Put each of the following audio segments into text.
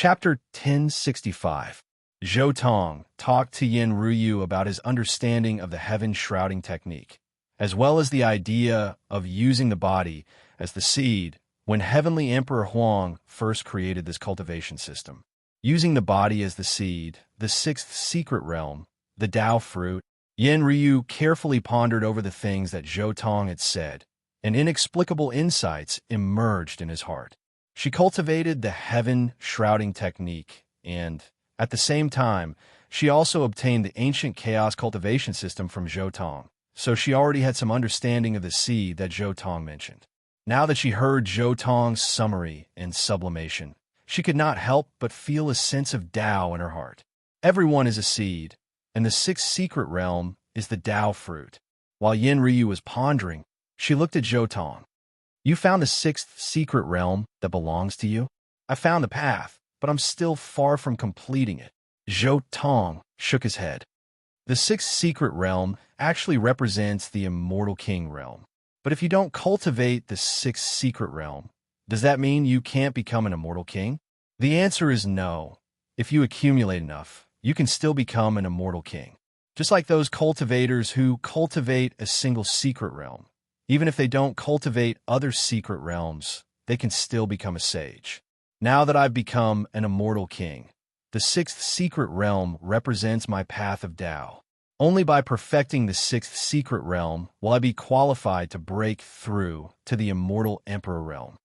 Chapter 1065. Zhou Tong talked to Yin Ruyu about his understanding of the heaven shrouding technique, as well as the idea of using the body as the seed when Heavenly Emperor Huang first created this cultivation system. Using the body as the seed, the sixth secret realm, the Dao fruit, Yin Ryu carefully pondered over the things that Zhou Tong had said, and inexplicable insights emerged in his heart. She cultivated the heaven shrouding technique, and, at the same time, she also obtained the ancient chaos cultivation system from Zhou Tong, so she already had some understanding of the seed that Zhou Tong mentioned. Now that she heard Zhou Tong's summary and sublimation, she could not help but feel a sense of Tao in her heart. Everyone is a seed, and the sixth secret realm is the Tao fruit. While Yin Ryu was pondering, she looked at Zhou Tong. "You found the sixth secret realm that belongs to you? I found the path, but I'm still far from completing it." Zhou Tong shook his head. The sixth secret realm actually represents the immortal king realm. But if you don't cultivate the sixth secret realm, does that mean you can't become an immortal king? The answer is no. If you accumulate enough, you can still become an immortal king. Just like those cultivators who cultivate a single secret realm. Even if they don't cultivate other secret realms, they can still become a sage. Now that I've become an immortal king, the sixth secret realm represents my path of Tao. Only by perfecting the sixth secret realm will I be qualified to break through to the immortal emperor realm.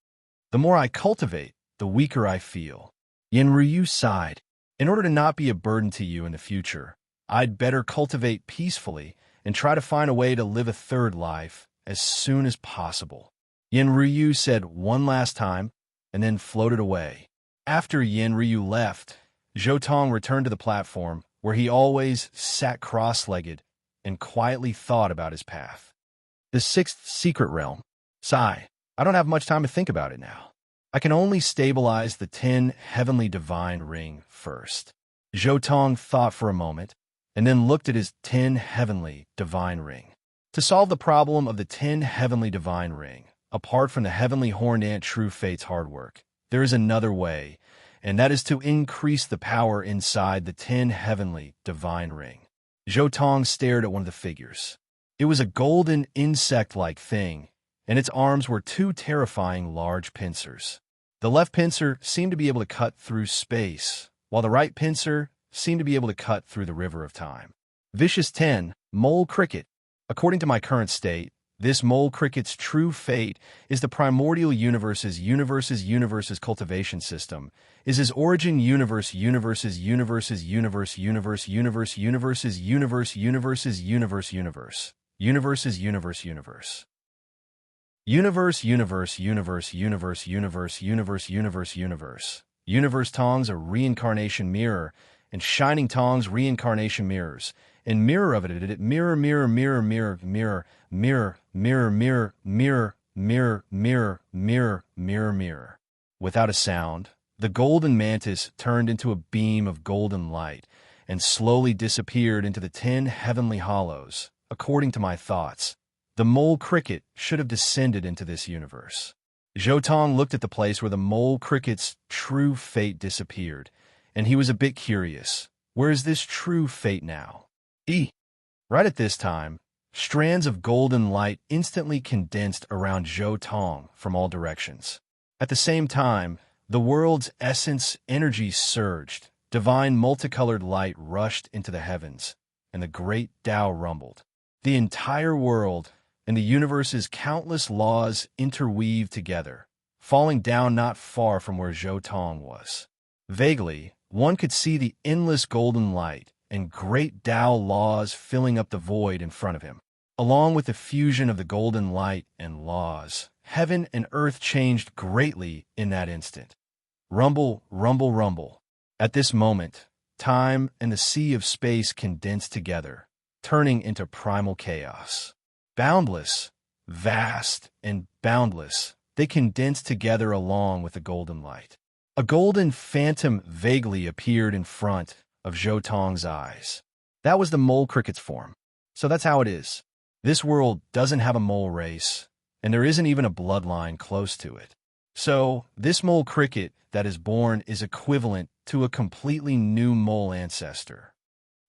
The more I cultivate, the weaker I feel. Yin Ryu sighed. In order to not be a burden to you in the future, I'd better cultivate peacefully and try to find a way to live a third life as soon as possible. Yin Ryu said one last time and then floated away. After Yin Ryu left, Zhou Tong returned to the platform where he always sat cross-legged and quietly thought about his path. The sixth secret realm. Sigh. I don't have much time to think about it now. I can only stabilize the 10 heavenly divine ring first. Zhou Tong thought for a moment and then looked at his 10 heavenly divine ring. To solve the problem of the 10 heavenly divine ring, apart from the heavenly horned ant true fate's hard work, there is another way, and that is to increase the power inside the 10 heavenly divine ring. Zhou Tong stared at one of the figures. It was a golden insect-like thing, and its arms were two terrifying large pincers. The left pincer seemed to be able to cut through space, while the right pincer seemed to be able to cut through the river of time. Vicious 10, Mole Cricket. According to my current state, this mole cricket's true fate is the primordial universe's cultivation system, is his origin universe's universe. Universe Tong's a reincarnation mirror, and Shining Tong's reincarnation mirrors. And mirror of it, mirror, mirror, mirror, mirror, mirror, mirror, mirror, mirror, mirror, mirror, mirror, mirror, mirror, mirror. Without a sound, the golden mantis turned into a beam of golden light and slowly disappeared into the 10 heavenly hollows. According to my thoughts, the mole cricket should have descended into this universe. Zhou Tong looked at the place where the mole cricket's true fate disappeared, and he was a bit curious. Where is this true fate now? Right at this time, strands of golden light instantly condensed around Zhou Tong from all directions. At the same time, the world's essence energy surged, divine multicolored light rushed into the heavens, and the great Tao rumbled. The entire world and the universe's countless laws interweaved together, falling down not far from where Zhou Tong was. Vaguely, one could see the endless golden light and great Tao laws filling up the void in front of him. Along with the fusion of the golden light and laws, heaven and earth changed greatly in that instant. Rumble, rumble, rumble. At this moment, time and the sea of space condensed together, turning into primal chaos. Boundless, vast, and boundless, they condensed together along with the golden light. A golden phantom vaguely appeared in front of Zhou Tong's eyes. That was the mole cricket's form. So that's how it is. This world doesn't have a mole race, and there isn't even a bloodline close to it. So, this mole cricket that is born is equivalent to a completely new mole ancestor.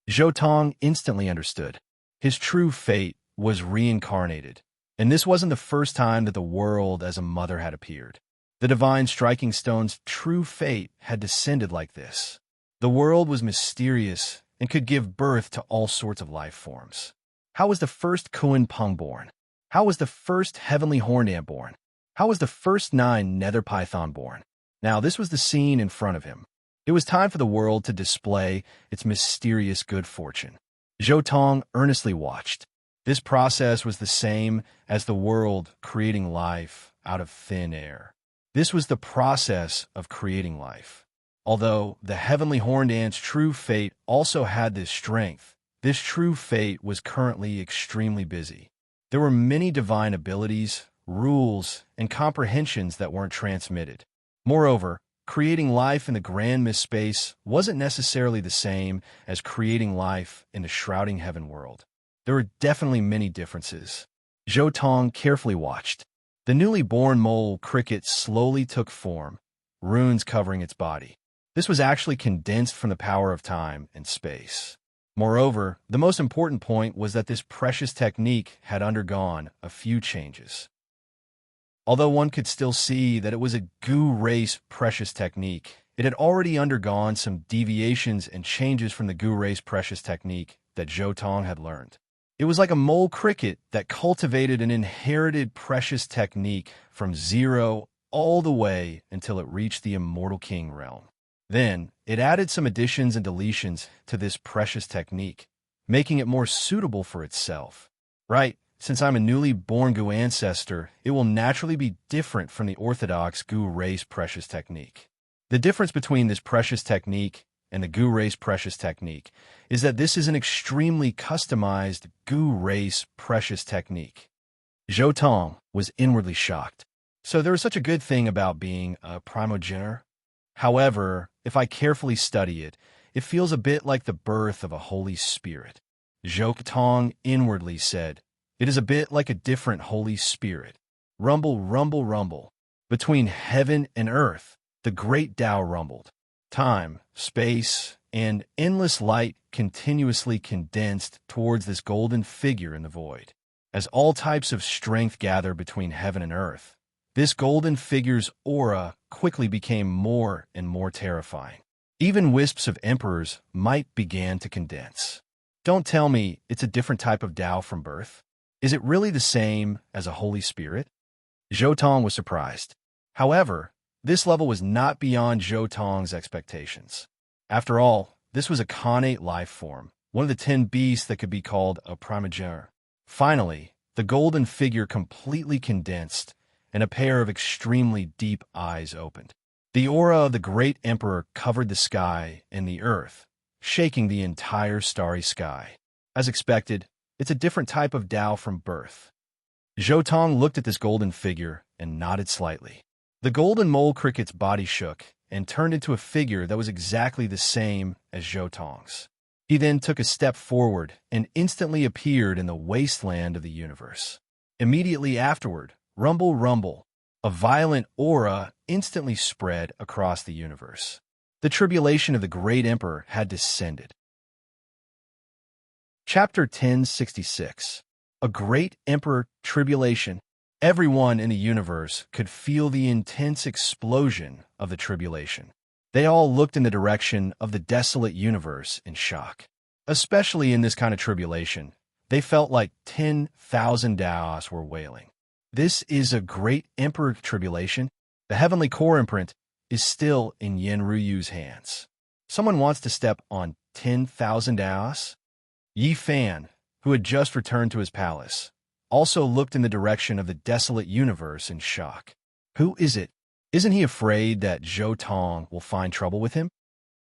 Zhou Tong instantly understood. His true fate was reincarnated, and this wasn't the first time that the world as a mother had appeared. The divine striking stone's true fate had descended like this. The world was mysterious and could give birth to all sorts of life forms. How was the first Kuan Peng born? How was the first heavenly horned ant born? How was the first 9 nether python born? Now, this was the scene in front of him. It was time for the world to display its mysterious good fortune. Zhou Tong earnestly watched. This process was the same as the world creating life out of thin air. This was the process of creating life. Although the heavenly horned ant's true fate also had this strength, this true fate was currently extremely busy. There were many divine abilities, rules, and comprehensions that weren't transmitted. Moreover, creating life in the grand mist space wasn't necessarily the same as creating life in the shrouding heaven world. There were definitely many differences. Zhou Tong carefully watched. The newly born mole cricket slowly took form, runes covering its body. This was actually condensed from the power of time and space. Moreover, the most important point was that this precious technique had undergone a few changes. Although one could still see that it was a Gu race precious technique, it had already undergone some deviations and changes from the Gu race precious technique that Zhou Tong had learned. It was like a mole cricket that cultivated an inherited precious technique from zero all the way until it reached the Immortal King realm. Then, it added some additions and deletions to this precious technique, making it more suitable for itself. Right, since I'm a newly born Gu ancestor, it will naturally be different from the orthodox Gu race precious technique. The difference between this precious technique and the Gu race precious technique is that this is an extremely customized Gu race precious technique. Zhou Tong was inwardly shocked. So there was such a good thing about being a primogenitor? However, if I carefully study it, it feels a bit like the birth of a Holy Spirit. Zhou Tong inwardly said, "It is a bit like a different Holy Spirit. Rumble, rumble, rumble. Between heaven and earth, the great Tao rumbled. Time, space, and endless light continuously condensed towards this golden figure in the void. As all types of strength gather between heaven and earth, this golden figure's aura quickly became more and more terrifying. Even wisps of emperors might began to condense. Don't tell me it's a different type of Tao from birth. Is it really the same as a Holy Spirit?" Zhou Tong was surprised. However, this level was not beyond Zhou Tong's expectations. After all, this was a connate life form, one of the 10 beasts that could be called a primogenitor. Finally, the golden figure completely condensed, and a pair of extremely deep eyes opened. The aura of the great emperor covered the sky and the earth, shaking the entire starry sky. As expected, it's a different type of Tao from birth. Zhou Tong looked at this golden figure and nodded slightly. The golden mole cricket's body shook and turned into a figure that was exactly the same as Zhou Tong's. He then took a step forward and instantly appeared in the wasteland of the universe. Immediately afterward, rumble, rumble, a violent aura instantly spread across the universe. The tribulation of the great emperor had descended. Chapter 1066. A Great Emperor Tribulation. Everyone in the universe could feel the intense explosion of the tribulation. They all looked in the direction of the desolate universe in shock. Especially in this kind of tribulation, they felt like 10,000 Daos were wailing. This is a great emperor tribulation. The heavenly core imprint is still in Yen Ruyu's hands. Someone wants to step on 10,000 Daos? Yi Fan, who had just returned to his palace, also looked in the direction of the desolate universe in shock. Who is it? Isn't he afraid that Zhou Tong will find trouble with him?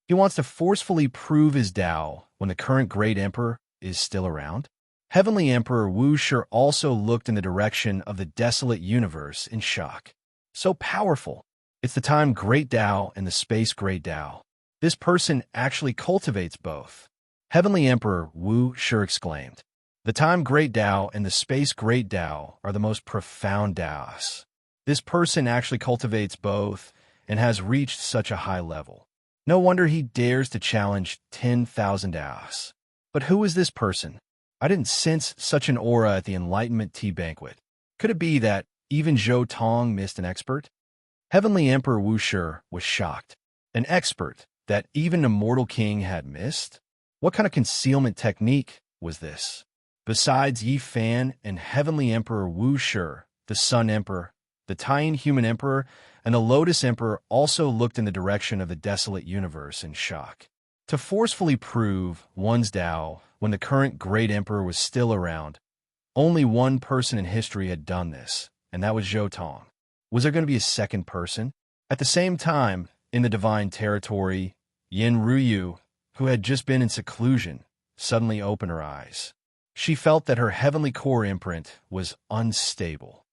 He wants to forcefully prove his Tao when the current great emperor is still around? Heavenly Emperor Wu Shi also looked in the direction of the desolate universe in shock. So powerful. It's the time great Tao and the space great Tao. This person actually cultivates both. Heavenly Emperor Wu Shi exclaimed. The time great Tao and the space great Tao are the most profound Taos. This person actually cultivates both and has reached such a high level. No wonder he dares to challenge 10,000 Taos. But who is this person? I didn't sense such an aura at the Enlightenment tea banquet. Could it be that even Zhou Tong missed an expert? Heavenly Emperor Wu Shi was shocked. An expert that even a mortal king had missed? What kind of concealment technique was this? Besides Yi Fan and Heavenly Emperor Wu Shi, the Sun Emperor, the Taiyan Human Emperor, and the Lotus Emperor also looked in the direction of the desolate universe in shock. To forcefully prove one's Tao when the current Great Emperor was still around, only one person in history had done this, and that was Zhou Tong. Was there going to be a second person? At the same time, in the divine territory, Yin Ruyu, who had just been in seclusion, suddenly opened her eyes. She felt that her heavenly core imprint was unstable.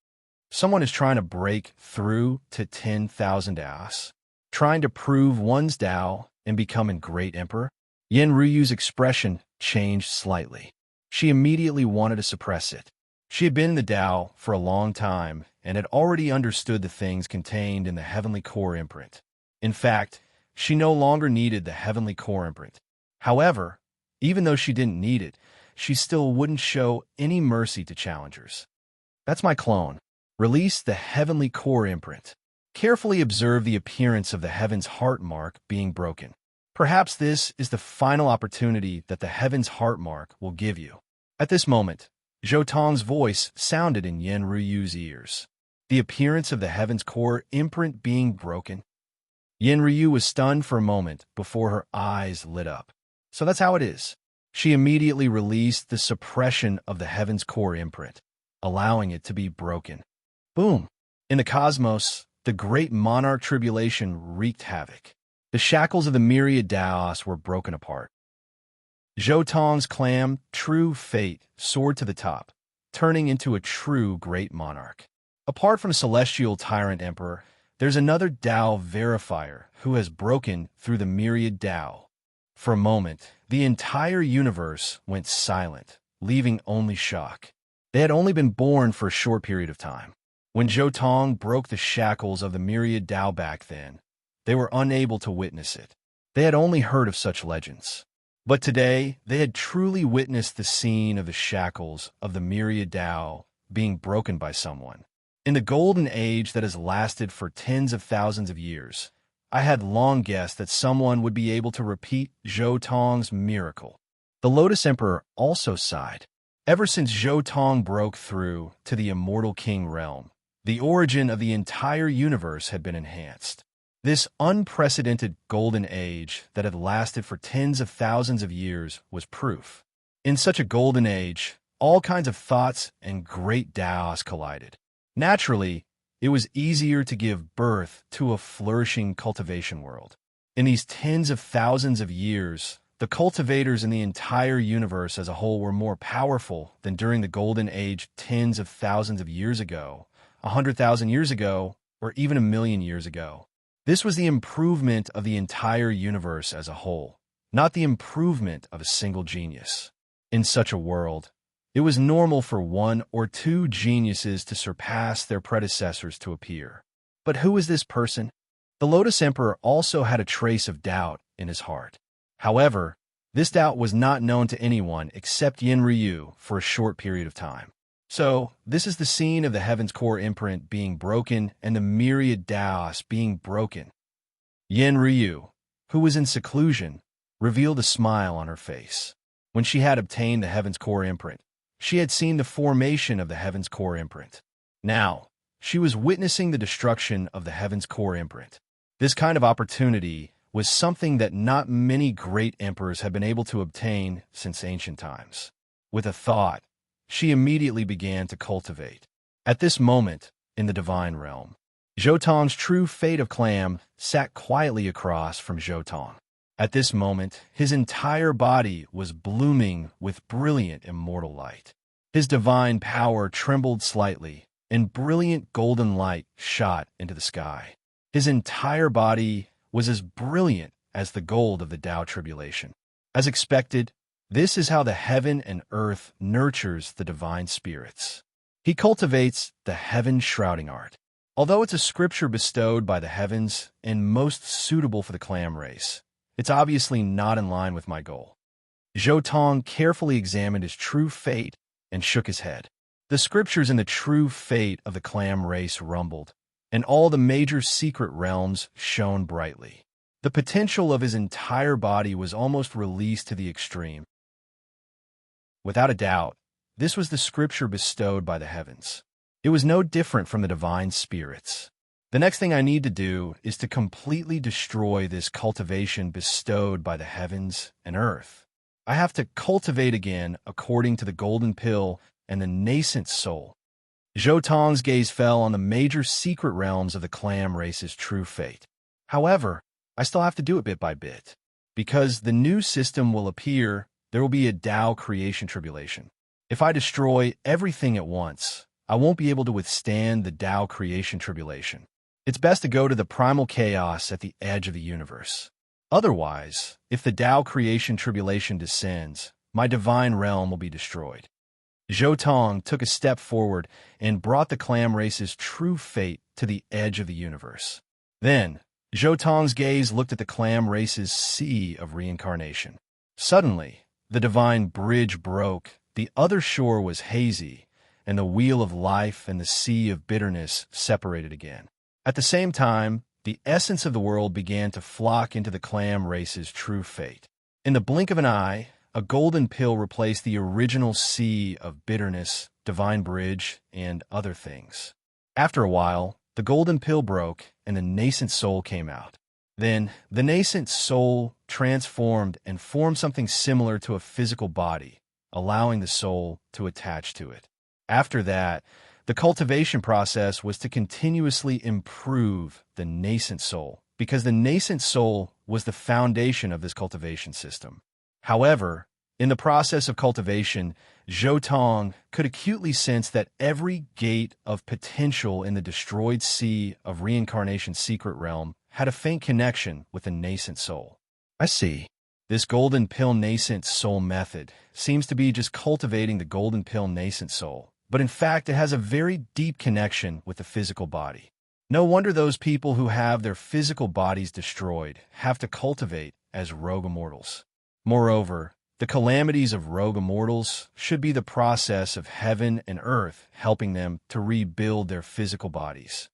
Someone is trying to break through to 10,000 Taos, trying to prove one's Tao and become a great emperor. Yin Ruyu's expression changed slightly. She immediately wanted to suppress it. She had been in the Tao for a long time and had already understood the things contained in the heavenly core imprint. In fact, she no longer needed the heavenly core imprint. However, even though she didn't need it, she still wouldn't show any mercy to challengers. That's my clone. Release the heavenly core imprint. Carefully observe the appearance of the heaven's heart mark being broken. Perhaps this is the final opportunity that the heaven's heart mark will give you. At this moment, Zhou Tong's voice sounded in Yin Ruyu's ears. The appearance of the heaven's core imprint being broken. Yin Ryu was stunned for a moment before her eyes lit up. So that's how it is. She immediately released the suppression of the heaven's core imprint, allowing it to be broken. Boom! In the cosmos, the great monarch tribulation wreaked havoc. The shackles of the myriad Taos were broken apart. Zhou Tong's clam, true fate, soared to the top, turning into a true great monarch. Apart from celestial tyrant emperor, there's another Tao verifier who has broken through the myriad Tao. For a moment, the entire universe went silent, leaving only shock. They had only been born for a short period of time. When Zhou Tong broke the shackles of the myriad Tao back then, they were unable to witness it. They had only heard of such legends. But today, they had truly witnessed the scene of the shackles of the myriad Tao being broken by someone. In the golden age that has lasted for tens of thousands of years, I had long guessed that someone would be able to repeat Zhou Tong's miracle. The Lotus Emperor also sighed. Ever since Zhou Tong broke through to the Immortal King realm, the origin of the entire universe had been enhanced. This unprecedented golden age that had lasted for tens of thousands of years was proof. In such a golden age, all kinds of thoughts and great Taos collided. Naturally, it was easier to give birth to a flourishing cultivation world. In these tens of thousands of years, the cultivators in the entire universe as a whole were more powerful than during the golden age tens of thousands of years ago, 100,000 years ago, or even 1,000,000 years ago. This was the improvement of the entire universe as a whole, not the improvement of a single genius. In such a world, it was normal for one or two geniuses to surpass their predecessors to appear. But who is this person? The Lotus Emperor also had a trace of doubt in his heart. However, this doubt was not known to anyone except Yin Ryu for a short period of time. So, this is the scene of the Heaven's Core imprint being broken and the myriad Taos being broken. Yin Ryu, who was in seclusion, revealed a smile on her face. When she had obtained the Heaven's Core imprint, she had seen the formation of the Heaven's Core imprint. Now, she was witnessing the destruction of the Heaven's Core imprint. This kind of opportunity was something that not many great emperors had been able to obtain since ancient times. With a thought, she immediately began to cultivate. At this moment, in the divine realm, Zhou Tong's true fate of clam sat quietly across from Zhou Tong. At this moment, his entire body was blooming with brilliant immortal light. His divine power trembled slightly, and brilliant golden light shot into the sky. His entire body was as brilliant as the gold of the Tao tribulation. As expected, this is how the heaven and earth nurtures the divine spirits. He cultivates the heaven shrouding art. Although it's a scripture bestowed by the heavens and most suitable for the clam race, it's obviously not in line with my goal. Zhou Tong carefully examined his true fate and shook his head. The scriptures in the true fate of the clam race rumbled, and all the major secret realms shone brightly. The potential of his entire body was almost released to the extreme. Without a doubt, this was the scripture bestowed by the heavens. It was no different from the divine spirits. The next thing I need to do is to completely destroy this cultivation bestowed by the heavens and earth. I have to cultivate again according to the golden pill and the nascent soul. Zhou Tong's gaze fell on the major secret realms of the clam race's true fate. However, I still have to do it bit by bit. Because the new system will appear, there will be a Tao creation tribulation. If I destroy everything at once, I won't be able to withstand the Tao creation tribulation. It's best to go to the primal chaos at the edge of the universe. Otherwise, if the Tao creation tribulation descends, my divine realm will be destroyed. Zhou Tong took a step forward and brought the clam race's true fate to the edge of the universe. Then, Zhou Tong's gaze looked at the clam race's sea of reincarnation. Suddenly, the divine bridge broke, the other shore was hazy, and the wheel of life and the sea of bitterness separated again. At the same time, the essence of the world began to flock into the clam race's true fate. In the blink of an eye, a golden pill replaced the original sea of bitterness, divine bridge, and other things. After a while, the golden pill broke and the nascent soul came out. Then, the nascent soul transformed and formed something similar to a physical body, allowing the soul to attach to it. After that, the cultivation process was to continuously improve the nascent soul, because the nascent soul was the foundation of this cultivation system. However, in the process of cultivation, Zhou Tong could acutely sense that every gate of potential in the destroyed sea of reincarnation's secret realm had a faint connection with the nascent soul. I see. This golden pill nascent soul method seems to be just cultivating the golden pill nascent soul, but in fact it has a very deep connection with the physical body. No wonder those people who have their physical bodies destroyed have to cultivate as rogue immortals. Moreover, the calamities of rogue immortals should be the process of heaven and earth helping them to rebuild their physical bodies.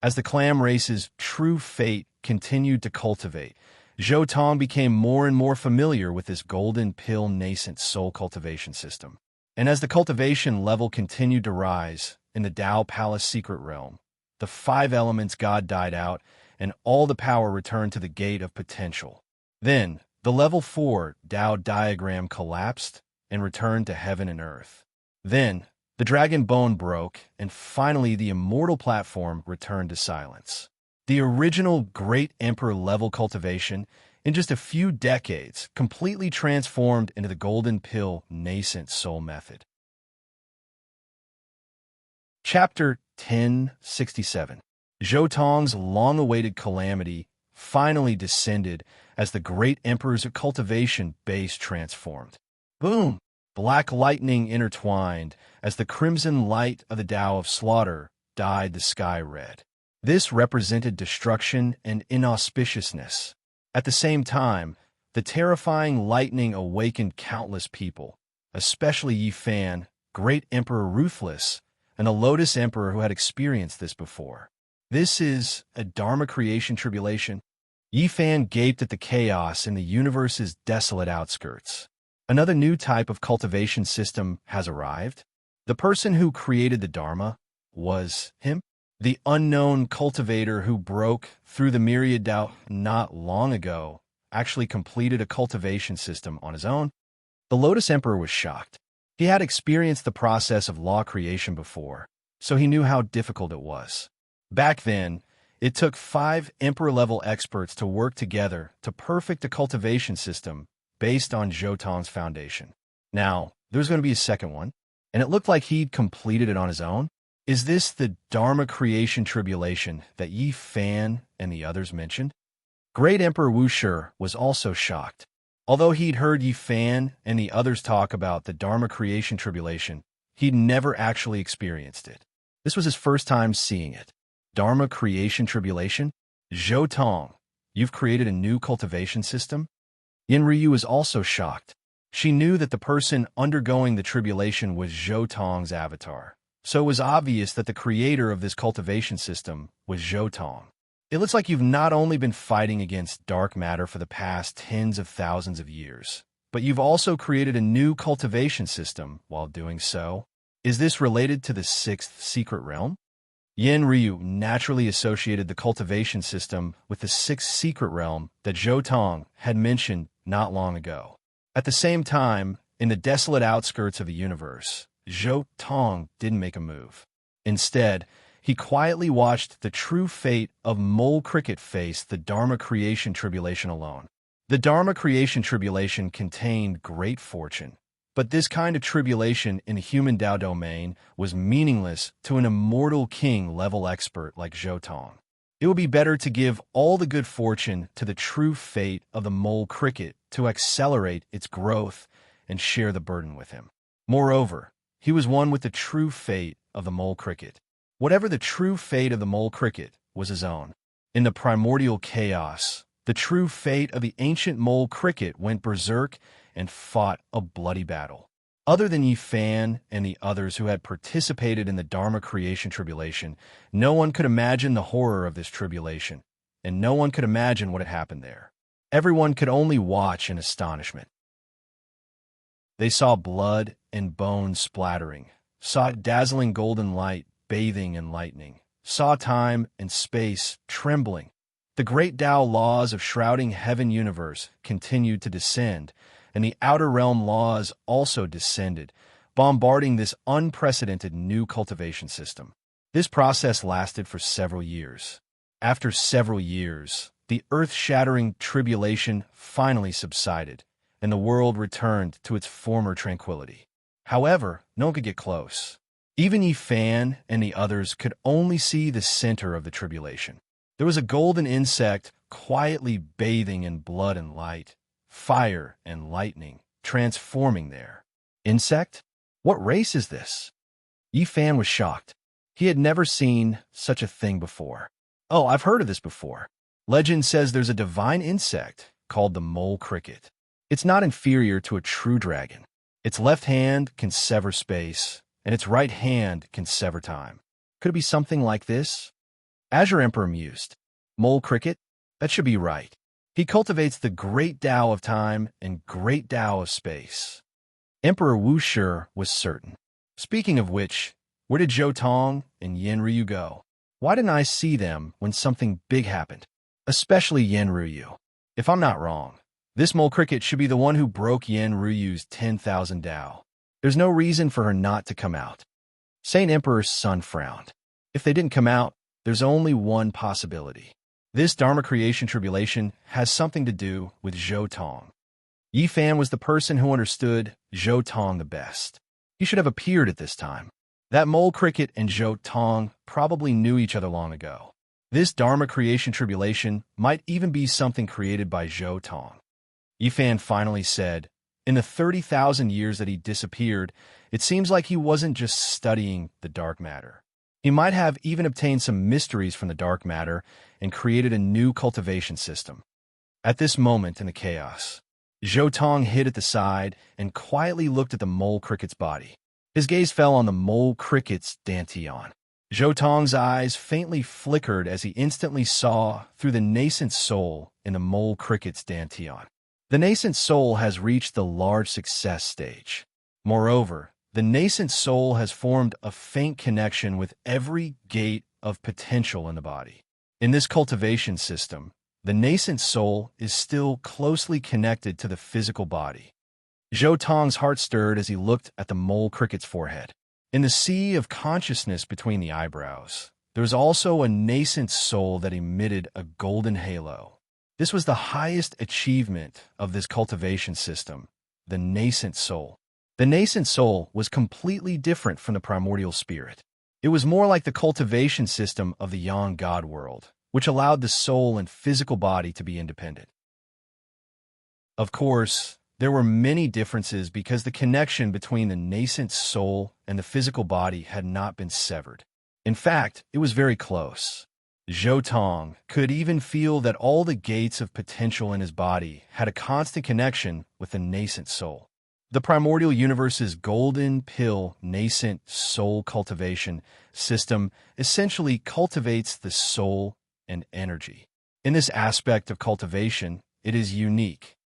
As the clam race's true fate continued to cultivate, Zhou Tong became more and more familiar with this golden pill nascent soul cultivation system. And as the cultivation level continued to rise in the Tao Palace secret realm, the 5 elements God died out and all the power returned to the gate of potential. Then, the level 4 Tao diagram collapsed and returned to heaven and earth. Then, the dragon bone broke, and finally the immortal platform returned to silence. The original Great Emperor level cultivation, in just a few decades, completely transformed into the golden pill nascent soul method. Chapter 1067. Zhou Tong's long-awaited calamity finally descended as the Great Emperor's cultivation base transformed. Boom! Black lightning intertwined as the crimson light of the Tao of Slaughter dyed the sky red. This represented destruction and inauspiciousness. At the same time, the terrifying lightning awakened countless people, especially Yi Fan, Great Emperor Ruthless, and the Lotus Emperor who had experienced this before. This is a Dharma creation tribulation. Yi Fan gaped at the chaos in the universe's desolate outskirts. Another new type of cultivation system has arrived. The person who created the Dharma was him. The unknown cultivator who broke through the myriad Tao not long ago actually completed a cultivation system on his own. The Lotus Emperor was shocked. He had experienced the process of law creation before, so he knew how difficult it was. Back then, it took 5 Emperor-level experts to work together to perfect a cultivation system based on Zhou Tong's foundation. Now, there was going to be a second one, and it looked like he'd completed it on his own. Is this the Dharma creation tribulation that Yi Fan and the others mentioned? Great Emperor Wushi was also shocked. Although he'd heard Yi Fan and the others talk about the Dharma creation tribulation, he'd never actually experienced it. This was his first time seeing it. Dharma creation tribulation? Zhou Tong, you've created a new cultivation system? Yin Ryu is also shocked. She knew that the person undergoing the tribulation was Zhou Tong's avatar, so it was obvious that the creator of this cultivation system was Zhou Tong. It looks like you've not only been fighting against dark matter for the past tens of thousands of years, but you've also created a new cultivation system while doing so. Is this related to the sixth secret realm? Yin Ryu naturally associated the cultivation system with the sixth secret realm that Zhou Tong had mentioned not long ago. At the same time, in the desolate outskirts of the universe, Zhou Tong didn't make a move. Instead, he quietly watched the true fate of Mole Cricket face the Dharma creation tribulation alone. The Dharma creation tribulation contained great fortune, but this kind of tribulation in the human Dao domain was meaningless to an immortal king-level expert like Zhou Tong. It would be better to give all the good fortune to the true fate of the Mole Cricket to accelerate its growth and share the burden with him. Moreover, he was one with the true fate of the Mole Cricket. Whatever the true fate of the Mole Cricket was his own. In the primordial chaos, the true fate of the ancient Mole Cricket went berserk and fought a bloody battle. Other than Yi Fan and the others who had participated in the Dharma creation tribulation, no one could imagine the horror of this tribulation, and no one could imagine what had happened there. Everyone could only watch in astonishment. They saw blood and bones splattering, saw dazzling golden light bathing in lightning, saw time and space trembling. The great Tao laws of shrouding heaven universe continued to descend, and the outer realm laws also descended, bombarding this unprecedented new cultivation system. This process lasted for several years. After several years, the earth-shattering tribulation finally subsided, and the world returned to its former tranquility. However, no one could get close. Even Yi Fan and the others could only see the center of the tribulation. There was a golden insect quietly bathing in blood and light, fire and lightning, transforming there. Insect? What race is this? Yi Fan was shocked. He had never seen such a thing before. Oh, I've heard of this before. Legend says there's a divine insect called the Mole Cricket. It's not inferior to a true dragon. Its left hand can sever space, and its right hand can sever time. Could it be something like this? Azure Emperor mused. Mole Cricket? That should be right. He cultivates the great Tao of time and great Tao of space. Emperor Wushi was certain. Speaking of which, where did Zhou Tong and Yin Ryu go? Why didn't I see them when something big happened? Especially Yin Ryu. If I'm not wrong, this Mole Cricket should be the one who broke Yin Ryu's 10,000 Tao. There's no reason for her not to come out. Saint Emperor's son frowned. If they didn't come out, there's only one possibility. This Dharma creation tribulation has something to do with Zhou Tong. Yi Fan was the person who understood Zhou Tong the best. He should have appeared at this time. That Mole Cricket and Zhou Tong probably knew each other long ago. This Dharma creation tribulation might even be something created by Zhou Tong. Yi Fan finally said, in the 30,000 years that he disappeared, it seems like he wasn't just studying the dark matter. He might have even obtained some mysteries from the dark matter and created a new cultivation system. At this moment in the chaos, Zhou Tong hid at the side and quietly looked at the Mole Cricket's body. His gaze fell on the Mole Cricket's dantian. Zhou Tong's eyes faintly flickered as he instantly saw through the nascent soul in the Mole Cricket's dantian. The nascent soul has reached the large success stage. Moreover, the nascent soul has formed a faint connection with every gate of potential in the body. In this cultivation system, the nascent soul is still closely connected to the physical body. Zhou Tong's heart stirred as he looked at the Mole Cricket's forehead. In the sea of consciousness between the eyebrows, there was also a nascent soul that emitted a golden halo. This was the highest achievement of this cultivation system, the nascent soul. The nascent soul was completely different from the primordial spirit. It was more like the cultivation system of the Yang God world, which allowed the soul and physical body to be independent. Of course, there were many differences because the connection between the nascent soul and the physical body had not been severed. In fact, it was very close. Zhou Tong could even feel that all the gates of potential in his body had a constant connection with the nascent soul. The primordial universe's golden pill nascent soul cultivation system essentially cultivates the soul and energy. In this aspect of cultivation, it is unique.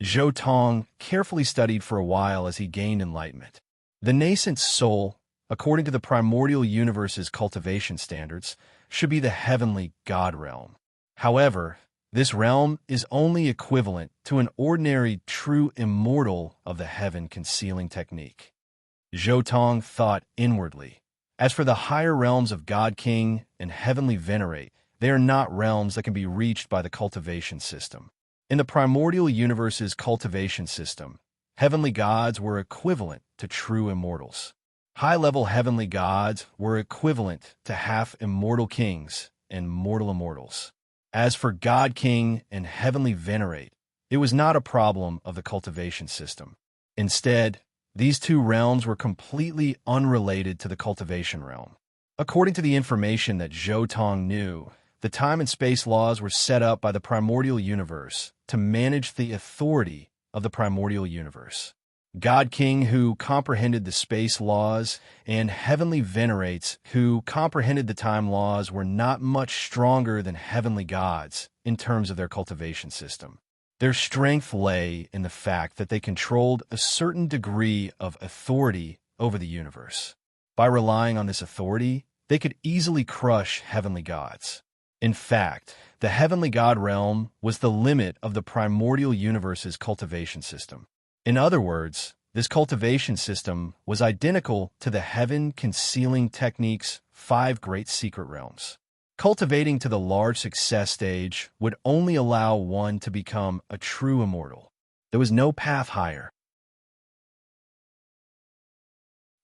Zhou Tong carefully studied for a while as he gained enlightenment. The nascent soul, according to the primordial universe's cultivation standards, should be the heavenly God realm. However, this realm is only equivalent to an ordinary true immortal of the heaven concealing technique. Zhou Tong thought inwardly. As for the higher realms of God King and heavenly venerate, they are not realms that can be reached by the cultivation system. In the primordial universe's cultivation system, heavenly gods were equivalent to true immortals. High-level heavenly gods were equivalent to half-immortal kings and mortal immortals. As for God King and heavenly venerate, it was not a problem of the cultivation system. Instead, these two realms were completely unrelated to the cultivation realm. According to the information that Zhou Tong knew, the time and space laws were set up by the primordial universe to manage the authority of the primordial universe. God King, who comprehended the space laws, and heavenly venerates, who comprehended the time laws, were not much stronger than heavenly gods in terms of their cultivation system. Their strength lay in the fact that they controlled a certain degree of authority over the universe. By relying on this authority, they could easily crush heavenly gods. In fact, the heavenly god realm was the limit of the primordial universe's cultivation system. In other words, this cultivation system was identical to the heaven-concealing technique's 5 great secret realms. Cultivating to the large success stage would only allow one to become a true immortal. There was no path higher.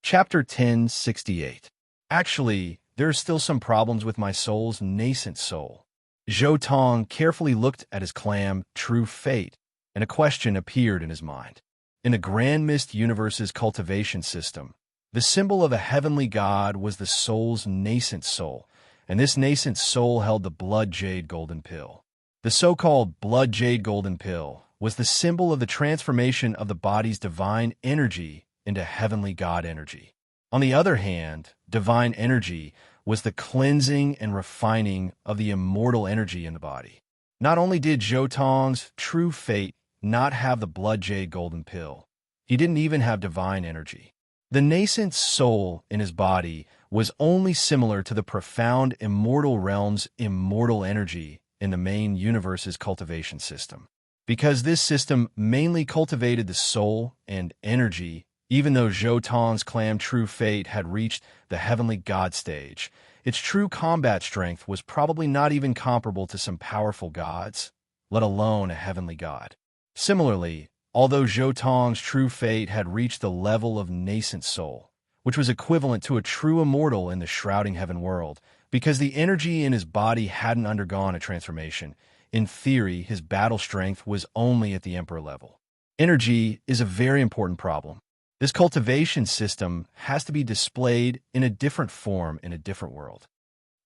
Chapter 1068. Actually, there are still some problems with my soul's nascent soul. Zhou Tong carefully looked at his clam, true fate, and a question appeared in his mind. In the Grand Mist universe's cultivation system, the symbol of a heavenly god was the soul's nascent soul, and this nascent soul held the blood jade golden pill. The so-called blood jade golden pill was the symbol of the transformation of the body's divine energy into heavenly god energy. On the other hand, divine energy was the cleansing and refining of the immortal energy in the body. Not only did Zhou Tong's true fate not have the blood jade golden pill, he didn't even have divine energy. The nascent soul in his body was only similar to the profound immortal realm's immortal energy in the main universe's cultivation system. Because this system mainly cultivated the soul and energy, even though Zhou Tong's clam true fate had reached the heavenly god stage, its true combat strength was probably not even comparable to some powerful gods, let alone a heavenly god. Similarly, although Zhou Tong's true fate had reached the level of nascent soul, which was equivalent to a true immortal in the shrouding heaven world, because the energy in his body hadn't undergone a transformation, in theory, his battle strength was only at the emperor level. Energy is a very important problem. This cultivation system has to be displayed in a different form in a different world.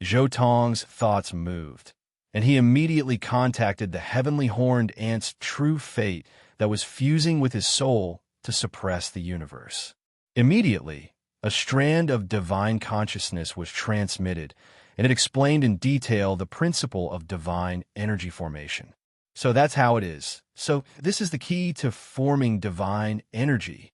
Zhou Tong's thoughts moved, and he immediately contacted the heavenly horned ant's true fate that was fusing with his soul to suppress the universe. Immediately, a strand of divine consciousness was transmitted, and it explained in detail the principle of divine energy formation. So that's how it is. So this is the key to forming divine energy.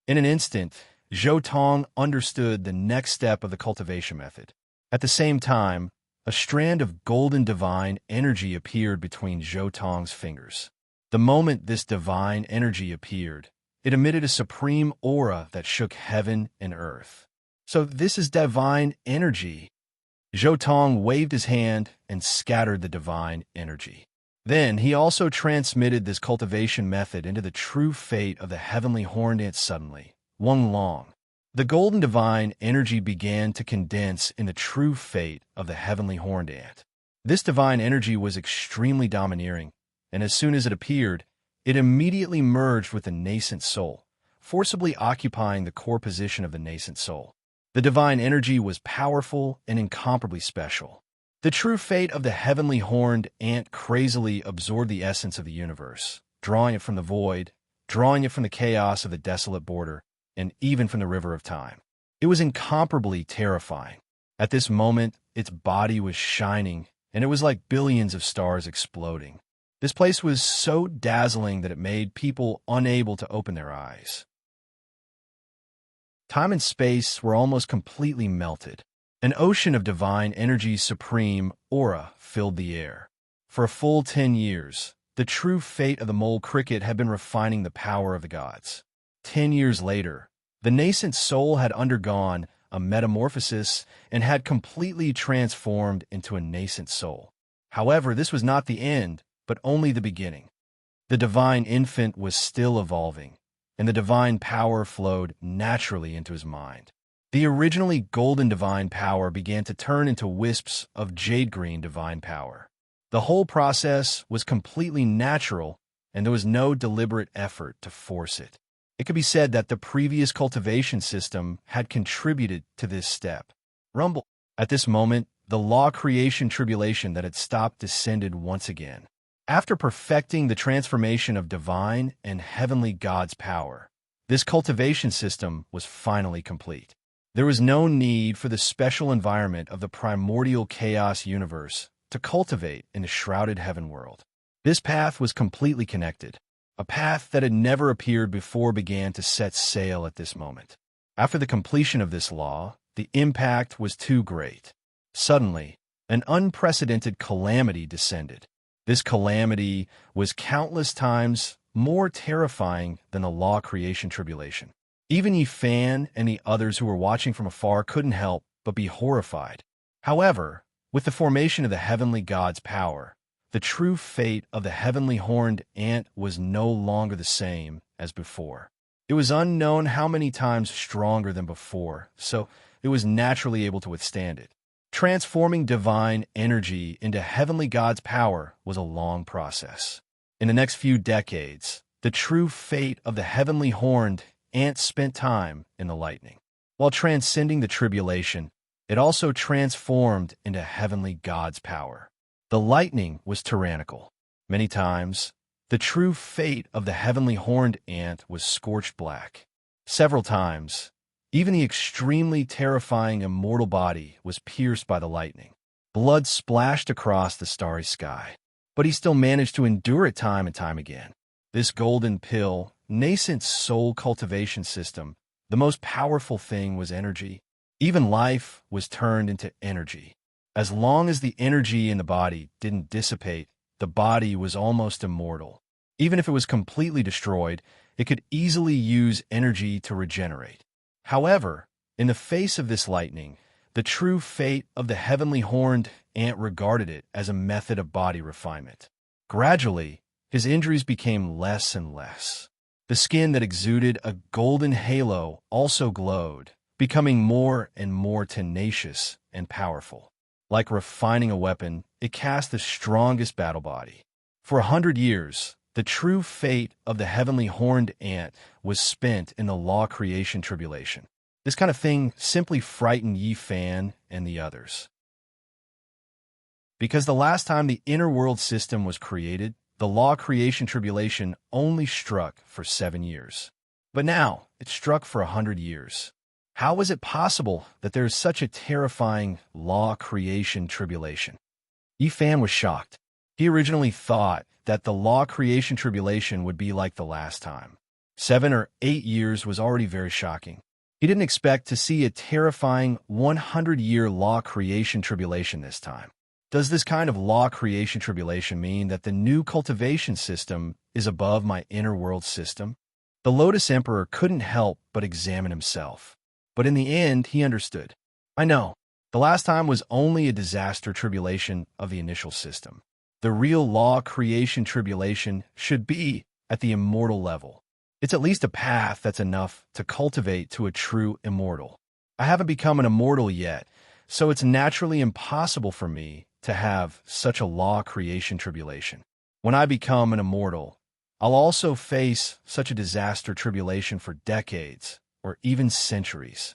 In an instant, Zhou Tong understood the next step of the cultivation method. At the same time, a strand of golden divine energy appeared between Zhou Tong's fingers. The moment this divine energy appeared, it emitted a supreme aura that shook heaven and earth. So this is divine energy. Zhou Tong waved his hand and scattered the divine energy. Then he also transmitted this cultivation method into the true fate of the heavenly horned ant suddenly, Wang Long. The golden divine energy began to condense in the true fate of the heavenly horned ant. This divine energy was extremely domineering, and as soon as it appeared, it immediately merged with the nascent soul, forcibly occupying the core position of the nascent soul. The divine energy was powerful and incomparably special. The true fate of the heavenly horned ant crazily absorbed the essence of the universe, drawing it from the void, drawing it from the chaos of the desolate border, and even from the river of time. It was incomparably terrifying. At this moment, its body was shining, and it was like billions of stars exploding. This place was so dazzling that it made people unable to open their eyes. Time and space were almost completely melted. An ocean of divine energy's supreme aura filled the air. For a full 10 years, the true fate of the mole cricket had been refining the power of the gods. 10 years later, the nascent soul had undergone a metamorphosis and had completely transformed into a nascent soul. However, this was not the end, but only the beginning. The divine infant was still evolving, and the divine power flowed naturally into his mind. The originally golden divine power began to turn into wisps of jade-green divine power. The whole process was completely natural, and there was no deliberate effort to force it. It could be said that the previous cultivation system had contributed to this step. Rumble. At this moment, the law creation tribulation that had stopped descended once again. After perfecting the transformation of divine and heavenly God's power, this cultivation system was finally complete. There was no need for the special environment of the primordial chaos universe to cultivate in the shrouded heaven world. This path was completely connected. A path that had never appeared before began to set sail at this moment. After the completion of this law, the impact was too great. Suddenly, an unprecedented calamity descended. This calamity was countless times more terrifying than the law creation tribulation. Even Yifan and the others who were watching from afar couldn't help but be horrified. However, with the formation of the heavenly God's power, the true fate of the heavenly horned ant was no longer the same as before. It was unknown how many times stronger than before, so it was naturally able to withstand it. Transforming divine energy into heavenly God's power was a long process. In the next few decades, the true fate of the heavenly horned ant spent time in the lightning. While transcending the tribulation, it also transformed into heavenly God's power. The lightning was tyrannical. Many times, the true fate of the heavenly horned ant was scorched black. Several times, even the extremely terrifying immortal body was pierced by the lightning. Blood splashed across the starry sky. But he still managed to endure it time and time again. This golden pill, nascent soul cultivation system, the most powerful thing was energy. Even life was turned into energy. As long as the energy in the body didn't dissipate, the body was almost immortal. Even if it was completely destroyed, it could easily use energy to regenerate. However, in the face of this lightning, the true fate of the heavenly horned ant regarded it as a method of body refinement. Gradually, his injuries became less and less. The skin that exuded a golden halo also glowed, becoming more and more tenacious and powerful. Like refining a weapon, it cast the strongest battle body. For 100 years, the true fate of the heavenly horned ant was spent in the law creation tribulation. This kind of thing simply frightened Yifan and the others. Because the last time the inner world system was created, the law creation tribulation only struck for 7 years. But now, it struck for 100 years. How was it possible that there is such a terrifying law creation tribulation? Yifan was shocked. He originally thought that the law creation tribulation would be like the last time. 7 or 8 years was already very shocking. He didn't expect to see a terrifying 100-year law creation tribulation this time. Does this kind of law creation tribulation mean that the new cultivation system is above my inner world system? The Lotus Emperor couldn't help but examine himself. But in the end, he understood. I know, the last time was only a disaster tribulation of the initial system. The real law creation tribulation should be at the immortal level. It's at least a path that's enough to cultivate to a true immortal. I haven't become an immortal yet, so it's naturally impossible for me to have such a law creation tribulation. When I become an immortal, I'll also face such a disaster tribulation for decades or even centuries.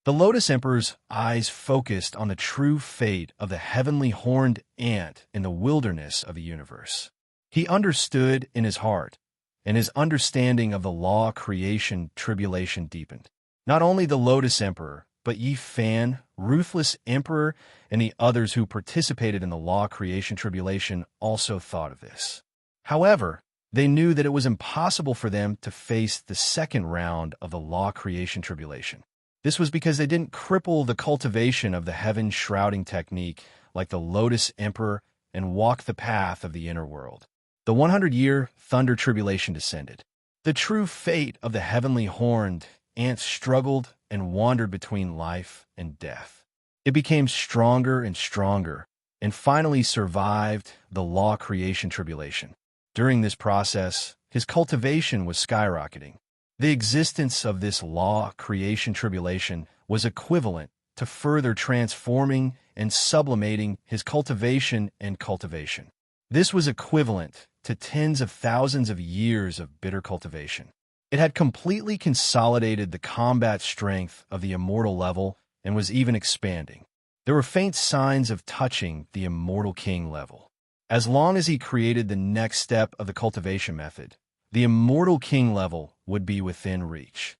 The Lotus Emperor's eyes focused on the true fate of the heavenly horned ant in the wilderness of the universe. He understood in his heart, and his understanding of the law creation tribulation deepened. Not only the Lotus Emperor, but Yi Fan, ruthless emperor, and the others who participated in the law creation tribulation also thought of this. However, they knew that it was impossible for them to face the second round of the law creation tribulation. This was because they didn't cripple the cultivation of the heaven shrouding technique like the Lotus Emperor and walk the path of the inner world. The 100-year thunder tribulation descended. The true fate of the heavenly horned ant struggled and wandered between life and death. It became stronger and stronger and finally survived the law creation tribulation. During this process, his cultivation was skyrocketing. The existence of this law creation tribulation was equivalent to further transforming and sublimating his cultivation and cultivation. This was equivalent to tens of thousands of years of bitter cultivation. It had completely consolidated the combat strength of the immortal level and was even expanding. There were faint signs of touching the immortal king level. As long as he created the next step of the cultivation method, the immortal king level would be within reach.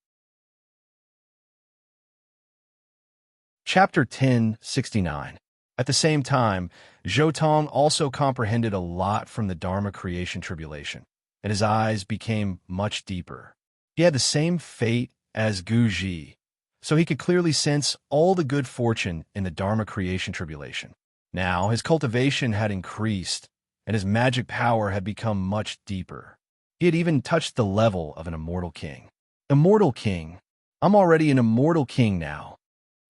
Chapter 1069. At the same time, Zhou Tong also comprehended a lot from the Dharma creation tribulation, and his eyes became much deeper. He had the same fate as Gu Ji, so he could clearly sense all the good fortune in the Dharma creation tribulation. Now, his cultivation had increased, and his magic power had become much deeper. He had even touched the level of an immortal king. Immortal king? I'm already an immortal king now.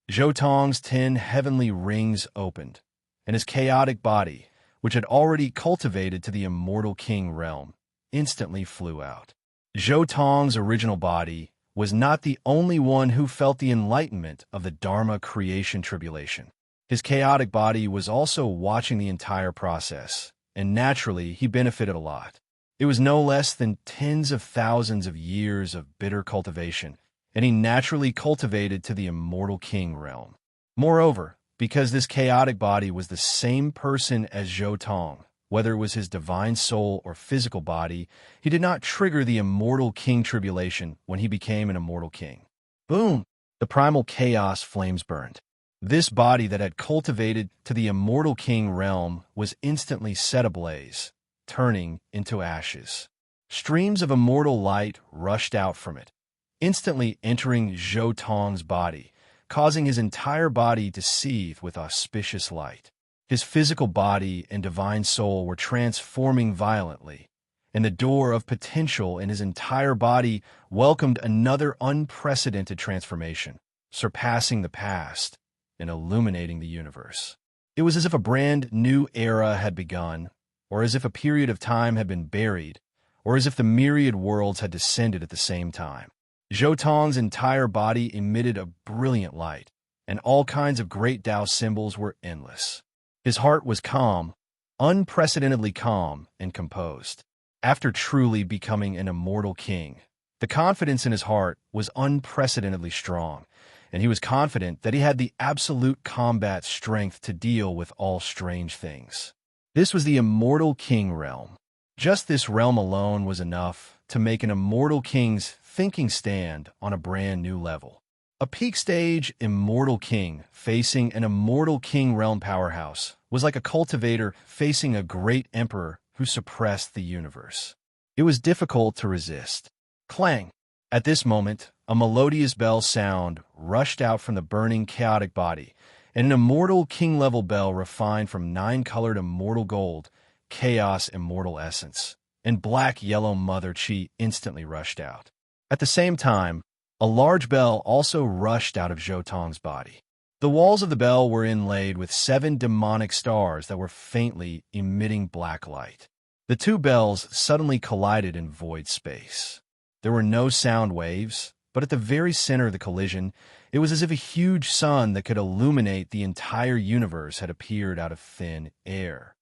Zhou Tong's 10 heavenly rings opened, and his chaotic body, which had already cultivated to the immortal king realm, instantly flew out. Zhou Tong's original body was not the only one who felt the enlightenment of the Dharma creation tribulation. His chaotic body was also watching the entire process, and naturally he benefited a lot. It was no less than tens of thousands of years of bitter cultivation, and he naturally cultivated to the immortal king realm. Moreover, because this chaotic body was the same person as Zhou Tong, whether it was his divine soul or physical body, he did not trigger the immortal king tribulation when he became an immortal king. Boom! The primal chaos flames burned. This body that had cultivated to the immortal king realm was instantly set ablaze, turning into ashes. Streams of immortal light rushed out from it, instantly entering Zhou Tong's body, causing his entire body to seethe with auspicious light. His physical body and divine soul were transforming violently, and the door of potential in his entire body welcomed another unprecedented transformation, surpassing the past and illuminating the universe. It was as if a brand new era had begun, or as if a period of time had been buried, or as if the myriad worlds had descended at the same time. Zhou Tong's entire body emitted a brilliant light, and all kinds of great Tao symbols were endless. His heart was calm, unprecedentedly calm and composed. After truly becoming an immortal king, the confidence in his heart was unprecedentedly strong, and he was confident that he had the absolute combat strength to deal with all strange things. This was the immortal king realm. Just this realm alone was enough to make an immortal king's thinking stand on a brand new level. A peak stage immortal king facing an immortal king realm powerhouse was like a cultivator facing a great emperor who suppressed the universe. It was difficult to resist. Clang! At this moment, a melodious bell sound rushed out from the burning chaotic body, and an immortal king-level bell refined from 9-colored immortal gold, chaos immortal essence, and black-yellow mother chi instantly rushed out. At the same time, a large bell also rushed out of Zhou Tong's body. The walls of the bell were inlaid with 7 demonic stars that were faintly emitting black light. The 2 bells suddenly collided in void space. There were no sound waves, but at the very center of the collision, it was as if a huge sun that could illuminate the entire universe had appeared out of thin air.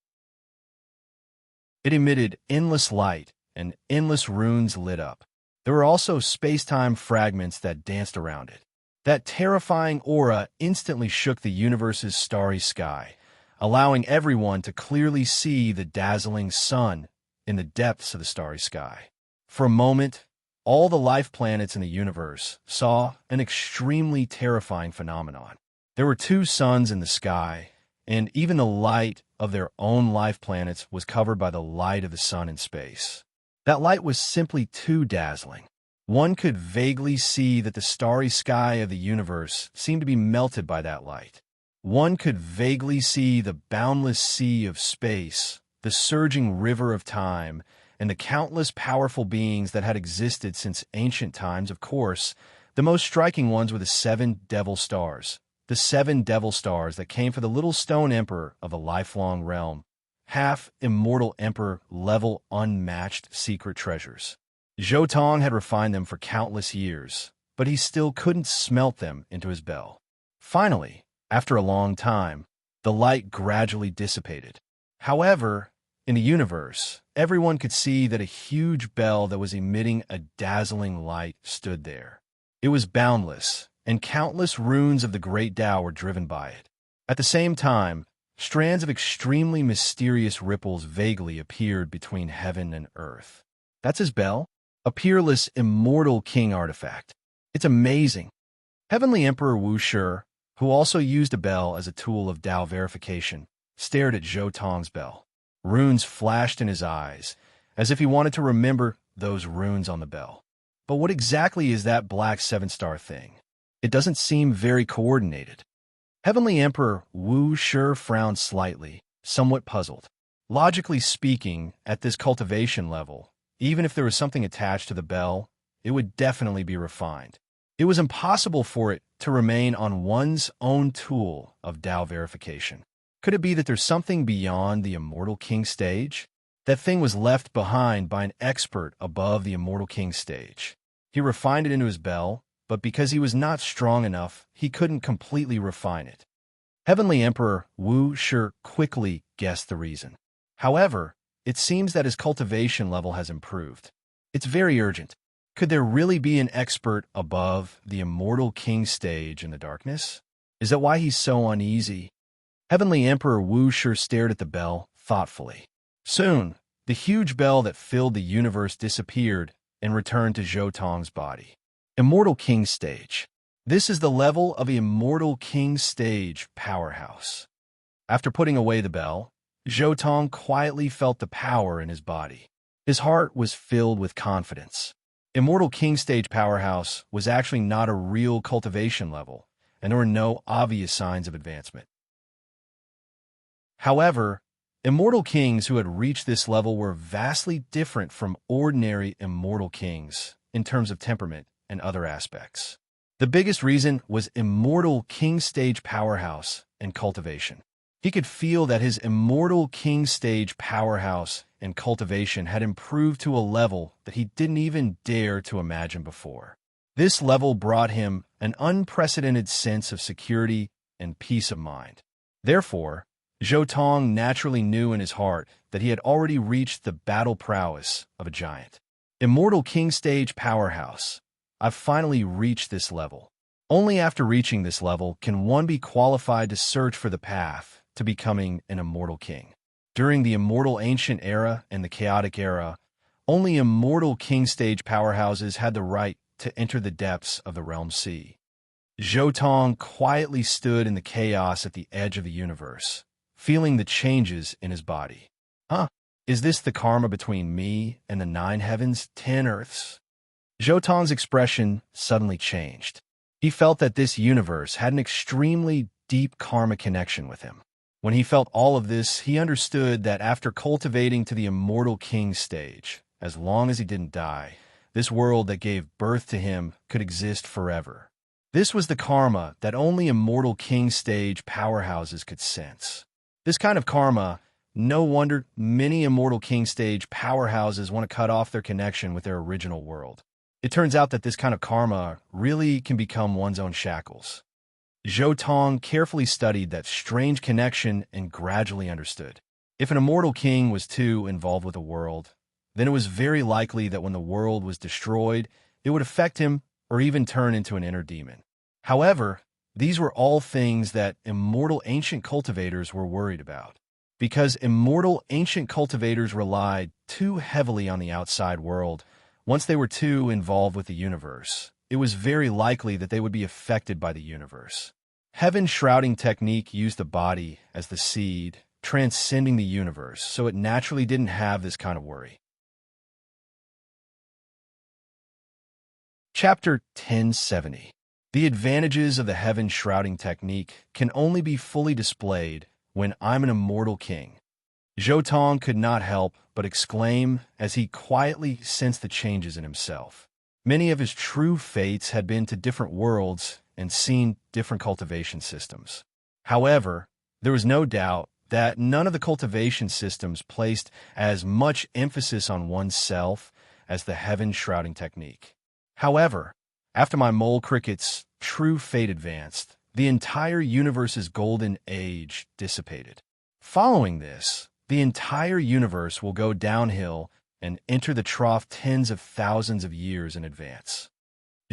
It emitted endless light, and endless runes lit up. There were also space-time fragments that danced around it. That terrifying aura instantly shook the universe's starry sky, allowing everyone to clearly see the dazzling sun in the depths of the starry sky. For a moment, all the life planets in the universe saw an extremely terrifying phenomenon. There were two suns in the sky, and even the light of their own life planets was covered by the light of the sun in space. That light was simply too dazzling. One could vaguely see that the starry sky of the universe seemed to be melted by that light. One could vaguely see the boundless sea of space, the surging river of time, and the countless powerful beings that had existed since ancient times. Of course, the most striking ones were the seven devil stars. The seven devil stars that came for the little stone emperor of a lifelong realm, half-immortal emperor level unmatched secret treasures. Zhou Tong had refined them for countless years, but he still couldn't smelt them into his bell. Finally, after a long time, the light gradually dissipated. However, in the universe, everyone could see that a huge bell that was emitting a dazzling light stood there. It was boundless, and countless runes of the great Tao were driven by it. At the same time, strands of extremely mysterious ripples vaguely appeared between heaven and earth. That's his bell? A peerless, immortal king artifact. It's amazing. Heavenly Emperor Wu Shi, who also used a bell as a tool of Tao verification, stared at Zhou Tong's bell. Runes flashed in his eyes, as if he wanted to remember those runes on the bell. But what exactly is that black seven-star thing? It doesn't seem very coordinated. Heavenly Emperor Wu Shi frowned slightly, somewhat puzzled. Logically speaking, at this cultivation level, even if there was something attached to the bell, it would definitely be refined. It was impossible for it to remain on one's own tool of Tao verification. Could it be that there's something beyond the Immortal King stage? That thing was left behind by an expert above the Immortal King stage. He refined it into his bell, but because he was not strong enough, he couldn't completely refine it. Heavenly Emperor Wu Shi quickly guessed the reason. However, it seems that his cultivation level has improved. It's very urgent. Could there really be an expert above the Immortal King stage in the darkness? Is that why he's so uneasy? Heavenly Emperor Wu Shi stared at the bell thoughtfully. Soon, the huge bell that filled the universe disappeared and returned to Zhou Tong's body. Immortal King Stage. This is the level of Immortal King Stage powerhouse. After putting away the bell, Zhou Tong quietly felt the power in his body. His heart was filled with confidence. Immortal King Stage powerhouse was actually not a real cultivation level, and there were no obvious signs of advancement. However, immortal kings who had reached this level were vastly different from ordinary immortal kings in terms of temperament and other aspects. The biggest reason was immortal king stage powerhouse and cultivation. He could feel that his immortal king stage powerhouse and cultivation had improved to a level that he didn't even dare to imagine before. This level brought him an unprecedented sense of security and peace of mind. Therefore, Zhou Tong naturally knew in his heart that he had already reached the battle prowess of a giant. Immortal King Stage powerhouse. I've finally reached this level. Only after reaching this level can one be qualified to search for the path to becoming an immortal king. During the immortal ancient era and the chaotic era, only immortal king stage powerhouses had the right to enter the depths of the realm sea. Zhou Tong quietly stood in the chaos at the edge of the universe, feeling the changes in his body. Is this the karma between me and the 9 heavens, 10 earths? Zhou Tong's expression suddenly changed. He felt that this universe had an extremely deep karma connection with him. When he felt all of this, he understood that after cultivating to the immortal king stage, as long as he didn't die, this world that gave birth to him could exist forever. This was the karma that only immortal king stage powerhouses could sense. This kind of karma, no wonder many immortal king stage powerhouses want to cut off their connection with their original world. It turns out that this kind of karma really can become one's own shackles. Zhou Tong carefully studied that strange connection and gradually understood. If an immortal king was too involved with a world, then it was very likely that when the world was destroyed, it would affect him or even turn into an inner demon. However, these were all things that immortal ancient cultivators were worried about. Because immortal ancient cultivators relied too heavily on the outside world, once they were too involved with the universe, it was very likely that they would be affected by the universe. Heaven shrouding technique used the body as the seed, transcending the universe, so it naturally didn't have this kind of worry. Chapter 1070. The advantages of the heaven shrouding technique can only be fully displayed when I'm an immortal king. Zhou Tong could not help but exclaim as he quietly sensed the changes in himself. Many of his true fates had been to different worlds and seen different cultivation systems. However, there was no doubt that none of the cultivation systems placed as much emphasis on oneself as the heaven shrouding technique. However, after my mole cricket's true fate advanced, the entire universe's golden age dissipated. Following this, the entire universe will go downhill and enter the trough tens of thousands of years in advance.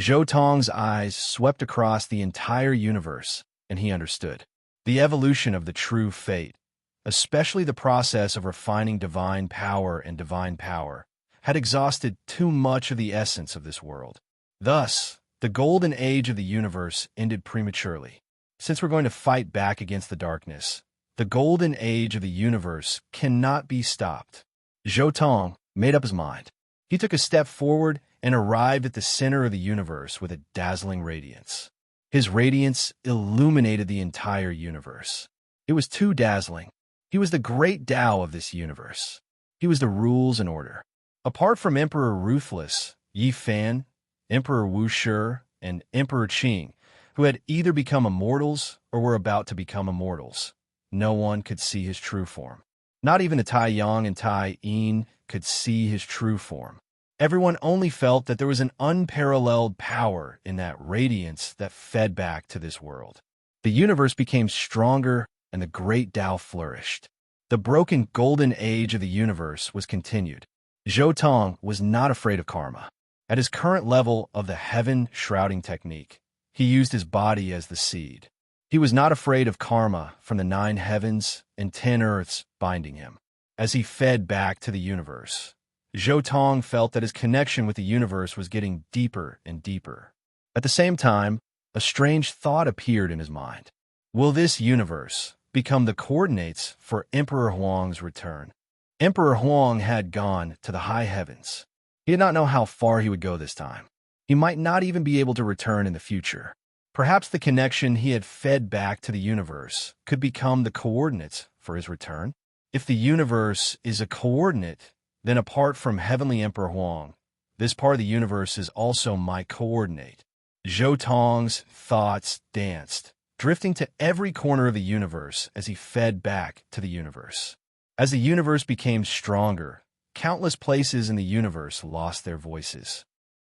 Zhou Tong's eyes swept across the entire universe, and he understood. The evolution of the true fate, especially the process of refining divine power, had exhausted too much of the essence of this world. Thus, the golden age of the universe ended prematurely. Since we're going to fight back against the darkness, the golden age of the universe cannot be stopped. Zhou Tong made up his mind. He took a step forward and arrived at the center of the universe with a dazzling radiance. His radiance illuminated the entire universe. It was too dazzling. He was the great Tao of this universe. He was the rules and order. Apart from Emperor Ruthless, Yi Fan, Emperor Wu Shi, and Emperor Qing, who had either become immortals or were about to become immortals, no one could see his true form. Not even Tai Yang and Tai Yin could see his true form. Everyone only felt that there was an unparalleled power in that radiance that fed back to this world. The universe became stronger and the great Tao flourished. The broken golden age of the universe was continued. Zhou Tong was not afraid of karma. At his current level of the heaven shrouding technique, he used his body as the seed. He was not afraid of karma from the 9 heavens and 10 earths binding him. As he fed back to the universe, Zhou Tong felt that his connection with the universe was getting deeper and deeper. At the same time, a strange thought appeared in his mind. Will this universe become the coordinates for Emperor Huang's return? Emperor Huang had gone to the high heavens. He did not know how far he would go this time. He might not even be able to return in the future. Perhaps the connection he had fed back to the universe could become the coordinates for his return. If the universe is a coordinate, then apart from Heavenly Emperor Huang, this part of the universe is also my coordinate. Zhou Tong's thoughts danced, drifting to every corner of the universe as he fed back to the universe. As the universe became stronger, countless places in the universe lost their voices.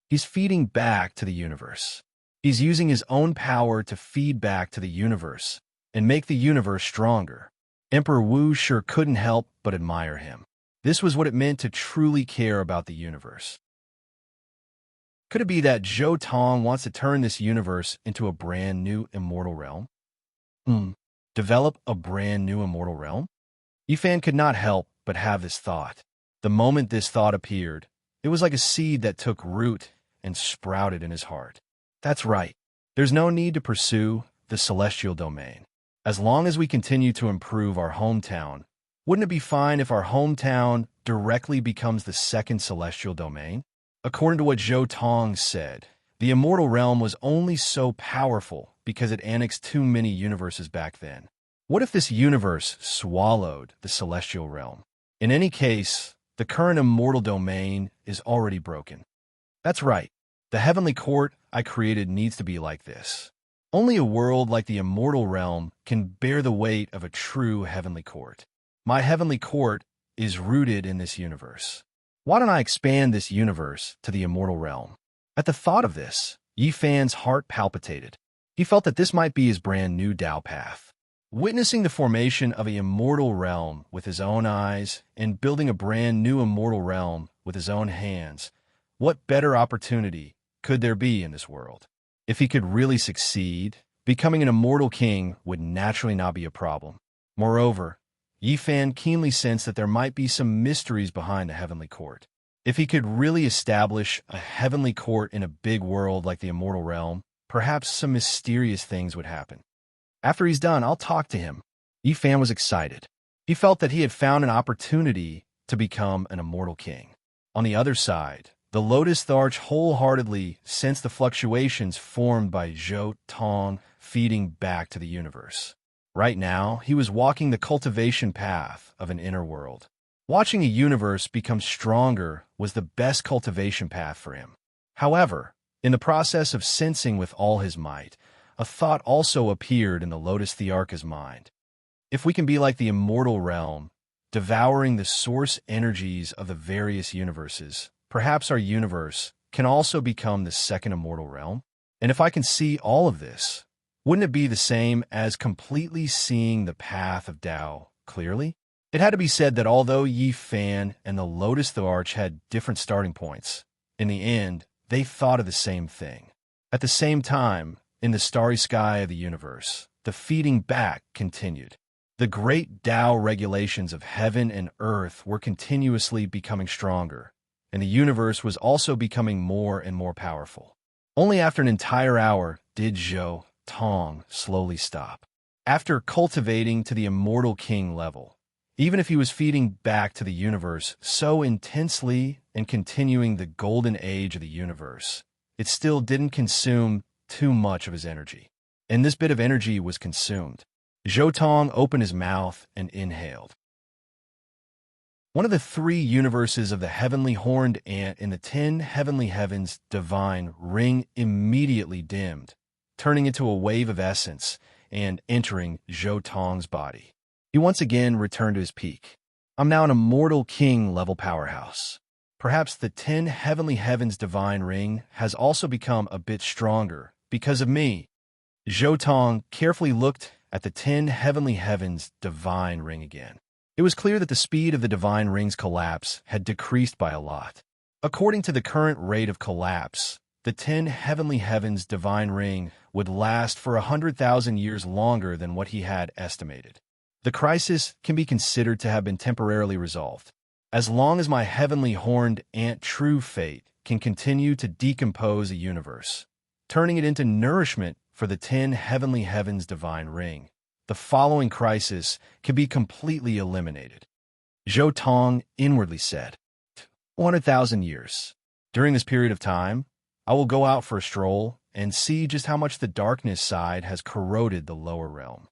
He's feeding back to the universe. He's using his own power to feed back to the universe and make the universe stronger. Emperor Wu sure couldn't help but admire him. This was what it meant to truly care about the universe. Could it be that Zhou Tong wants to turn this universe into a brand new immortal realm? Develop a brand new immortal realm? Yifan could not help but have this thought. The moment this thought appeared, it was like a seed that took root and sprouted in his heart. That's right. There's no need to pursue the celestial domain. As long as we continue to improve our hometown, wouldn't it be fine if our hometown directly becomes the second celestial domain? According to what Zhou Tong said, the immortal realm was only so powerful because it annexed too many universes back then. What if this universe swallowed the celestial realm? In any case, the current immortal domain is already broken. That's right. The heavenly court I created needs to be like this. Only a world like the immortal realm can bear the weight of a true heavenly court. My heavenly court is rooted in this universe. Why don't I expand this universe to the immortal realm? At the thought of this, Yi Fan's heart palpitated. He felt that this might be his brand new Tao path. Witnessing the formation of an immortal realm with his own eyes and building a brand new immortal realm with his own hands, what better opportunity could there be in this world? If he could really succeed, becoming an immortal king would naturally not be a problem. Moreover, Yi Fan keenly sensed that there might be some mysteries behind the heavenly court. If he could really establish a heavenly court in a big world like the immortal realm, perhaps some mysterious things would happen. After he's done, I'll talk to him. Yi Fan was excited. He felt that he had found an opportunity to become an immortal king. On the other side, the Lotus Arch wholeheartedly sensed the fluctuations formed by Zhou Tong feeding back to the universe. Right now, he was walking the cultivation path of an inner world. Watching a universe become stronger was the best cultivation path for him. However, in the process of sensing with all his might, a thought also appeared in the Lotus Thearcha's mind. If we can be like the immortal realm, devouring the source energies of the various universes, perhaps our universe can also become the second immortal realm? And if I can see all of this, wouldn't it be the same as completely seeing the path of Tao clearly? It had to be said that although Yi Fan and the Lotus Arch had different starting points, in the end, they thought of the same thing. At the same time, in the starry sky of the universe, the feeding back continued. The great Tao regulations of heaven and earth were continuously becoming stronger, and the universe was also becoming more and more powerful. Only after an entire hour did Zhou Tong slowly stop. After cultivating to the immortal king level, even if he was feeding back to the universe so intensely and continuing the golden age of the universe, it still didn't consume too much of his energy. And this bit of energy was consumed. Zhou Tong opened his mouth and inhaled. One of the three universes of the heavenly horned ant in the 10 heavenly heavens divine ring immediately dimmed, turning into a wave of essence and entering Zhou Tong's body. He once again returned to his peak. I'm now an immortal king level powerhouse. Perhaps the 10 heavenly heavens divine ring has also become a bit stronger because of me. Zhou Tong carefully looked at the 10 heavenly heavens divine ring again. It was clear that the speed of the divine ring's collapse had decreased by a lot. According to the current rate of collapse, the 10 heavenly heavens divine ring would last for 100,000 years longer than what he had estimated. The crisis can be considered to have been temporarily resolved. As long as my heavenly horned ant true fate can continue to decompose a universe, turning it into nourishment for the 10 heavenly heavens divine ring, the following crisis can be completely eliminated. Zhou Tong inwardly said, 100,000 years. During this period of time, I will go out for a stroll and see just how much the darkness side has corroded the lower realm.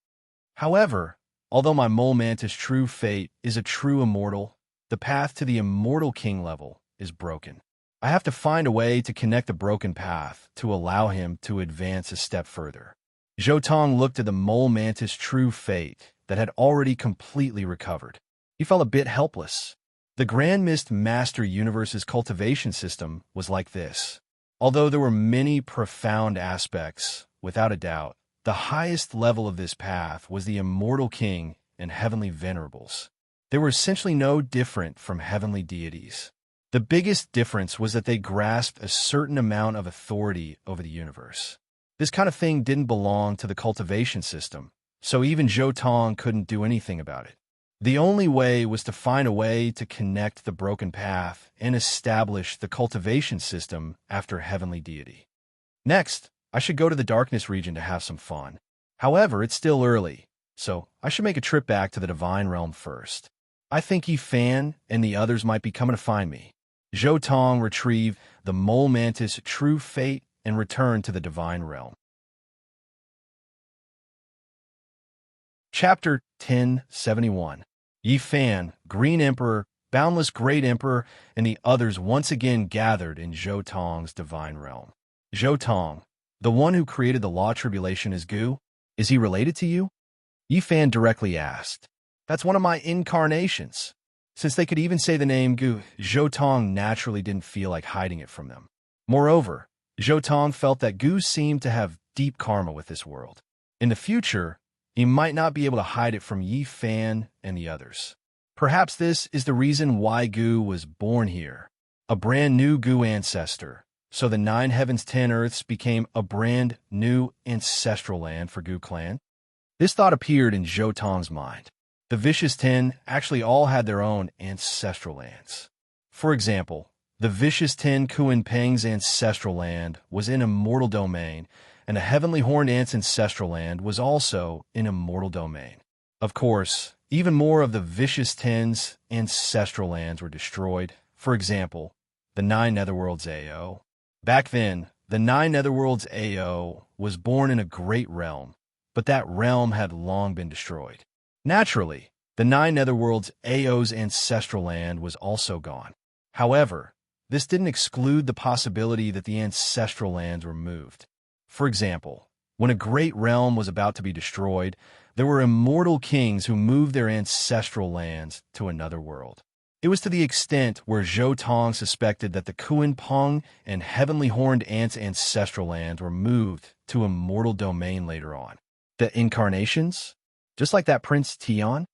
However, although my mole mantis true fate is a true immortal, the path to the immortal king level is broken. I have to find a way to connect the broken path to allow him to advance a step further. Zhou Tong looked at the mole mantis true fate that had already completely recovered. He felt a bit helpless. The Grand Mist Master Universe's cultivation system was like this. Although there were many profound aspects, without a doubt, the highest level of this path was the immortal king and heavenly venerables. They were essentially no different from heavenly deities. The biggest difference was that they grasped a certain amount of authority over the universe. This kind of thing didn't belong to the cultivation system, so even Zhou Tong couldn't do anything about it. The only way was to find a way to connect the broken path and establish the cultivation system after heavenly deity. Next, I should go to the darkness region to have some fun. However, it's still early, so I should make a trip back to the divine realm first. I think Yi Fan and the others might be coming to find me. Zhou Tong retrieved the mole mantis true fate and returned to the divine realm. Chapter 1071. Yi Fan, Green Emperor, Boundless Great Emperor, and the others once again gathered in Zhou Tong's divine realm. Zhou Tong, the one who created the law tribulation is Gu? Is he related to you? Yi Fan directly asked. That's one of my incarnations. Since they could even say the name Gu, Zhou Tong naturally didn't feel like hiding it from them. Moreover, Zhou Tong felt that Gu seemed to have deep karma with this world. In the future, he might not be able to hide it from Yi Fan and the others. Perhaps this is the reason why Gu was born here. A brand new Gu ancestor, So the 9 heavens, 10 earths became a brand new ancestral land for Gu clan. This thought appeared in Zhou Tong's mind. The vicious 10 actually all had their own ancestral lands. For example, the vicious 10 Kuan Peng's ancestral land was in immortal domain, and the heavenly horned ant's ancestral land was also in immortal domain. Of course, even more of the vicious 10's ancestral lands were destroyed. For example, the 9 netherworlds AO. Back then, the 9 netherworlds AO was born in a great realm, but that realm had long been destroyed. Naturally, the 9 netherworlds AO's ancestral land was also gone. However, this didn't exclude the possibility that the ancestral lands were moved. For example, when a great realm was about to be destroyed, there were immortal kings who moved their ancestral lands to another world. It was to the extent where Zhou Tong suspected that the Kuan Peng and heavenly horned ant's ancestral lands were moved to immortal domain later on. The incarnations? Just like that Prince Tian?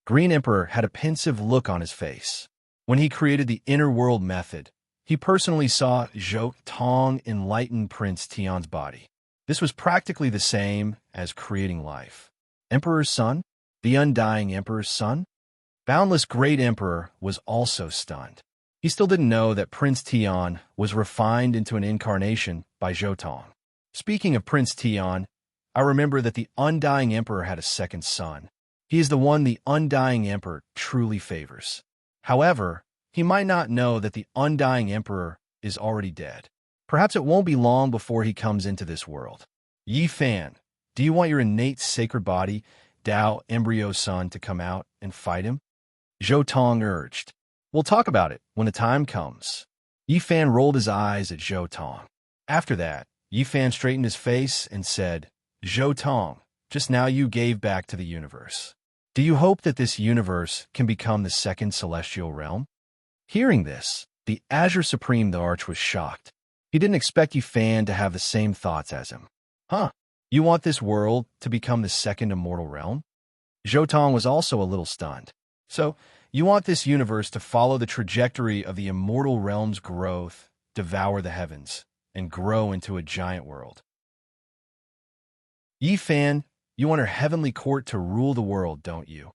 Green Emperor had a pensive look on his face. When he created the inner world method, he personally saw Zhou Tong enlighten Prince Tian's body. This was practically the same as creating life. Emperor's son? The undying Emperor's son? Boundless Great Emperor was also stunned. He still didn't know that Prince Tian was refined into an incarnation by Zhou Tong. Speaking of Prince Tian, I remember that the undying Emperor had a second son. He is the one the undying Emperor truly favors. However, he might not know that the undying Emperor is already dead. Perhaps it won't be long before he comes into this world. Yi Fan, do you want your innate sacred body, Tao embryo son, to come out and fight him? Zhou Tong urged. We'll talk about it when the time comes. Yi Fan rolled his eyes at Zhou Tong. After that, Yi Fan straightened his face and said, Zhou Tong, just now you gave back to the universe. Do you hope that this universe can become the second celestial realm? Hearing this, the Azure Supreme the Arch was shocked. He didn't expect Yi Fan to have the same thoughts as him. Huh? You want this world to become the second immortal realm? Zhou Tong was also a little stunned. So, you want this universe to follow the trajectory of the immortal realm's growth, devour the heavens, and grow into a giant world. Yi Fan, you want her heavenly court to rule the world, don't you?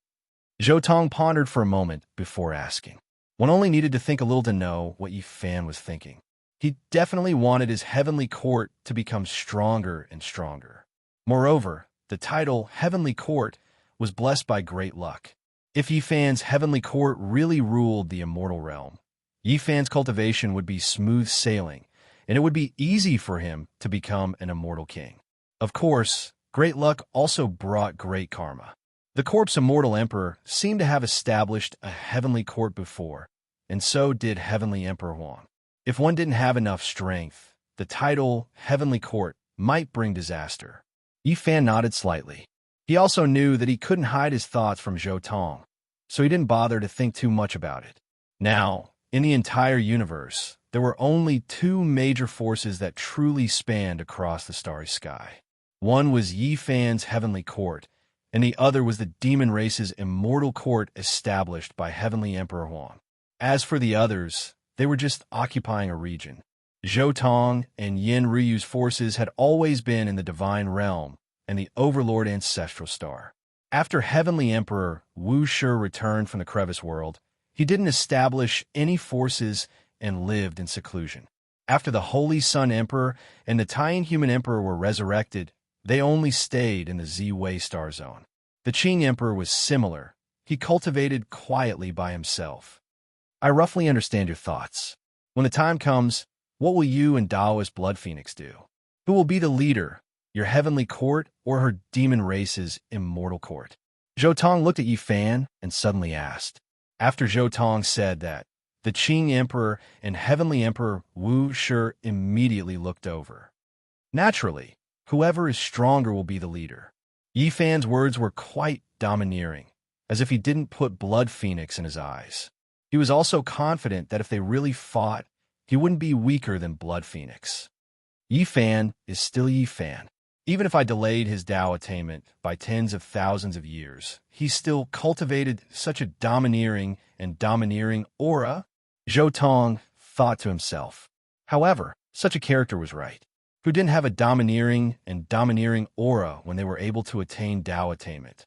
Zhou Tong pondered for a moment before asking. One only needed to think a little to know what Yi Fan was thinking. He definitely wanted his heavenly court to become stronger and stronger. Moreover, the title Heavenly Court was blessed by great luck. If Yi Fan's heavenly court really ruled the immortal realm, Yi Fan's cultivation would be smooth sailing, and it would be easy for him to become an immortal king. Of course, great luck also brought great karma. The corpse immortal emperor seemed to have established a heavenly court before, and so did heavenly Emperor Huang. If one didn't have enough strength, the title Heavenly Court might bring disaster. Yi Fan nodded slightly. He also knew that he couldn't hide his thoughts from Zhou Tong, so he didn't bother to think too much about it. Now, in the entire universe, there were only 2 major forces that truly spanned across the starry sky. One was Yi Fan's heavenly court, and the other was the demon race's immortal court established by heavenly Emperor Huang. As for the others, they were just occupying a region. Zhou Tong and Yin Ryu's forces had always been in the divine realm and the overlord ancestral star. After heavenly Emperor Wu Shi returned from the crevice world, he didn't establish any forces and lived in seclusion. After the Holy Sun Emperor and the Taiyan Human Emperor were resurrected, they only stayed in the Z-Wei star zone. The Qing Emperor was similar. He cultivated quietly by himself. I roughly understand your thoughts. When the time comes, what will you and Daoist Blood Phoenix do? Who will be the leader, your heavenly court or her demon race's immortal court? Zhou Tong looked at Yi Fan and suddenly asked. After Zhou Tong said that, the Qing Emperor and heavenly Emperor Wu Shi immediately looked over. Naturally, whoever is stronger will be the leader. Yi Fan's words were quite domineering, as if he didn't put Blood Phoenix in his eyes. He was also confident that if they really fought, he wouldn't be weaker than Blood Phoenix. Yi Fan is still Yi Fan. Even if I delayed his Tao attainment by tens of thousands of years, he still cultivated such a domineering aura. Zhou Tong thought to himself. However, Such a character was right, who didn't have a domineering aura when they were able to attain Tao attainment.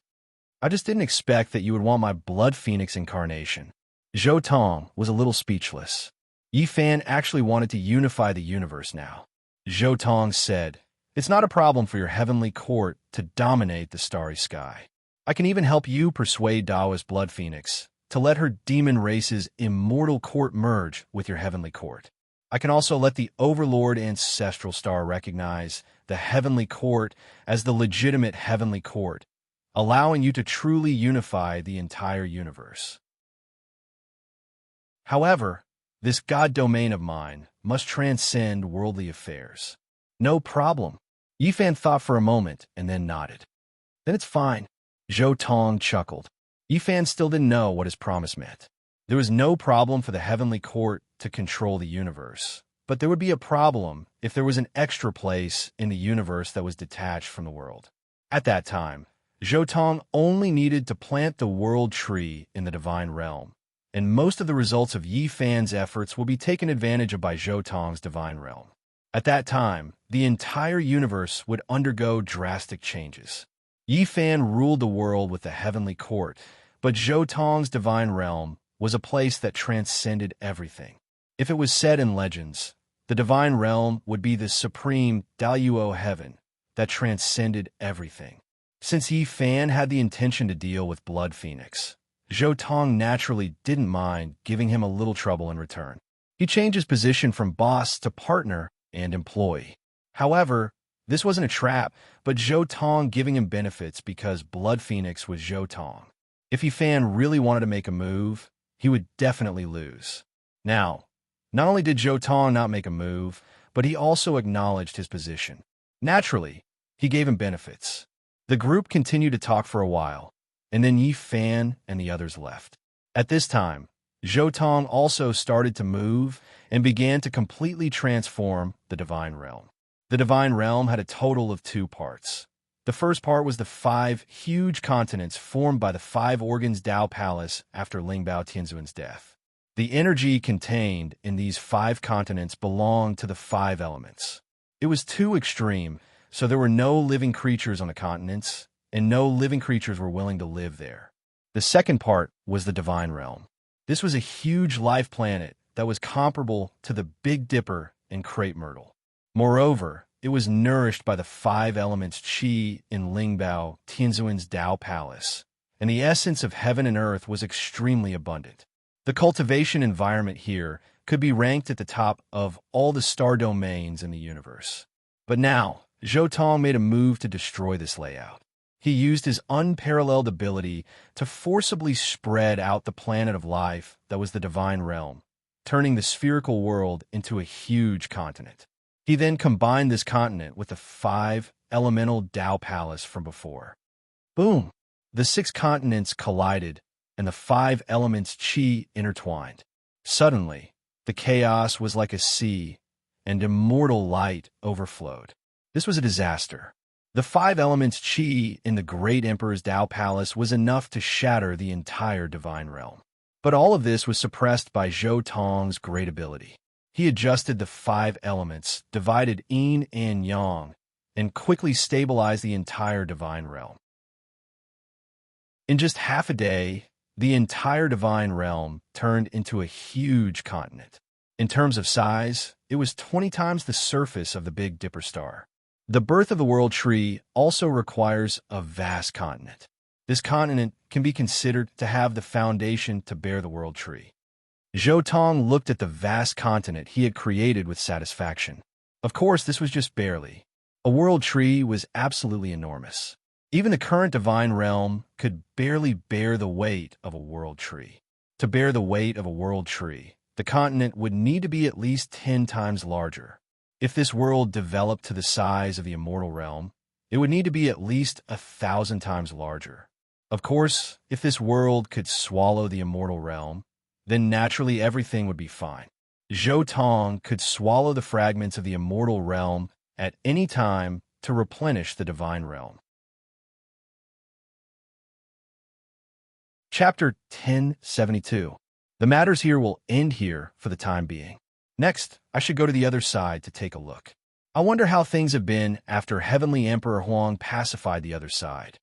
I just didn't expect that you would want my blood phoenix incarnation. Zhou Tong was a little speechless. Yi Fan actually wanted to unify the universe now. Zhou Tong said, "It's not a problem for your heavenly court to dominate the starry sky. I can even help you persuade Dao's blood phoenix to let her demon race's immortal court merge with your heavenly court. I can also let the overlord ancestral star recognize the heavenly court as the legitimate heavenly court, allowing you to truly unify the entire universe. However, this god domain of mine must transcend worldly affairs." "No problem." Yi Fan thought for a moment and then nodded. "Then it's fine." Zhou Tong chuckled. Yi Fan still didn't know what his promise meant. There was no problem for the heavenly court to control the universe, but there would be a problem if there was an extra place in the universe that was detached from the world. At that time, Zhou Tong only needed to plant the world tree in the divine realm, and most of the results of Yi Fan's efforts will be taken advantage of by Zhou Tong's divine realm. At that time, the entire universe would undergo drastic changes. Yi Fan ruled the world with the heavenly court, but Zhou Tong's divine realm was a place that transcended everything. If it was said in legends, the divine realm would be the supreme Daoyuo heaven that transcended everything. Since Yi Fan had the intention to deal with Blood Phoenix, Zhou Tong naturally didn't mind giving him a little trouble in return. He changed his position from boss to partner and employee. However, this wasn't a trap, but Zhou Tong giving him benefits because Blood Phoenix was Zhou Tong. If Yi Fan really wanted to make a move, he would definitely lose. Now, not only did Zhou Tong not make a move, but he also acknowledged his position. Naturally, he gave him benefits. The group continued to talk for a while, and then Yi Fan and the others left. At this time, Zhou Tong also started to move and began to completely transform the Divine Realm. The Divine Realm had a total of 2 parts. The first part was the 5 huge continents formed by the 5 organs Dao Palace after Lingbao Tianzuan's death. The energy contained in these 5 continents belonged to the 5 elements. It was too extreme, so there were no living creatures on the continents, and no living creatures were willing to live there. The second part was the Divine Realm. This was a huge life planet that was comparable to the Big Dipper and Crepe Myrtle. Moreover, it was nourished by the 5 elements Qi in Lingbao Tianzuan's Dao Palace, and the essence of heaven and earth was extremely abundant. The cultivation environment here could be ranked at the top of all the star domains in the universe. But now, Zhou Tong made a move to destroy this layout. He used his unparalleled ability to forcibly spread out the planet of life that was the Divine Realm, turning the spherical world into a huge continent. He then combined this continent with the 5 elemental Dao Palace from before. Boom! The 6 continents collided, and the 5 elements Qi intertwined. Suddenly, the chaos was like a sea, and immortal light overflowed. This was a disaster. The 5 elements Qi in the Great Emperor's Dao Palace was enough to shatter the entire Divine Realm. But all of this was suppressed by Zhou Tong's great ability. He adjusted the 5 elements, divided yin and yang, and quickly stabilized the entire Divine Realm. In just half a day, the entire Divine Realm turned into a huge continent. In terms of size, it was 20 times the surface of the Big Dipper star. The birth of the World Tree also requires a vast continent. This continent can be considered to have the foundation to bear the World Tree. Zhou Tong looked at the vast continent he had created with satisfaction. Of course, this was just barely. A World Tree was absolutely enormous. Even the current Divine Realm could barely bear the weight of a World Tree. To bear the weight of a World Tree, the continent would need to be at least 10 times larger. If this world developed to the size of the Immortal Realm, it would need to be at least 1,000 times larger. Of course, if this world could swallow the Immortal Realm, then naturally everything would be fine. Zhou Tong could swallow the fragments of the Immortal Realm at any time to replenish the Divine Realm. Chapter 1072. The matters here will end here for the time being. Next, I should go to the other side to take a look. I wonder how things have been after Heavenly Emperor Huang pacified the other side.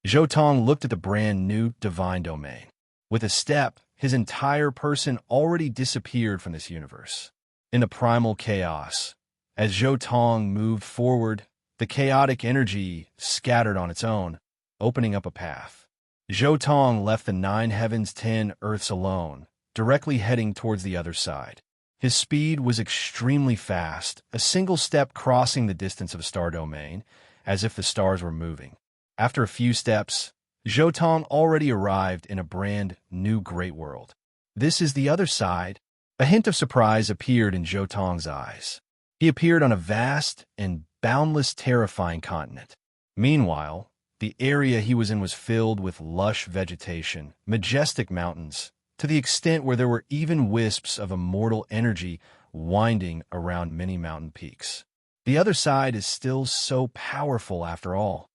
Zhou Tong looked at the brand new divine domain. With a step, his entire person already disappeared from this universe. In the primal chaos, as Zhou Tong moved forward, the chaotic energy scattered on its own, opening up a path. Zhou Tong left the 9 heavens 10 earths alone, directly heading towards the other side. His speed was extremely fast, a single step crossing the distance of a star domain, as if the stars were moving. After a few steps, Zhou Tong already arrived in a brand new great world. This is the other side. A hint of surprise appeared in Zhou Tong's eyes. He appeared on a vast and boundless terrifying continent. Meanwhile, the area he was in was filled with lush vegetation, majestic mountains, to the extent where there were even wisps of immortal energy winding around many mountain peaks. The other side is still so powerful after all.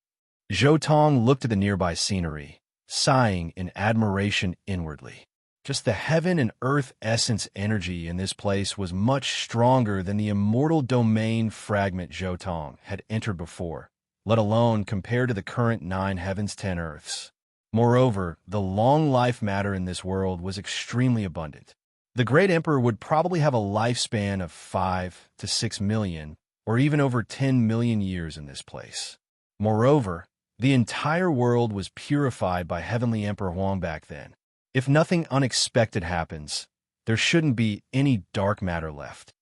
Zhou Tong looked at the nearby scenery, sighing in admiration inwardly. Just the heaven and earth essence energy in this place was much stronger than the immortal domain fragment Zhou Tong had entered before, let alone compared to the current 9 heavens 10 earths. Moreover, the long life matter in this world was extremely abundant. The great emperor would probably have a lifespan of 5 to 6 million, or even over 10 million years in this place. Moreover, the entire world was purified by Heavenly Emperor Huang back then. If nothing unexpected happens, there shouldn't be any dark matter left.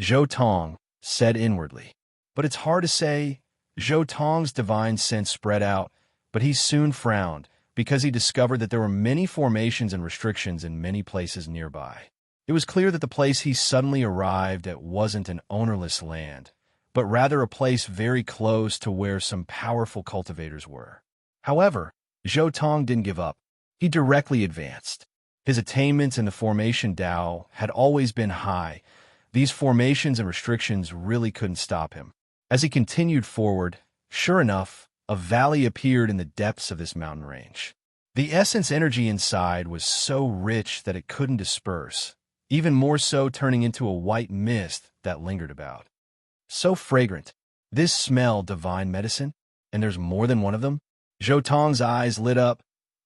Zhou Tong said inwardly. But it's hard to say. Zhou Tong's divine sense spread out, but he soon frowned, because he discovered that there were many formations and restrictions in many places nearby. It was clear that the place he suddenly arrived at wasn't an ownerless land, but rather a place very close to where some powerful cultivators were. However, Zhou Tong didn't give up. He directly advanced. His attainments in the formation Dao had always been high. These formations and restrictions really couldn't stop him. As he continued forward, sure enough, a valley appeared in the depths of this mountain range. The essence energy inside was so rich that it couldn't disperse, even more so turning into a white mist that lingered about. So fragrant. This smelled divine medicine, and there's more than one of them? Zhou Tong's eyes lit up,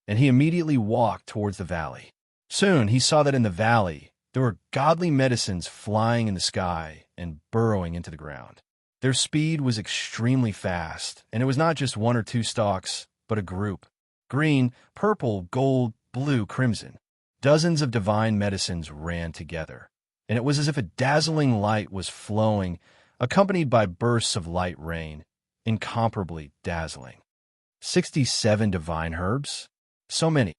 and he immediately walked towards the valley. Soon he saw that in the valley, there were godly medicines flying in the sky and burrowing into the ground. Their speed was extremely fast, and it was not just 1 or 2 stalks, but a group. Green, purple, gold, blue, crimson. Dozens of divine medicines ran together, and it was as if a dazzling light was flowing, accompanied by bursts of light rain, incomparably dazzling. 67 divine herbs? So many.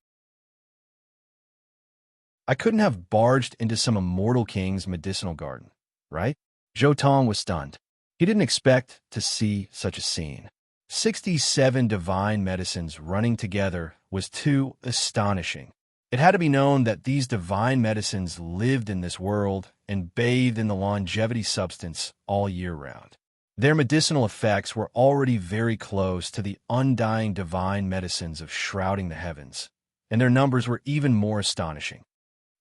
I couldn't have barged into some immortal king's medicinal garden, right? Zhou Tong was stunned. He didn't expect to see such a scene. 67 divine medicines running together was too astonishing. It had to be known that these divine medicines lived in this world and bathed in the longevity substance all year round. Their medicinal effects were already very close to the undying divine medicines of shrouding the heavens, and their numbers were even more astonishing.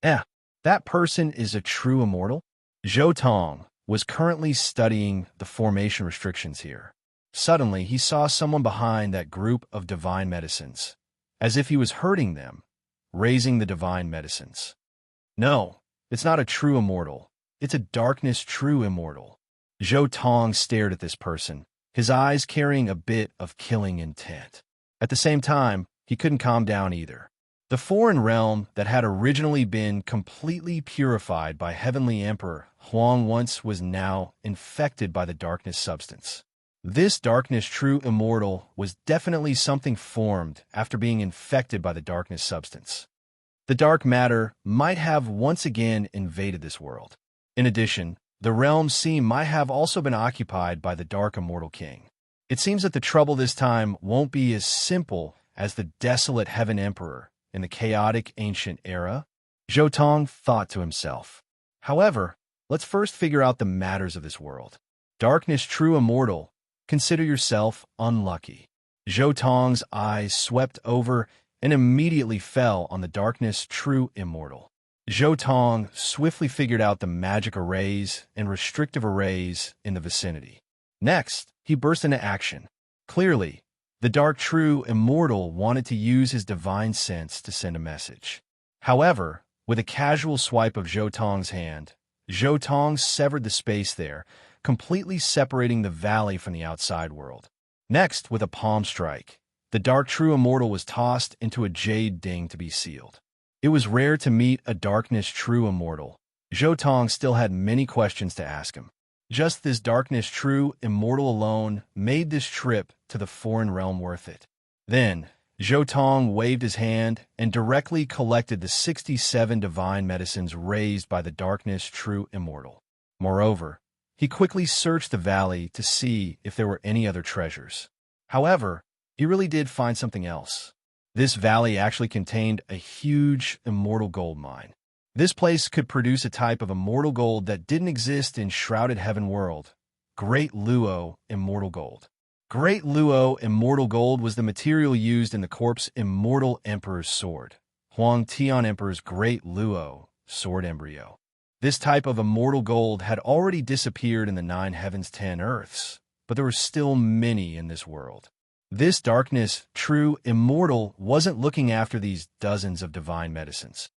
That person is a true immortal? Zhou Tong was currently studying the formation restrictions here. Suddenly, he saw someone behind that group of divine medicines, as if he was hurting them, raising the divine medicines. No, it's not a true immortal. It's a darkness true immortal. Zhou Tong stared at this person, his eyes carrying a bit of killing intent. At the same time, he couldn't calm down either. The foreign realm that had originally been completely purified by Heavenly Emperor Huang once was now infected by the darkness substance. This darkness true immortal was definitely something formed after being infected by the darkness substance. The dark matter might have once again invaded this world. In addition, the realm seemed might have also been occupied by the dark immortal king. It seems that the trouble this time won't be as simple as the desolate Heaven Emperor in the chaotic ancient era, Zhou Tong thought to himself. However, let's first figure out the matters of this world. Darkness true immortal, consider yourself unlucky. Zhou Tong's eyes swept over and immediately fell on the darkness true immortal. Zhou Tong swiftly figured out the magic arrays and restrictive arrays in the vicinity. Next, he burst into action. Clearly, the dark true immortal wanted to use his divine sense to send a message. However, with a casual swipe of Zhou Tong's hand, Zhou Tong severed the space there, completely separating the valley from the outside world. Next, with a palm strike, the dark true immortal was tossed into a jade ding to be sealed. It was rare to meet a darkness true immortal. Zhou Tong still had many questions to ask him. Just this darkness true immortal alone made this trip to the foreign realm worth it. Then, Zhou Tong waved his hand and directly collected the 67 divine medicines raised by the darkness true immortal. Moreover, he quickly searched the valley to see if there were any other treasures. However, he really did find something else. This valley actually contained a huge immortal gold mine. This place could produce a type of immortal gold that didn't exist in Shrouded Heaven World, Great Luo Immortal Gold. Great Luo Immortal Gold was the material used in the corpse Immortal Emperor's Sword, Huang Tian Emperor's Great Luo Sword Embryo. This type of immortal gold had already disappeared in the 9 heavens 10 earths, but there were still many in this world. This darkness, true immortal, wasn't looking after these dozens of divine medicines.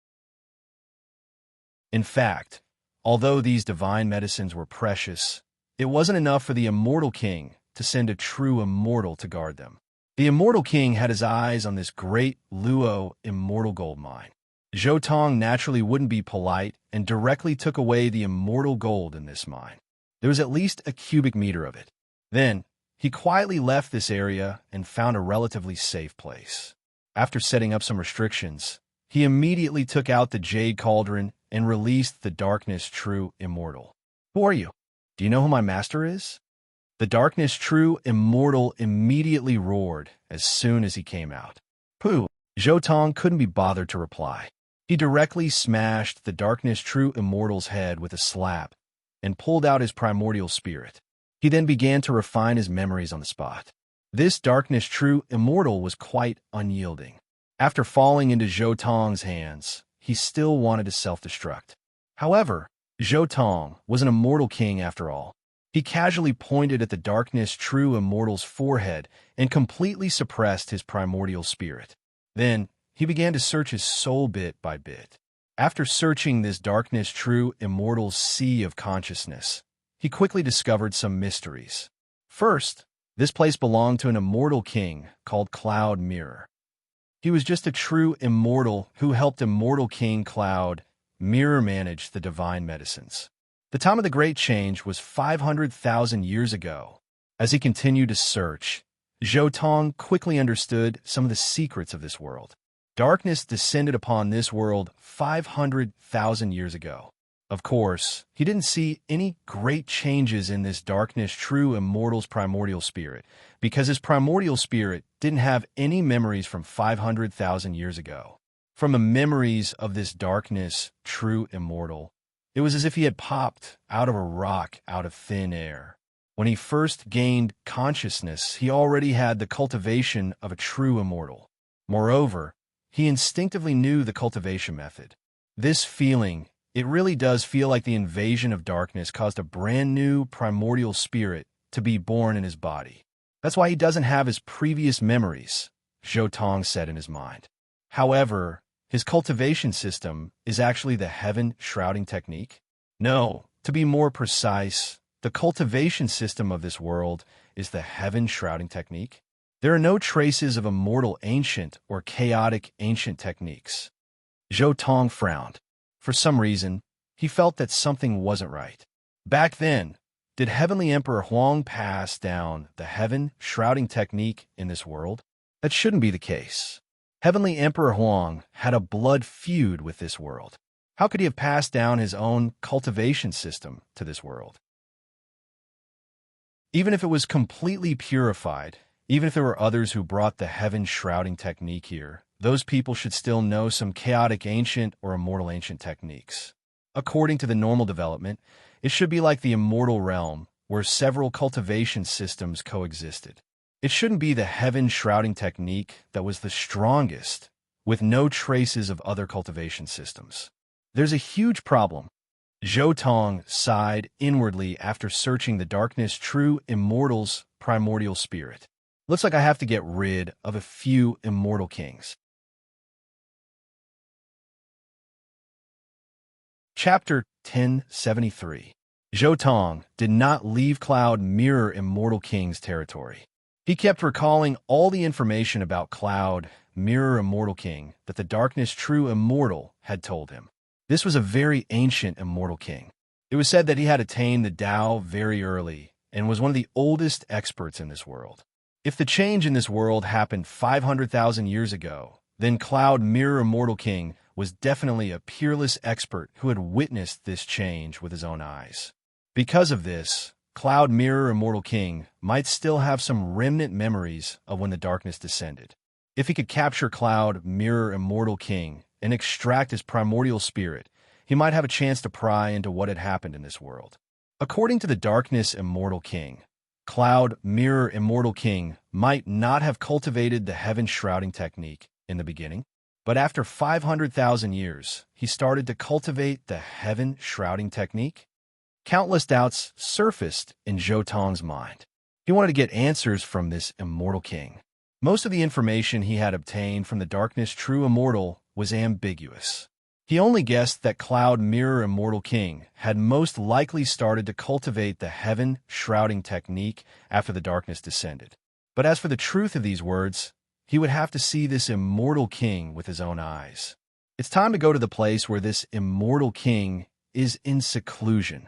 In fact, although these divine medicines were precious, it wasn't enough for the immortal king to send a true immortal to guard them. The immortal king had his eyes on this great Luo immortal gold mine. Zhou Tong naturally wouldn't be polite and directly took away the immortal gold in this mine. There was at least a cubic meter of it. Then, he quietly left this area and found a relatively safe place. After setting up some restrictions, he immediately took out the jade cauldron and released the darkness true immortal. Who are you? Do you know who my master is? The darkness true immortal immediately roared as soon as he came out. Pooh! Zhou Tong couldn't be bothered to reply. He directly smashed the darkness true immortal's head with a slap and pulled out his primordial spirit. He then began to refine his memories on the spot. This darkness true immortal was quite unyielding. After falling into Zhou Tong's hands, he still wanted to self-destruct. However, Zhou Tong was an immortal king after all. He casually pointed at the darkness true immortal's forehead and completely suppressed his primordial spirit. Then, he began to search his soul bit by bit. After searching this darkness true immortal's sea of consciousness, he quickly discovered some mysteries. First, this place belonged to an immortal king called Cloud Mirror. He was just a true immortal who helped immortal King Cloud Mirror manage the divine medicines. The time of the Great Change was 500,000 years ago. As he continued to search, Zhou Tong quickly understood some of the secrets of this world. Darkness descended upon this world 500,000 years ago. Of course, he didn't see any great changes in this darkness true immortal's primordial spirit, because his primordial spirit didn't have any memories from 500,000 years ago. From the memories of this darkness true immortal, it was as if he had popped out of a rock out of thin air. When he first gained consciousness, he already had the cultivation of a true immortal. Moreover, he instinctively knew the cultivation method. This feeling, it really does feel like the invasion of darkness caused a brand new primordial spirit to be born in his body. That's why he doesn't have his previous memories, Zhou Tong said in his mind. However, his cultivation system is actually the heaven shrouding technique. No, to be more precise, the cultivation system of this world is the heaven shrouding technique. There are no traces of immortal ancient or chaotic ancient techniques. Zhou Tong frowned. For some reason, he felt that something wasn't right. Back then, did Heavenly Emperor Huang pass down the heaven shrouding technique in this world? That shouldn't be the case. Heavenly Emperor Huang had a blood feud with this world. How could he have passed down his own cultivation system to this world? Even if it was completely purified, even if there were others who brought the heaven shrouding technique here, those people should still know some chaotic ancient or immortal ancient techniques. According to the normal development, it should be like the immortal realm, where several cultivation systems coexisted. It shouldn't be the heaven shrouding technique that was the strongest, with no traces of other cultivation systems. There's a huge problem. Zhou Tong sighed inwardly after searching the darkness true immortal's primordial spirit. Looks like I have to get rid of a few immortal kings. Chapter 1073. Zhou Tong did not leave Cloud Mirror Immortal King's territory. He kept recalling all the information about Cloud Mirror Immortal King that the Darkness True Immortal had told him. This was a very ancient immortal king. It was said that he had attained the Tao very early and was one of the oldest experts in this world. If the change in this world happened 500,000 years ago, then Cloud Mirror Immortal King was definitely a peerless expert who had witnessed this change with his own eyes. Because of this, Cloud Mirror Immortal King might still have some remnant memories of when the darkness descended. If he could capture Cloud Mirror Immortal King and extract his primordial spirit, he might have a chance to pry into what had happened in this world. According to the Darkness Immortal King, Cloud Mirror Immortal King might not have cultivated the heaven shrouding technique in the beginning, but after 500,000 years, he started to cultivate the heaven shrouding technique. Countless doubts surfaced in Zhou Tong's mind. He wanted to get answers from this immortal king. Most of the information he had obtained from the Darkness True Immortal was ambiguous. He only guessed that Cloud Mirror Immortal King had most likely started to cultivate the heaven shrouding technique after the darkness descended. But as for the truth of these words, he would have to see this immortal king with his own eyes. It's time to go to the place where this immortal king is in seclusion.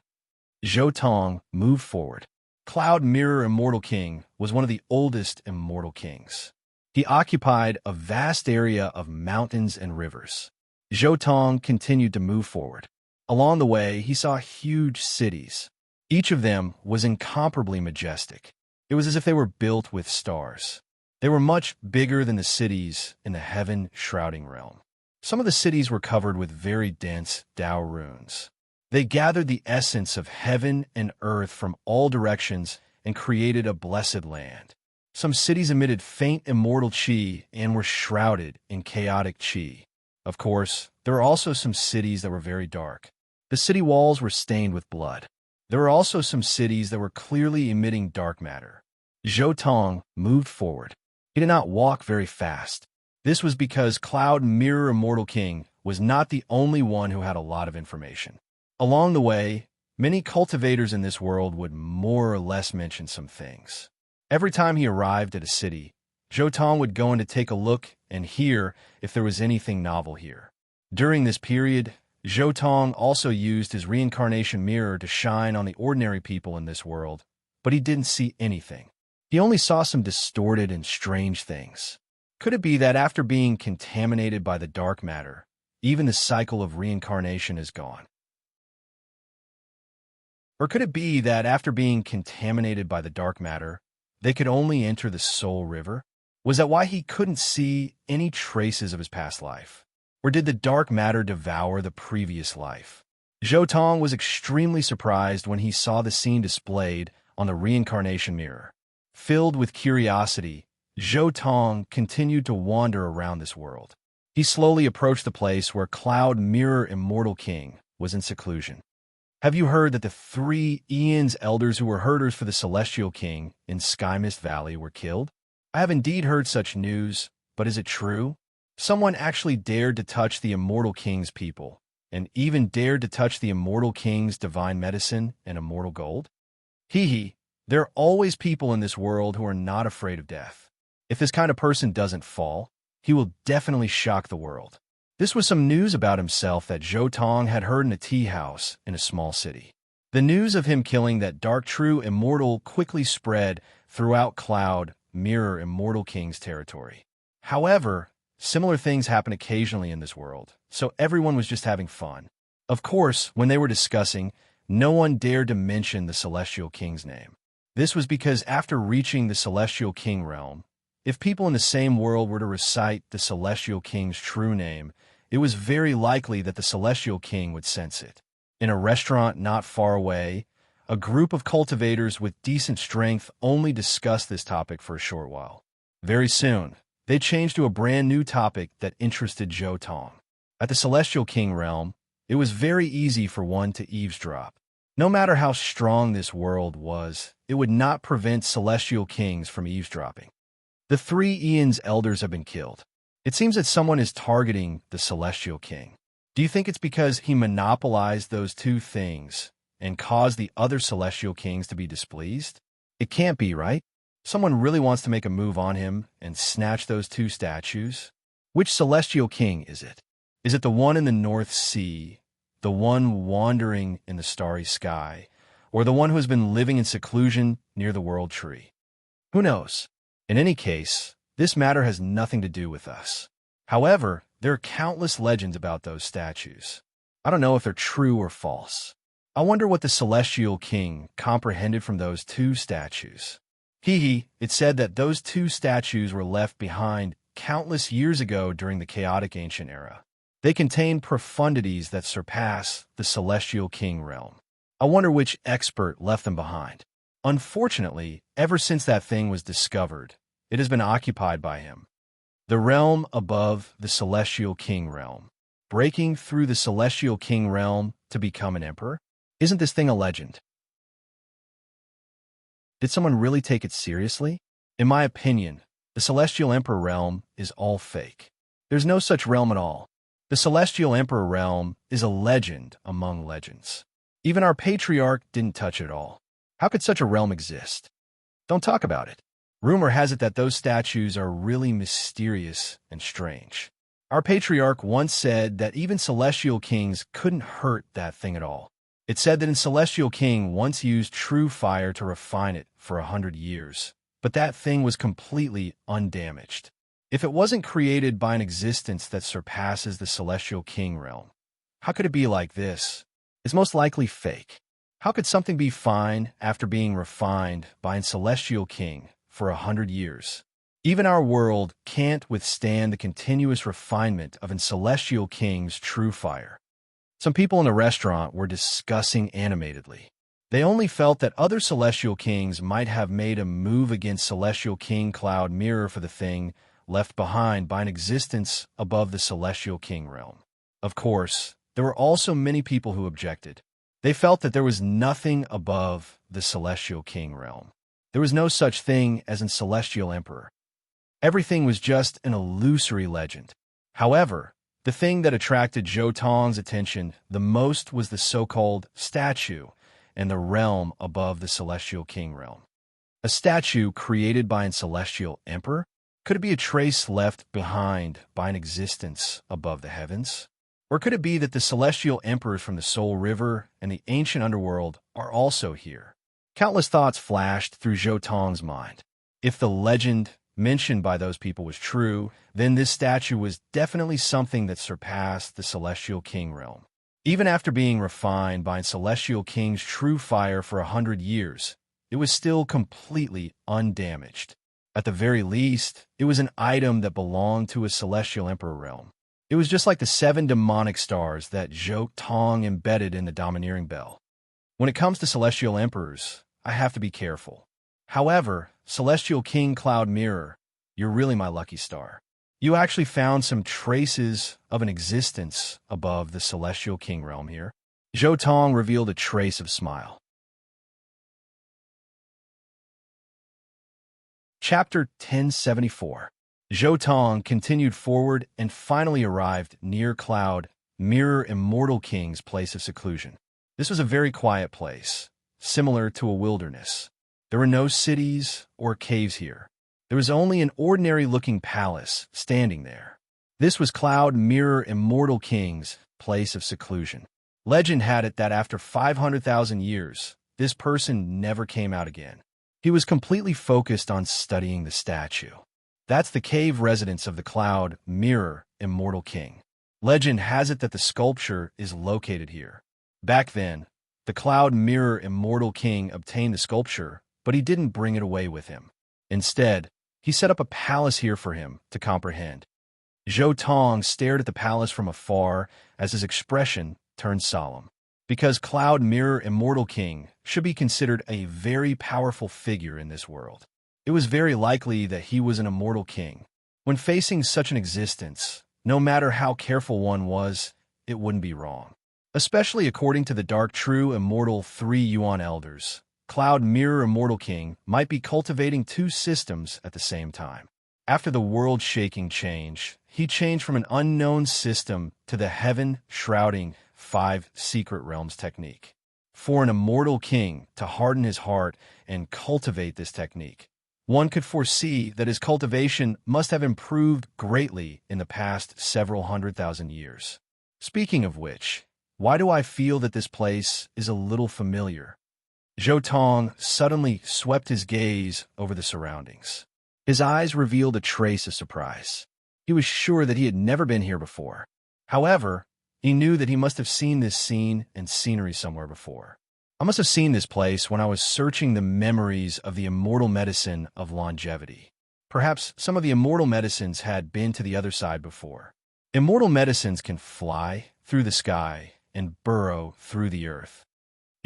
Zhou Tong moved forward. Cloud Mirror Immortal King was one of the oldest immortal kings. He occupied a vast area of mountains and rivers. Zhou Tong continued to move forward. Along the way, he saw huge cities. Each of them was incomparably majestic. It was as if they were built with stars. They were much bigger than the cities in the heaven shrouding realm. Some of the cities were covered with very dense Tao runes. They gathered the essence of heaven and earth from all directions and created a blessed land. Some cities emitted faint immortal qi and were shrouded in chaotic qi. Of course, there were also some cities that were very dark. The city walls were stained with blood. There were also some cities that were clearly emitting dark matter. Zhou Tong moved forward. He did not walk very fast. This was because Cloud Mirror Immortal King was not the only one who had a lot of information. Along the way, many cultivators in this world would more or less mention some things. Every time he arrived at a city, Zhou Tong would go in to take a look and hear if there was anything novel here. During this period, Zhou Tong also used his reincarnation mirror to shine on the ordinary people in this world, but he didn't see anything. He only saw some distorted and strange things. Could it be that after being contaminated by the dark matter, even the cycle of reincarnation is gone? Or could it be that after being contaminated by the dark matter, they could only enter the soul river? Was that why he couldn't see any traces of his past life? Or did the dark matter devour the previous life? Zhou Tong was extremely surprised when he saw the scene displayed on the reincarnation mirror. Filled with curiosity, Zhou Tong continued to wander around this world. He slowly approached the place where Cloud Mirror Immortal King was in seclusion. Have you heard that the 3 Eon's elders who were herders for the Celestial King in Sky Mist Valley were killed? I have indeed heard such news, but is it true? Someone actually dared to touch the Immortal King's people, and even dared to touch the Immortal King's divine medicine and immortal gold? Hee. There are always people in this world who are not afraid of death. If this kind of person doesn't fall, he will definitely shock the world. This was some news about himself that Zhou Tong had heard in a tea house in a small city. The news of him killing that dark true immortal quickly spread throughout Cloud Mirror Immortal King's territory. However, similar things happen occasionally in this world, so everyone was just having fun. Of course, when they were discussing, no one dared to mention the Celestial King's name. This was because after reaching the Celestial King realm, if people in the same world were to recite the Celestial King's true name, it was very likely that the Celestial King would sense it. In a restaurant not far away, a group of cultivators with decent strength only discussed this topic for a short while. Very soon, they changed to a brand new topic that interested Zhou Tong. At the Celestial King realm, It was very easy for one to eavesdrop. No matter how strong this world was, it would not prevent celestial kings from eavesdropping. The three Eon's elders have been killed. It seems that someone is targeting the celestial king. Do you think it's because he monopolized those two things and caused the other celestial kings to be displeased? It can't be, right? Someone really wants to make a move on him and snatch those two statues? Which celestial king is it? Is it the one in the North Sea, the one wandering in the starry sky, or the one who has been living in seclusion near the world tree? Who knows? In any case, this matter has nothing to do with us. However, there are countless legends about those statues. I don't know if they're true or false. I wonder what the celestial king comprehended from those two statues. It's said that those two statues were left behind countless years ago during the chaotic ancient era. They contain profundities that surpass the celestial king realm. I wonder which expert left them behind. Unfortunately, ever since that thing was discovered, it has been occupied by him. The realm above the celestial king realm. Breaking through the celestial king realm to become an emperor? Isn't this thing a legend? Did someone really take it seriously? In my opinion, the celestial emperor realm is all fake. There's no such realm at all. The celestial emperor realm is a legend among legends. Even our patriarch didn't touch it at all. How could such a realm exist? Don't talk about it. Rumor has it that those statues are really mysterious and strange. Our patriarch once said that even celestial kings couldn't hurt that thing at all. It said that a celestial king once used true fire to refine it for 100 years, but that thing was completely undamaged. If it wasn't created by an existence that surpasses the celestial king realm, how could it be like this? It's most likely fake. How could something be fine after being refined by a celestial king for 100 years? Even our world can't withstand the continuous refinement of a celestial king's true fire. Some people in the restaurant were discussing animatedly. They only felt that other celestial kings might have made a move against celestial king Cloud Mirror for the thing left behind by an existence above the celestial king realm. Of course, there were also many people who objected. They felt that there was nothing above the celestial king realm. There was no such thing as a celestial emperor. Everything was just an illusory legend. However, the thing that attracted Zhou Tong's attention the most was the so-called statue and the realm above the celestial king realm. A statue created by a celestial emperor? Could it be a trace left behind by an existence above the heavens? Or could it be that the celestial emperors from the Soul River and the ancient underworld are also here? Countless thoughts flashed through Zhou Tong's mind. If the legend mentioned by those people was true, then this statue was definitely something that surpassed the celestial king realm. Even after being refined by a celestial king's true fire for 100 years, it was still completely undamaged. At the very least, it was an item that belonged to a celestial emperor realm. It was just like the 7 demonic stars that Zhou Tong embedded in the domineering bell. When it comes to celestial emperors, I have to be careful. However, Celestial King Cloud Mirror, you're really my lucky star. You actually found some traces of an existence above the Celestial King realm here. Zhou Tong revealed a trace of smile. Chapter 1074. Zhou Tong continued forward and finally arrived near Cloud Mirror Immortal King's place of seclusion. This was a very quiet place, similar to a wilderness. There were no cities or caves here. There was only an ordinary-looking palace standing there. This was Cloud Mirror Immortal King's place of seclusion. Legend had it that after 500,000 years, this person never came out again. He was completely focused on studying the statue. That's the cave residence of the Cloud Mirror Immortal King. Legend has it that the sculpture is located here. Back then, the Cloud Mirror Immortal King obtained the sculpture, but he didn't bring it away with him. Instead, he set up a palace here for him to comprehend. Zhou Tong stared at the palace from afar as his expression turned solemn. Because Cloud Mirror Immortal King should be considered a very powerful figure in this world. It was very likely that he was an immortal king. When facing such an existence, no matter how careful one was, it wouldn't be wrong. especially according to the dark true immortal 3 Yuan elders. Cloud Mirror Immortal King might be cultivating two systems at the same time. After the world-shaking change, he changed from an unknown system to the heaven-shrouding 5 secret realms technique. For an immortal king to harden his heart and cultivate this technique, one could foresee that his cultivation must have improved greatly in the past several 100,000 years. Speaking of which, why do I feel that this place is a little familiar? Zhou Tong suddenly swept his gaze over the surroundings. His eyes revealed a trace of surprise. He was sure that he had never been here before. However, he knew that he must have seen this scene and scenery somewhere before. I must have seen this place when I was searching the memories of the immortal medicine of longevity. Perhaps some of the immortal medicines had been to the other side before. Immortal medicines can fly through the sky and burrow through the earth.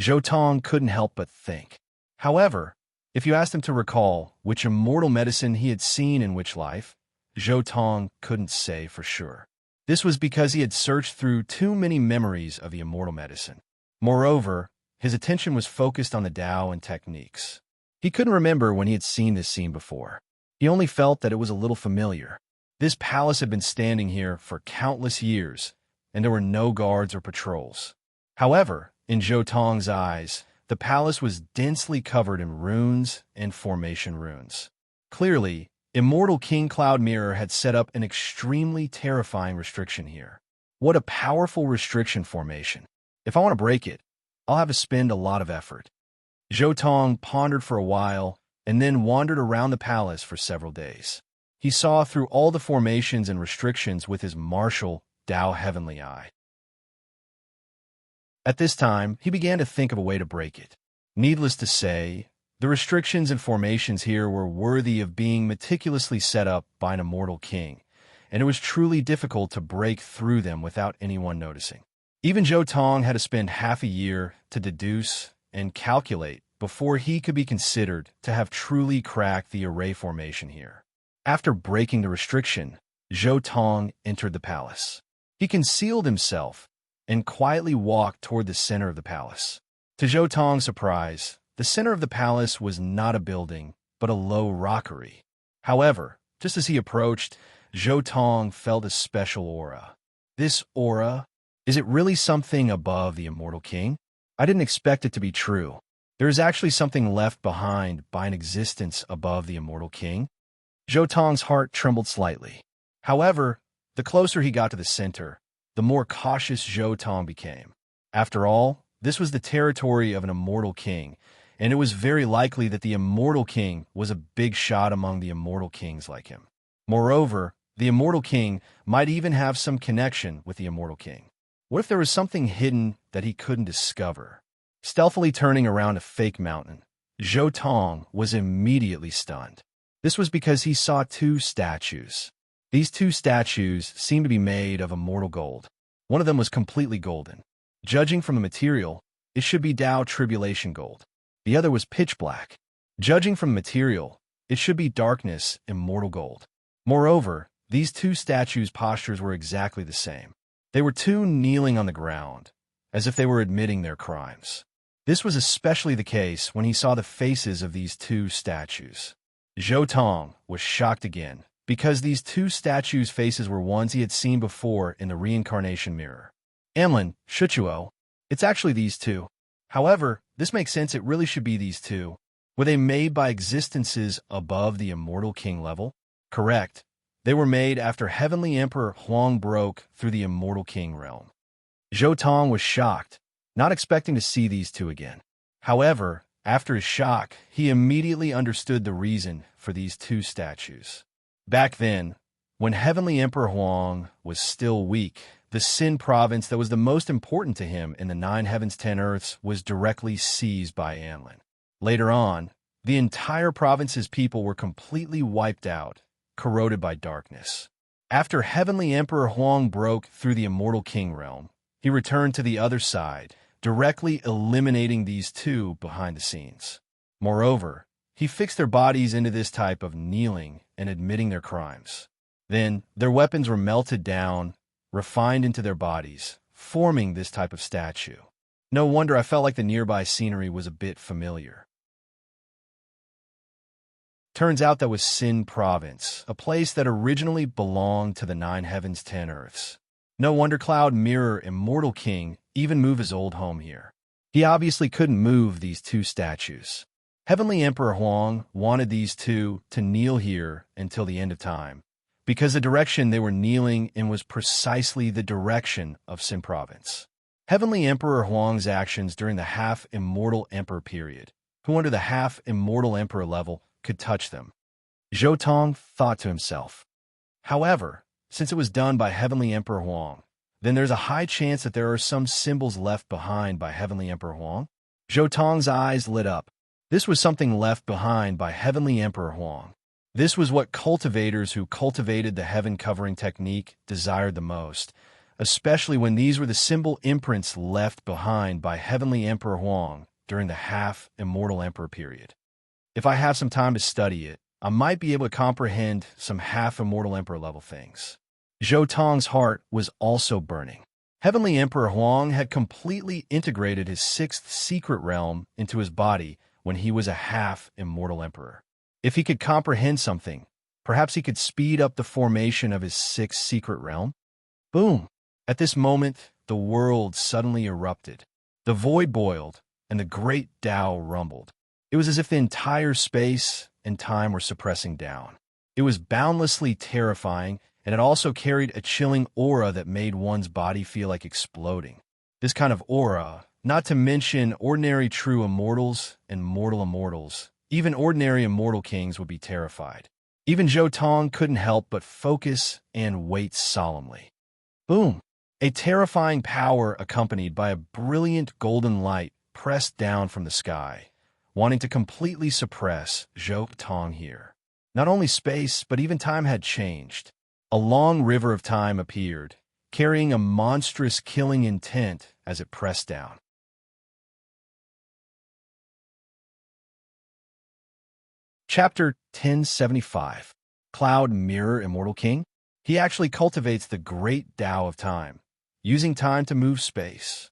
Zhou Tong couldn't help but think. However, if you asked him to recall which immortal medicine he had seen in which life, Zhou Tong couldn't say for sure. This was because he had searched through too many memories of the immortal medicine. Moreover, his attention was focused on the Tao and techniques. He couldn't remember when he had seen this scene before. He only felt that it was a little familiar. This palace had been standing here for countless years, and there were no guards or patrols. However, in Zhou Tong's eyes, the palace was densely covered in runes and formation runes. Clearly, Immortal King Cloud Mirror had set up an extremely terrifying restriction here. What a powerful restriction formation. If I want to break it, I'll have to spend a lot of effort. Zhou Tong pondered for a while and then wandered around the palace for several days. He saw through all the formations and restrictions with his martial Tao heavenly eye. At this time, he began to think of a way to break it. Needless to say, the restrictions and formations here were worthy of being meticulously set up by an immortal king, and it was truly difficult to break through them without anyone noticing. Even Zhou Tong had to spend half a year to deduce and calculate before he could be considered to have truly cracked the array formation here. After breaking the restriction, Zhou Tong entered the palace. He concealed himself and quietly walked toward the center of the palace. To Zhou Tong's surprise, the center of the palace was not a building, but a low rockery. However, just as he approached, Zhou Tong felt a special aura. This aura, is it really something above the immortal king? I didn't expect it to be true. There is actually something left behind by an existence above the immortal king. Zhou Tong's heart trembled slightly. However, the closer he got to the center, the more cautious Zhou Tong became. After all, this was the territory of an immortal king, and it was very likely that the immortal king was a big shot among the immortal kings like him. Moreover, the immortal king might even have some connection with the immortal king. What if there was something hidden that he couldn't discover? Stealthily turning around a fake mountain, Zhou Tong was immediately stunned. This was because he saw two statues. These two statues seemed to be made of immortal gold. One of them was completely golden. Judging from the material, it should be Tao Tribulation gold. The other was pitch black. Judging from the material, it should be darkness immortal gold. Moreover, these two statues' postures were exactly the same. They were two kneeling on the ground, as if they were admitting their crimes. This was especially the case when he saw the faces of these two statues. Zhou Tong was shocked again, because these two statues' faces were ones he had seen before in the reincarnation mirror. Amlin, Shuchuo, it's actually these two. However, this makes sense, it really should be these two. Were they made by existences above the immortal king level? Correct. They were made after Heavenly Emperor Huang broke through the immortal king realm. Zhou Tong was shocked, not expecting to see these two again. However, after his shock, he immediately understood the reason for these two statues. Back then, when Heavenly Emperor Huang was still weak, the Sin province that was the most important to him in the 9 heavens 10 earths was directly seized by Anlin. Later on, the entire province's people were completely wiped out, corroded by darkness. After Heavenly Emperor Huang broke through the immortal king realm, he returned to the other side, directly eliminating these two behind the scenes. Moreover, he fixed their bodies into this type of kneeling and admitting their crimes. Then, their weapons were melted down, refined into their bodies, forming this type of statue. No wonder I felt like the nearby scenery was a bit familiar. Turns out that was Sin Province, a place that originally belonged to the 9 heavens, 10 earths. No wonder Cloud Mirror, Immortal King, even moved his old home here. He obviously couldn't move these 2 statues. Heavenly Emperor Huang wanted these 2 to kneel here until the end of time, because the direction they were kneeling in was precisely the direction of Sin Province. Heavenly Emperor Huang's actions during the half-immortal emperor period, who under the half-immortal emperor level could touch them. Zhou Tong thought to himself. However, since it was done by Heavenly Emperor Huang, then there's a high chance that there are some symbols left behind by Heavenly Emperor Huang. Zhou Tong's eyes lit up. This was something left behind by Heavenly Emperor Huang. This was what cultivators who cultivated the heaven-covering technique desired the most, especially when these were the symbol imprints left behind by Heavenly Emperor Huang during the half-immortal emperor period. If I have some time to study it, I might be able to comprehend some half-immortal emperor level things. Zhou Tong's heart was also burning. Heavenly Emperor Huang had completely integrated his 6th secret realm into his body when he was a half-immortal emperor. If he could comprehend something, perhaps he could speed up the formation of his 6th secret realm? Boom! At this moment, the world suddenly erupted. The void boiled, and the great Tao rumbled. It was as if the entire space and time were suppressing down. It was boundlessly terrifying, and it also carried a chilling aura that made one's body feel like exploding. This kind of aura, not to mention ordinary true immortals and mortal immortals, even ordinary immortal kings would be terrified. Even Zhou Tong couldn't help but focus and wait solemnly. Boom! A terrifying power accompanied by a brilliant golden light pressed down from the sky, wanting to completely suppress Zhou Tong here. Not only space, but even time had changed. A long river of time appeared, carrying a monstrous killing intent as it pressed down. Chapter 1075. Cloud Mirror, Immortal King. He actually cultivates the great Tao of time, using time to move space.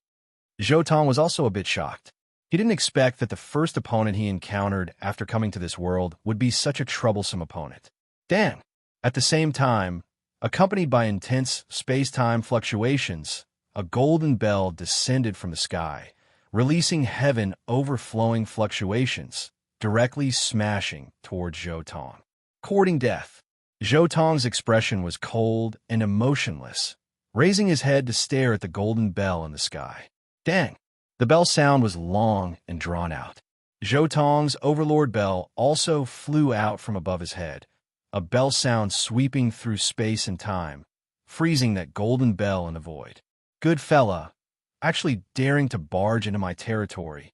Zhou Tong was also a bit shocked. He didn't expect that the first opponent he encountered after coming to this world would be such a troublesome opponent. Damn! At the same time, accompanied by intense space-time fluctuations, a golden bell descended from the sky, releasing heaven overflowing fluctuations, directly smashing towards Zhou Tong. Courting death. Zhou Tong's expression was cold and emotionless, raising his head to stare at the golden bell in the sky. Dang! The bell sound was long and drawn out. Zhou Tong's overlord bell also flew out from above his head, a bell sound sweeping through space and time, freezing that golden bell in the void. Good fella, actually daring to barge into my territory.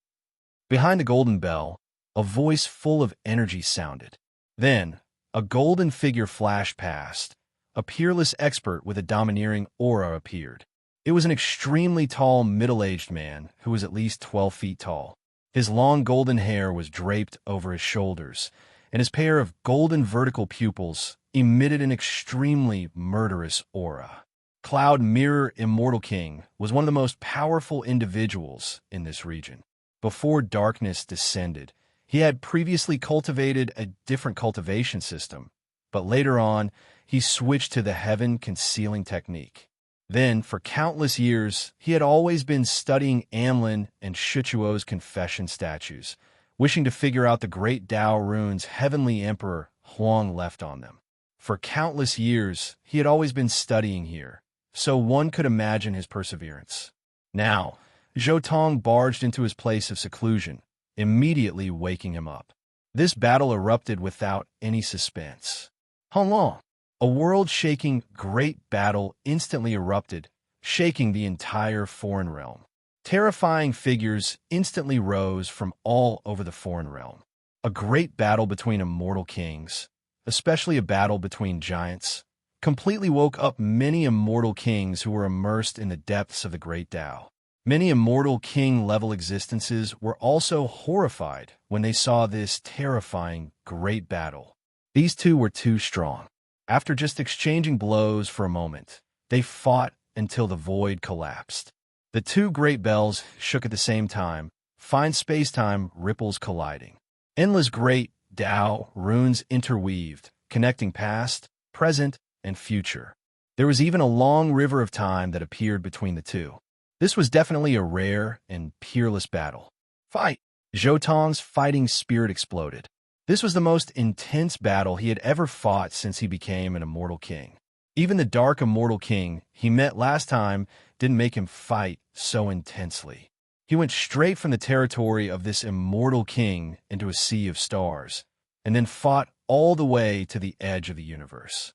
Behind the golden bell, a voice full of energy sounded. Then, a golden figure flashed past. A peerless expert with a domineering aura appeared. It was an extremely tall, middle-aged man who was at least 12 feet tall. His long golden hair was draped over his shoulders, and his pair of golden vertical pupils emitted an extremely murderous aura. Cloud Mirror, Immortal King was one of the most powerful individuals in this region. Before darkness descended, he had previously cultivated a different cultivation system, but later on, he switched to the heaven-concealing technique. Then, for countless years, he had always been studying Amlin and Shichuo's confession statues, wishing to figure out the great Tao runes Heavenly Emperor Huang left on them. For countless years, he had always been studying here, so one could imagine his perseverance. Now, Zhou Tong barged into his place of seclusion, immediately waking him up. This battle erupted without any suspense. How long? A world-shaking great battle instantly erupted, shaking the entire foreign realm. Terrifying figures instantly rose from all over the foreign realm. A great battle between immortal kings, especially a battle between giants, completely woke up many immortal kings who were immersed in the depths of the great Tao. Many immortal king-level existences were also horrified when they saw this terrifying great battle. These two were too strong. After just exchanging blows for a moment, they fought until the void collapsed. The two great bells shook at the same time, fine space-time ripples colliding. Endless great Tao runes interweaved, connecting past, present, and future. There was even a long river of time that appeared between the two. This was definitely a rare and peerless battle. Fight! Zhou Tong's fighting spirit exploded. This was the most intense battle he had ever fought since he became an immortal king. Even the dark immortal king he met last time didn't make him fight so intensely. He went straight from the territory of this immortal king into a sea of stars, and then fought all the way to the edge of the universe.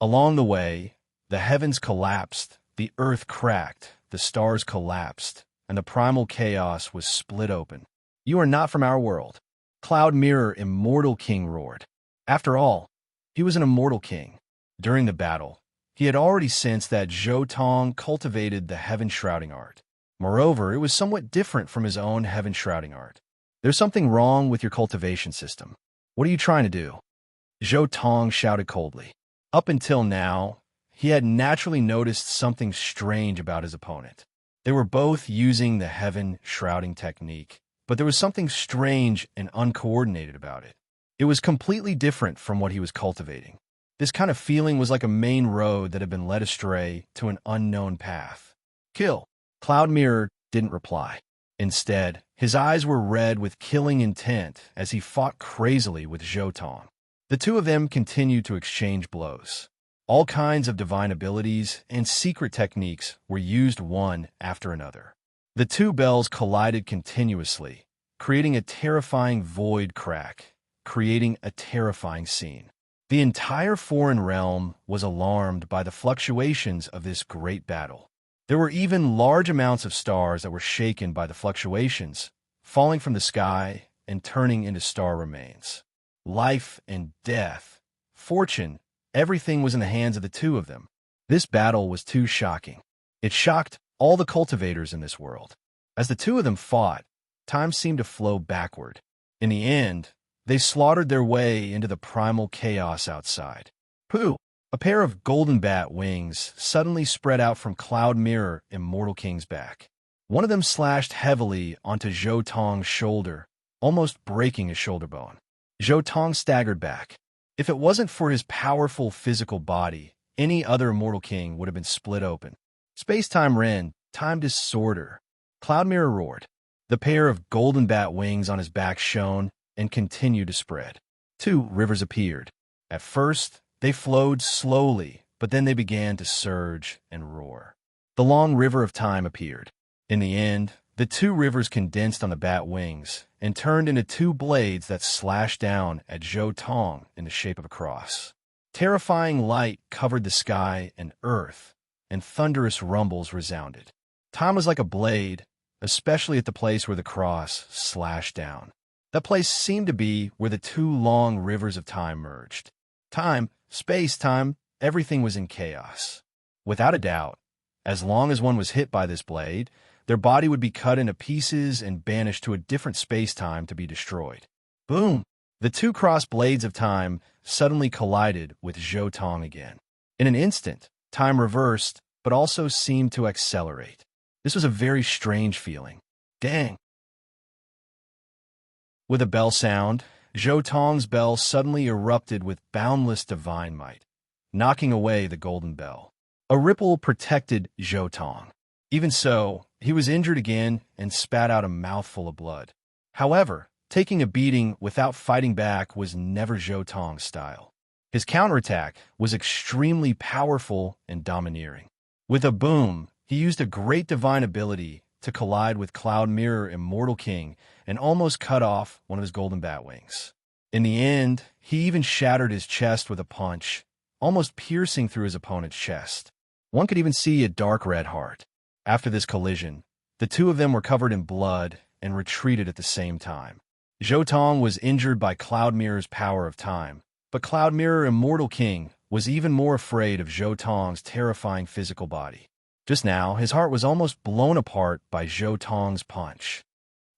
Along the way, the heavens collapsed, the earth cracked, the stars collapsed, and the primal chaos was split open. "You are not from our world," Cloud Mirror Immortal King roared. After all, he was an immortal king. During the battle, he had already sensed that Zhou Tong cultivated the heaven-shrouding art. Moreover, it was somewhat different from his own heaven-shrouding art. "There's something wrong with your cultivation system. What are you trying to do?" Zhou Tong shouted coldly. Up until now, he had naturally noticed something strange about his opponent. They were both using the heaven-shrouding technique, but there was something strange and uncoordinated about it. It was completely different from what he was cultivating. This kind of feeling was like a main road that had been led astray to an unknown path. "Kill!" Cloud Mirror didn't reply. Instead, his eyes were red with killing intent as he fought crazily with Zhou Tong. The two of them continued to exchange blows. All kinds of divine abilities and secret techniques were used one after another. The two bells collided continuously, creating a terrifying void crack, creating a terrifying scene. The entire foreign realm was alarmed by the fluctuations of this great battle. There were even large amounts of stars that were shaken by the fluctuations, falling from the sky and turning into star remains. Life and death, fortune, everything was in the hands of the two of them. This battle was too shocking. It shocked all the cultivators in this world. As the two of them fought, time seemed to flow backward. In the end, they slaughtered their way into the primal chaos outside. Pooh! A pair of golden bat wings suddenly spread out from Cloud Mirror Immortal King's back. One of them slashed heavily onto Zhou Tong's shoulder, almost breaking his shoulder bone. Zhou Tong staggered back. If it wasn't for his powerful physical body, any other Immortal King would have been split open. Space-time ran, time disorder. Cloud Mirror roared. The pair of golden bat wings on his back shone and continued to spread. Two rivers appeared. At first, they flowed slowly, but then they began to surge and roar. The long river of time appeared. In the end, the two rivers condensed on the bat wings and turned into two blades that slashed down at Zhou Tong in the shape of a cross. Terrifying light covered the sky and earth, and thunderous rumbles resounded. Time was like a blade, especially at the place where the cross slashed down. That place seemed to be where the two long rivers of time merged. Time, space-time, everything was in chaos. Without a doubt, as long as one was hit by this blade, their body would be cut into pieces and banished to a different space-time to be destroyed. Boom! The two crossed blades of time suddenly collided with Zhou Tong again. In an instant, time reversed, but also seemed to accelerate. This was a very strange feeling. Dang! With a bell sound, Zhou Tong's bell suddenly erupted with boundless divine might, knocking away the golden bell. A ripple protected Zhou Tong. Even so, he was injured again and spat out a mouthful of blood. However, taking a beating without fighting back was never Zhou Tong's style. His counterattack was extremely powerful and domineering. With a boom, he used a great divine ability to collide with Cloud Mirror Immortal King and almost cut off one of his golden bat wings. In the end, he even shattered his chest with a punch, almost piercing through his opponent's chest. One could even see a dark red heart. After this collision, the two of them were covered in blood and retreated at the same time. Zhou Tong was injured by Cloud Mirror's power of time, but Cloud Mirror Immortal King was even more afraid of Zhou Tong's terrifying physical body. Just now, his heart was almost blown apart by Zhou Tong's punch.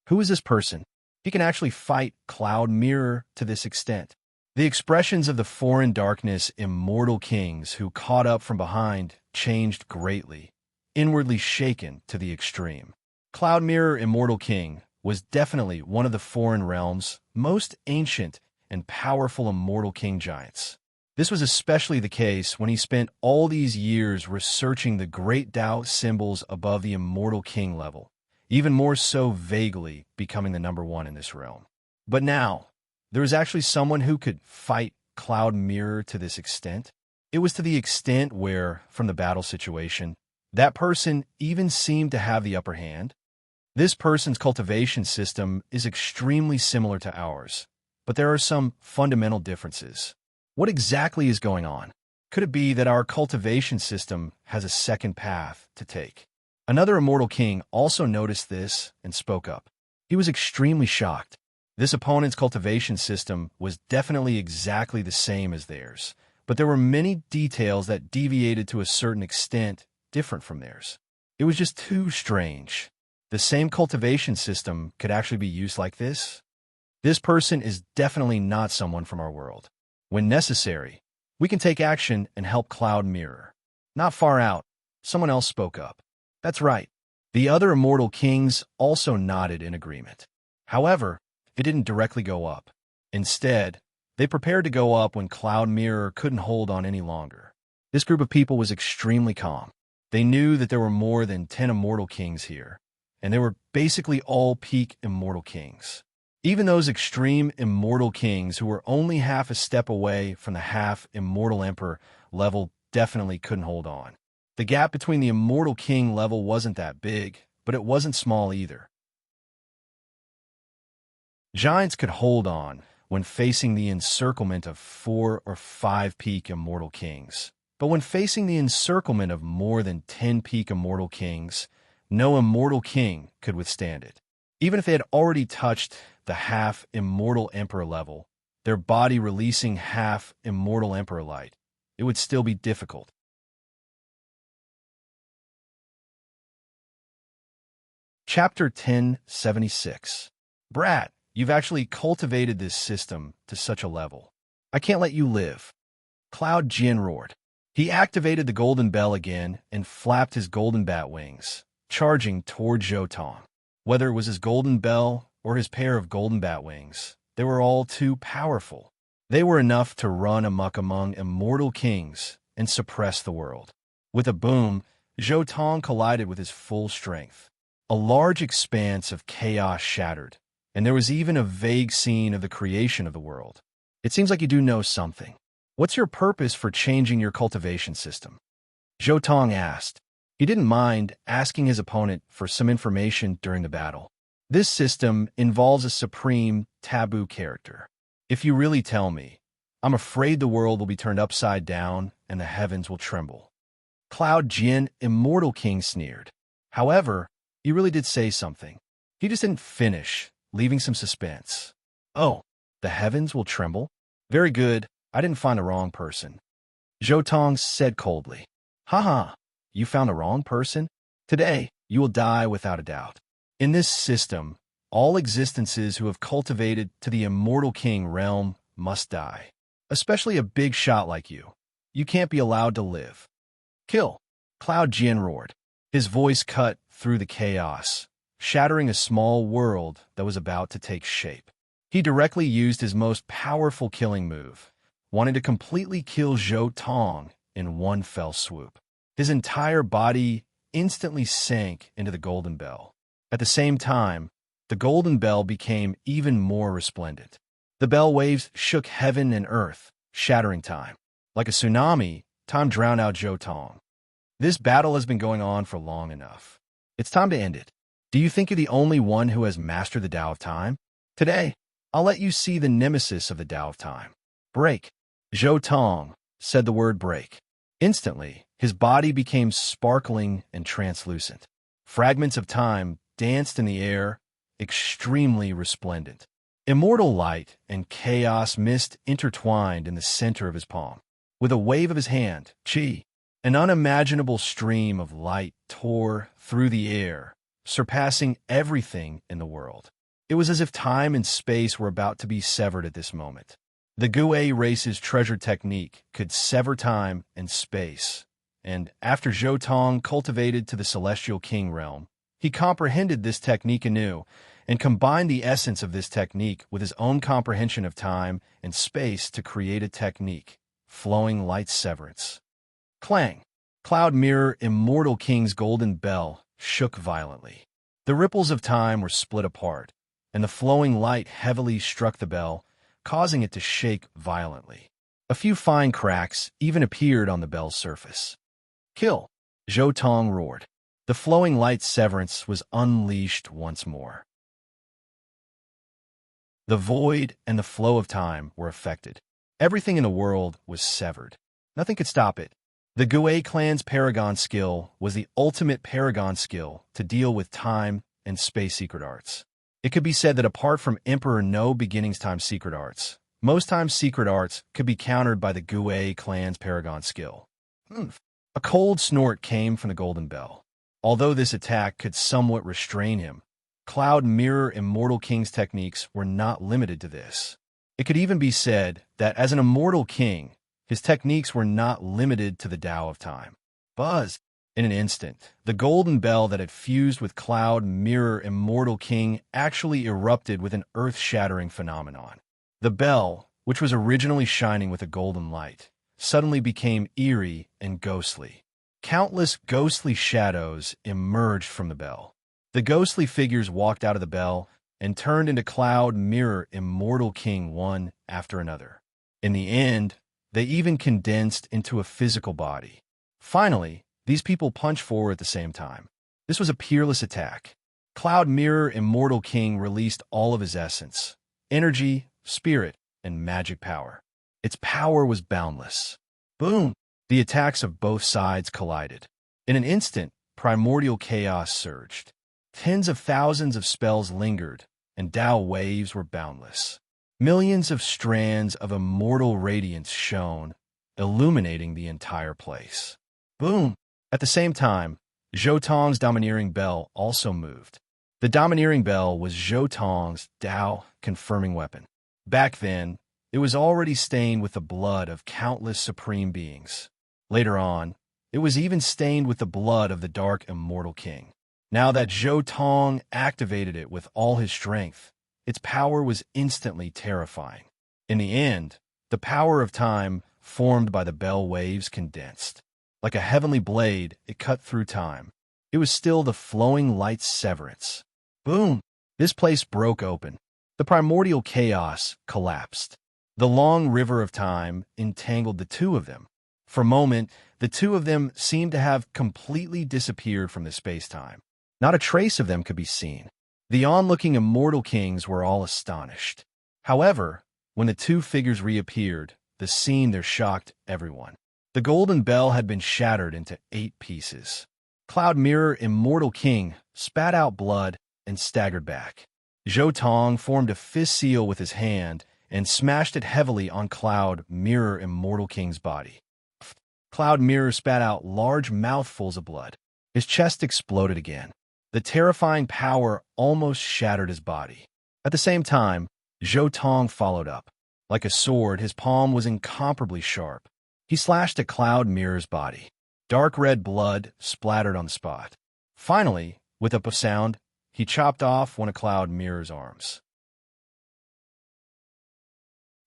Who is this person? He can actually fight Cloud Mirror to this extent. The expressions of the foreign darkness immortal kings who caught up from behind changed greatly, inwardly shaken to the extreme. Cloud Mirror Immortal King was definitely one of the foreign realm's most ancient and powerful immortal king giants. This was especially the case when he spent all these years researching the great Tao symbols above the immortal king level, even more so vaguely becoming the number one in this realm. But now, there was actually someone who could fight Cloud Mirror to this extent. It was to the extent where, from the battle situation, that person even seemed to have the upper hand. This person's cultivation system is extremely similar to ours, but there are some fundamental differences. What exactly is going on? Could it be that our cultivation system has a second path to take? Another immortal king also noticed this and spoke up. He was extremely shocked. This opponent's cultivation system was definitely exactly the same as theirs, but there were many details that deviated to a certain extent different from theirs. It was just too strange. The same cultivation system could actually be used like this? This person is definitely not someone from our world. When necessary, we can take action and help Cloud Mirror. Not far out, someone else spoke up. That's right. The other immortal kings also nodded in agreement. However, it didn't directly go up. Instead, they prepared to go up when Cloud Mirror couldn't hold on any longer. This group of people was extremely calm. They knew that there were more than 10 immortal kings here, and they were basically all peak immortal kings. Even those extreme immortal kings who were only half a step away from the half immortal emperor level definitely couldn't hold on. The gap between the immortal king level wasn't that big, but it wasn't small either. Giants could hold on when facing the encirclement of 4 or 5 peak immortal kings. But when facing the encirclement of more than 10 peak immortal kings, no immortal king could withstand it. Even if they had already touched the half immortal emperor level, their body releasing half immortal emperor light, it would still be difficult. Chapter 1076. Brat, you've actually cultivated this system to such a level. I can't let you live. Cloud Jin roared. He activated the golden bell again and flapped his golden bat wings, charging toward Zhou Tong. Whether it was his golden bell or his pair of golden bat wings, they were all too powerful. They were enough to run amok among immortal kings and suppress the world. With a boom, Zhou Tong collided with his full strength. A large expanse of chaos shattered, and there was even a vague scene of the creation of the world. It seems like you do know something. What's your purpose for changing your cultivation system? Zhou Tong asked. He didn't mind asking his opponent for some information during the battle. This system involves a supreme, taboo character. If you really tell me, I'm afraid the world will be turned upside down and the heavens will tremble. Cloud Jin, Immortal King, sneered. However, he really did say something. He just didn't finish, leaving some suspense. Oh, the heavens will tremble? Very good. I didn't find the wrong person. Zhou Tong said coldly. Haha, you found the wrong person? Today, you will die without a doubt. In this system, all existences who have cultivated to the Immortal King realm must die. Especially a big shot like you. You can't be allowed to live. Kill! Cloud Jin roared. His voice cut through the chaos, shattering a small world that was about to take shape. He directly used his most powerful killing move, wanting to completely kill Zhou Tong in one fell swoop. His entire body instantly sank into the golden bell. At the same time, the golden bell became even more resplendent. The bell waves shook heaven and earth, shattering time. Like a tsunami, time drowned out Zhou Tong. This battle has been going on for long enough. It's time to end it. Do you think you're the only one who has mastered the Tao of Time? Today, I'll let you see the nemesis of the Tao of Time. Break. Zhou Tong said the word break. Instantly, his body became sparkling and translucent. Fragments of time danced in the air, extremely resplendent. Immortal light and chaos mist intertwined in the center of his palm. With a wave of his hand, Qi, an unimaginable stream of light tore through the air, surpassing everything in the world. It was as if time and space were about to be severed at this moment. The Gue race's treasure technique could sever time and space, and after Zhou Tong cultivated to the Celestial King realm, he comprehended this technique anew and combined the essence of this technique with his own comprehension of time and space to create a technique, flowing light severance. Clang! Cloud Mirror Immortal King's golden bell shook violently. The ripples of time were split apart, and the flowing light heavily struck the bell, causing it to shake violently. A few fine cracks even appeared on the bell's surface. Kill! Zhou Tong roared. The flowing light severance was unleashed once more. The void and the flow of time were affected. Everything in the world was severed. Nothing could stop it. The Gue clan's paragon skill was the ultimate paragon skill to deal with time and space secret arts. It could be said that apart from Emperor No Beginning's time secret arts, most time secret arts could be countered by the Gue clan's paragon skill. A cold snort came from the golden bell. Although this attack could somewhat restrain him, Cloud Mirror Immortal King's techniques were not limited to this. It could even be said that as an immortal king, his techniques were not limited to the Tao of time. Buzz! In an instant, the golden bell that had fused with Cloud Mirror Immortal King actually erupted with an earth-shattering phenomenon. The bell, which was originally shining with a golden light, suddenly became eerie and ghostly. Countless ghostly shadows emerged from the bell. The ghostly figures walked out of the bell and turned into Cloud Mirror Immortal King one after another. In the end, they even condensed into a physical body. Finally, these people punched forward at the same time. This was a peerless attack. Cloud Mirror Immortal King released all of his essence, energy, spirit, and magic power. Its power was boundless. Boom! The attacks of both sides collided. In an instant, primordial chaos surged. Tens of thousands of spells lingered, and Tao waves were boundless. Millions of strands of immortal radiance shone, illuminating the entire place. Boom! At the same time, Zhou Tong's domineering bell also moved. The domineering bell was Zhou Tong's Tao-confirming weapon. Back then, it was already stained with the blood of countless supreme beings. Later on, it was even stained with the blood of the Dark Immortal King. Now that Zhou Tong activated it with all his strength, its power was instantly terrifying. In the end, the power of time formed by the bell waves condensed. Like a heavenly blade, it cut through time. It was still the flowing light severance. Boom! This place broke open. The primordial chaos collapsed. The long river of time entangled the two of them. For a moment, the two of them seemed to have completely disappeared from the space-time. Not a trace of them could be seen. The onlooking immortal kings were all astonished. However, when the two figures reappeared, the scene there shocked everyone. The golden bell had been shattered into 8 pieces. Cloud Mirror Immortal King spat out blood and staggered back. Zhou Tong formed a fist seal with his hand and smashed it heavily on Cloud Mirror Immortal King's body. Cloud Mirror spat out large mouthfuls of blood. His chest exploded again. The terrifying power almost shattered his body. At the same time, Zhou Tong followed up. Like a sword, his palm was incomparably sharp. He slashed at Cloud Mirror's body. Dark red blood splattered on the spot. Finally, with a sound, he chopped off one of Cloud Mirror's arms.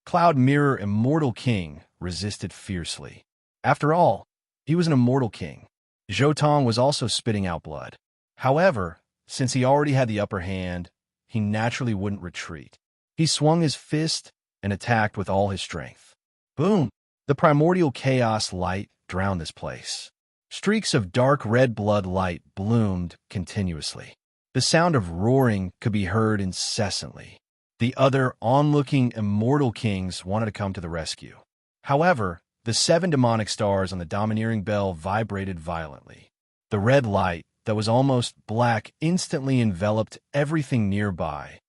Cloud Mirror Immortal King resisted fiercely. After all, he was an immortal king. Zhou Tong was also spitting out blood. However, since he already had the upper hand, he naturally wouldn't retreat. He swung his fist and attacked with all his strength. Boom! The primordial chaos light drowned this place. Streaks of dark red blood light bloomed continuously. The sound of roaring could be heard incessantly. The other onlooking immortal kings wanted to come to the rescue. However, the 7 demonic stars on the domineering bell vibrated violently. The red light that was almost black instantly enveloped everything nearby,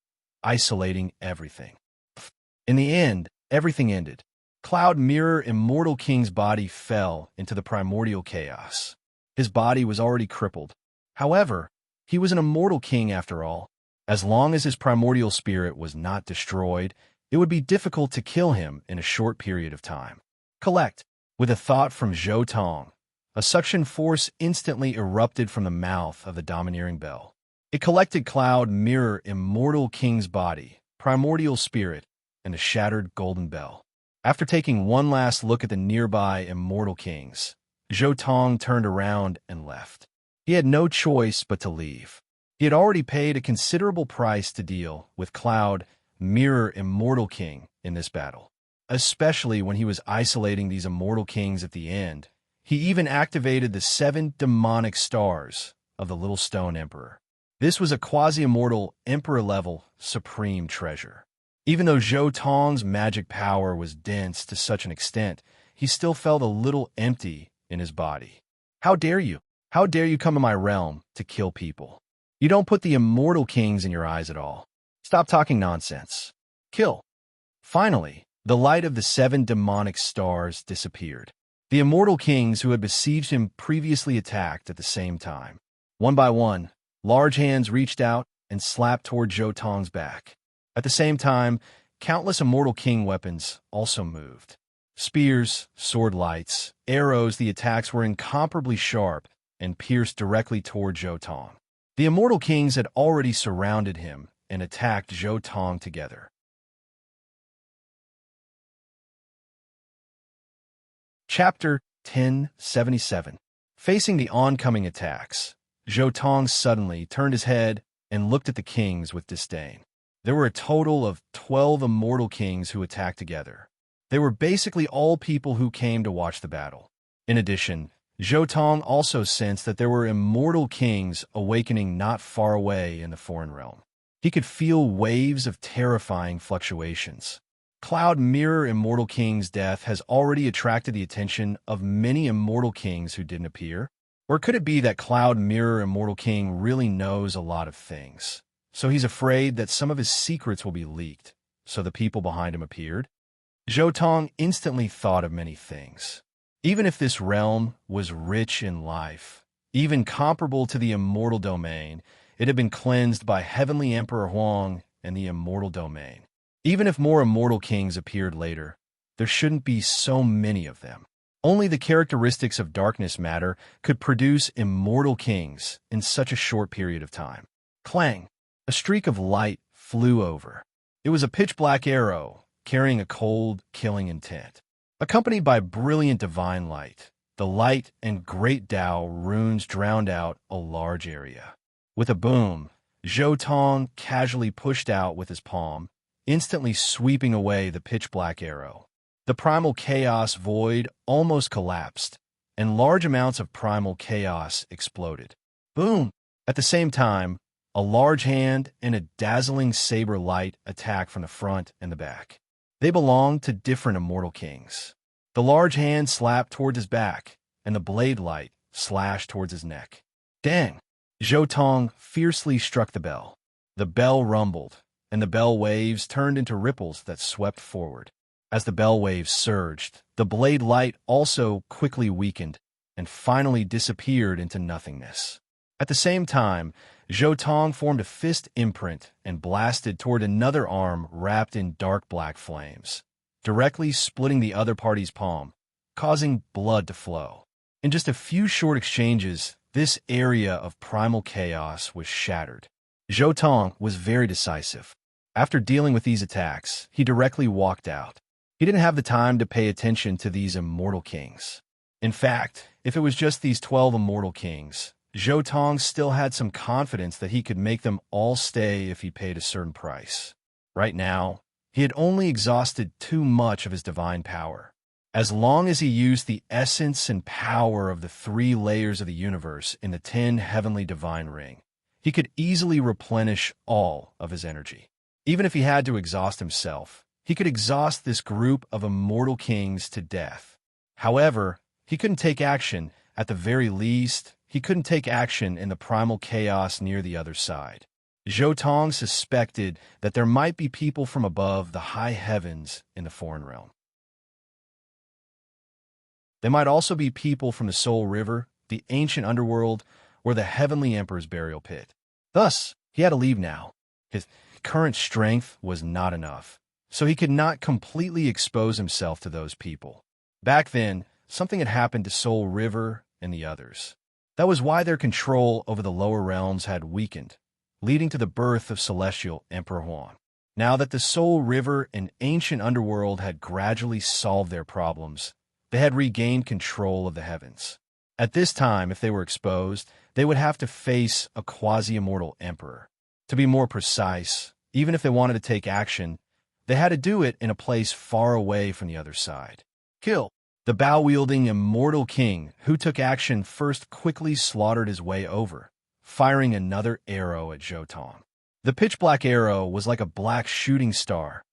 isolating everything. In the end, everything ended. Cloud Mirror Immortal King's body fell into the primordial chaos. His body was already crippled. However, he was an immortal king after all. As long as his primordial spirit was not destroyed, it would be difficult to kill him in a short period of time. Collect. With a thought from Zhou Tong, a suction force instantly erupted from the mouth of the domineering bell. It collected Cloud Mirror Immortal King's body, primordial spirit, and a shattered golden bell. After taking one last look at the nearby immortal kings, Zhou Tong turned around and left. He had no choice but to leave. He had already paid a considerable price to deal with Cloud Mirror Immortal King in this battle. Especially when he was isolating these immortal kings at the end, he even activated the 7 demonic stars of the Little Stone Emperor. This was a quasi-immortal emperor-level supreme treasure. Even though Zhou Tong's magic power was dense to such an extent, he still felt a little empty in his body. How dare you? How dare you come to my realm to kill people? You don't put the immortal kings in your eyes at all. Stop talking nonsense. Kill. Finally, the light of the 7 demonic stars disappeared. The immortal kings who had besieged him previously attacked at the same time. One by one, large hands reached out and slapped toward Zhou Tong's back. At the same time, countless immortal king weapons also moved. Spears, sword lights, arrows, the attacks were incomparably sharp and pierced directly toward Zhou Tong. The immortal kings had already surrounded him and attacked Zhou Tong together. Chapter 1077. Facing the oncoming attacks, Zhou Tong suddenly turned his head and looked at the kings with disdain. There were a total of 12 immortal kings who attacked together. They were basically all people who came to watch the battle. In addition, Zhou Tong also sensed that there were immortal kings awakening not far away in the foreign realm. He could feel waves of terrifying fluctuations. Cloud Mirror Immortal King's death has already attracted the attention of many immortal kings who didn't appear. Or could it be that Cloud Mirror Immortal King really knows a lot of things? So he's afraid that some of his secrets will be leaked, so the people behind him appeared? Zhou Tong instantly thought of many things. Even if this realm was rich in life, even comparable to the immortal domain, it had been cleansed by Heavenly Emperor Huang and the immortal domain. Even if more immortal kings appeared later, there shouldn't be so many of them. Only the characteristics of darkness matter could produce immortal kings in such a short period of time. Clang! A streak of light flew over. It was a pitch-black arrow carrying a cold, killing intent. Accompanied by brilliant divine light, the light and great Tao runes drowned out a large area. With a boom, Zhou Tong casually pushed out with his palm, instantly sweeping away the pitch-black arrow. The primal chaos void almost collapsed, and large amounts of primal chaos exploded. Boom! At the same time, a large hand and a dazzling saber light attacked from the front and the back. They belonged to different immortal kings. The large hand slapped towards his back, and the blade light slashed towards his neck. Dang! Zhou Tong fiercely struck the bell. The bell rumbled, and the bell waves turned into ripples that swept forward. As the bell waves surged, the blade light also quickly weakened and finally disappeared into nothingness. At the same time, Zhou Tong formed a fist imprint and blasted toward another arm wrapped in dark black flames, directly splitting the other party's palm, causing blood to flow. In just a few short exchanges, this area of primal chaos was shattered. Zhou Tong was very decisive. After dealing with these attacks, he directly walked out. He didn't have the time to pay attention to these immortal kings. In fact, if it was just these 12 immortal kings, Zhou Tong still had some confidence that he could make them all stay if he paid a certain price. Right now, he had only exhausted too much of his divine power. As long as he used the essence and power of the 3 layers of the universe in the 10 heavenly divine ring, he could easily replenish all of his energy. Even if he had to exhaust himself, he could exhaust this group of immortal kings to death. However, he couldn't take action. At the very least, he couldn't take action in the primal chaos near the other side. Zhou Tong suspected that there might be people from above the high heavens in the foreign realm. They might also be people from the Soul River, the ancient underworld, or the Heavenly Emperor's burial pit. Thus, he had to leave now. His current strength was not enough. so he could not completely expose himself to those people. Back then, something had happened to Soul River and the others. That was why their control over the lower realms had weakened, leading to the birth of Celestial Emperor Huan. Now that the Soul River and ancient underworld had gradually solved their problems, they had regained control of the heavens. At this time, if they were exposed, they would have to face a quasi-immortal emperor. To be more precise, even if they wanted to take action, they had to do it in a place far away from the other side. Kill. The bow-wielding immortal king who took action first quickly slaughtered his way over, firing another arrow at Zhou Tong. The pitch-black arrow was like a black shooting star,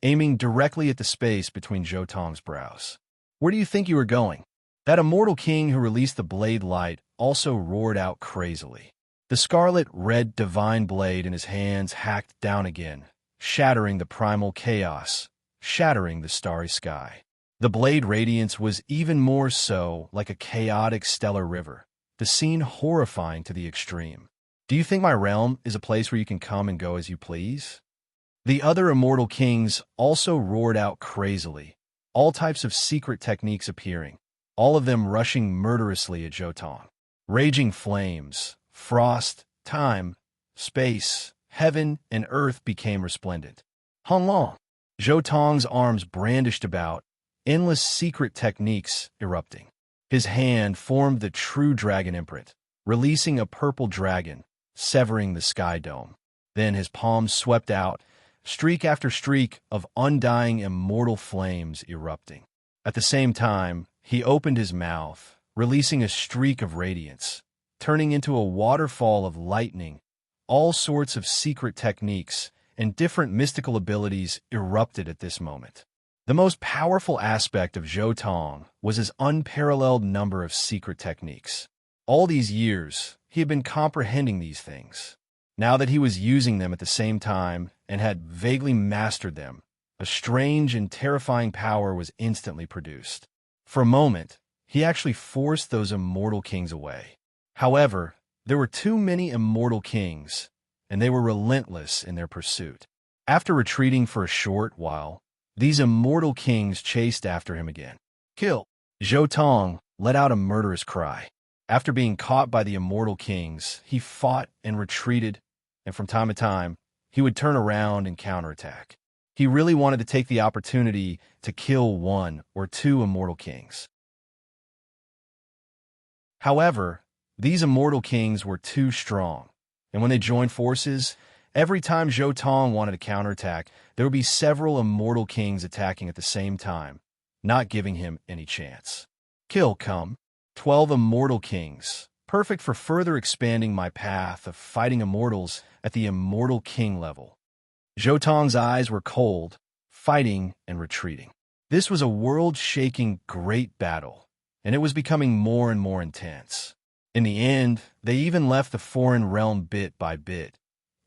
aiming directly at the space between Zhou Tong's brows. Where do you think you were going? That immortal king who released the blade light also roared out crazily. The scarlet-red divine blade in his hands hacked down again, shattering the primal chaos, shattering the starry sky. The blade radiance was even more so like a chaotic stellar river, the scene horrifying to the extreme. Do you think my realm is a place where you can come and go as you please? The other immortal kings also roared out crazily, all types of secret techniques appearing, all of them rushing murderously at Zhou Tong. Raging flames, frost, time, space, heaven, and earth became resplendent. Hong Long. Zhou Tong's arms brandished about, endless secret techniques erupting. His hand formed the true dragon imprint, releasing a purple dragon, severing the sky dome. Then his palms swept out, streak after streak of undying immortal flames erupting. At the same time, he opened his mouth, releasing a streak of radiance, turning into a waterfall of lightning. All sorts of secret techniques and different mystical abilities erupted at this moment. The most powerful aspect of Zhou Tong was his unparalleled number of secret techniques. All these years, he had been comprehending these things. Now that he was using them at the same time and had vaguely mastered them, a strange and terrifying power was instantly produced. For a moment, he actually forced those immortal kings away. However, there were too many immortal kings, and they were relentless in their pursuit. After retreating for a short while, these immortal kings chased after him again. Kill. Zhou Tong let out a murderous cry. After being caught by the immortal kings, he fought and retreated, and from time to time, he would turn around and counterattack. He really wanted to take the opportunity to kill one or two immortal kings. However, these immortal kings were too strong, and when they joined forces, every time Zhou Tong wanted to counterattack, there would be several immortal kings attacking at the same time, not giving him any chance. Kill come. 12 immortal kings, perfect for further expanding my path of fighting immortals at the immortal king level. Zhou Tong's eyes were cold, fighting and retreating. This was a world-shaking great battle, and it was becoming more and more intense. In the end, they even left the foreign realm bit by bit,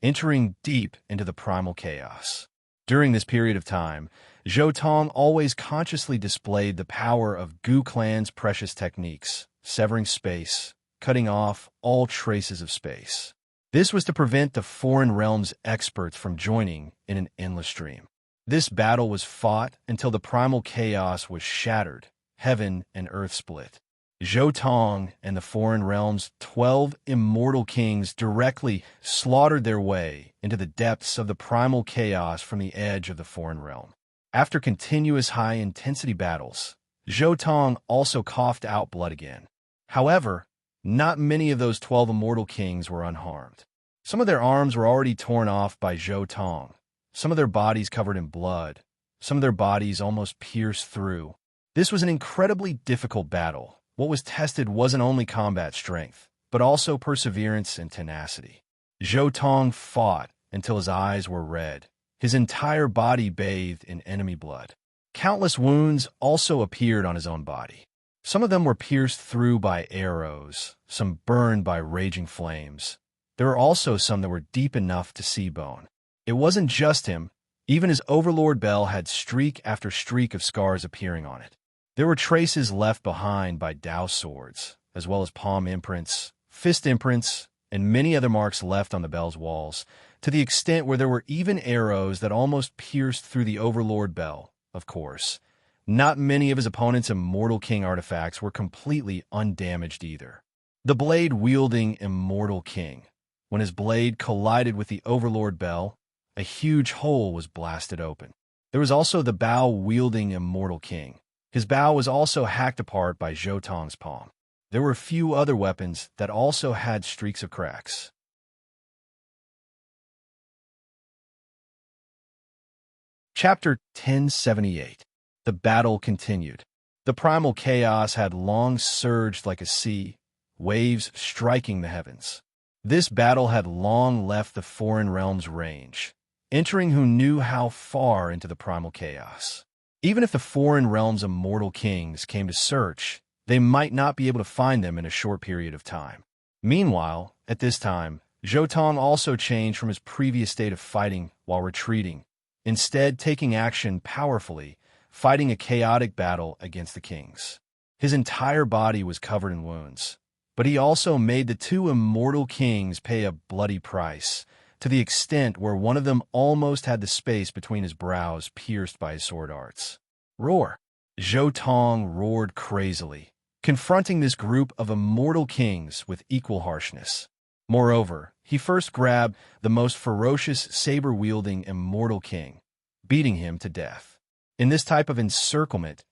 entering deep into the primal chaos. During this period of time, Zhou Tong always consciously displayed the power of Gu Clan's precious techniques, severing space, cutting off all traces of space. This was to prevent the foreign realm's experts from joining in an endless stream. This battle was fought until the primal chaos was shattered, heaven and earth split. Zhou Tong and the foreign realm's 12 immortal kings directly slaughtered their way into the depths of the primal chaos from the edge of the foreign realm. After continuous high-intensity battles, Zhou Tong also coughed out blood again. However, not many of those 12 immortal kings were unharmed. Some of their arms were already torn off by Zhou Tong, some of their bodies covered in blood, some of their bodies almost pierced through. This was an incredibly difficult battle. What was tested wasn't only combat strength, but also perseverance and tenacity. Zhou Tong fought until his eyes were red, his entire body bathed in enemy blood. Countless wounds also appeared on his own body. Some of them were pierced through by arrows, some burned by raging flames. There were also some that were deep enough to see bone. It wasn't just him. Even his overlord bell had streak after streak of scars appearing on it. There were traces left behind by Dao swords, as well as palm imprints, fist imprints, and many other marks left on the bell's walls to the extent where there were even arrows that almost pierced through the Overlord Bell, of course. Not many of his opponent's Immortal King artifacts were completely undamaged either. The blade-wielding Immortal King. When his blade collided with the Overlord Bell, a huge hole was blasted open. There was also the bow-wielding Immortal King. His bow was also hacked apart by Zhou Tong's palm. There were a few other weapons that also had streaks of cracks. Chapter 1078. The battle continued. The primal chaos had long surged like a sea, waves striking the heavens. This battle had long left the foreign realm's range, entering who knew how far into the primal chaos. Even if the foreign realm's immortal kings came to search, they might not be able to find them in a short period of time. Meanwhile, at this time, Zhou Tong also changed from his previous state of fighting while retreating, instead taking action powerfully, fighting a chaotic battle against the kings. His entire body was covered in wounds, but he also made the two immortal kings pay a bloody price, to the extent where one of them almost had the space between his brows pierced by his sword arts. Roar! Zhou Tong roared crazily, confronting this group of immortal kings with equal harshness. Moreover, he first grabbed the most ferocious saber-wielding immortal king, beating him to death. In this type of encirclement,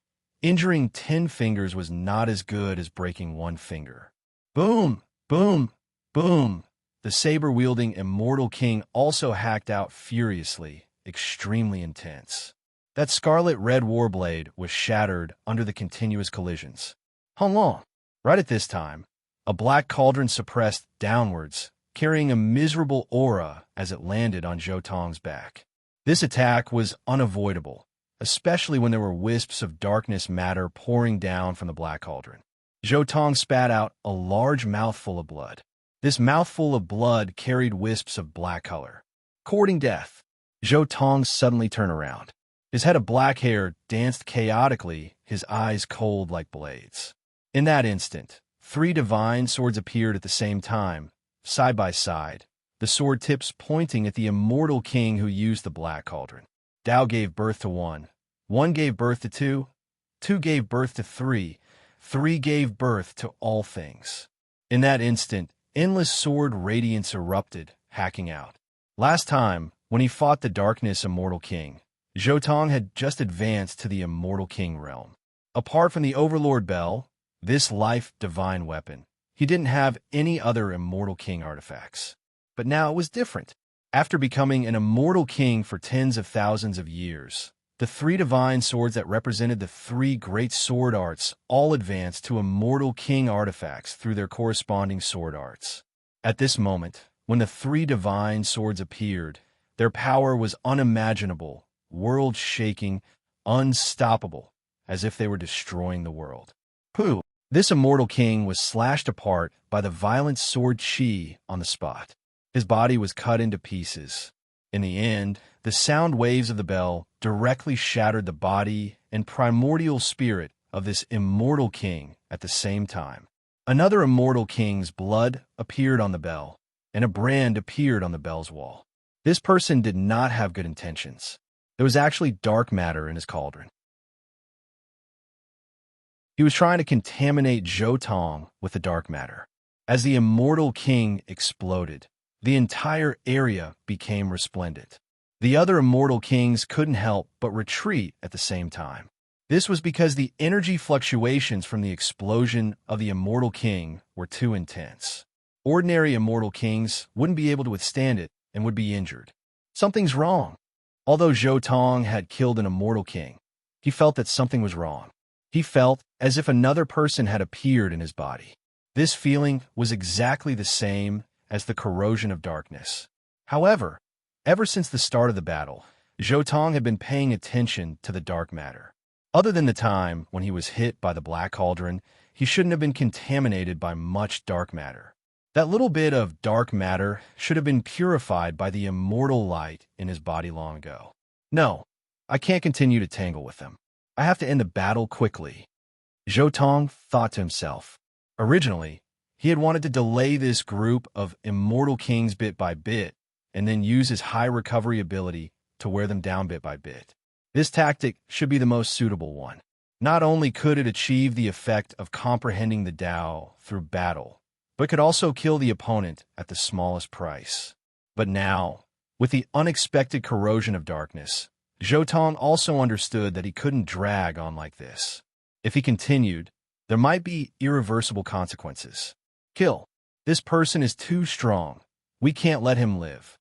injuring 10 fingers was not as good as breaking one finger. Boom! Boom! Boom! The saber-wielding immortal king also hacked out furiously, extremely intense. That scarlet-red warblade was shattered under the continuous collisions. How long? Right at this time, a black cauldron suppressed downwards, carrying a miserable aura as it landed on Zhou Tong's back. This attack was unavoidable, especially when there were wisps of darkness matter pouring down from the black cauldron. Zhou Tong spat out a large mouthful of blood. This mouthful of blood carried wisps of black color. Courting death. Zhou Tong suddenly turned around. His head of black hair danced chaotically, his eyes cold like blades. In that instant, 3 divine swords appeared at the same time, side by side, the sword tips pointing at the immortal king who used the black cauldron. Dao gave birth to 1. 1 gave birth to 2. 2 gave birth to 3. 3 gave birth to all things. In that instant, endless sword radiance erupted, hacking out. Last time, when he fought the Darkness Immortal King, Zhou Tong had just advanced to the Immortal King realm. Apart from the Overlord Bell, this life-divine weapon, he didn't have any other Immortal King artifacts. But now it was different. After becoming an Immortal King for tens of thousands of years, the 3 divine swords that represented the 3 great sword arts all advanced to Immortal King artifacts through their corresponding sword arts. At this moment, when the 3 divine swords appeared, their power was unimaginable, world-shaking, unstoppable, as if they were destroying the world. Pooh! This Immortal King was slashed apart by the violent sword chi on the spot. His body was cut into pieces. In the end, the sound waves of the bell directly shattered the body and primordial spirit of this Immortal King at the same time. Another Immortal King's blood appeared on the bell, and a brand appeared on the bell's wall. This person did not have good intentions. There was actually dark matter in his cauldron. He was trying to contaminate Zhou Tong with the dark matter. As the Immortal King exploded, the entire area became resplendent. The other Immortal Kings couldn't help but retreat at the same time. This was because the energy fluctuations from the explosion of the Immortal King were too intense. Ordinary Immortal Kings wouldn't be able to withstand it and would be injured. Something's wrong. Although Zhou Tong had killed an Immortal King, he felt that something was wrong. He felt as if another person had appeared in his body. This feeling was exactly the same as the corrosion of darkness. However, ever since the start of the battle, Zhou Tong had been paying attention to the dark matter. Other than the time when he was hit by the black cauldron, he shouldn't have been contaminated by much dark matter. That little bit of dark matter should have been purified by the immortal light in his body long ago. No, I can't continue to tangle with them. I have to end the battle quickly. Zhou Tong thought to himself. Originally, he had wanted to delay this group of immortal kings bit by bit and then use his high recovery ability to wear them down bit by bit. This tactic should be the most suitable one. Not only could it achieve the effect of comprehending the Tao through battle, but could also kill the opponent at the smallest price. But now, with the unexpected corrosion of darkness, Zhou Tong also understood that he couldn't drag on like this. If he continued, there might be irreversible consequences. Kill. This person is too strong. We can't let him live.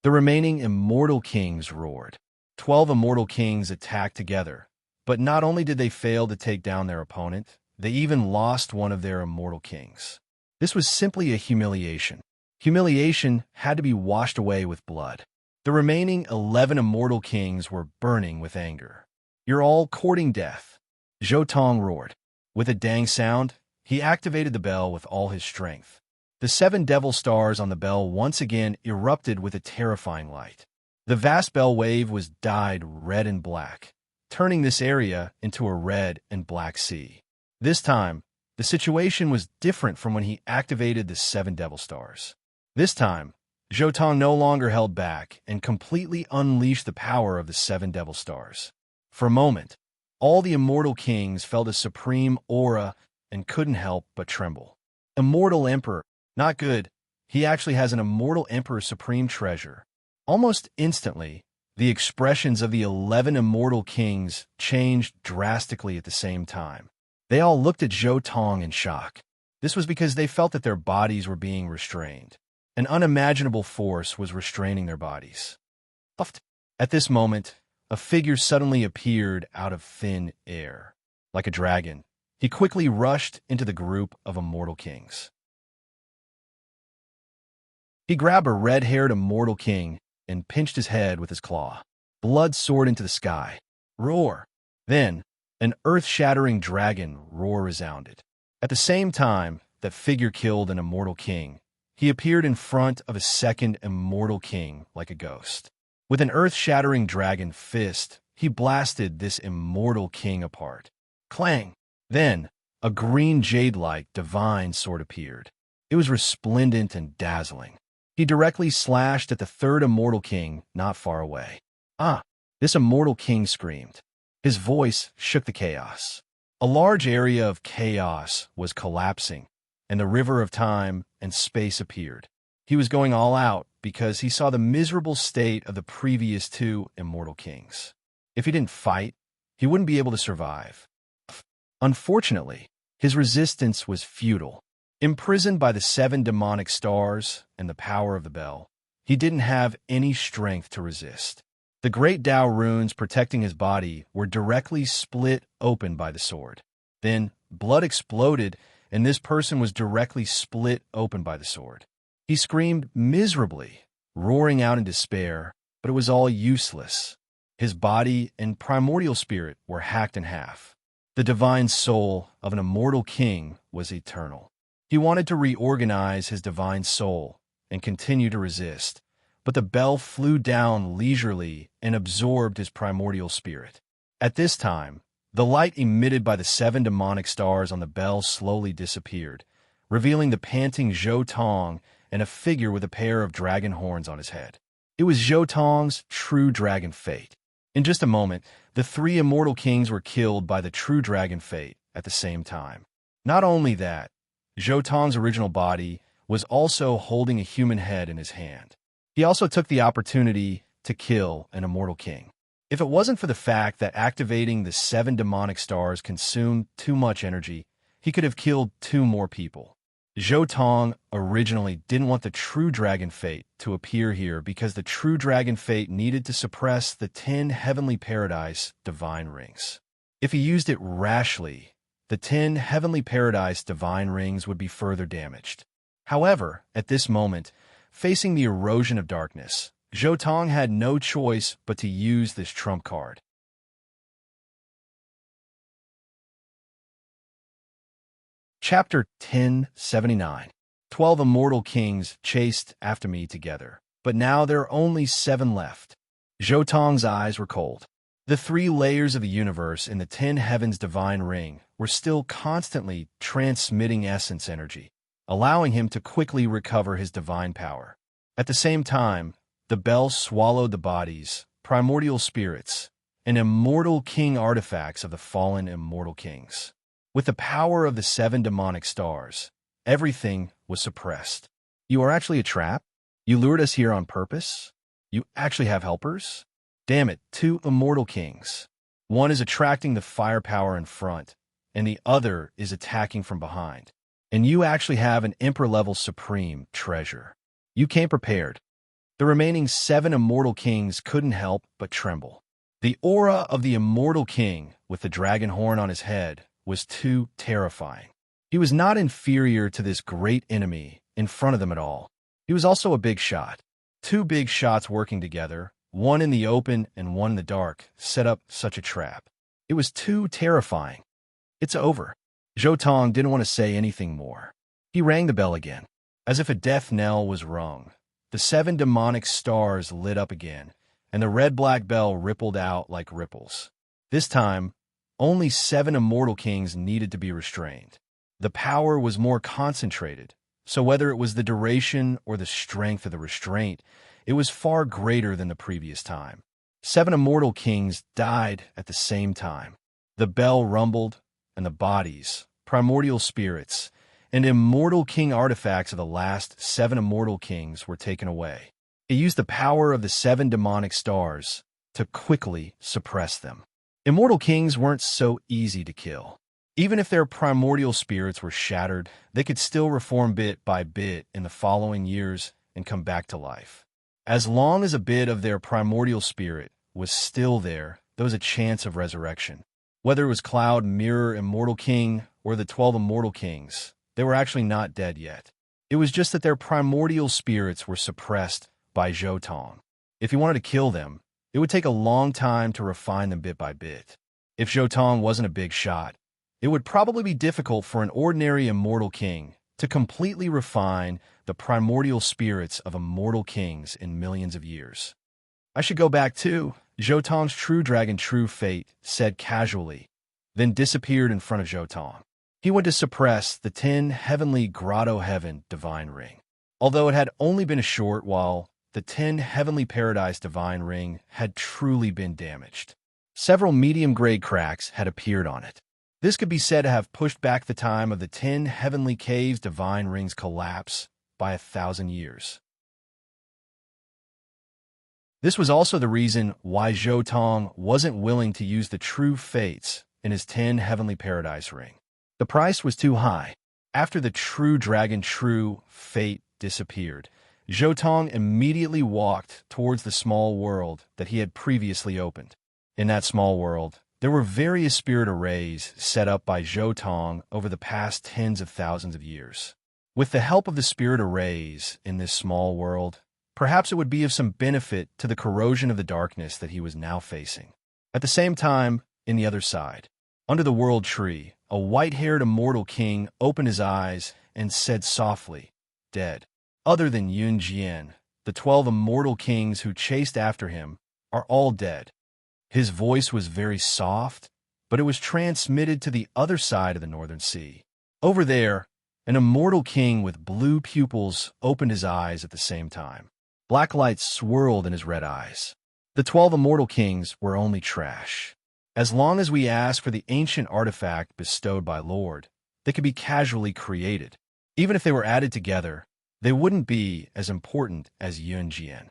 The remaining immortal kings roared. 12 immortal kings attacked together, but not only did they fail to take down their opponent, they even lost one of their immortal kings. This was simply a humiliation. Humiliation had to be washed away with blood. The remaining 11 immortal kings were burning with anger. You're all courting death. Zhou Tong roared. With a dang sound, he activated the bell with all his strength. The 7 devil stars on the bell once again erupted with a terrifying light. The vast bell wave was dyed red and black, turning this area into a red and black sea. This time, the situation was different from when he activated the 7 devil stars. This time, Zhou Tong no longer held back and completely unleashed the power of the 7 devil stars. For a moment, all the immortal kings felt a supreme aura and couldn't help but tremble. Immortal Emperor, not good. He actually has an immortal Emperor supreme treasure. Almost instantly, the expressions of the 11 immortal kings changed drastically at the same time. They all looked at Zhou Tong in shock. This was because they felt that their bodies were being restrained. An unimaginable force was restraining their bodies. At this moment, a figure suddenly appeared out of thin air. Like a dragon, he quickly rushed into the group of immortal kings. He grabbed a red-haired immortal king and pinched his head with his claw. Blood soared into the sky. Roar! Then, an earth-shattering dragon roar resounded. At the same time that figure killed an immortal king, he appeared in front of a second immortal king like a ghost. With an earth-shattering dragon fist, he blasted this immortal king apart. Clang! Then, a green jade-like divine sword appeared. It was resplendent and dazzling. He directly slashed at the third immortal king not far away. Ah! This immortal king screamed. His voice shook the chaos. A large area of chaos was collapsing, and the river of time and space appeared. He was going all out because he saw the miserable state of the previous 2 immortal kings. If he didn't fight, he wouldn't be able to survive. Unfortunately, his resistance was futile. Imprisoned by the 7 demonic stars and the power of the bell, he didn't have any strength to resist. The great Tao runes protecting his body were directly split open by the sword. Then, blood exploded, and this person was directly split open by the sword. He screamed miserably, roaring out in despair, but it was all useless. His body and primordial spirit were hacked in half. The divine soul of an immortal king was eternal. He wanted to reorganize his divine soul and continue to resist, but the bell flew down leisurely and absorbed his primordial spirit. At this time, the light emitted by the 7 demonic stars on the bell slowly disappeared, revealing the panting Zhou Tong and a figure with a pair of dragon horns on his head. It was Zhou Tong's true dragon fate. In just a moment, the 3 immortal kings were killed by the true dragon fate at the same time. Not only that, Zhou Tong's original body was also holding a human head in his hand. He also took the opportunity to kill an immortal king. If it wasn't for the fact that activating the 7 demonic stars consumed too much energy, he could have killed 2 more people. Zhou Tong originally didn't want the true dragon fate to appear here because the true dragon fate needed to suppress the 10 heavenly paradise divine rings. If he used it rashly, the 10 heavenly paradise divine rings would be further damaged. However, at this moment, facing the erosion of darkness, Zhou Tong had no choice but to use this trump card. Chapter 1079. 12 immortal kings chased after me together, but now there are only 7 left. Zhou Tong's eyes were cold. The 3 layers of the universe in the 10 heavens divine ring were still constantly transmitting essence energy, allowing him to quickly recover his divine power. At the same time, The bell swallowed the bodies, primordial spirits, and immortal king artifacts of the fallen immortal kings. With the power of the 7 demonic stars, everything was suppressed. You are actually a trap? You lured us here on purpose? You actually have helpers? Damn it, 2 immortal kings. One is attracting the firepower in front, and the other is attacking from behind. And you actually have an emperor-level supreme treasure. You came prepared. The remaining 7 immortal kings couldn't help but tremble. The aura of the immortal king, with the dragon horn on his head, was too terrifying. He was not inferior to this great enemy in front of them at all. He was also a big shot. 2 big shots working together, one in the open and one in the dark, set up such a trap. It was too terrifying. It's over. Zhou Tong didn't want to say anything more. He rang the bell again. As if a death knell was rung, the 7 demonic stars lit up again, and the red-black bell rippled out like ripples. This time, only 7 immortal kings needed to be restrained. The power was more concentrated, so whether it was the duration or the strength of the restraint, it was far greater than the previous time. 7 immortal kings died at the same time. The bell rumbled, and the bodies, primordial spirits, and immortal king artifacts of the last 7 immortal kings were taken away. It used the power of the 7 demonic stars to quickly suppress them. Immortal kings weren't so easy to kill. Even if their primordial spirits were shattered, they could still reform bit by bit in the following years and come back to life. As long as a bit of their primordial spirit was still there was a chance of resurrection. Whether it was Cloud Mirror Immortal King or the 12 Immortal Kings, they were actually not dead yet. It was just that their primordial spirits were suppressed by Zhou Tong. If he wanted to kill them, it would take a long time to refine them bit by bit. If Zhou Tong wasn't a big shot, it would probably be difficult for an ordinary immortal king to completely refine the primordial spirits of immortal kings in millions of years. I should go back too, Zhou Tong's true dragon True Fate said casually, then disappeared in front of Zhou Tong. He went to suppress the 10 heavenly Grotto Heaven Divine Ring. Although it had only been a short while, the 10 Heavenly Paradise Divine Ring had truly been damaged. Several medium-grade cracks had appeared on it. This could be said to have pushed back the time of the 10 Heavenly Caves Divine Ring's collapse by 1,000 years. This was also the reason why Zhou Tong wasn't willing to use the True Fates in his 10 Heavenly Paradise Ring. The price was too high. After the True Dragon True Fate disappeared, Zhou Tong immediately walked towards the small world that he had previously opened. In that small world, there were various spirit arrays set up by Zhou Tong over the past tens of thousands of years. With the help of the spirit arrays in this small world, perhaps it would be of some benefit to the corrosion of the darkness that he was now facing. At the same time, in the other side, under the world tree, a white-haired immortal king opened his eyes and said softly, "Dead." Other than Yun Jian, the 12 immortal kings who chased after him are all dead. His voice was very soft, but it was transmitted to the other side of the northern sea. Over there, an immortal king with blue pupils opened his eyes at the same time. Black light swirled in his red eyes. The 12 immortal kings were only trash. As long as we ask for the ancient artifact bestowed by Lord, they could be casually created. Even if they were added together, they wouldn't be as important as Yun Jian.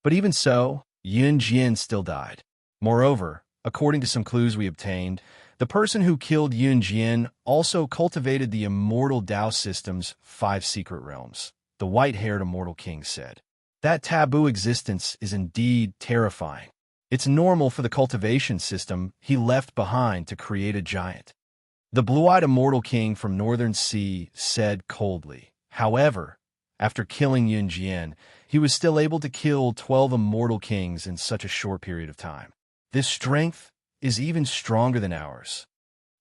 But even so, Yun Jian still died. Moreover, according to some clues we obtained, the person who killed Yun Jian also cultivated the immortal Dao system's 5 secret realms, the white-haired immortal king said. That taboo existence is indeed terrifying. It's normal for the cultivation system he left behind to create a giant. The blue-eyed immortal king from Northern Sea said coldly. However, after killing Yun Jian, he was still able to kill 12 immortal kings in such a short period of time. This strength is even stronger than ours.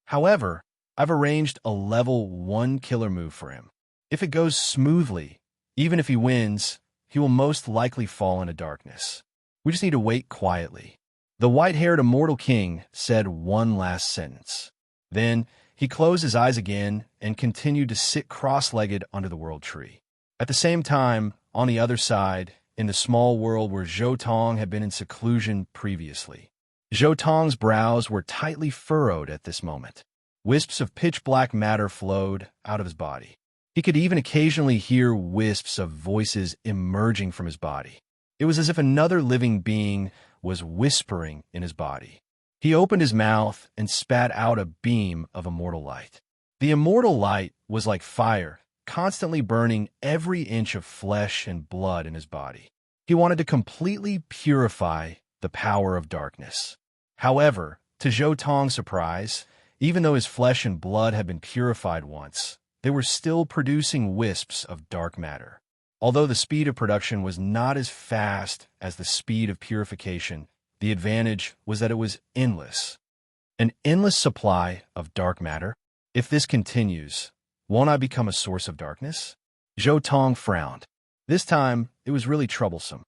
However, I've arranged a level 1 killer move for him. If it goes smoothly, even if he wins, he will most likely fall into darkness. We just need to wait quietly. The white-haired immortal king said one last sentence. Then he closed his eyes again and continued to sit cross-legged under the world tree. At the same time, on the other side, in the small world where Zhou Tong had been in seclusion previously. Zhou Tong's brows were tightly furrowed at this moment. Wisps of pitch-black matter flowed out of his body. He could even occasionally hear wisps of voices emerging from his body. It was as if another living being was whispering in his body. He opened his mouth and spat out a beam of immortal light. The immortal light was like fire, constantly burning every inch of flesh and blood in his body. He wanted to completely purify the power of darkness. However, to Zhou Tong's surprise, even though his flesh and blood had been purified once, they were still producing wisps of dark matter. Although the speed of production was not as fast as the speed of purification, the advantage was that it was endless. An endless supply of dark matter? If this continues, won't I become a source of darkness? Zhou Tong frowned. This time, it was really troublesome.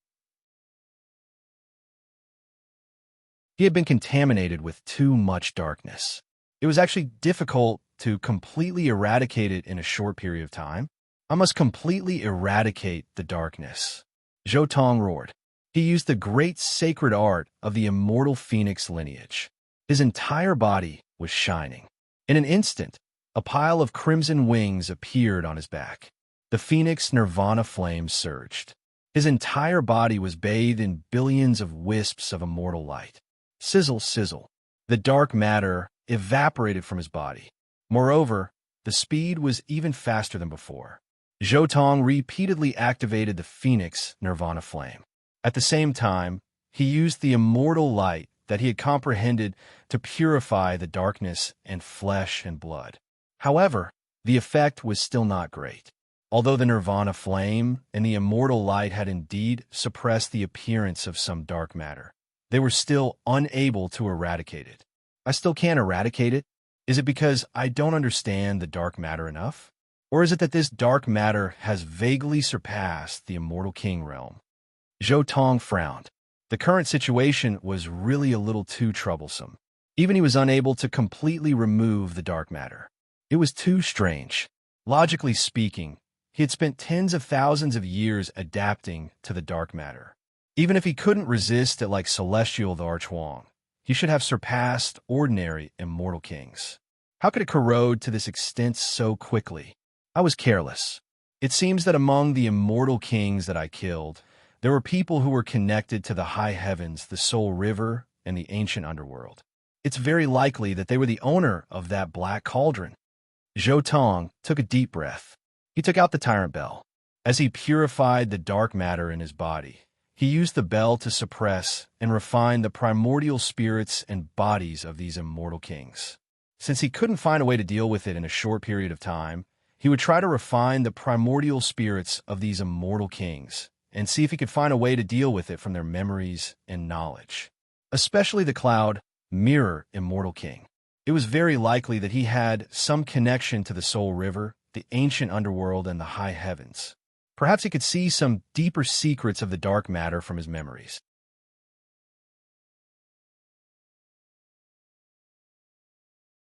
He had been contaminated with too much darkness. It was actually difficult to completely eradicate it in a short period of time. I must completely eradicate the darkness. Zhou Tong roared. He used the great sacred art of the immortal phoenix lineage. His entire body was shining. In an instant, a pile of crimson wings appeared on his back. The phoenix nirvana flame surged. His entire body was bathed in billions of wisps of immortal light. Sizzle, sizzle. The dark matter evaporated from his body. Moreover, the speed was even faster than before. Zhou Tong repeatedly activated the phoenix nirvana flame. At the same time, he used the immortal light that he had comprehended to purify the darkness and flesh and blood. However, the effect was still not great. Although the nirvana flame and the immortal light had indeed suppressed the appearance of some dark matter, they were still unable to eradicate it. I still can't eradicate it? Is it because I don't understand the dark matter enough? Or is it that this dark matter has vaguely surpassed the immortal king realm? Zhou Tong frowned. The current situation was really a little too troublesome. Even he was unable to completely remove the dark matter. It was too strange. Logically speaking, he had spent tens of thousands of years adapting to the dark matter. Even if he couldn't resist it like Celestial the Archwang, he should have surpassed ordinary immortal kings. How could it corrode to this extent so quickly? I was careless. It seems that among the immortal kings that I killed, there were people who were connected to the high heavens, the soul river, and the ancient underworld. It's very likely that they were the owner of that black cauldron. Zhou Tong took a deep breath. He took out the tyrant bell. As he purified the dark matter in his body, he used the bell to suppress and refine the primordial spirits and bodies of these immortal kings. Since he couldn't find a way to deal with it in a short period of time, he would try to refine the primordial spirits of these immortal kings and see if he could find a way to deal with it from their memories and knowledge. Especially the cloud mirror immortal king. It was very likely that he had some connection to the soul river, the ancient underworld, and the high heavens. Perhaps he could see some deeper secrets of the dark matter from his memories.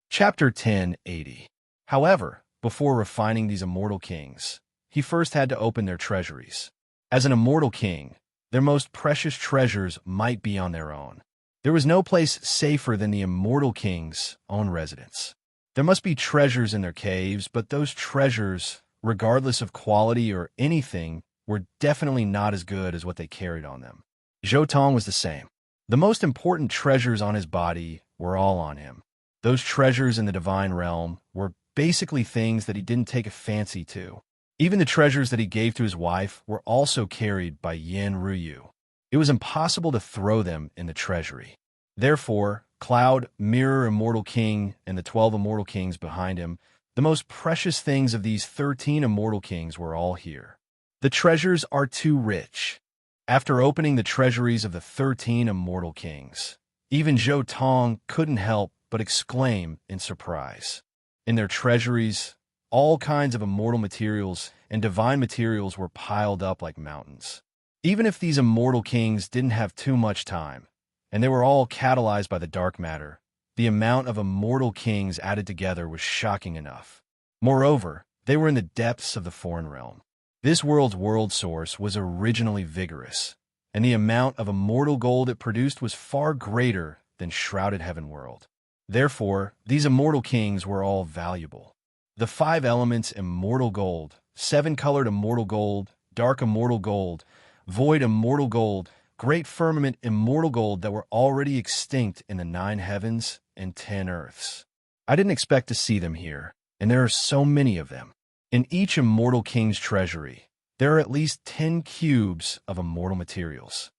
Chapter 1080. However, before refining these immortal kings, he first had to open their treasuries. As an immortal king, their most precious treasures might be on their own. There was no place safer than the immortal king's own residence. There must be treasures in their caves, but those treasures, regardless of quality or anything, were definitely not as good as what they carried on them. Zhou Tong was the same. The most important treasures on his body were all on him. Those treasures in the divine realm were basically things that he didn't take a fancy to. Even the treasures that he gave to his wife were also carried by Yin Ruyu. It was impossible to throw them in the treasury. Therefore, Cloud, Mirror Immortal King, and the 12 Immortal Kings behind him, the most precious things of these 13 Immortal Kings were all here. The treasures are too rich. After opening the treasuries of the 13 Immortal Kings, even Zhou Tong couldn't help but exclaim in surprise. In their treasuries, all kinds of immortal materials and divine materials were piled up like mountains. Even if these immortal kings didn't have too much time, and they were all catalyzed by the dark matter, the amount of immortal kings added together was shocking enough. Moreover, they were in the depths of the foreign realm. This world's world source was originally vigorous, and the amount of immortal gold it produced was far greater than shrouded heaven world. Therefore, these immortal kings were all valuable. The 5 elements immortal gold, 7-colored immortal gold, dark immortal gold, void immortal gold, great firmament immortal gold that were already extinct in the 9 heavens and 10 earths. I didn't expect to see them here, and there are so many of them. In each immortal king's treasury, there are at least 10 cubes of immortal materials.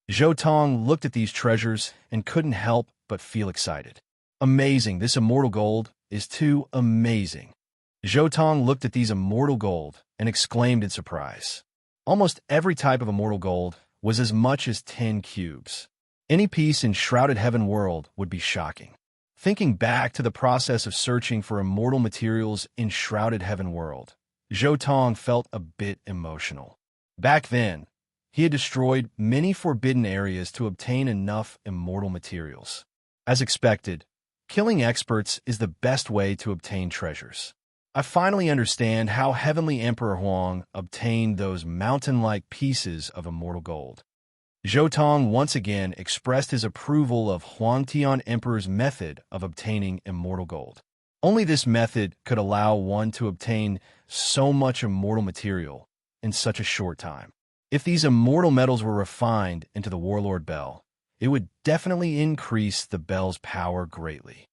Zhou Tong looked at these treasures and couldn't help but feel excited. Amazing, this immortal gold is too amazing. Zhou Tong looked at these immortal gold and exclaimed in surprise. Almost every type of immortal gold was as much as 10 cubes. Any piece in shrouded heaven world would be shocking. Thinking back to the process of searching for immortal materials in shrouded heaven world, Zhou Tong felt a bit emotional. Back then, he had destroyed many forbidden areas to obtain enough immortal materials. As expected, killing experts is the best way to obtain treasures. I finally understand how Heavenly Emperor Huang obtained those mountain-like pieces of immortal gold. Zhou Tong once again expressed his approval of Huang Tian Emperor's method of obtaining immortal gold. Only this method could allow one to obtain so much immortal material in such a short time. If these immortal metals were refined into the Warlord Bell, it would definitely increase the bell's power greatly.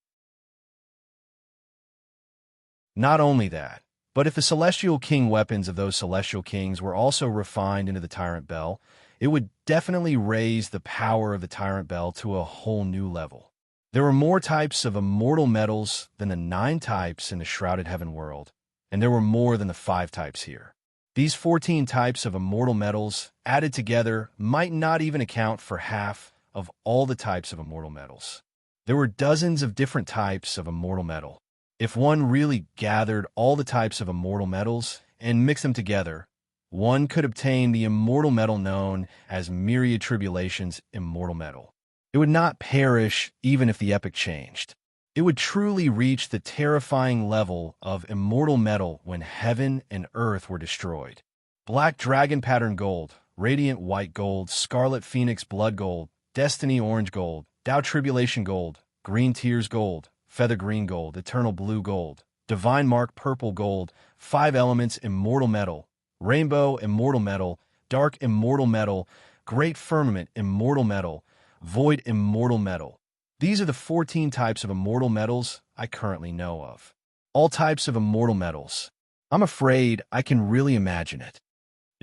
Not only that, but if the Celestial King weapons of those Celestial Kings were also refined into the Tyrant Bell, it would definitely raise the power of the Tyrant Bell to a whole new level. There were more types of immortal metals than the 9 types in the Shrouded Heaven world, and there were more than the 5 types here. These 14 types of immortal metals added together might not even account for half of all the types of immortal metals. There were dozens of different types of immortal metal. If one really gathered all the types of immortal metals and mixed them together, one could obtain the immortal metal known as Myriad Tribulations immortal metal. It would not perish even if the epoch changed. It would truly reach the terrifying level of immortal metal when heaven and earth were destroyed. Black Dragon Pattern Gold, Radiant White Gold, Scarlet Phoenix Blood Gold, Destiny Orange Gold, Tao Tribulation Gold, Green Tears Gold, Feather Green Gold, Eternal Blue Gold, Divine Mark Purple Gold, 5 Elements Immortal Metal, Rainbow Immortal Metal, Dark Immortal Metal, Great Firmament Immortal Metal, Void Immortal Metal. These are the 14 types of immortal metals I currently know of. All types of immortal metals. I'm afraid I can really imagine it.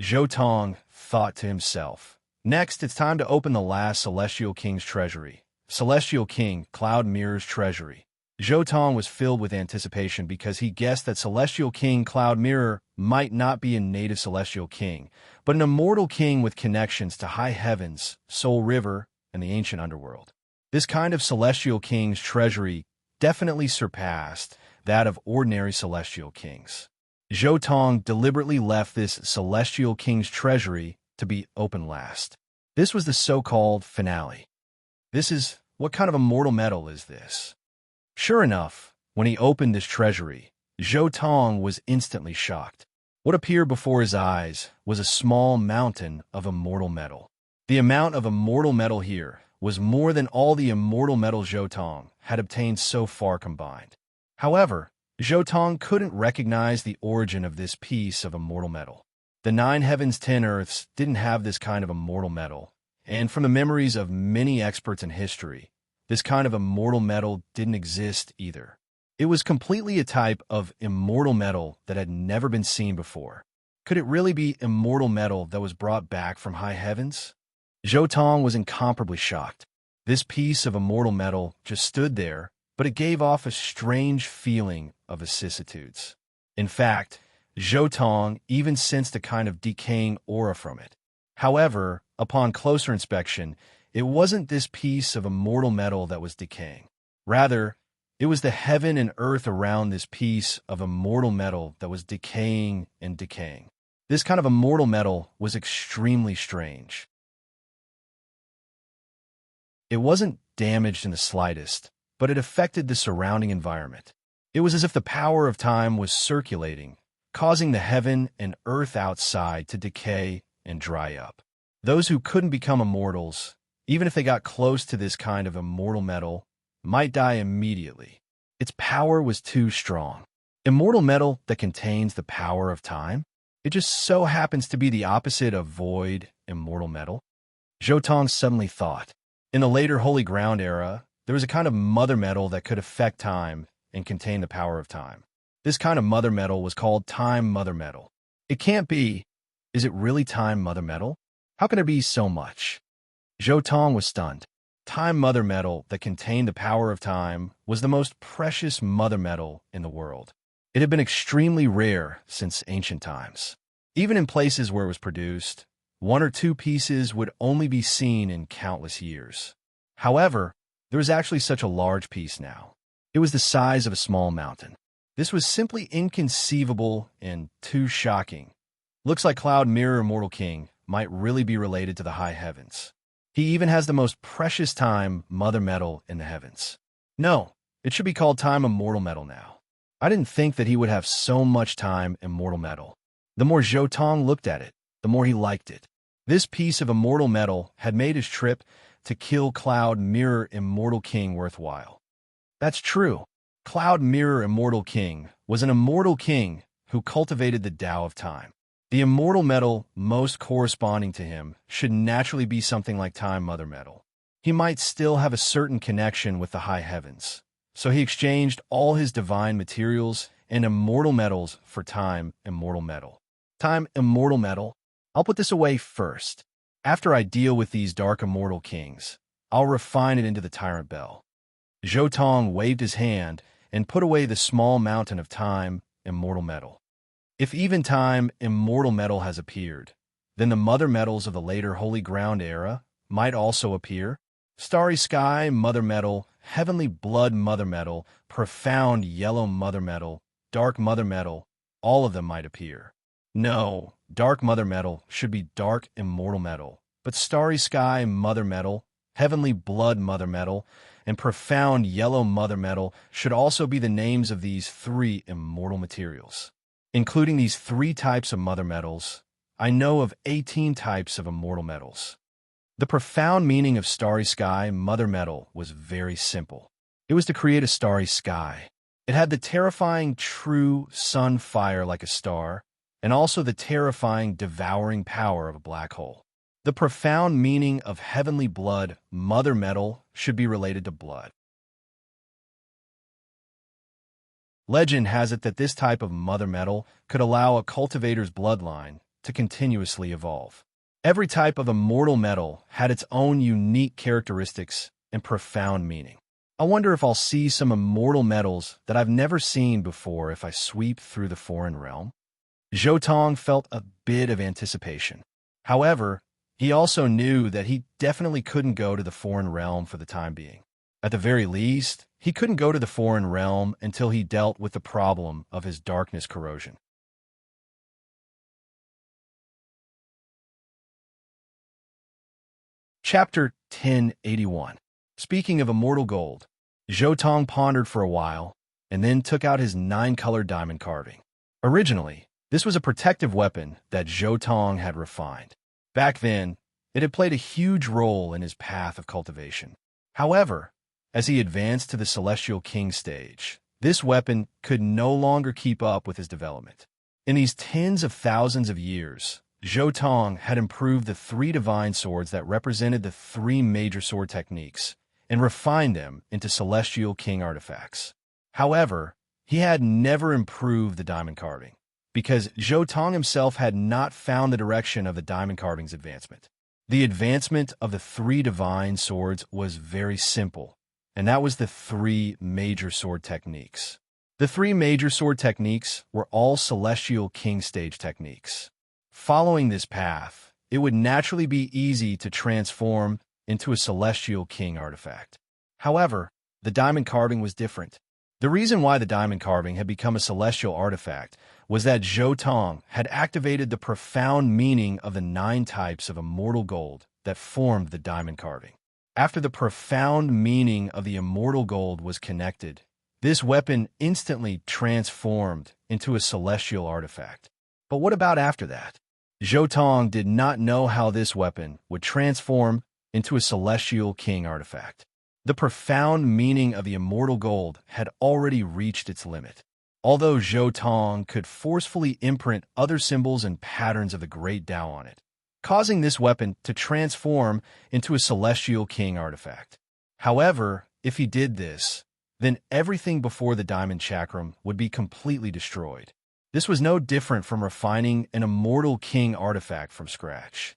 Zhou Tong thought to himself. Next, it's time to open the last Celestial King's treasury. Celestial King, Cloud Mirror's treasury. Zhou Tong was filled with anticipation because he guessed that Celestial King Cloud Mirror might not be a native Celestial King, but an immortal king with connections to high heavens, Soul River, and the ancient underworld. This kind of Celestial King's treasury definitely surpassed that of ordinary Celestial Kings. Zhou Tong deliberately left this Celestial King's treasury to be open last. This was the so-called finale. What kind of immortal metal is this? Sure enough, when he opened this treasury, Zhou Tong was instantly shocked. What appeared before his eyes was a small mountain of immortal metal. The amount of immortal metal here was more than all the immortal metal Zhou Tong had obtained so far combined. However, Zhou Tong couldn't recognize the origin of this piece of immortal metal. The 9 heavens, 10 earths didn't have this kind of immortal metal, and from the memories of many experts in history, this kind of immortal metal didn't exist either. It was completely a type of immortal metal that had never been seen before. Could it really be immortal metal that was brought back from high heavens? Zhou Tong was incomparably shocked. This piece of immortal metal just stood there, but it gave off a strange feeling of vicissitudes. In fact, Zhou Tong even sensed a kind of decaying aura from it. However, upon closer inspection, it wasn't this piece of immortal metal that was decaying. Rather, it was the heaven and earth around this piece of immortal metal that was decaying and decaying. This kind of immortal metal was extremely strange. It wasn't damaged in the slightest, but it affected the surrounding environment. It was as if the power of time was circulating causing the heaven and earth outside to decay and dry up. Those who couldn't become immortals, even if they got close to this kind of immortal metal, might die immediately. Its power was too strong. Immortal metal that contains the power of time? It just so happens to be the opposite of void, immortal metal. Zhou suddenly thought. In the later Holy Ground era, there was a kind of mother metal that could affect time and contain the power of time. This kind of mother metal was called time mother metal. It can't be. Is it really time mother metal? How can there be so much? Zhou was stunned. Time mother metal that contained the power of time was the most precious mother metal in the world. It had been extremely rare since ancient times. Even in places where it was produced, 1 or 2 pieces would only be seen in countless years. However, there was actually such a large piece now. It was the size of a small mountain. This was simply inconceivable and too shocking. Looks like Cloud Mirror Immortal King might really be related to the high heavens. He even has the most precious time mother metal in the heavens. No, it should be called time immortal metal now. I didn't think that he would have so much time immortal metal. The more Zhou looked at it, the more he liked it. This piece of immortal metal had made his trip to kill Cloud Mirror Immortal King worthwhile. That's true. Cloud Mirror Immortal King was an immortal king who cultivated the Tao of time. The immortal metal most corresponding to him should naturally be something like time mother metal. He might still have a certain connection with the high heavens, so he exchanged all his divine materials and immortal metals for time immortal metal. Time immortal metal? I'll put this away first. After I deal with these dark immortal kings, I'll refine it into the tyrant bell. Zhou waved his hand and put away the small mountain of time immortal metal. If even time immortal metal has appeared, then the mother metals of the later Holy Ground era might also appear. Starry sky mother metal, heavenly blood mother metal, profound yellow mother metal, dark mother metal, all of them might appear. No, dark mother metal should be dark immortal metal, but starry sky mother metal, heavenly blood mother metal, and profound yellow mother metal should also be the names of these 3 immortal materials. Including these 3 types of mother metals, I know of 18 types of immortal metals. The profound meaning of starry sky mother metal was very simple. It was to create a starry sky. It had the terrifying true sun fire like a star, and also the terrifying devouring power of a black hole. The profound meaning of heavenly blood mother metal should be related to blood. Legend has it that this type of mother metal could allow a cultivator's bloodline to continuously evolve. Every type of immortal metal had its own unique characteristics and profound meaning. I wonder if I'll see some immortal metals that I've never seen before if I sweep through the foreign realm. Zhou felt a bit of anticipation. However, he also knew that he definitely couldn't go to the foreign realm for the time being. At the very least, he couldn't go to the foreign realm until he dealt with the problem of his darkness corrosion. Chapter 1081. Speaking of immortal gold, Zhou pondered for a while and then took out his 9-colored diamond carving. Originally, this was a protective weapon that Zhou had refined. Back then, it had played a huge role in his path of cultivation. However, as he advanced to the Celestial King stage, this weapon could no longer keep up with his development. In these tens of thousands of years, Zhou had improved the 3 divine swords that represented the 3 major sword techniques and refined them into Celestial King artifacts. However, he had never improved the diamond carving, because Zhou himself had not found the direction of the diamond carving's advancement. The advancement of the 3 divine swords was very simple, and that was the 3 major sword techniques. The 3 major sword techniques were all Celestial King stage techniques. Following this path, it would naturally be easy to transform into a Celestial King artifact. However, the diamond carving was different. The reason why the diamond carving had become a celestial artifact was that Zhou had activated the profound meaning of the 9 types of immortal gold that formed the diamond carving. After the profound meaning of the immortal gold was connected, This weapon instantly transformed into a celestial artifact. But what about after that? Zhou Tong did not know how this weapon would transform into a celestial king artifact. The profound meaning of the immortal gold had already reached its limit. Although Zhou Tong could forcefully imprint other symbols and patterns of the great Tao on it, causing this weapon to transform into a celestial king artifact. However, if he did this, then everything before the diamond chakram would be completely destroyed. This was no different from refining an immortal king artifact from scratch.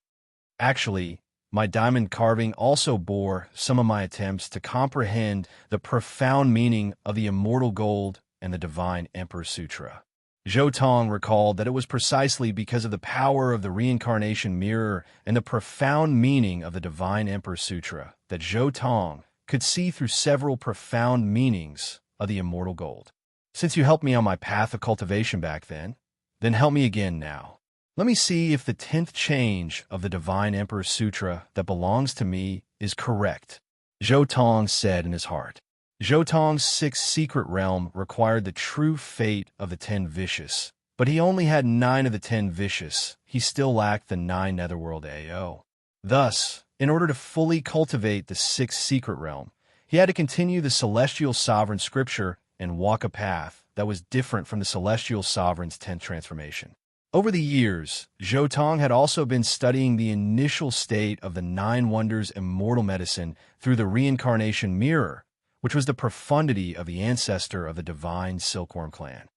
Actually, my diamond carving also bore some of my attempts to comprehend the profound meaning of the immortal gold and the Divine Emperor Sutra. Zhou Tong recalled that it was precisely because of the power of the reincarnation mirror and the profound meaning of the Divine Emperor Sutra that Zhou Tong could see through several profound meanings of the immortal gold. Since you helped me on my path of cultivation back then help me again now. Let me see if the 10th change of the Divine Emperor Sutra that belongs to me is correct, Zhou Tong said in his heart. Zhou Tong's 6th secret realm required the true fate of the 10 vicious, but he only had 9 of the 10 vicious. He still lacked the 9 netherworld AO. Thus, in order to fully cultivate the 6th secret realm, he had to continue the celestial sovereign scripture and walk a path that was different from the celestial sovereign's 10th transformation. Over the years, Zhou Tong had also been studying the initial state of the 9 wonders immortal medicine through the reincarnation mirror, which was the profundity of the ancestor of the divine silkworm clan.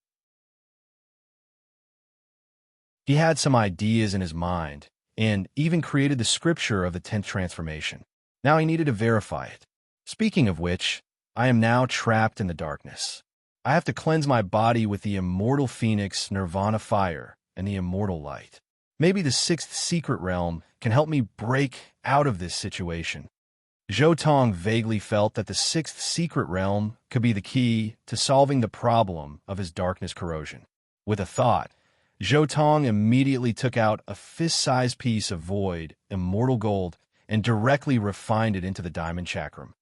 He had some ideas in his mind, and even created the scripture of the 10th transformation. Now he needed to verify it. Speaking of which, I am now trapped in the darkness. I have to cleanse my body with the immortal phoenix nirvana fire and the immortal light. Maybe the 6th secret realm can help me break out of this situation. Zhou Tong vaguely felt that the 6th secret realm could be the key to solving the problem of his darkness corrosion. With a thought, Zhou Tong immediately took out a fist-sized piece of void, immortal gold, and directly refined it into the diamond chakram.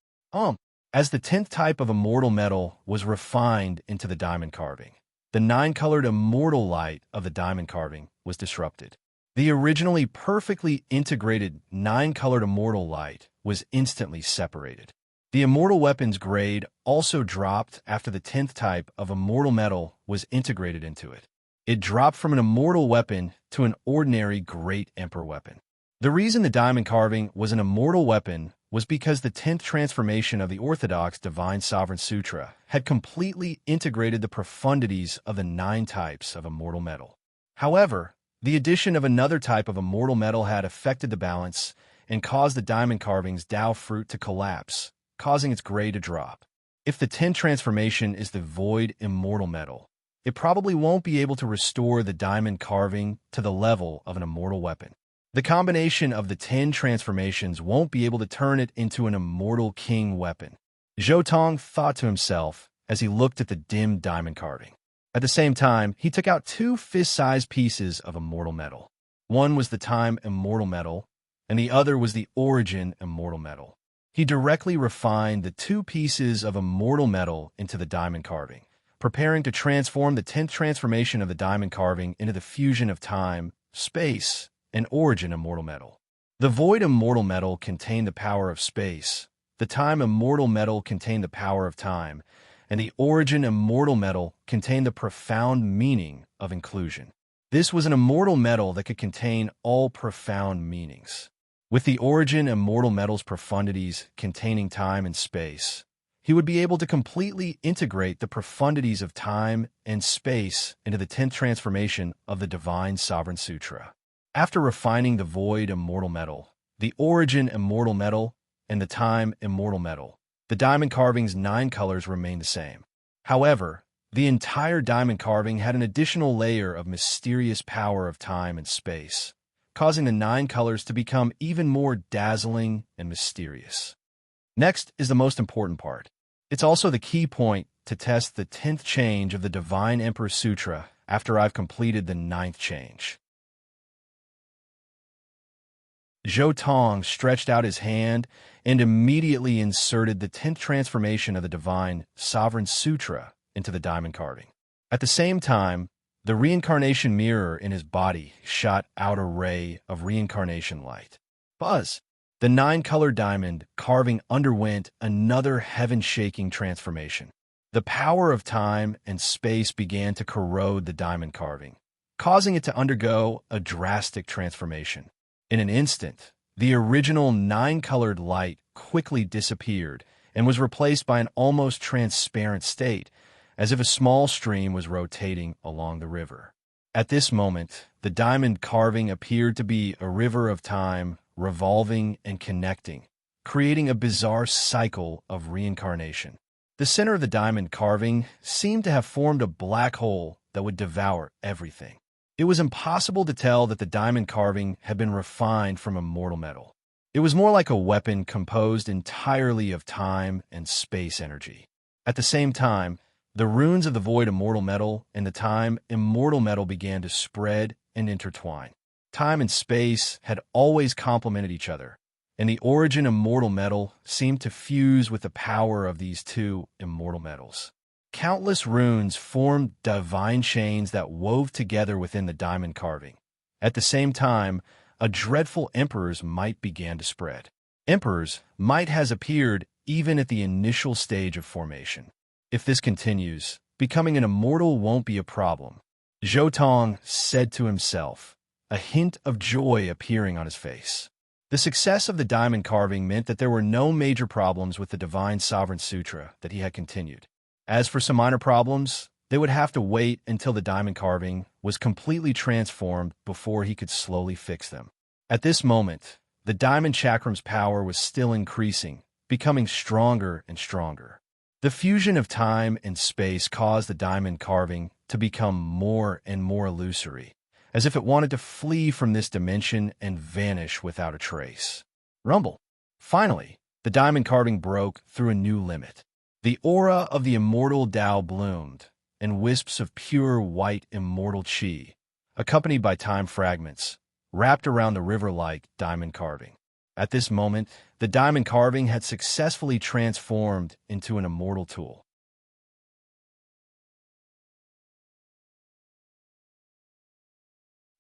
As the 10th type of immortal metal was refined into the diamond carving, the 9-colored immortal light of the diamond carving was disrupted. The originally perfectly integrated 9-colored immortal light was instantly separated. The immortal weapon's grade also dropped after the 10th type of immortal metal was integrated into it. It dropped from an immortal weapon to an ordinary Great Emperor weapon. The reason the diamond carving was an immortal weapon was because the 10th transformation of the orthodox Divine Sovereign Sutra had completely integrated the profundities of the 9 types of immortal metal. However, the addition of another type of immortal metal had affected the balance and caused the diamond carving's Tao fruit to collapse, causing its grade to drop. If the 10th transformation is the void immortal metal, it probably won't be able to restore the diamond carving to the level of an immortal weapon. The combination of the 10 transformations won't be able to turn it into an immortal king weapon. Zhou Tong thought to himself as he looked at the dim diamond carving. At the same time, he took out 2 fist-sized pieces of immortal metal. One was the time immortal metal, and the other was the origin immortal metal. He directly refined the 2 pieces of immortal metal into the diamond carving, preparing to transform the 10th transformation of the diamond carving into the fusion of time, space, and origin immortal metal. The void immortal metal contained the power of space, the time immortal metal contained the power of time, and the origin immortal metal contained the profound meaning of inclusion. This was an immortal metal that could contain all profound meanings. With the origin immortal metal's profundities containing time and space, he would be able to completely integrate the profundities of time and space into the 10th transformation of the Divine Sovereign Sutra. After refining the void immortal metal, the origin immortal metal, and the time immortal metal, the diamond carving's 9 colors remained the same. However, the entire diamond carving had an additional layer of mysterious power of time and space, causing the 9 colors to become even more dazzling and mysterious. Next is the most important part. It's also the key point to test the 10th change of the Divine Emperor Sutra after I've completed the 9th change. Zhou Tong stretched out his hand and immediately inserted the 10th transformation of the divine Sovereign Sutra into the diamond carving. At the same time, the reincarnation mirror in his body shot out a ray of reincarnation light. Buzz! The 9-color diamond carving underwent another heaven-shaking transformation. The power of time and space began to corrode the diamond carving, causing it to undergo a drastic transformation. In an instant, the original 9-colored light quickly disappeared and was replaced by an almost transparent state, as if a small stream was rotating along the river. At this moment, the diamond carving appeared to be a river of time, revolving and connecting, creating a bizarre cycle of reincarnation. The center of the diamond carving seemed to have formed a black hole that would devour everything. It was impossible to tell that the diamond carving had been refined from immortal metal. It was more like a weapon composed entirely of time and space energy. At the same time, the runes of the void immortal metal and the time immortal metal began to spread and intertwine. Time and space had always complemented each other, and the origin immortal metal seemed to fuse with the power of these two immortal metals. Countless runes formed divine chains that wove together within the diamond carving. At the same time, a dreadful emperor's might began to spread. Emperor's might has appeared even at the initial stage of formation. If this continues, becoming an immortal won't be a problem, Zhou Tong said to himself, a hint of joy appearing on his face. The success of the diamond carving meant that there were no major problems with the Divine Sovereign Sutra that he had continued. As for some minor problems, they would have to wait until the diamond carving was completely transformed before he could slowly fix them. At this moment, the diamond chakram's power was still increasing, becoming stronger and stronger. The fusion of time and space caused the diamond carving to become more and more illusory, as if it wanted to flee from this dimension and vanish without a trace. Rumble. Finally, the diamond carving broke through a new limit. The aura of the immortal Tao bloomed, and wisps of pure white immortal qi, accompanied by time fragments, wrapped around the river-like diamond carving. At this moment, the diamond carving had successfully transformed into an immortal tool.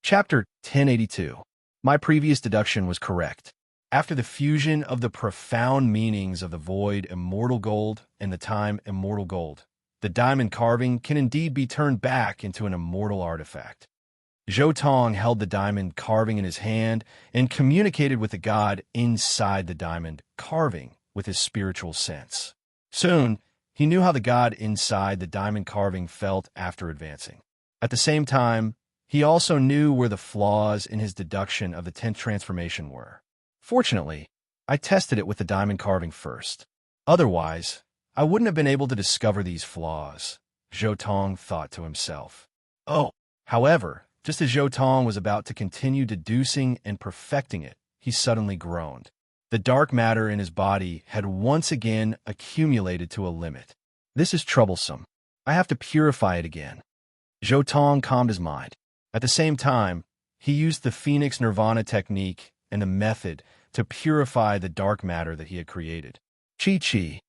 Chapter 1082. My previous deduction was correct. After the fusion of the profound meanings of the void immortal gold and the time immortal gold, the diamond carving can indeed be turned back into an immortal artifact. Zhou Tong held the diamond carving in his hand and communicated with the god inside the diamond carving with his spiritual sense. Soon, he knew how the god inside the diamond carving felt after advancing. At the same time, he also knew where the flaws in his deduction of the 10th transformation were. Fortunately, I tested it with the diamond carving first. Otherwise, I wouldn't have been able to discover these flaws, Zhou Tong thought to himself. However, just as Zhou Tong was about to continue deducing and perfecting it, he suddenly groaned. The dark matter in his body had once again accumulated to a limit. This is troublesome. I have to purify it again. Zhou Tong calmed his mind. At the same time, he used the Phoenix Nirvana technique and the method to purify the dark matter that he had created. Chi.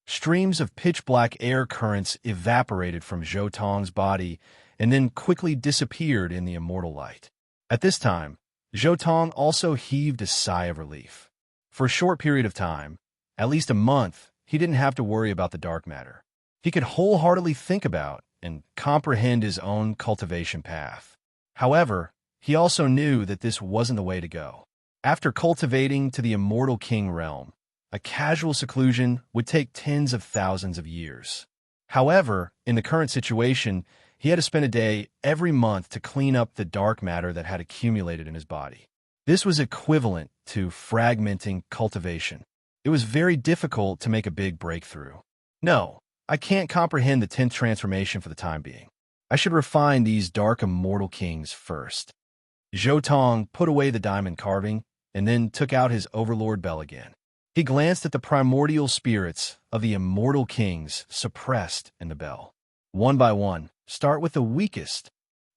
Streams of pitch-black air currents evaporated from Zhou Tong's body and then quickly disappeared in the immortal light. At this time, Zhou Tong also heaved a sigh of relief. For a short period of time, at least a month, he didn't have to worry about the dark matter. He could wholeheartedly think about and comprehend his own cultivation path. However, he also knew that this wasn't the way to go. After cultivating to the immortal king realm, a casual seclusion would take tens of thousands of years. However, in the current situation, he had to spend a day every month to clean up the dark matter that had accumulated in his body. This was equivalent to fragmenting cultivation. It was very difficult to make a big breakthrough. No, I can't comprehend the 10th transformation for the time being. I should refine these dark immortal kings first. Zhou Tong put away the diamond carving and then took out his overlord bell again. He glanced at the primordial spirits of the immortal kings suppressed in the bell. One by one, start with the weakest.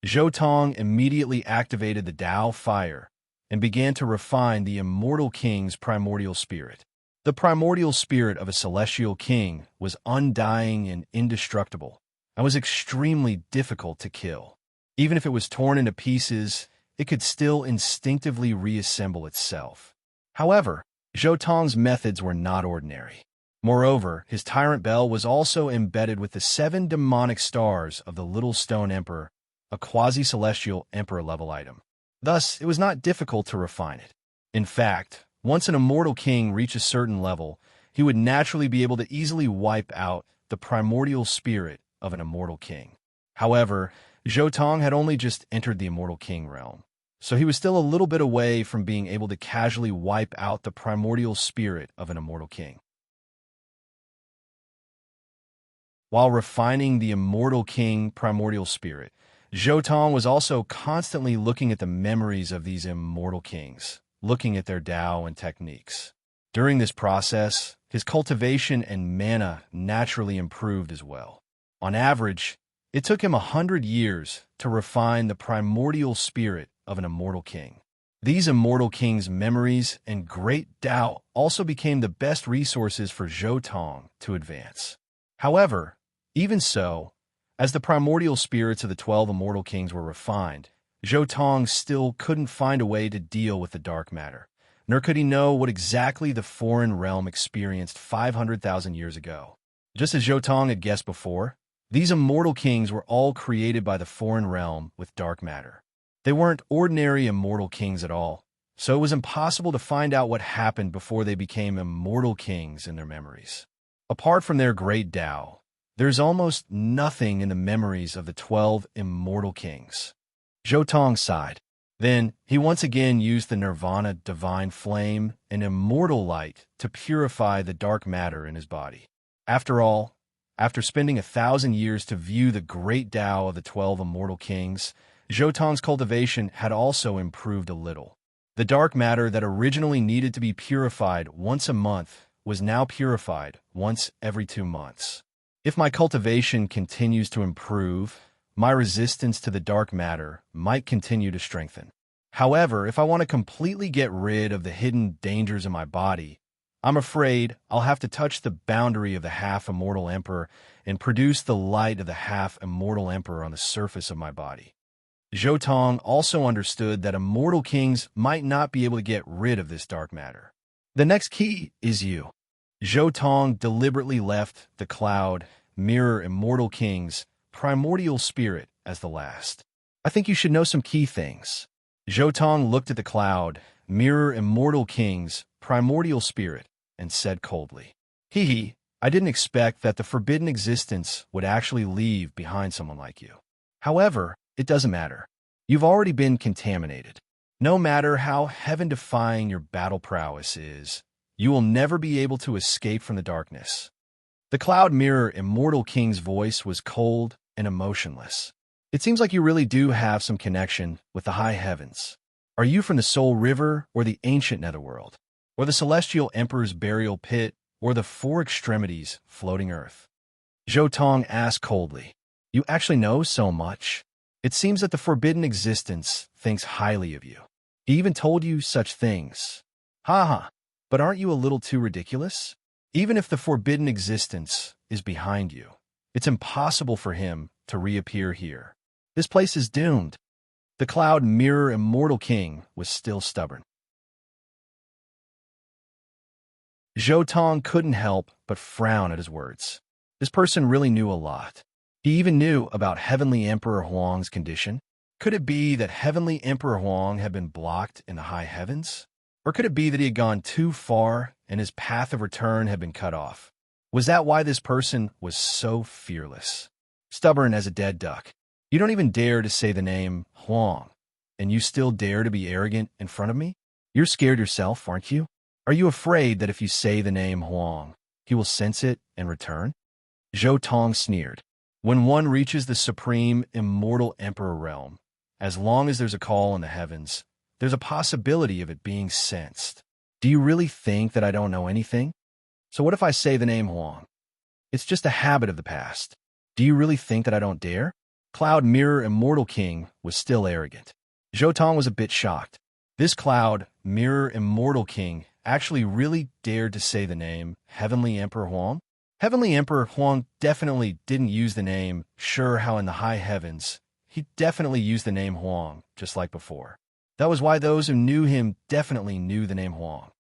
Zhou Tong immediately activated the Tao fire and began to refine the immortal king's primordial spirit. The primordial spirit of a celestial king was undying and indestructible, and was extremely difficult to kill. Even if it was torn into pieces, it could still instinctively reassemble itself. However, Zhou Tong's methods were not ordinary. Moreover, his tyrant bell was also embedded with the 7 demonic stars of the Little Stone Emperor, a quasi-celestial emperor-level item. Thus, it was not difficult to refine it. In fact, once an immortal king reached a certain level, he would naturally be able to easily wipe out the primordial spirit of an immortal king. However, Zhou Tong had only just entered the immortal king realm, so he was still a little bit away from being able to casually wipe out the primordial spirit of an immortal king. While refining the immortal king primordial spirit, Zhou Tong was also constantly looking at the memories of these immortal kings, looking at their Tao and techniques. During this process, his cultivation and mana naturally improved as well. On average, it took him 100 years to refine the primordial spirit of an immortal king. These immortal kings' memories and great Tao also became the best resources for Zhou Tong to advance. However, even so, as the primordial spirits of the 12 immortal kings were refined, Zhou Tong still couldn't find a way to deal with the dark matter, nor could he know what exactly the foreign realm experienced 500,000 years ago. Just as Zhou Tong had guessed before, these immortal kings were all created by the foreign realm with dark matter. They weren't ordinary immortal kings at all, so it was impossible to find out what happened before they became immortal kings in their memories. Apart from their great Tao, there's almost nothing in the memories of the 12 immortal kings. Zhou Tong sighed. Then he once again used the Nirvana divine flame and immortal light to purify the dark matter in his body. After all, after spending 1,000 years to view the great Tao of the 12 immortal kings, Zhou Tong's cultivation had also improved a little. The dark matter that originally needed to be purified once a month was now purified once every 2 months. If my cultivation continues to improve, my resistance to the dark matter might continue to strengthen. However, if I want to completely get rid of the hidden dangers in my body, I'm afraid I'll have to touch the boundary of the half-immortal emperor and produce the light of the half-immortal emperor on the surface of my body. Zhou Tong also understood that immortal kings might not be able to get rid of this dark matter. The next key is you. Zhou Tong deliberately left the cloud, mirror immortal king's primordial spirit as the last. I think you should know some key things. Zhou Tong looked at the cloud, mirror immortal king's primordial spirit, and said coldly, I didn't expect that the forbidden existence would actually leave behind someone like you. However, it doesn't matter. You've already been contaminated. No matter how heaven-defying your battle prowess is, you will never be able to escape from the darkness. The cloud mirror immortal king's voice was cold and emotionless. It seems like you really do have some connection with the high heavens. Are you from the Soul River or the ancient netherworld, or the celestial emperor's burial pit, or the 4 extremities floating earth? Zhou Tong asked coldly. You actually know so much. It seems that the forbidden existence thinks highly of you. He even told you such things. But aren't you a little too ridiculous? Even if the forbidden existence is behind you, it's impossible for him to reappear here. This place is doomed. The cloud mirror immortal king was still stubborn. Zhou Tong couldn't help but frown at his words. This person really knew a lot. He even knew about Heavenly Emperor Huang's condition. Could it be that Heavenly Emperor Huang had been blocked in the high heavens? Or could it be that he had gone too far and his path of return had been cut off? Was that why this person was so fearless? Stubborn as a dead duck. You don't even dare to say the name Huang, and you still dare to be arrogant in front of me? You're scared yourself, aren't you? Are you afraid that if you say the name Huang, he will sense it and return? Zhou Tong sneered. When one reaches the supreme immortal emperor realm, as long as there's a call in the heavens, there's a possibility of it being sensed. Do you really think that I don't know anything? So what if I say the name Huang? It's just a habit of the past. Do you really think that I don't dare? Cloud Mirror Immortal King was still arrogant. Zhou Tong was a bit shocked. This cloud, mirror immortal king, actually really dared to say the name Heavenly Emperor Huang. Heavenly Emperor Huang definitely didn't use the name Sure How in the high heavens. He definitely used the name Huang, just like before. That was why those who knew him definitely knew the name Huang.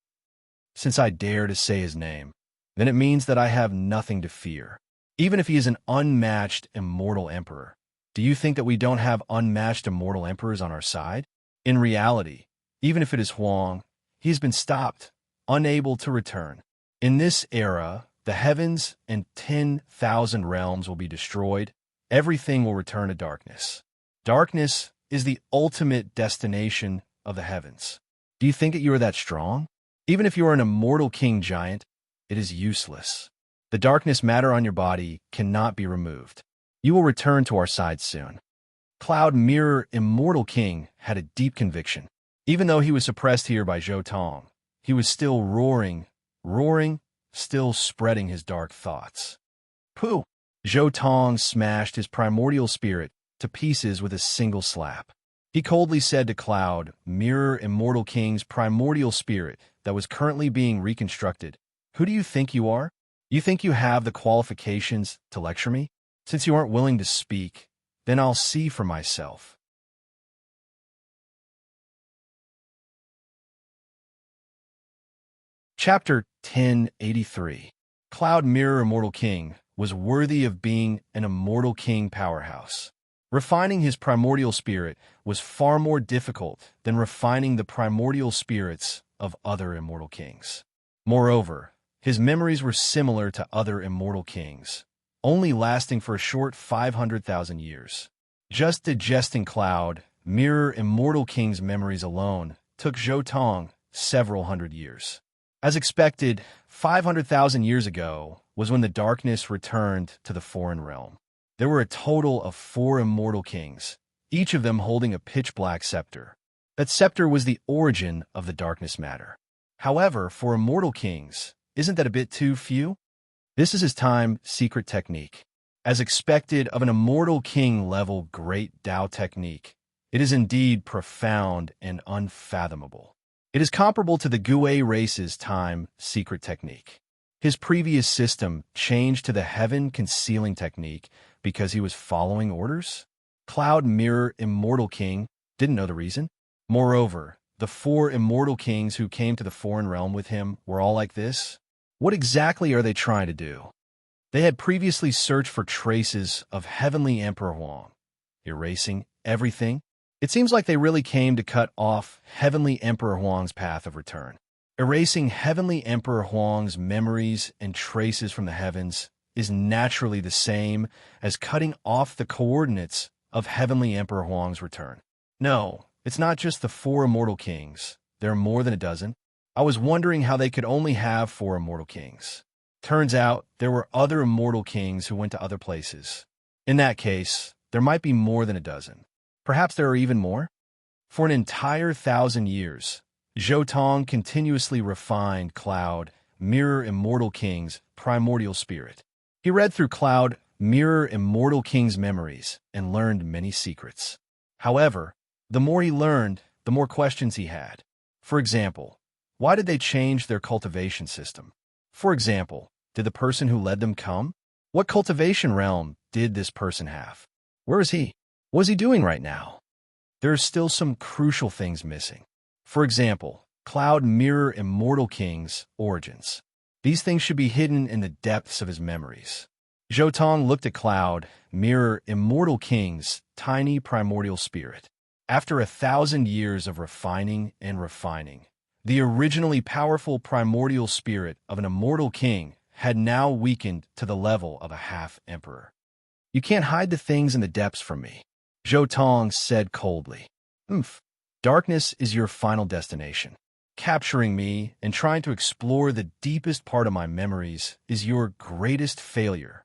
Since I dare to say his name, then it means that I have nothing to fear. Even if he is an unmatched immortal emperor, do you think that we don't have unmatched immortal emperors on our side? In reality, even if it is Huang, he's been stopped, unable to return. In this era, the heavens and 10,000 realms will be destroyed. Everything will return to darkness. Darkness is the ultimate destination of the heavens. Do you think that you are that strong? Even if you are an immortal king giant, it is useless. The darkness matter on your body cannot be removed. You will return to our side soon. Cloud Mirror Immortal King had a deep conviction. Even though he was suppressed here by Zhou Tong, he was still roaring, still spreading his dark thoughts. Pooh! Zhou Tong smashed his primordial spirit to pieces with a single slap. He coldly said to Cloud, Mirror Immortal King's primordial spirit that was currently being reconstructed, "Who do you think you are? You think you have the qualifications to lecture me? Since you aren't willing to speak, then I'll see for myself." Chapter 1083. Cloud Mirror Immortal King was worthy of being an immortal king powerhouse. Refining his primordial spirit was far more difficult than refining the primordial spirits of other immortal kings. Moreover, his memories were similar to other immortal kings, only lasting for a short 500,000 years. Just digesting Cloud Mirror Immortal King's memories alone took Zhou Tong several hundred years. As expected, 500,000 years ago was when the darkness returned to the foreign realm. There were a total of 4 immortal kings, each of them holding a pitch-black scepter. That scepter was the origin of the darkness matter. However, for immortal kings, isn't that a bit too few? This is his time secret technique. As expected of an immortal king-level great Tao technique, it is indeed profound and unfathomable. It is comparable to the Gui race's time secret technique. His previous system changed to the heaven concealing technique because he was following orders. Cloud Mirror Immortal King didn't know the reason. Moreover, the 4 immortal kings who came to the foreign realm with him were all like this. What exactly are they trying to do? They had previously searched for traces of Heavenly Emperor Huang, erasing everything. It seems like they really came to cut off Heavenly Emperor Huang's path of return. Erasing Heavenly Emperor Huang's memories and traces from the heavens is naturally the same as cutting off the coordinates of Heavenly Emperor Huang's return. No, it's not just the 4 immortal kings. There are more than a dozen. I was wondering how they could only have 4 immortal kings. Turns out there were other immortal kings who went to other places. In that case, there might be more than a dozen. Perhaps there are even more? For an entire 1,000 years, Zhou Tong continuously refined Cloud Mirror Immortal King's primordial spirit. He read through Cloud Mirror Immortal King's memories and learned many secrets. However, the more he learned, the more questions he had. For example, why did they change their cultivation system? For example, did the person who led them come? What cultivation realm did this person have? Where is he? What is he doing right now? There are still some crucial things missing. For example, Cloud Mirror Immortal King's origins. These things should be hidden in the depths of his memories. Zhou Tong looked at Cloud Mirror Immortal King's tiny primordial spirit. After 1,000 years of refining and refining, the originally powerful primordial spirit of an immortal king had now weakened to the level of a half-emperor. You can't hide the things in the depths from me, Zhou Tong said coldly. Darkness is your final destination. Capturing me and trying to explore the deepest part of my memories is your greatest failure.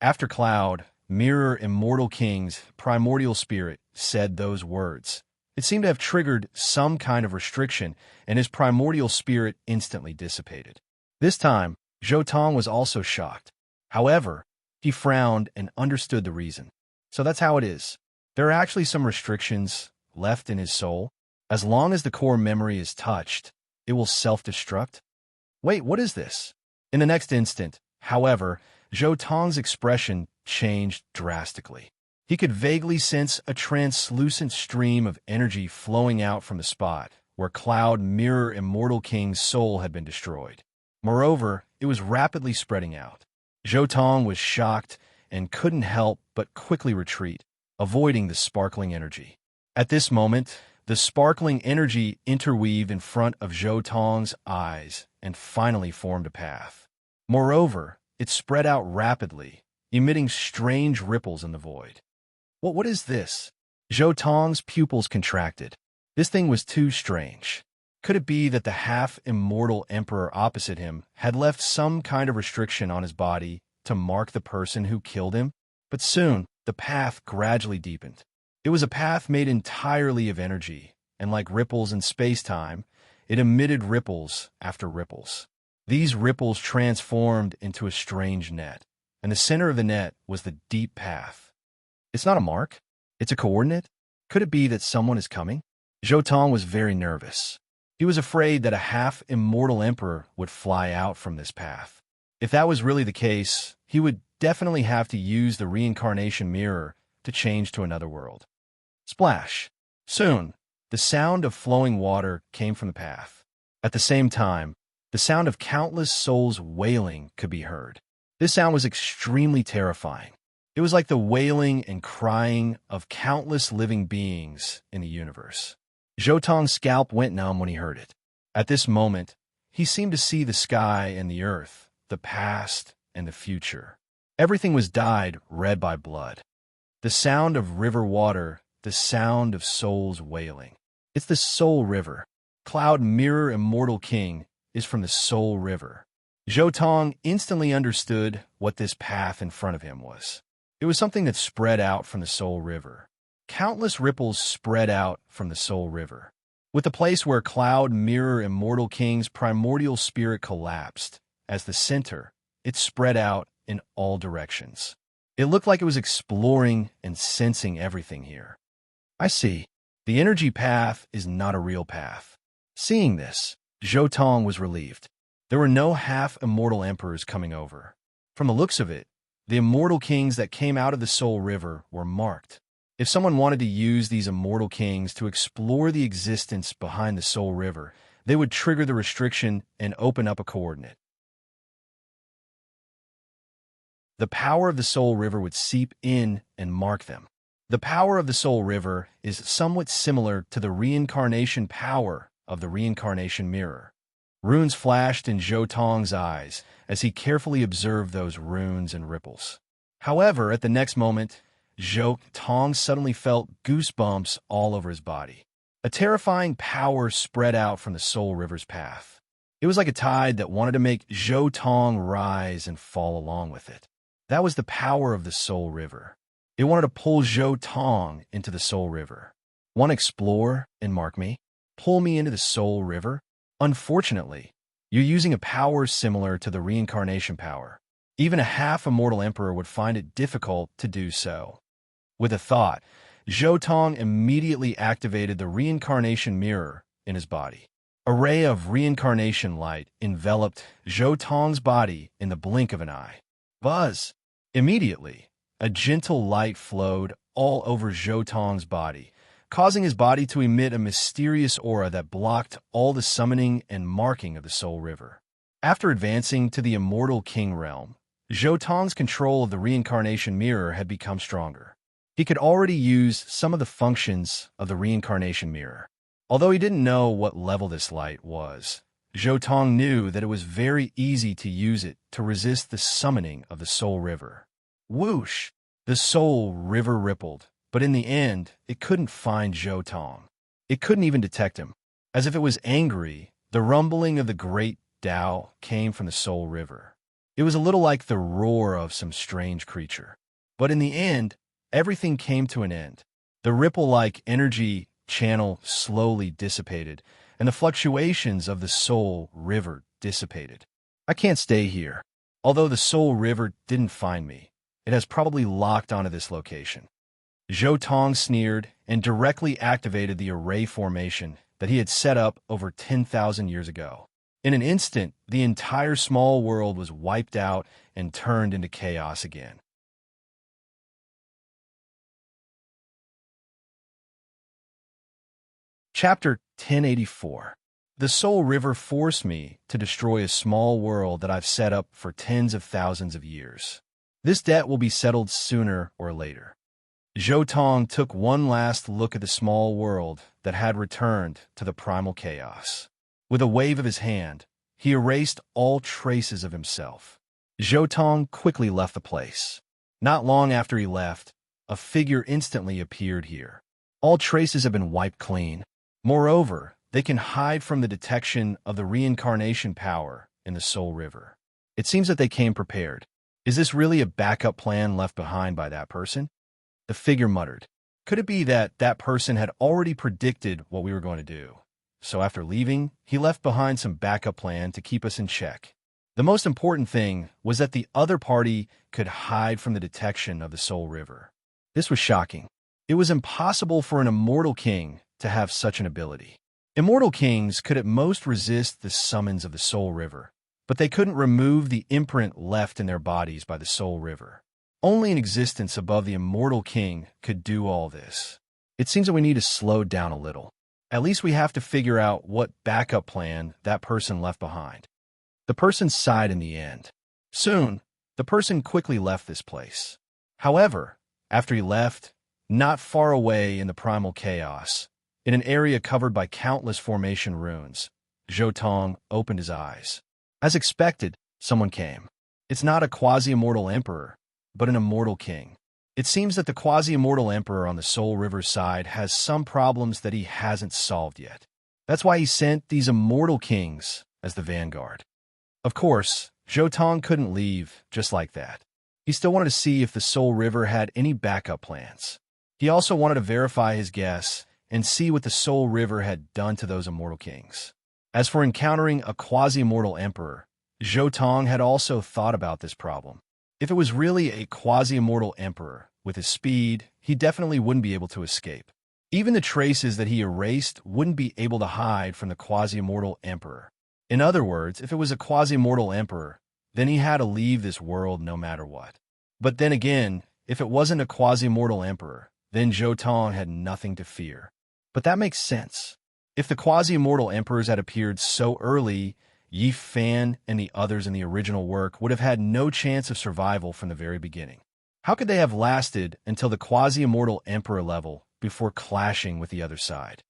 After Cloud Mirror Immortal King's primordial spirit said those words, it seemed to have triggered some kind of restriction, and his primordial spirit instantly dissipated. This time, Zhou Tong was also shocked. However, he frowned and understood the reason. So that's how it is. There are actually some restrictions left in his soul. As long as the core memory is touched, it will self-destruct. Wait, what is this? In the next instant, however, Zhou Tong's expression changed drastically. He could vaguely sense a translucent stream of energy flowing out from the spot where Cloud Mirror Immortal King's soul had been destroyed. Moreover, it was rapidly spreading out. Zhou Tong was shocked and couldn't help but quickly retreat, avoiding the sparkling energy. At this moment, the sparkling energy interweaved in front of Zhou Tong's eyes and finally formed a path. Moreover, it spread out rapidly, emitting strange ripples in the void. What is this? Zhou Tong's pupils contracted. This thing was too strange. Could it be that the half-immortal emperor opposite him had left some kind of restriction on his body to mark the person who killed him? But soon, the path gradually deepened. It was a path made entirely of energy, and like ripples in space-time, it emitted ripples after ripples. These ripples transformed into a strange net, and the center of the net was the deep path. It's not a mark. It's a coordinate. Could it be that someone is coming? Zhou Tong was very nervous. He was afraid that a half-immortal emperor would fly out from this path. If that was really the case, he would definitely have to use the reincarnation mirror to change to another world. Splash! Soon, the sound of flowing water came from the path. At the same time, the sound of countless souls wailing could be heard. This sound was extremely terrifying. It was like the wailing and crying of countless living beings in the universe. Zhou Tong's scalp went numb when he heard it. At this moment, he seemed to see the sky and the earth, the past and the future. Everything was dyed red by blood. The sound of river water, the sound of souls wailing. It's the Soul River. Cloud Mirror Immortal King is from the Soul River. Zhou Tong instantly understood what this path in front of him was. It was something that spread out from the Soul River. Countless ripples spread out from the Soul River. With the place where Cloud Mirror Immortal King's primordial spirit collapsed, as the center, it spread out in all directions. It looked like it was exploring and sensing everything here. I see. The energy path is not a real path. Seeing this, Zhou Tong was relieved. There were no half-immortal emperors coming over. From the looks of it, the immortal kings that came out of the Soul River were marked. If someone wanted to use these immortal kings to explore the existence behind the Soul River, they would trigger the restriction and open up a coordinate. The power of the Soul River would seep in and mark them. The power of the Soul River is somewhat similar to the reincarnation power of the reincarnation mirror. Runes flashed in Zhou Tong's eyes as he carefully observed those runes and ripples. However, at the next moment, Zhou Tong suddenly felt goosebumps all over his body. A terrifying power spread out from the Soul River's path. It was like a tide that wanted to make Zhou Tong rise and fall along with it. That was the power of the Soul River. It wanted to pull Zhou Tong into the Soul River. Want to explore and mark me? Pull me into the Soul River? Unfortunately, you're using a power similar to the reincarnation power. Even a half-immortal emperor would find it difficult to do so. With a thought, Zhou Tong immediately activated the reincarnation mirror in his body. A ray of reincarnation light enveloped Zhou Tong's body in the blink of an eye. Buzz! Immediately, a gentle light flowed all over Zhou Tong's body, causing his body to emit a mysterious aura that blocked all the summoning and marking of the Soul River. After advancing to the Immortal King realm, Zhou Tong's control of the reincarnation mirror had become stronger. He could already use some of the functions of the reincarnation mirror. Although he didn't know what level this light was, Zhou Tong knew that it was very easy to use it to resist the summoning of the Soul River. Whoosh! The Soul River rippled, but in the end, it couldn't find Zhou Tong. It couldn't even detect him. As if it was angry, the rumbling of the great Tao came from the Soul River. It was a little like the roar of some strange creature. But in the end, everything came to an end. The ripple-like energy channel slowly dissipated, and the fluctuations of the Soul River dissipated. I can't stay here. Although the Soul River didn't find me, it has probably locked onto this location. Zhou Tong sneered and directly activated the array formation that he had set up over 10,000 years ago. In an instant, the entire small world was wiped out and turned into chaos again. Chapter 1084. The Soul River forced me to destroy a small world that I've set up for tens of thousands of years. This debt will be settled sooner or later. Zhou Tong took one last look at the small world that had returned to the primal chaos. With a wave of his hand, he erased all traces of himself. Zhou Tong quickly left the place. Not long after he left, a figure instantly appeared here. All traces have been wiped clean. Moreover, they can hide from the detection of the reincarnation power in the Soul River. It seems that they came prepared. Is this really a backup plan left behind by that person? The figure muttered. Could it be that that person had already predicted what we were going to do? So after leaving, he left behind some backup plan to keep us in check. The most important thing was that the other party could hide from the detection of the Soul River. This was shocking. It was impossible for an immortal king to have such an ability. Immortal kings could at most resist the summons of the Soul River, but they couldn't remove the imprint left in their bodies by the Soul River. Only an existence above the immortal king could do all this. It seems that we need to slow down a little. At least we have to figure out what backup plan that person left behind. The person sighed in the end. Soon, the person quickly left this place. However, after he left, not far away in the primal chaos, in an area covered by countless formation runes, Zhou Tong opened his eyes. As expected, someone came. It's not a quasi-immortal emperor, but an immortal king. It seems that the quasi-immortal emperor on the Soul River side has some problems that he hasn't solved yet. That's why he sent these immortal kings as the vanguard. Of course, Zhou Tong couldn't leave just like that. He still wanted to see if the Soul River had any backup plans. He also wanted to verify his guess and see what the Soul River had done to those immortal kings. As for encountering a quasi-immortal emperor, Zhou Tong had also thought about this problem. If it was really a quasi-immortal emperor, with his speed, he definitely wouldn't be able to escape. Even the traces that he erased wouldn't be able to hide from the quasi-immortal emperor. In other words, if it was a quasi-immortal emperor, then he had to leave this world no matter what. But then again, if it wasn't a quasi-immortal emperor, then Zhou Tong had nothing to fear. But that makes sense. If the quasi-immortal emperors had appeared so early, Yi Fan and the others in the original work would have had no chance of survival from the very beginning. How could they have lasted until the quasi-immortal emperor level before clashing with the other side?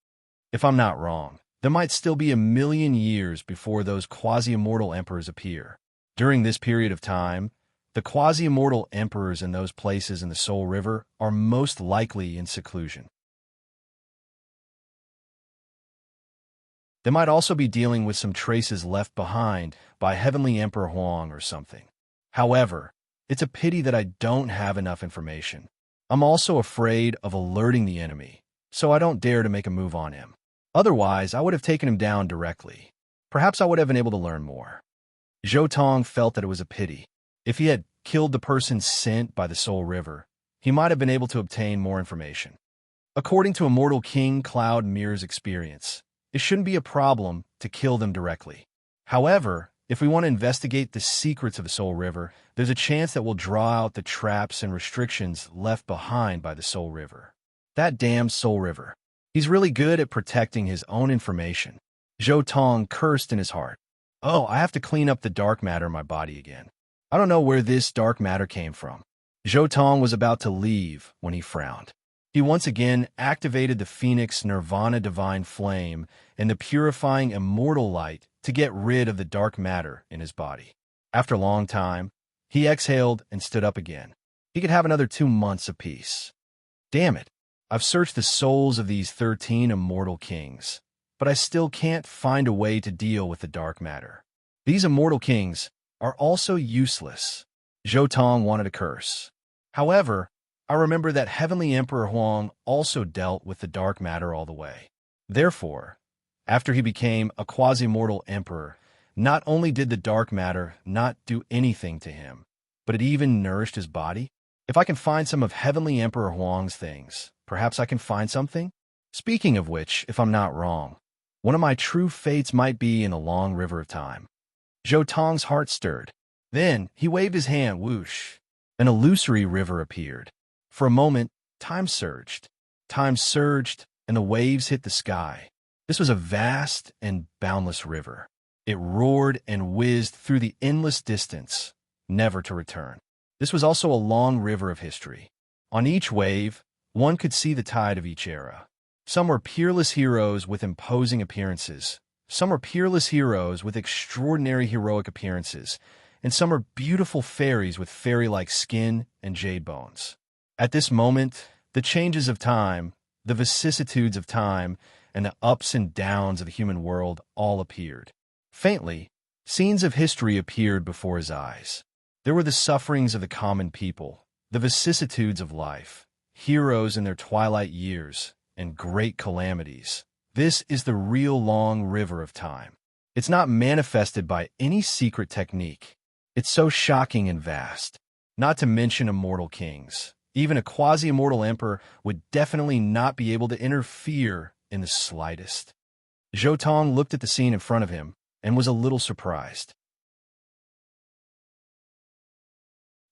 If I'm not wrong, there might still be 1,000,000 years before those quasi-immortal emperors appear. During this period of time, the quasi-immortal emperors in those places in the Soul River are most likely in seclusion. They might also be dealing with some traces left behind by Heavenly Emperor Huang or something. However, it's a pity that I don't have enough information. I'm also afraid of alerting the enemy, so I don't dare to make a move on him. Otherwise, I would have taken him down directly. Perhaps I would have been able to learn more. Zhou Tong felt that it was a pity. If he had killed the person sent by the Soul River, he might have been able to obtain more information. According to Immortal King Cloud Mirror's experience, it shouldn't be a problem to kill them directly. However, if we want to investigate the secrets of the Soul River, there's a chance that we'll draw out the traps and restrictions left behind by the Soul River. That damn Soul River. He's really good at protecting his own information. Zhou Tong cursed in his heart. Oh, I have to clean up the dark matter in my body again. I don't know where this dark matter came from. Zhou Tong was about to leave when he frowned. He once again activated the Phoenix Nirvana Divine Flame and the purifying immortal light to get rid of the dark matter in his body. After a long time, he exhaled and stood up again. He could have another 2 months of peace. Damn it, I've searched the souls of these 13 immortal kings, but I still can't find a way to deal with the dark matter. These immortal kings are also useless. Zhou Tong wanted to curse. However, I remember that Heavenly Emperor Huang also dealt with the dark matter all the way. Therefore, after he became a quasi-mortal emperor, not only did the dark matter not do anything to him, but it even nourished his body. If I can find some of Heavenly Emperor Huang's things, perhaps I can find something? Speaking of which, if I'm not wrong, one of my true fates might be in the long river of time. Zhou Tong's heart stirred. Then he waved his hand, whoosh. An illusory river appeared. For a moment, time surged. Time surged, and the waves hit the sky. This was a vast and boundless river. It roared and whizzed through the endless distance, never to return. This was also a long river of history. On each wave, one could see the tide of each era. Some were peerless heroes with imposing appearances. Some were peerless heroes with extraordinary heroic appearances. And some are beautiful fairies with fairy-like skin and jade bones. At this moment, the changes of time, the vicissitudes of time, and the ups and downs of the human world all appeared. Faintly, scenes of history appeared before his eyes. There were the sufferings of the common people, the vicissitudes of life, heroes in their twilight years, and great calamities. This is the real long river of time. It's not manifested by any secret technique. It's so shocking and vast. Not to mention immortal kings. Even a quasi-immortal emperor would definitely not be able to interfere in the slightest. Zhou Tong looked at the scene in front of him and was a little surprised.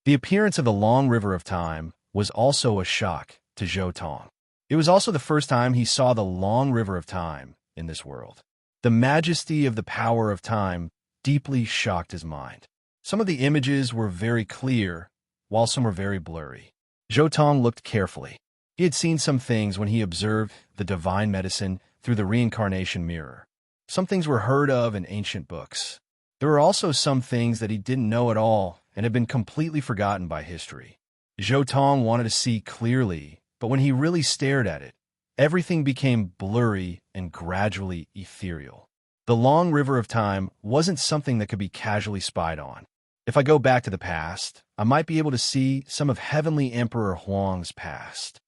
The appearance of the long river of time was also a shock to Zhou Tong. It was also the first time he saw the long river of time in this world. The majesty of the power of time deeply shocked his mind. Some of the images were very clear, while some were very blurry. Zhou Tong looked carefully. He had seen some things when he observed the divine medicine through the reincarnation mirror. Some things were heard of in ancient books. There were also some things that he didn't know at all and had been completely forgotten by history. Zhou Tong wanted to see clearly, but when he really stared at it, everything became blurry and gradually ethereal. The long river of time wasn't something that could be casually spied on. If I go back to the past, I might be able to see some of Heavenly Emperor Huang's past.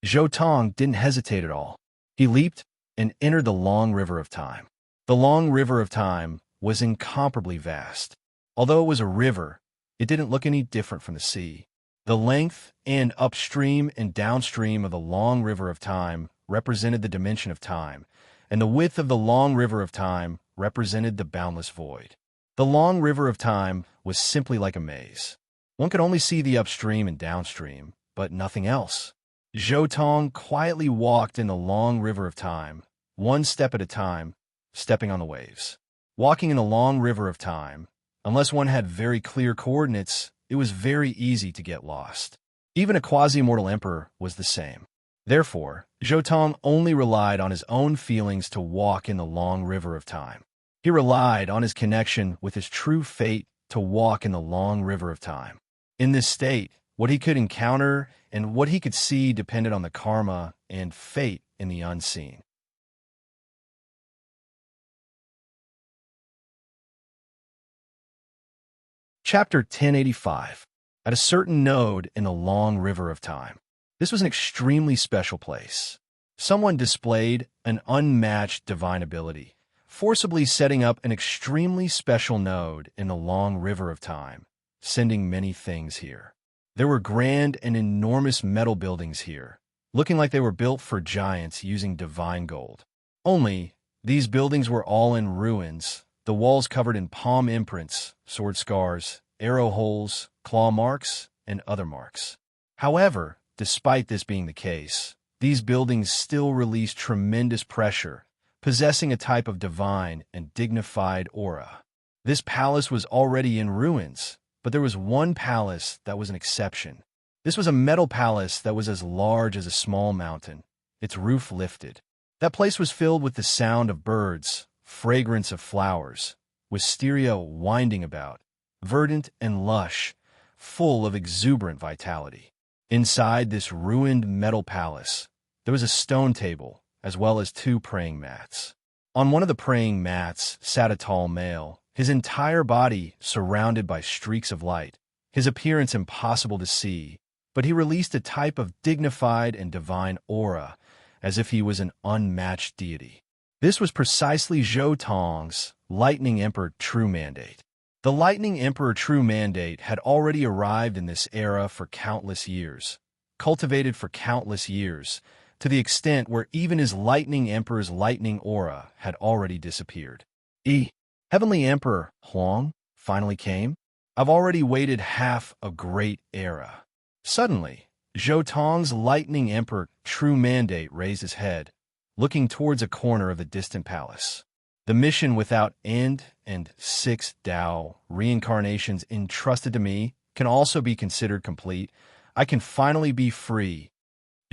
Zhou Tong didn't hesitate at all. He leaped and entered the long river of time. The long river of time was incomparably vast. Although it was a river, it didn't look any different from the sea. The length and upstream and downstream of the long river of time represented the dimension of time, and the width of the long river of time represented the boundless void. The long river of time was simply like a maze. One could only see the upstream and downstream, but nothing else. Zhou Tong quietly walked in the long river of time, one step at a time, stepping on the waves. Walking in the long river of time, unless one had very clear coordinates, it was very easy to get lost. Even a quasi-immortal emperor was the same. Therefore, Zhou Tong only relied on his own feelings to walk in the long river of time. He relied on his connection with his true fate to walk in the long river of time. In this state, what he could encounter and what he could see depended on the karma and fate in the unseen. Chapter 1085. At a certain node in the long river of time. This was an extremely special place. Someone displayed an unmatched divine ability, forcibly setting up an extremely special node in the long river of time, sending many things here. There were grand and enormous metal buildings here, looking like they were built for giants using divine gold. Only, these buildings were all in ruins, the walls covered in palm imprints, sword scars, arrow holes, claw marks, and other marks. However, despite this being the case, these buildings still released tremendous pressure, possessing a type of divine and dignified aura. This palace was already in ruins, but there was one palace that was an exception. This was a metal palace that was as large as a small mountain, its roof lifted. That place was filled with the sound of birds, fragrance of flowers, wisteria winding about, verdant and lush, full of exuberant vitality. Inside this ruined metal palace, there was a stone table, as well as 2 praying mats. On one of the praying mats sat a tall male, his entire body surrounded by streaks of light, his appearance impossible to see, but he released a type of dignified and divine aura, as if he was an unmatched deity. This was precisely Zhou Tong's Lightning Emperor true mandate. The Lightning Emperor true mandate had already arrived in this era for countless years, cultivated for countless years, to the extent where even his Lightning Emperor's lightning aura had already disappeared. Heavenly Emperor Huang finally came. I've already waited half a great era. Suddenly, Zhou Tong's Lightning Emperor true mandate raised his head, looking towards a corner of the distant palace. The mission without end and 6 Tao reincarnations entrusted to me can also be considered complete. I can finally be free.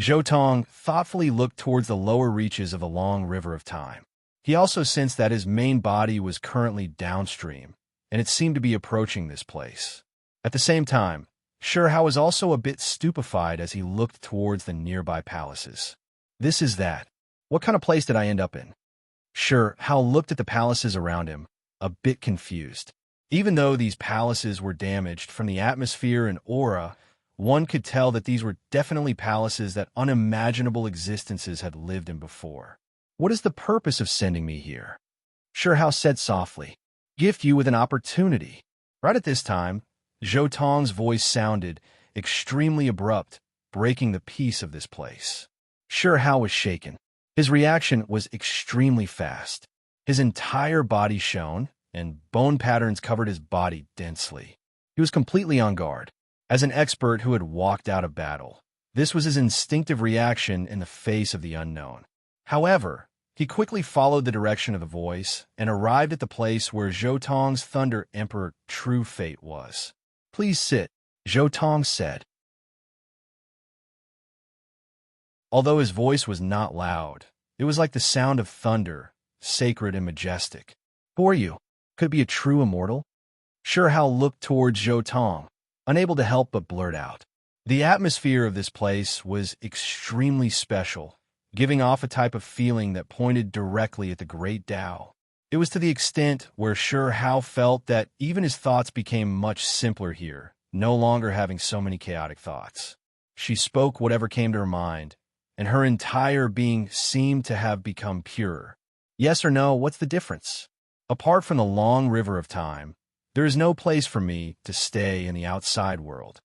Zhou Tong thoughtfully looked towards the lower reaches of the long river of time. He also sensed that his main body was currently downstream, and it seemed to be approaching this place. At the same time, Shurhao was also a bit stupefied as he looked towards the nearby palaces. This is that. What kind of place did I end up in? Shurhao looked at the palaces around him, a bit confused. Even though these palaces were damaged from the atmosphere and aura, one could tell that these were definitely palaces that unimaginable existences had lived in before. What is the purpose of sending me here? Shurhao said softly. Gift you with an opportunity. Right at this time, Zhou Tong's voice sounded extremely abrupt, breaking the peace of this place. Shurhao was shaken. His reaction was extremely fast. His entire body shone, and bone patterns covered his body densely. He was completely on guard. As an expert who had walked out of battle, this was his instinctive reaction in the face of the unknown. However, he quickly followed the direction of the voice and arrived at the place where Zhou Tong's Thunder Emperor true fate was. Please sit, Zhou Tong said. Although his voice was not loud, it was like the sound of thunder, sacred and majestic. Who are you? Could it be a true immortal? Shurhao looked towards Zhou Tong, unable to help but blurt out. The atmosphere of this place was extremely special, giving off a type of feeling that pointed directly at the great Tao. It was to the extent where Shurhao felt that even his thoughts became much simpler here, no longer having so many chaotic thoughts. She spoke whatever came to her mind, and her entire being seemed to have become pure. Yes or no, what's the difference? Apart from the long river of time, there is no place for me to stay in the outside world.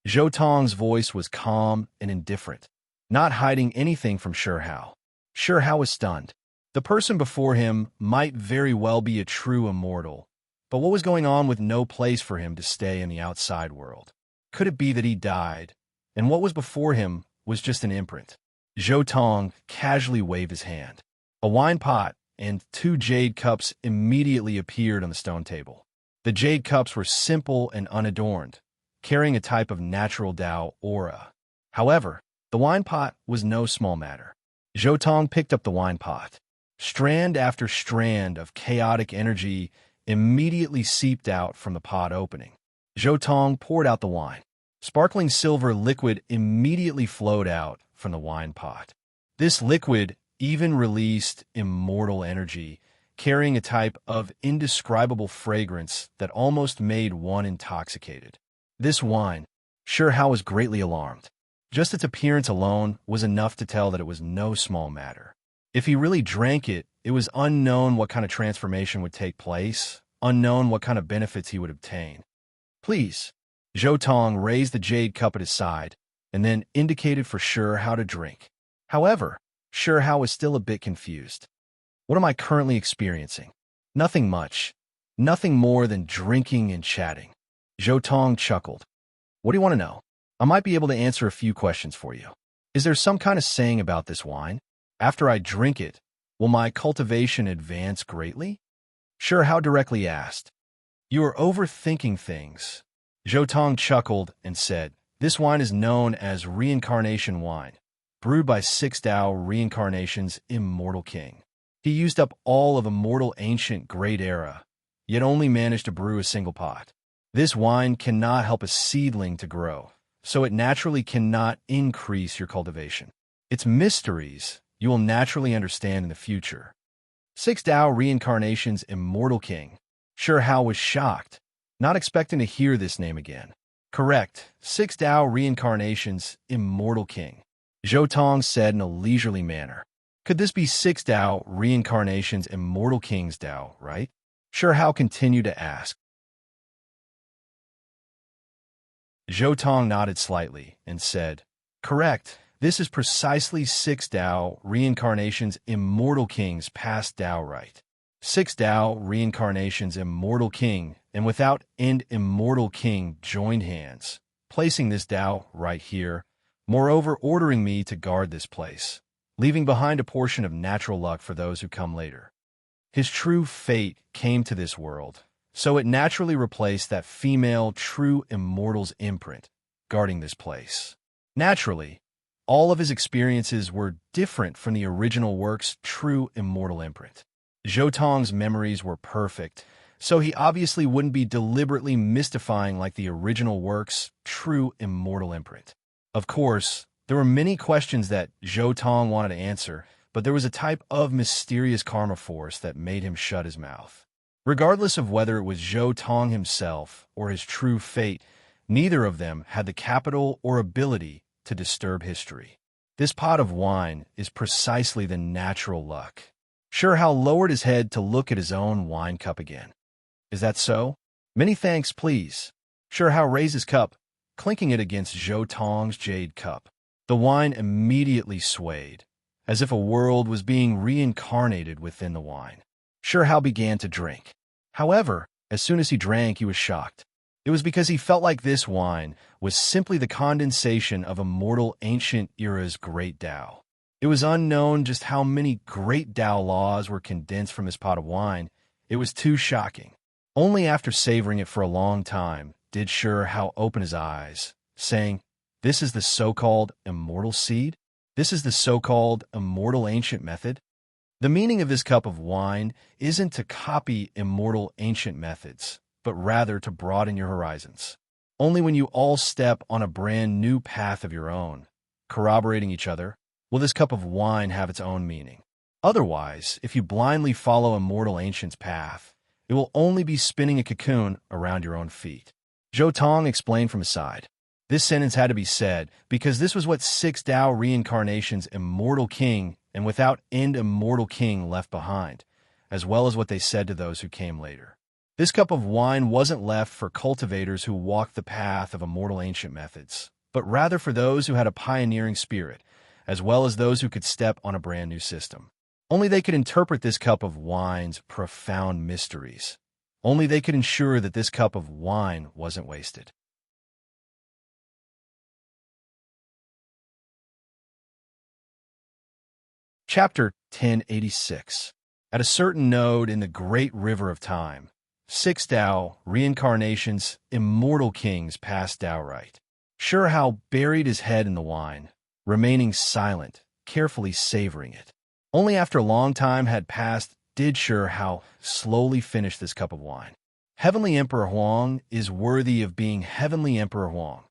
Zhou Tong's voice was calm and indifferent, not hiding anything from Shurhao. Shurhao was stunned. The person before him might very well be a true immortal, but what was going on with no place for him to stay in the outside world? Could it be that he died, and what was before him was just an imprint? Zhou Tong casually waved his hand. A wine pot and 2 jade cups immediately appeared on the stone table. The jade cups were simple and unadorned, carrying a type of natural Tao aura. However, the wine pot was no small matter. Zhou Tong picked up the wine pot. Strand after strand of chaotic energy immediately seeped out from the pot opening. Zhou Tong poured out the wine. Sparkling silver liquid immediately flowed out from the wine pot. This liquid even released immortal energy, carrying a type of indescribable fragrance that almost made one intoxicated. This wine, Shurhao was greatly alarmed. Just its appearance alone was enough to tell that it was no small matter. If he really drank it, it was unknown what kind of transformation would take place, unknown what kind of benefits he would obtain. Please. Zhou Tong raised the jade cup at his side, and then indicated for Shurhao to drink. However, Shurhao was still a bit confused. What am I currently experiencing? Nothing much. Nothing more than drinking and chatting. Zhou Tong chuckled. What do you want to know? I might be able to answer a few questions for you. Is there some kind of saying about this wine? After I drink it, will my cultivation advance greatly? Shurhao directly asked. You are overthinking things. Zhou Tong chuckled and said, this wine is known as reincarnation wine, brewed by 6 Tao reincarnations immortal king. He used up all of immortal ancient great era, yet only managed to brew a single pot. This wine cannot help a seedling to grow, so it naturally cannot increase your cultivation. Its mysteries you will naturally understand in the future. 6 Tao reincarnations immortal king. Shurhao was shocked, not expecting to hear this name again. Correct, 6 Tao reincarnations immortal king. Zhou Tong said in a leisurely manner. Could this be 6 Tao reincarnations immortal king's Tao, right? Shurhao continued to ask. Zhou Tong nodded slightly and said, "Correct. This is precisely six Tao reincarnations immortal kings past Tao right. Six Tao reincarnations immortal king and without end immortal king joined hands, placing this Tao right here, moreover ordering me to guard this place, leaving behind a portion of natural luck for those who come later. His true fate came to this world, so it naturally replaced that female true immortal's imprint, guarding this place. Naturally, all of his experiences were different from the original work's true immortal imprint. Zhou Tong's memories were perfect, so he obviously wouldn't be deliberately mystifying like the original work's true immortal imprint. Of course, there were many questions that Zhou Tong wanted to answer, but there was a type of mysterious karma force that made him shut his mouth. Regardless of whether it was Zhou Tong himself or his true fate, neither of them had the capital or ability to disturb history. This pot of wine is precisely the natural luck. Sure Hao lowered his head to look at his own wine cup again. Is that so? Many thanks, please. Sure Hao raised his cup, clinking it against Zhou Tong's jade cup. The wine immediately swayed, as if a world was being reincarnated within the wine. Sure Hao began to drink. However, as soon as he drank, he was shocked. It was because he felt like this wine was simply the condensation of immortal ancient era's great Tao. It was unknown just how many great Tao laws were condensed from this pot of wine. It was too shocking. Only after savoring it for a long time did Sure Hao open his eyes, saying, "This is the so-called immortal seed? This is the so-called immortal ancient method?" The meaning of this cup of wine isn't to copy immortal ancient methods, but rather to broaden your horizons. Only when you all step on a brand new path of your own, corroborating each other, will this cup of wine have its own meaning. Otherwise, if you blindly follow immortal ancient's path, it will only be spinning a cocoon around your own feet. Zhou Tong explained from his side. This sentence had to be said because this was what six Tao reincarnations immortal king and without end immortal king left behind, as well as what they said to those who came later. This cup of wine wasn't left for cultivators who walked the path of immortal ancient methods, but rather for those who had a pioneering spirit, as well as those who could step on a brand new system. Only they could interpret this cup of wine's profound mysteries. Only they could ensure that this cup of wine wasn't wasted. Chapter 1086. At a certain node in the great river of time, six Tao reincarnations, immortal kings passed Tao right. Sure Hao buried his head in the wine, remaining silent, carefully savoring it. Only after a long time had passed did Sure Hao slowly finish this cup of wine. Heavenly Emperor Huang is worthy of being Heavenly Emperor Huang,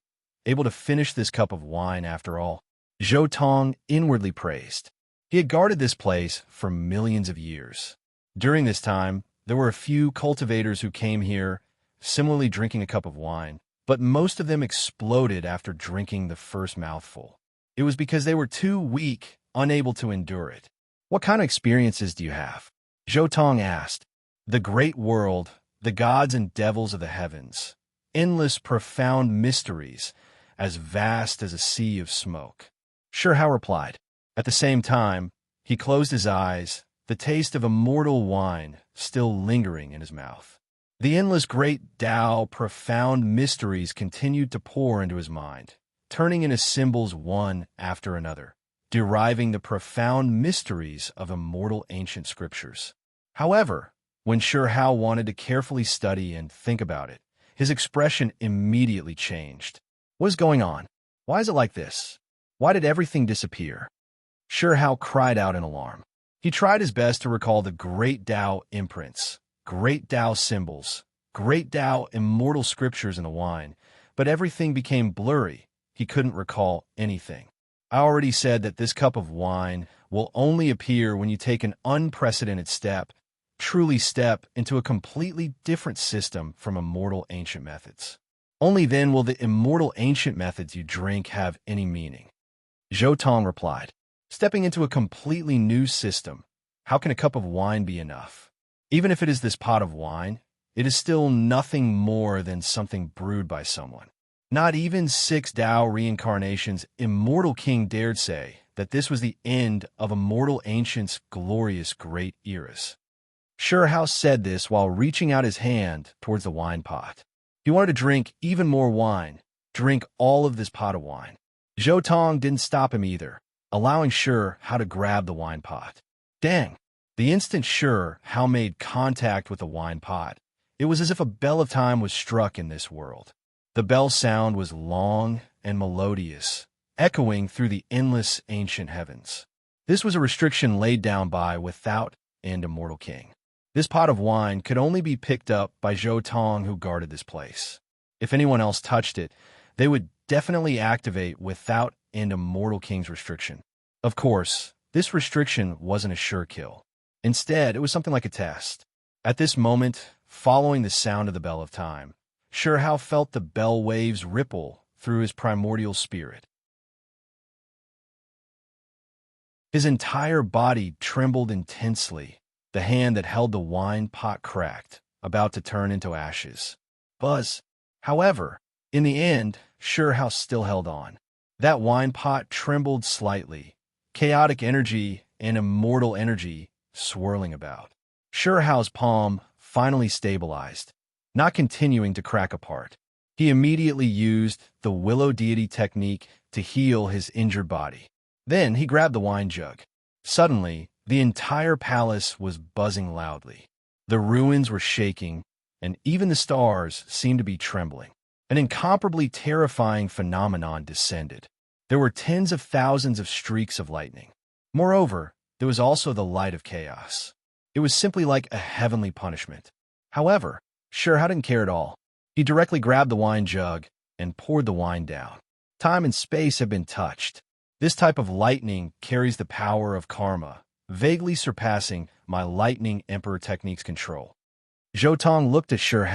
able to finish this cup of wine after all. Zhou Tong inwardly praised. He had guarded this place for millions of years. During this time, there were a few cultivators who came here, similarly drinking a cup of wine, but most of them exploded after drinking the first mouthful. It was because they were too weak, unable to endure it. What kind of experiences do you have? Zhou Tong asked. The great world, the gods and devils of the heavens, endless profound mysteries, as vast as a sea of smoke. Sure Hao replied. At the same time, he closed his eyes, the taste of immortal wine still lingering in his mouth. The endless great Tao profound mysteries continued to pour into his mind, turning into symbols one after another, deriving the profound mysteries of immortal ancient scriptures. However, when Sure Hao wanted to carefully study and think about it, his expression immediately changed. What is going on? Why is it like this? Why did everything disappear? Sure Hao cried out in alarm. He tried his best to recall the great Tao imprints, great Tao symbols, great Tao immortal scriptures in the wine, but everything became blurry. He couldn't recall anything. I already said that this cup of wine will only appear when you take an unprecedented step, truly step into a completely different system from immortal ancient methods. Only then will the immortal ancient methods you drink have any meaning. Zhou Tong replied. Stepping into a completely new system, how can a cup of wine be enough? Even if it is this pot of wine, it is still nothing more than something brewed by someone. Not even 6 Tao reincarnations, immortal king dared say that this was the end of a mortal ancient's glorious great eras. Sure said this while reaching out his hand towards the wine pot. He wanted to drink even more wine, drink all of this pot of wine. Zhou Tong didn't stop him either, allowing Sure to grab the wine pot. Dang! The instant Sure made contact with the wine pot, it was as if a bell of time was struck in this world. The bell sound was long and melodious, echoing through the endless ancient heavens. This was a restriction laid down by Without and Immortal King. This pot of wine could only be picked up by Zhou Tong, who guarded this place. If anyone else touched it, they would definitely activate Without and Immortal King's restriction. Of course, this restriction wasn't a sure kill. Instead, it was something like a test. At this moment, following the sound of the bell of time, Sure felt the bell waves ripple through his primordial spirit. His entire body trembled intensely. The hand that held the wine pot cracked, about to turn into ashes. Buzz. However, in the end, Sure still held on. That wine pot trembled slightly, chaotic energy and immortal energy swirling about. Sure palm finally stabilized, not continuing to crack apart. He immediately used the Willow Deity technique to heal his injured body. Then he grabbed the wine jug. Suddenly, the entire palace was buzzing loudly. The ruins were shaking, and even the stars seemed to be trembling. An incomparably terrifying phenomenon descended. There were tens of thousands of streaks of lightning. Moreover, there was also the light of chaos. It was simply like a heavenly punishment. However, Sure didn't care at all. He directly grabbed the wine jug and poured the wine down. Time and space have been touched. This type of lightning carries the power of karma, vaguely surpassing my Lightning Emperor technique's control. Zhou Tong looked at Sure.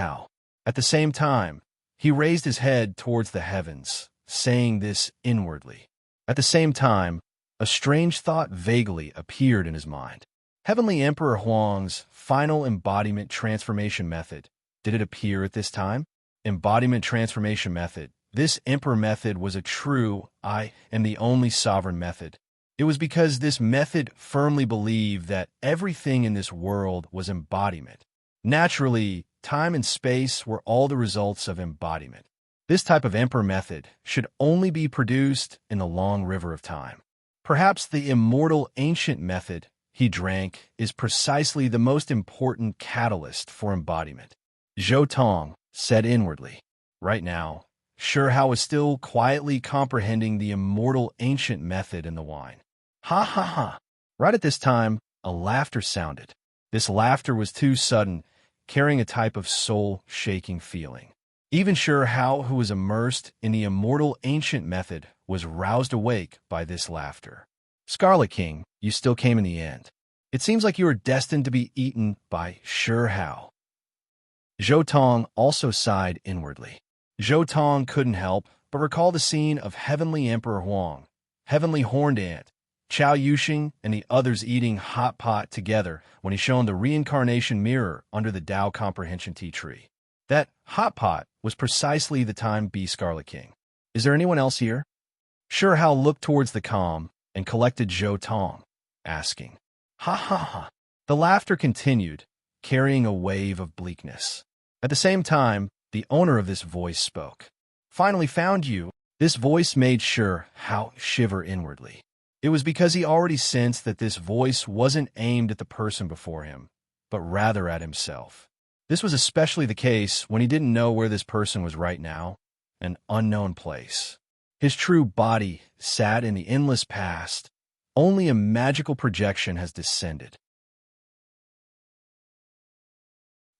At the same time, he raised his head towards the heavens, saying this inwardly. At the same time, a strange thought vaguely appeared in his mind. Heavenly Emperor Huang's final embodiment transformation method. Did it appear at this time? Embodiment transformation method. This Emperor method was a true I am the only sovereign method. It was because this method firmly believed that everything in this world was embodiment. Naturally, time and space were all the results of embodiment. This type of Emperor method should only be produced in the long river of time. Perhaps the immortal ancient method he drank is precisely the most important catalyst for embodiment. Zhou Tong said inwardly. Right now, Sure was still quietly comprehending the immortal ancient method in the wine. Ha ha ha! Right at this time, a laughter sounded. This laughter was too sudden, carrying a type of soul-shaking feeling. Even Sure who was immersed in the immortal ancient method, was roused awake by this laughter. Scarlet King, you still came in the end. It seems like you were destined to be eaten by Sure. Zhou Tong also sighed inwardly. Zhou Tong couldn't help but recall the scene of Heavenly Emperor Huang, Heavenly Horned Ant, Chao Yuxing, and the others eating hot pot together when he shone the reincarnation mirror under the Tao Comprehension Tea Tree. That hot pot was precisely the time be Scarlet King. Is there anyone else here? Sure looked towards the calm and collected Zhou Tong, asking, Ha ha ha. The laughter continued, carrying a wave of bleakness. At the same time, the owner of this voice spoke. Finally found you. This voice made Sure shiver inwardly. It was because he already sensed that this voice wasn't aimed at the person before him, but rather at himself. This was especially the case when he didn't know where this person was right now, an unknown place. His true body sat in the endless past. Only a magical projection has descended.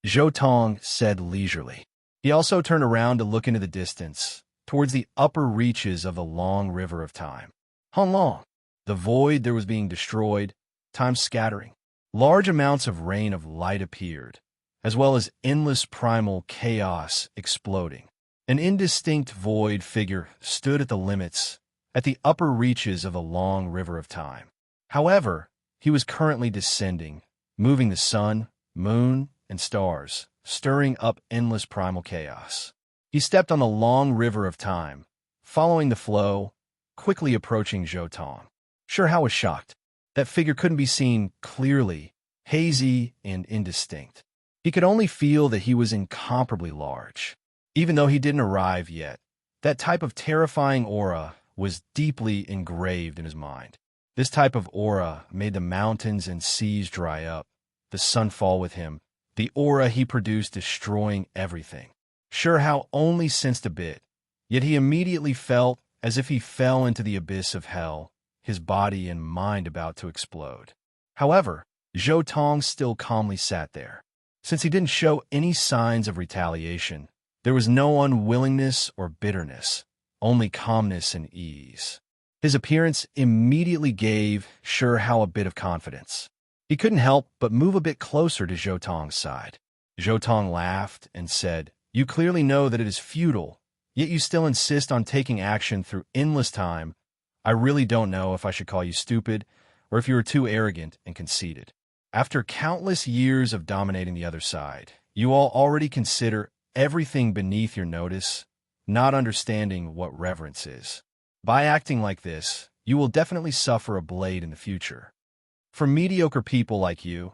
Zhou Tong said leisurely. He also turned around to look into the distance, towards the upper reaches of the long river of time. How long? The void there was being destroyed, time scattering. Large amounts of rain of light appeared, as well as endless primal chaos exploding. An indistinct void figure stood at the limits, at the upper reaches of the long river of time. However, he was currently descending, moving the sun, moon, and stars, stirring up endless primal chaos. He stepped on the long river of time, following the flow, quickly approaching Zhou Tong. Sure Hao was shocked. That figure couldn't be seen clearly, hazy and indistinct. He could only feel that he was incomparably large. Even though he didn't arrive yet, that type of terrifying aura was deeply engraved in his mind. This type of aura made the mountains and seas dry up, the sun fall with him, the aura he produced destroying everything. Sure Hao only sensed a bit, yet he immediately felt as if he fell into the abyss of hell, his body and mind about to explode. However, Zhou Tong still calmly sat there. Since he didn't show any signs of retaliation, there was no unwillingness or bitterness, only calmness and ease. His appearance immediately gave Sure Hao a bit of confidence. He couldn't help but move a bit closer to Zhou Tong's side. Zhou Tong laughed and said, "You clearly know that it is futile, yet you still insist on taking action through endless time. I really don't know if I should call you stupid or if you are too arrogant and conceited. After countless years of dominating the other side, you all already consider everything beneath your notice, not understanding what reverence is. By acting like this, you will definitely suffer a blade in the future. For mediocre people like you,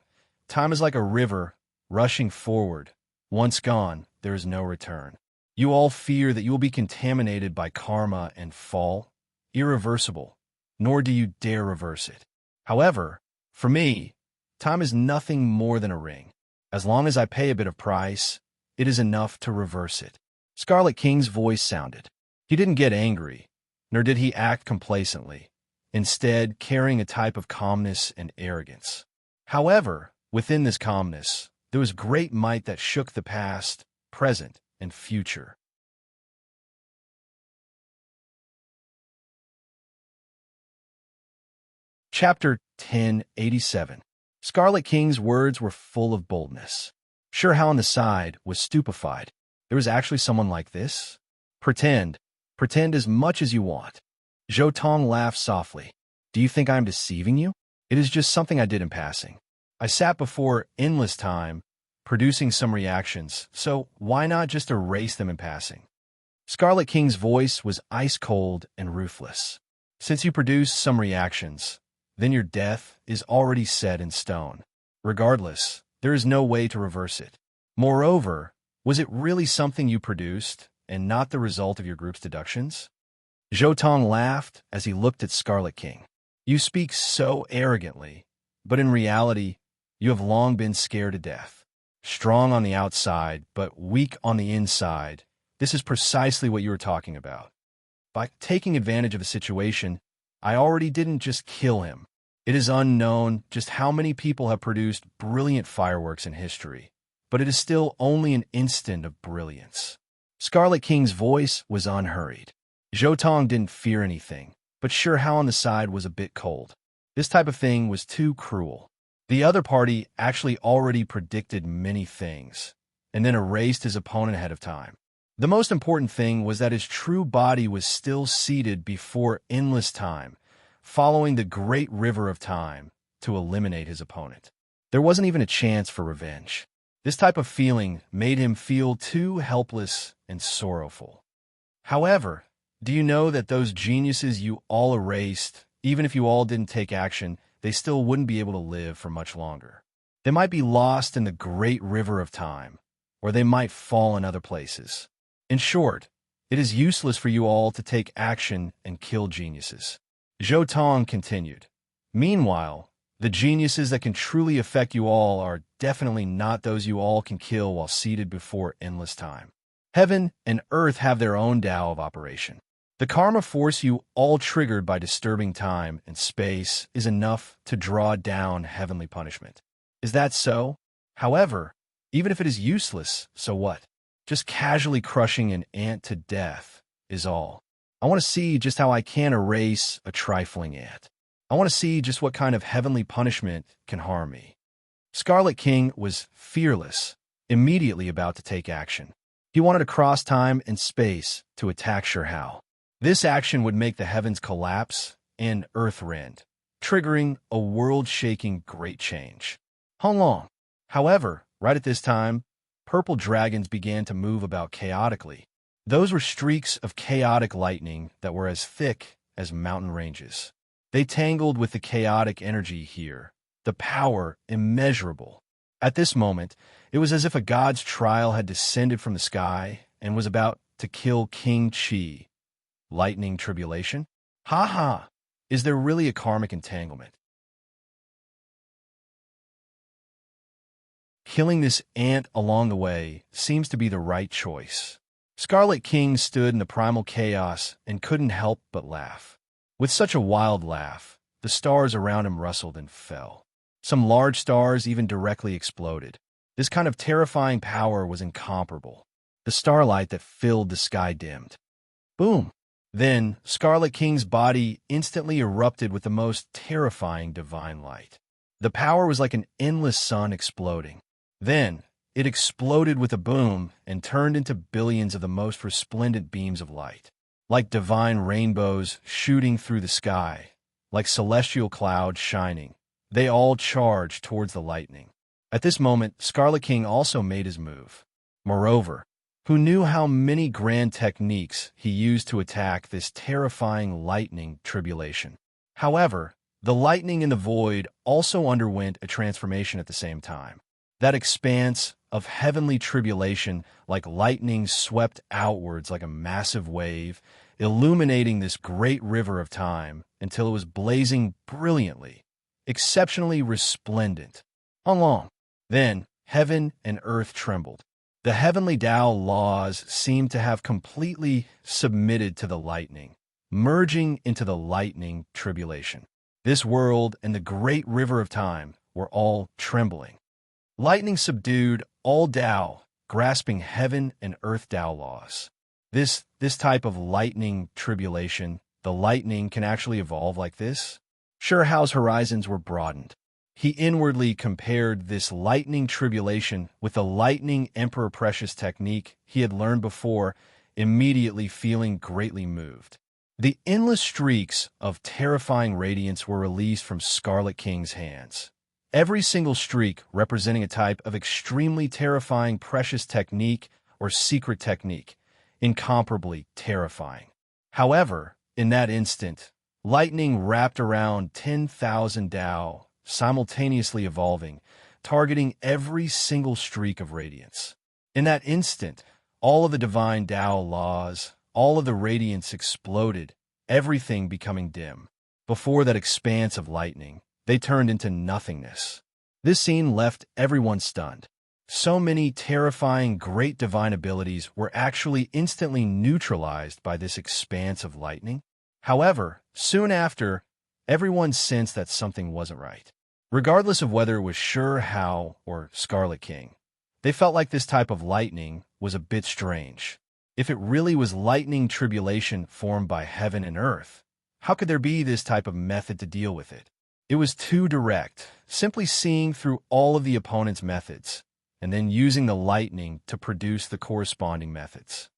time is like a river rushing forward. Once gone, there is no return. You all fear that you will be contaminated by karma and fall, irreversible, nor do you dare reverse it. However, for me, time is nothing more than a ring. As long as I pay a bit of price, it is enough to reverse it." Scarlet King's voice sounded. He didn't get angry, nor did he act complacently, instead carrying a type of calmness and arrogance. However, within this calmness, there was great might that shook the past, present, and future. Chapter 1087. Scarlet King's words were full of boldness. Sure Hao on the side was stupefied. There was actually someone like this? Pretend as much as you want. Zhou Tong laughed softly. Do you think I am deceiving you? It is just something I did in passing. I sat before endless time, producing some reactions, so why not just erase them in passing? Scarlet King's voice was ice-cold and ruthless. Since you produced some reactions, then your death is already set in stone. Regardless, there is no way to reverse it. Moreover, was it really something you produced, and not the result of your group's deductions? Zhou Tong laughed as he looked at Scarlet King. You speak so arrogantly, but in reality, you have long been scared to death. Strong on the outside, but weak on the inside. This is precisely what you were talking about. By taking advantage of a situation, I already didn't just kill him. It is unknown just how many people have produced brilliant fireworks in history, but it is still only an instant of brilliance. Scarlet King's voice was unhurried. Zhou Tong didn't fear anything, but Sure Hao on the side was a bit cold. This type of thing was too cruel. The other party actually already predicted many things, and then erased his opponent ahead of time. The most important thing was that his true body was still seated before endless time, following the great river of time to eliminate his opponent. There wasn't even a chance for revenge. This type of feeling made him feel too helpless and sorrowful. However, do you know that those geniuses you all erased, even if you all didn't take action, they still wouldn't be able to live for much longer? They might be lost in the great river of time, or they might fall in other places. In short, it is useless for you all to take action and kill geniuses. Zhou Tong continued. Meanwhile, the geniuses that can truly affect you all are definitely not those you all can kill while seated before endless time. Heaven and earth have their own Tao of operation. The karma force you all triggered by disturbing time and space is enough to draw down heavenly punishment. Is that so? However, even if it is useless, so what? Just casually crushing an ant to death is all. I want to see just how I can erase a trifling ant. I want to see just what kind of heavenly punishment can harm me. Scarlet King was fearless, immediately about to take action. He wanted to cross time and space to attack Sure Hao. This action would make the heavens collapse and earth rend, triggering a world-shaking great change. Hung Long. However, right at this time, purple dragons began to move about chaotically, Those were streaks of chaotic lightning that were as thick as mountain ranges. They tangled with the chaotic energy here, the power immeasurable. At this moment, it was as if a god's trial had descended from the sky and was about to kill King Chi. Lightning tribulation? Ha ha! Is there really a karmic entanglement? Killing this ant along the way seems to be the right choice. Scarlet King stood in the primal chaos and couldn't help but laugh. With such a wild laugh, the stars around him rustled and fell. Some large stars even directly exploded. This kind of terrifying power was incomparable. The starlight that filled the sky dimmed. Boom! Then, Scarlet King's body instantly erupted with the most terrifying divine light. The power was like an endless sun exploding. Then, it exploded with a boom and turned into billions of the most resplendent beams of light. Like divine rainbows shooting through the sky, like celestial clouds shining, they all charged towards the lightning. At this moment, Scarlet King also made his move. Moreover, who knew how many grand techniques he used to attack this terrifying lightning tribulation. However, the lightning in the void also underwent a transformation at the same time. That expanse of heavenly tribulation, like lightning, swept outwards like a massive wave, illuminating this great river of time until it was blazing brilliantly, exceptionally resplendent. Along. Then, heaven and earth trembled. The heavenly Tao laws seemed to have completely submitted to the lightning, merging into the lightning tribulation. This world and the great river of time were all trembling. Lightning subdued all Tao, grasping heaven and earth Tao laws. This type of lightning tribulation, the lightning can actually evolve like this? Sure, Hao's horizons were broadened. He inwardly compared this lightning tribulation with the lightning emperor precious technique he had learned before, immediately feeling greatly moved. The endless streaks of terrifying radiance were released from Scarlet King's hands. Every single streak representing a type of extremely terrifying precious technique or secret technique, incomparably terrifying. However, in that instant, lightning wrapped around 10,000 Tao, simultaneously evolving, targeting every single streak of radiance. In that instant, all of the divine Tao laws, all of the radiance exploded, everything becoming dim. Before that expanse of lightning, they turned into nothingness. This scene left everyone stunned. So many terrifying great divine abilities were actually instantly neutralized by this expanse of lightning. However, soon after, everyone sensed that something wasn't right. Regardless of whether it was Sure Hao or Scarlet King, they felt like this type of lightning was a bit strange. If it really was lightning tribulation formed by heaven and earth, how could there be this type of method to deal with it? It was too direct, simply seeing through all of the opponent's methods, and then using the lightning to produce the corresponding methods.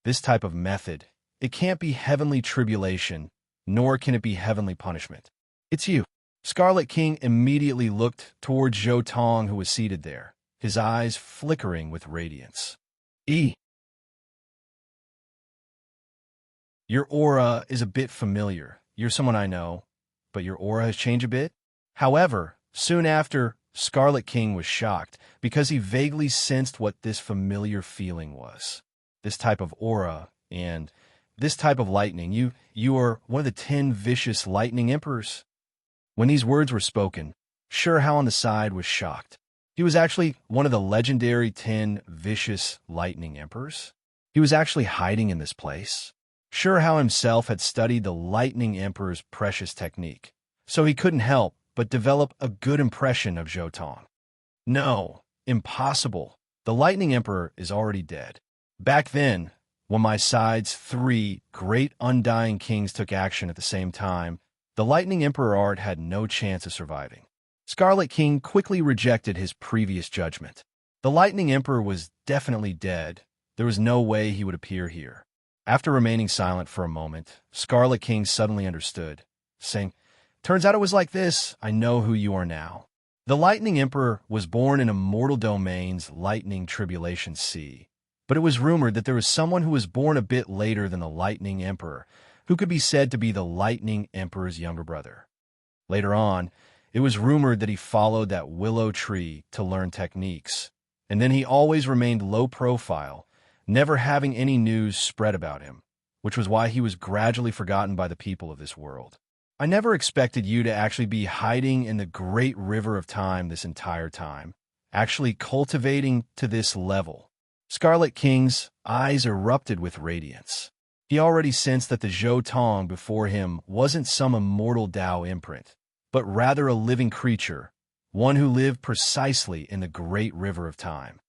This type of method, it can't be heavenly tribulation, nor can it be heavenly punishment. It's you. Scarlet King immediately looked towards Zhou Tong, who was seated there, his eyes flickering with radiance. Your aura is a bit familiar. You're someone I know, but your aura has changed a bit? However, soon after, Scarlet King was shocked because he vaguely sensed what this familiar feeling was. This type of aura and this type of lightning. You are one of the 10 vicious lightning emperors. When these words were spoken, Sure Hao on the side was shocked. He was actually one of the legendary 10 vicious lightning emperors. He was actually hiding in this place. Sure Hao himself had studied the lightning emperor's precious technique, so he couldn't help but develop a good impression of Zhou Tong. No, impossible. The lightning emperor is already dead. Back then, when my side's 3 great undying kings took action at the same time, the lightning emperor art had no chance of surviving. Scarlet King quickly rejected his previous judgment. The lightning emperor was definitely dead. There was no way he would appear here. After remaining silent for a moment, Scarlet King suddenly understood, saying, "Turns out it was like this. I know who you are now." The Lightning Emperor was born in Immortal Domain's Lightning Tribulation Sea. but it was rumored that there was someone who was born a bit later than the Lightning Emperor, who could be said to be the Lightning Emperor's younger brother. Later on, it was rumored that he followed that willow tree to learn techniques, and then he always remained low profile, never having any news spread about him, which was why he was gradually forgotten by the people of this world. I never expected you to actually be hiding in the great river of time this entire time, actually cultivating to this level. Scarlet King's eyes erupted with radiance. He already sensed that the Zhou Tong before him wasn't some immortal Tao imprint, but rather a living creature, one who lived precisely in the great river of time.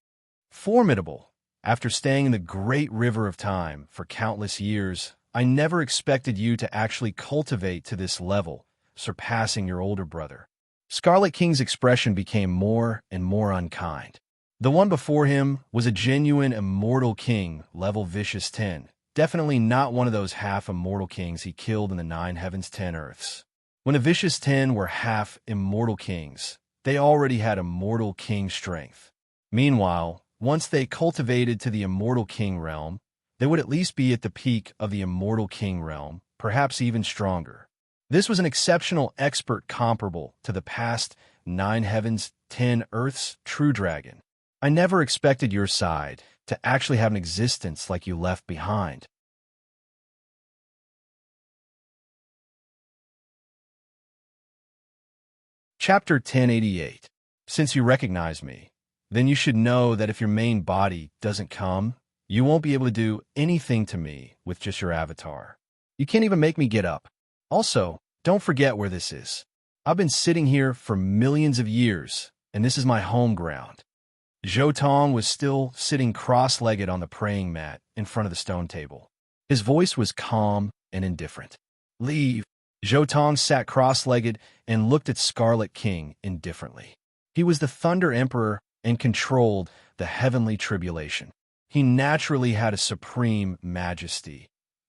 Formidable. After staying in the great river of time for countless years, I never expected you to actually cultivate to this level, surpassing your older brother. Scarlet King's expression became more and more unkind. The one before him was a genuine immortal king, level Vicious 10, definitely not one of those half-immortal kings he killed in the 9 Heavens 10 Earths. When the Vicious 10 were half-immortal kings, they already had immortal king strength. Meanwhile, once they cultivated to the immortal king realm, they would at least be at the peak of the immortal king realm, perhaps even stronger. This was an exceptional expert comparable to the past 9 Heavens 10 Earths true dragon. I never expected your side to actually have an existence like you left behind. Chapter 1088. Since you recognize me, then you should know that if your main body doesn't come, you won't be able to do anything to me with just your avatar. You can't even make me get up. Also, don't forget where this is. I've been sitting here for millions of years, and this is my home ground. Zhou Tong was still sitting cross-legged on the praying mat in front of the stone table. His voice was calm and indifferent. Leave. Zhou Tong sat cross-legged and looked at Scarlet King indifferently. He was the Thunder Emperor and controlled the heavenly tribulation. He naturally had a supreme majesty,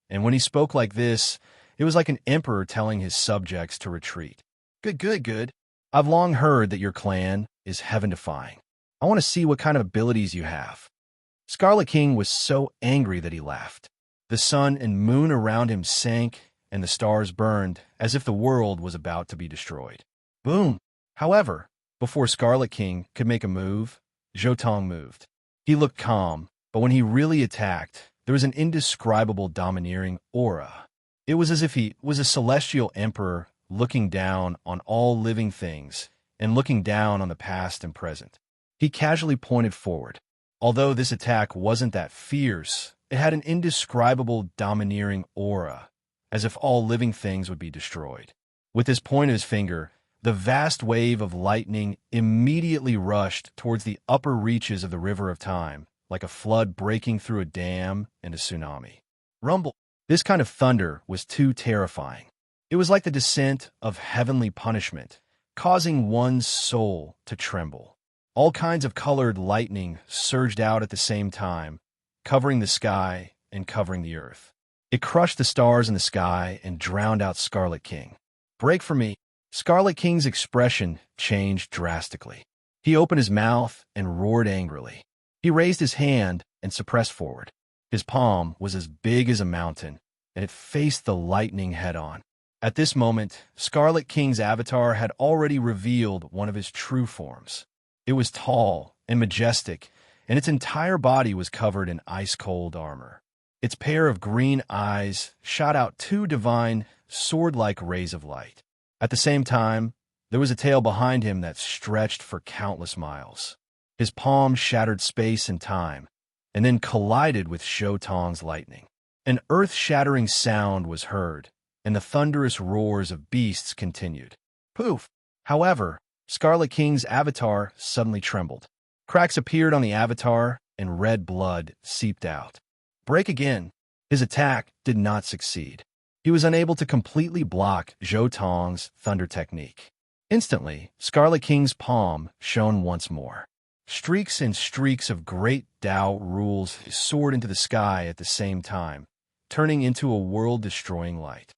and when he spoke like this, it was like an emperor telling his subjects to retreat. Good. I've long heard that your clan is heaven-defying. I want to see what kind of abilities you have. Scarlet King was so angry that he laughed. The sun and moon around him sank, and the stars burned as if the world was about to be destroyed. Boom! However, before Scarlet King could make a move, Zhou Tong moved. He looked calm, but when he really attacked, there was an indescribable domineering aura. It was as if he was a celestial emperor looking down on all living things and looking down on the past and present. He casually pointed forward. Although this attack wasn't that fierce, it had an indescribable domineering aura, as if all living things would be destroyed. With his point of his finger, the vast wave of lightning immediately rushed towards the upper reaches of the river of time, like a flood breaking through a dam and a tsunami. Rumble! This kind of thunder was too terrifying. It was like the descent of heavenly punishment, causing one's soul to tremble. All kinds of colored lightning surged out at the same time, covering the sky and covering the earth. It crushed the stars in the sky and drowned out Scarlet King. Break for me! Scarlet King's expression changed drastically. He opened his mouth and roared angrily. He raised his hand and suppressed forward. His palm was as big as a mountain, and it faced the lightning head-on. At this moment, Scarlet King's avatar had already revealed one of his true forms. It was tall and majestic, and its entire body was covered in ice-cold armor. Its pair of green eyes shot out 2 divine, sword-like rays of light. At the same time, there was a tail behind him that stretched for countless miles. His palm shattered space and time, and then collided with Zhou Tong's lightning. An earth-shattering sound was heard, and the thunderous roars of beasts continued. Poof! However, Scarlet King's avatar suddenly trembled. Cracks appeared on the avatar, and red blood seeped out. Break again! His attack did not succeed. He was unable to completely block Zhou Tong's thunder technique. Instantly, Scarlet King's palm shone once more. Streaks and streaks of great Tao rules soared into the sky at the same time, turning into a world-destroying light.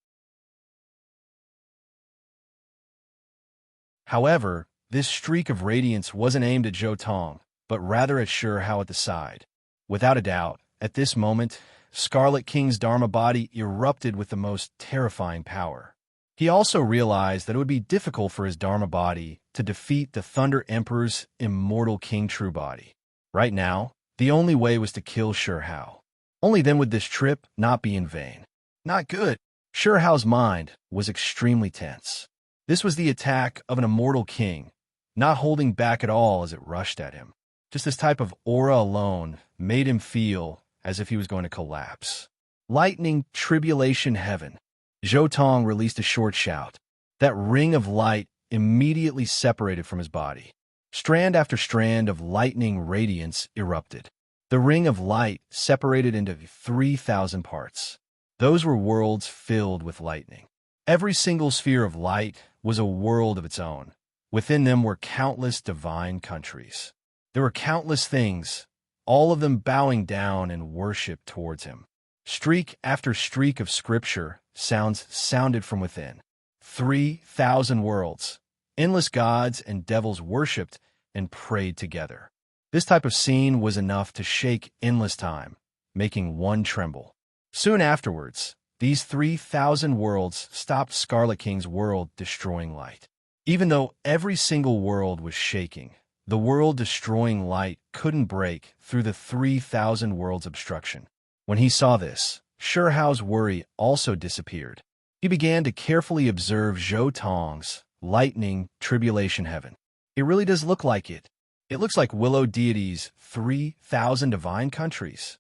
However, this streak of radiance wasn't aimed at Zhou Tong, but rather at Hao at the side. Without a doubt, at this moment, Scarlet King's Dharma body erupted with the most terrifying power. He also realized that it would be difficult for his Dharma body to defeat the Thunder Emperor's immortal King True body. Right now, the only way was to kill Shurhao. Only then would this trip not be in vain. Not good. Shurhao's mind was extremely tense. This was the attack of an immortal king, not holding back at all as it rushed at him. Just this type of aura alone made him feel as if he was going to collapse. Lightning, tribulation, heaven. Zhou Tong released a short shout. That ring of light immediately separated from his body. Strand after strand of lightning radiance erupted. The ring of light separated into 3,000 parts. Those were worlds filled with lightning. Every single sphere of light was a world of its own. Within them were countless divine countries. There were countless things, all of them bowing down in worship towards him. Streak after streak of scripture sounds sounded from within. 3,000 worlds. Endless gods and devils worshipped and prayed together. This type of scene was enough to shake endless time, making one tremble. Soon afterwards, these 3,000 worlds stopped Scarlet King's world-destroying light. Even though every single world was shaking, the world-destroying light couldn't break through the 3,000 worlds' obstruction. When he saw this, Shurhao's worry also disappeared. He began to carefully observe Zhou Tong's lightning tribulation heaven. It really does look like it. It looks like Willow Deity's 3,000 divine countries.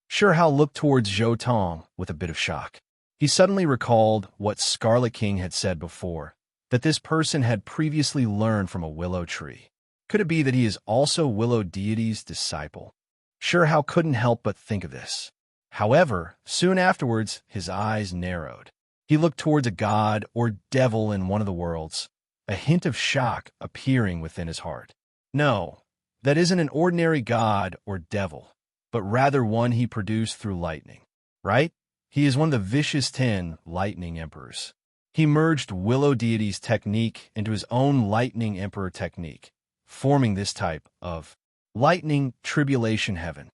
Shurhao looked towards Zhou Tong with a bit of shock. He suddenly recalled what Scarlet King had said before, that this person had previously learned from a willow tree. Could it be that he is also Willow Deity's disciple? Shurhao couldn't help but think of this. However, soon afterwards, his eyes narrowed. He looked towards a god or devil in one of the worlds, a hint of shock appearing within his heart. No, that isn't an ordinary god or devil, but rather one he produced through lightning. Right? He is one of the vicious 10 lightning emperors. He merged Willow Deity's technique into his own lightning emperor technique, forming this type of lightning tribulation heaven.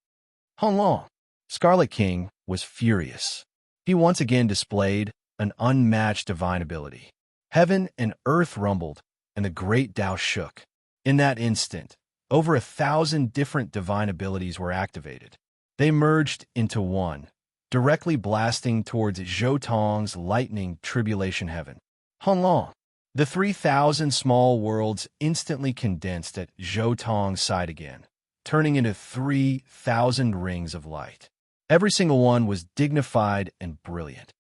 Honglong. Scarlet King was furious. He once again displayed an unmatched divine ability. Heaven and earth rumbled, and the great Tao shook. In that instant, over 1,000 different divine abilities were activated. They merged into one, directly blasting towards Zhou Tong's lightning tribulation heaven. Honglong. The 3,000 small worlds instantly condensed at Zhou Tong's side again, turning into 3,000 rings of light. Every single one was dignified and brilliant.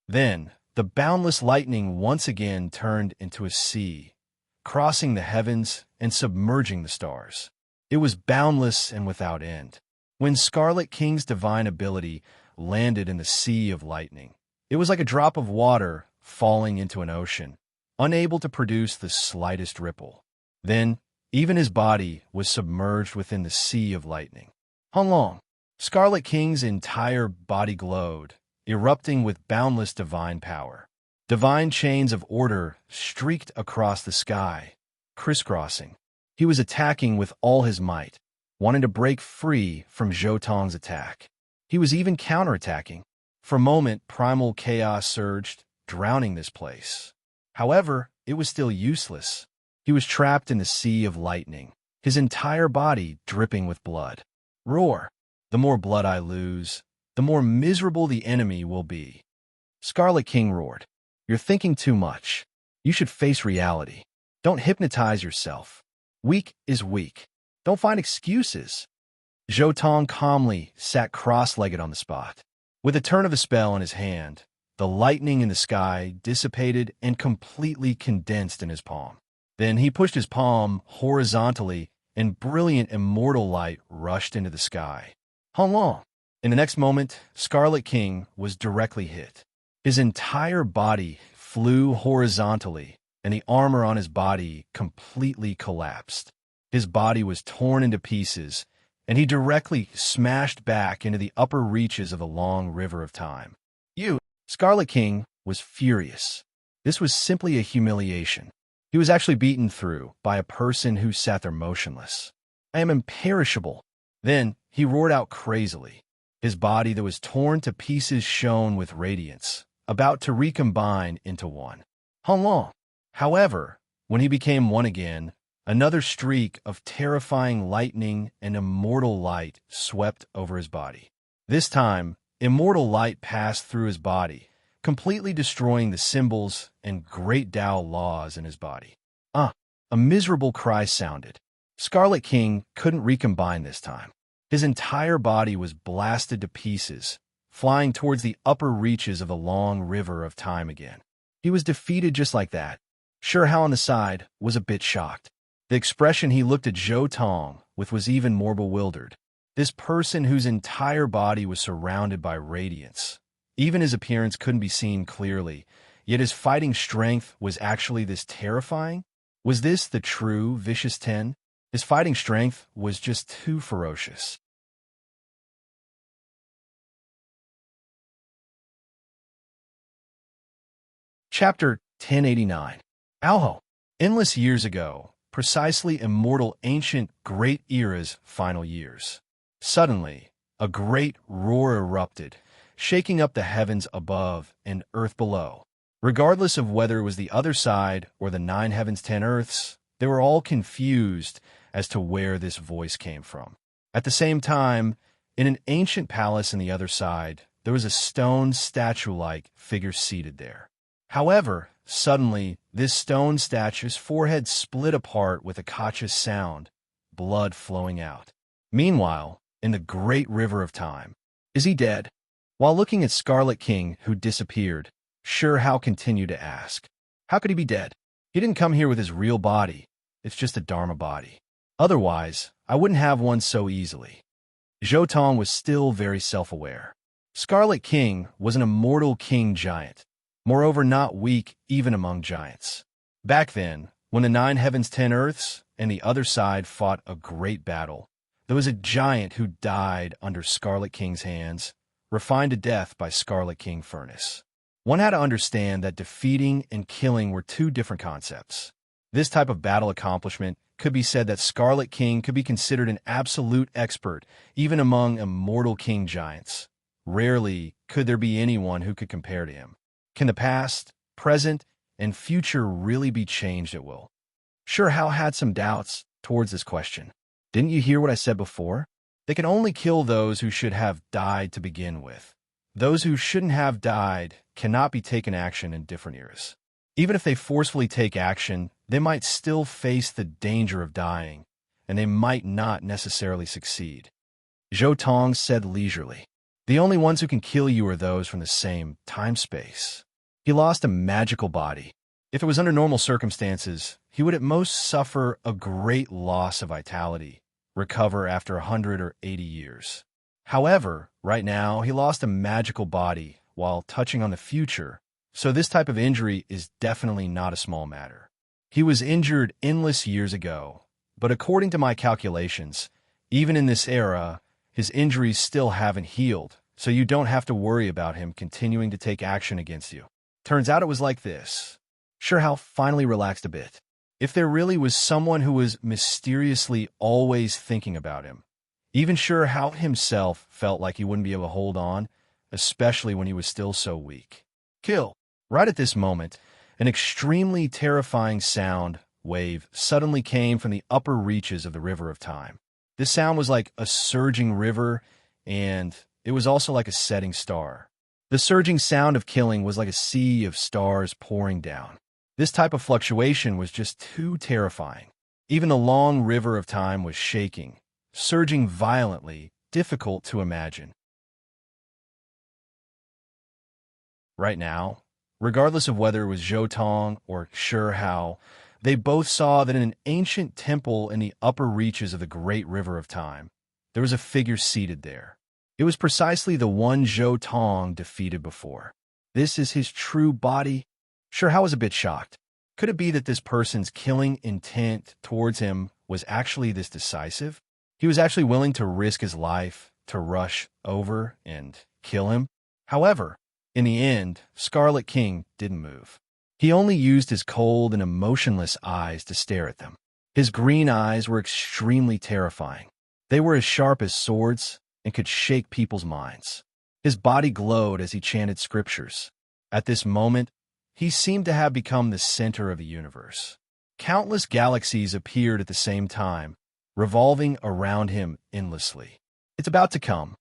Then, the boundless lightning once again turned into a sea, crossing the heavens and submerging the stars. It was boundless and without end. When Scarlet King's divine ability landed in the sea of lightning, it was like a drop of water falling into an ocean, unable to produce the slightest ripple. Then, even his body was submerged within the sea of lightning. Honglong. Scarlet King's entire body glowed, erupting with boundless divine power. Divine chains of order streaked across the sky, crisscrossing. He was attacking with all his might, wanting to break free from Zhou Tong's attack. He was even counterattacking. For a moment, primal chaos surged, drowning this place. However, it was still useless. He was trapped in the sea of lightning, his entire body dripping with blood. Roar! The more blood I lose, the more miserable the enemy will be. Scarlet King roared. You're thinking too much. You should face reality. Don't hypnotize yourself. Weak is weak. Don't find excuses. Zhou Tong calmly sat cross-legged on the spot. With a turn of a spell in his hand, the lightning in the sky dissipated and completely condensed in his palm. Then he pushed his palm horizontally, and brilliant immortal light rushed into the sky. Honglong. In the next moment, Scarlet King was directly hit. His entire body flew horizontally, and the armor on his body completely collapsed. His body was torn into pieces, and he directly smashed back into the upper reaches of the long river of time. Scarlet King was furious. This was simply a humiliation. He was actually beaten through by a person who sat there motionless. I am imperishable. Then he roared out crazily. His body that was torn to pieces shone with radiance, about to recombine into one. How long? However, when he became one again, another streak of terrifying lightning and immortal light swept over his body. This time, immortal light passed through his body, completely destroying the symbols and great Tao laws in his body. A miserable cry sounded. Scarlet King couldn't recombine this time. His entire body was blasted to pieces, flying towards the upper reaches of the long river of time again. He was defeated just like that. Sure Hao on the side was a bit shocked. The expression he looked at Zhou Tong with was even more bewildered. This person whose entire body was surrounded by radiance. Even his appearance couldn't be seen clearly, yet his fighting strength was actually this terrifying? Was this the true Vicious 10? His fighting strength was just too ferocious. Chapter 1089. Alho. Endless years ago, precisely immortal ancient great era's final years. Suddenly, a great roar erupted, shaking up the heavens above and earth below. Regardless of whether it was the other side or the 9 heavens 10 earths, they were all confused as to where this voice came from. At the same time, in an ancient palace on the other side, there was a stone statue-like figure seated there. However, suddenly, this stone statue's forehead split apart with a cautious sound, blood flowing out. Meanwhile, in the great river of time, is he dead? While looking at Scarlet King, who disappeared, Sure Hao continued to ask, how could he be dead? He didn't come here with his real body. It's just a Dharma body. Otherwise, I wouldn't have one so easily. Zhou Tong was still very self-aware. Scarlet King was an immortal king giant, moreover not weak even among giants. Back then, when the 9 heavens 10 earths and the other side fought a great battle, there was a giant who died under Scarlet King's hands, refined to death by Scarlet King Furnace. One had to understand that defeating and killing were two different concepts. This type of battle accomplishment could be said that Scarlet King could be considered an absolute expert even among immortal king giants. Rarely could there be anyone who could compare to him. Can the past, present, and future really be changed at will? Sure Hao had some doubts towards this question. Didn't you hear what I said before? They can only kill those who should have died to begin with. Those who shouldn't have died cannot be taken action in different eras. Even if they forcefully take action, they might still face the danger of dying, and they might not necessarily succeed. Zhou Tong said leisurely, the only ones who can kill you are those from the same time-space. He lost a magical body. If it was under normal circumstances, he would at most suffer a great loss of vitality, recover after 100 or 80 years. However, right now, he lost a magical body while touching on the future, so this type of injury is definitely not a small matter. He was injured endless years ago, but according to my calculations, even in this era, his injuries still haven't healed, so you don't have to worry about him continuing to take action against you. Turns out it was like this. Sure Hao finally relaxed a bit. If there really was someone who was mysteriously always thinking about him, even Sure Hao himself felt like he wouldn't be able to hold on, especially when he was still so weak. Kill. Right at this moment, an extremely terrifying sound wave suddenly came from the upper reaches of the river of time. This sound was like a surging river, and it was also like a setting star. The surging sound of killing was like a sea of stars pouring down. This type of fluctuation was just too terrifying. Even the long river of time was shaking, surging violently, difficult to imagine. Right now, regardless of whether it was Zhou Tong or Sure Hao, they both saw that in an ancient temple in the upper reaches of the great river of time, there was a figure seated there. It was precisely the one Zhou Tong defeated before. This is his true body? Sure Hao was a bit shocked. Could it be that this person's killing intent towards him was actually this decisive? He was actually willing to risk his life to rush over and kill him? However, in the end, Scarlet King didn't move. He only used his cold and emotionless eyes to stare at them. His green eyes were extremely terrifying. They were as sharp as swords and could shake people's minds. His body glowed as he chanted scriptures. At this moment, he seemed to have become the center of the universe. Countless galaxies appeared at the same time, revolving around him endlessly. It's about to come.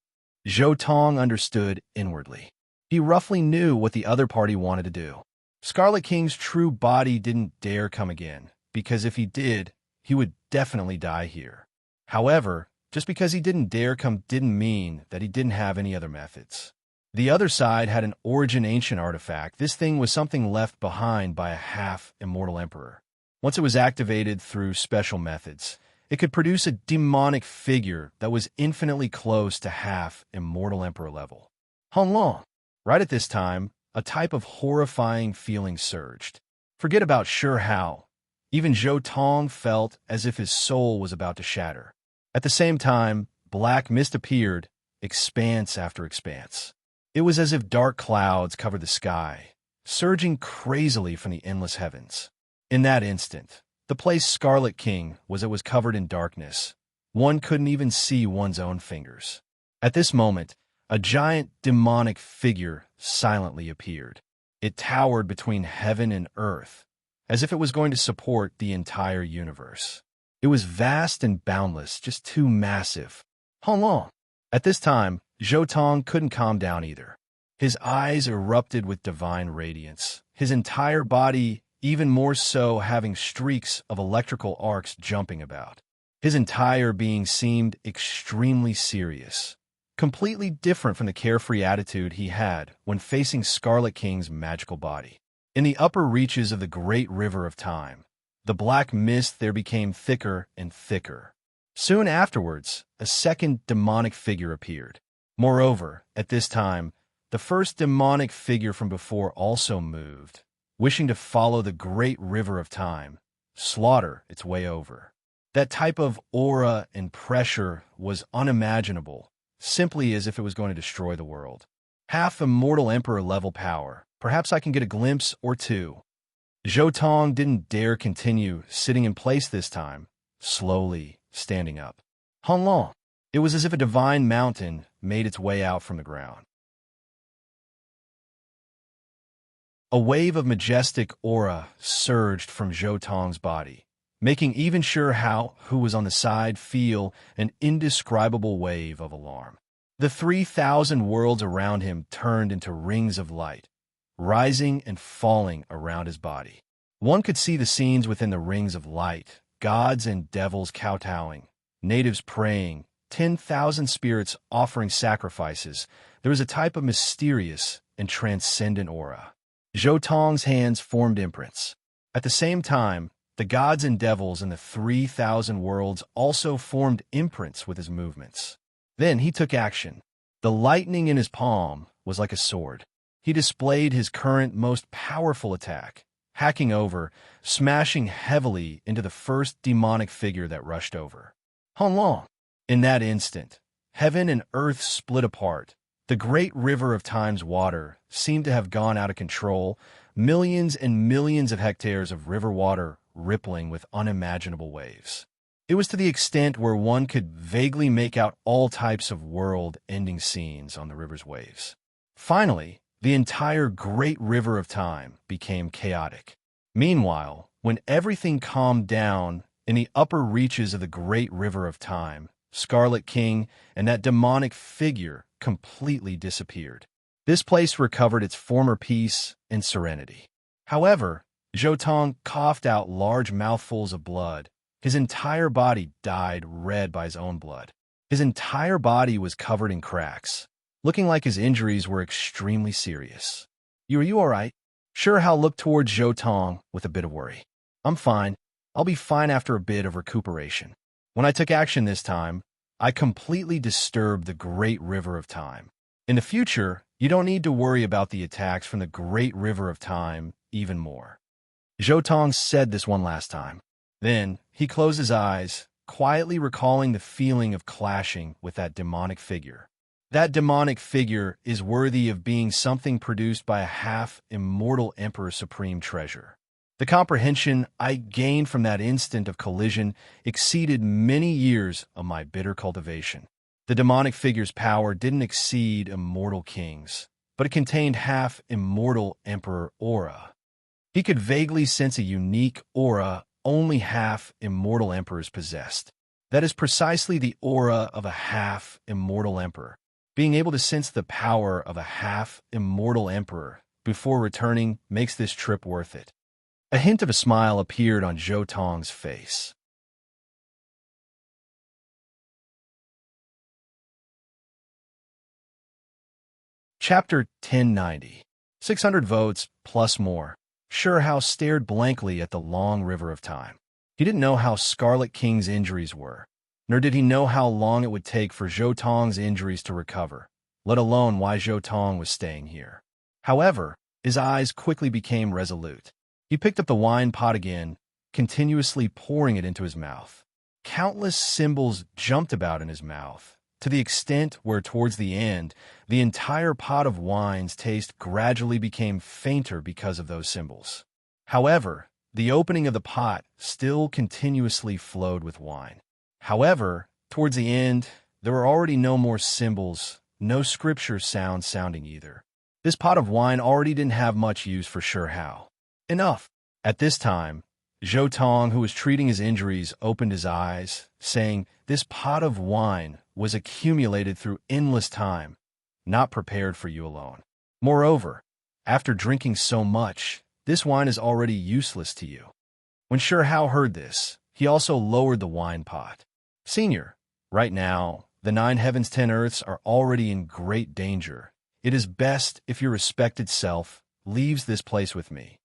Zhou Tong understood inwardly. He roughly knew what the other party wanted to do. Scarlet King's true body didn't dare come again, because if he did, he would definitely die here. However, just because he didn't dare come didn't mean that he didn't have any other methods. The other side had an origin ancient artifact. This thing was something left behind by a half-immortal emperor. Once it was activated through special methods, it could produce a demonic figure that was infinitely close to half-immortal emperor level. Honglong. Right at this time, a type of horrifying feeling surged. Forget about sure how. Even Zhou Tong felt as if his soul was about to shatter. At the same time, black mist appeared, expanse after expanse. It was as if dark clouds covered the sky, surging crazily from the endless heavens. In that instant, the place Scarlet King was covered in darkness. One couldn't even see one's own fingers. At this moment, a giant demonic figure silently appeared. It towered between heaven and earth, as if it was going to support the entire universe. It was vast and boundless, just too massive. Honglong. At this time, Zhou Tong couldn't calm down either. His eyes erupted with divine radiance, his entire body even more so having streaks of electrical arcs jumping about. His entire being seemed extremely serious, completely different from the carefree attitude he had when facing Scarlet King's magical body. In the upper reaches of the great river of time, the black mist there became thicker and thicker. Soon afterwards, a second demonic figure appeared. Moreover, at this time, the first demonic figure from before also moved, wishing to follow the great river of time, slaughter its way over. That type of aura and pressure was unimaginable, simply as if it was going to destroy the world. Half-immortal emperor-level power. Perhaps I can get a glimpse or two. Zhou Tong didn't dare continue sitting in place this time, slowly standing up. Honglong. It was as if a divine mountain made its way out from the ground. A wave of majestic aura surged from Zhou Tong's body, making even sure how who was on the side feel an indescribable wave of alarm. The 3,000 worlds around him turned into rings of light, rising and falling around his body. One could see the scenes within the rings of light, gods and devils kowtowing, natives praying, 10,000 spirits offering sacrifices. There was a type of mysterious and transcendent aura. Zhou Tong's hands formed imprints. At the same time, the gods and devils in the 3,000 worlds also formed imprints with his movements. Then he took action. The lightning in his palm was like a sword. He displayed his current most powerful attack, hacking over, smashing heavily into the first demonic figure that rushed over. Honglong. In that instant, heaven and earth split apart. The great river of time's water seemed to have gone out of control, millions and millions of hectares of river water rippling with unimaginable waves. It was to the extent where one could vaguely make out all types of world-ending scenes on the river's waves. Finally, the entire great river of time became chaotic. Meanwhile, when everything calmed down in the upper reaches of the great river of time, Scarlet King and that demonic figure completely disappeared. This place recovered its former peace and serenity. However, Zhou Tong coughed out large mouthfuls of blood. His entire body dyed red by his own blood. His entire body was covered in cracks, looking like his injuries were extremely serious. Are you all right? Sure Hao looked towards Zhou Tong with a bit of worry. I'm fine. I'll be fine after a bit of recuperation. When I took action this time, I completely disturbed the great river of time. In the future, you don't need to worry about the attacks from the great river of time even more. Zhou Tong said this one last time. Then, he closed his eyes, quietly recalling the feeling of clashing with that demonic figure. That demonic figure is worthy of being something produced by a half-immortal Emperor Supreme Treasure. The comprehension I gained from that instant of collision exceeded many years of my bitter cultivation. The demonic figure's power didn't exceed immortal kings, but it contained half-immortal emperor aura. He could vaguely sense a unique aura only half-immortal emperors possessed. That is precisely the aura of a half-immortal emperor. Being able to sense the power of a half-immortal emperor before returning makes this trip worth it. A hint of a smile appeared on Zhou Tong's face. Chapter 1090. 600 votes plus more. Sure stared blankly at the long river of time. He didn't know how Scarlet King's injuries were, nor did he know how long it would take for Zhou Tong's injuries to recover, let alone why Zhou Tong was staying here. However, his eyes quickly became resolute. He picked up the wine pot again, continuously pouring it into his mouth. Countless symbols jumped about in his mouth, to the extent where towards the end, the entire pot of wine's taste gradually became fainter because of those symbols. However, the opening of the pot still continuously flowed with wine. However, towards the end, there were already no more symbols, no scripture sounding either. This pot of wine already didn't have much use for Sure Hao. Enough. At this time, Zhou Tong, who was treating his injuries, opened his eyes, saying, "This pot of wine was accumulated through endless time, not prepared for you alone. Moreover, after drinking so much, this wine is already useless to you." When Sure Hao heard this, he also lowered the wine pot. "Senior, right now, the 9 heavens 10 earths are already in great danger. It is best if your respected self leaves this place with me."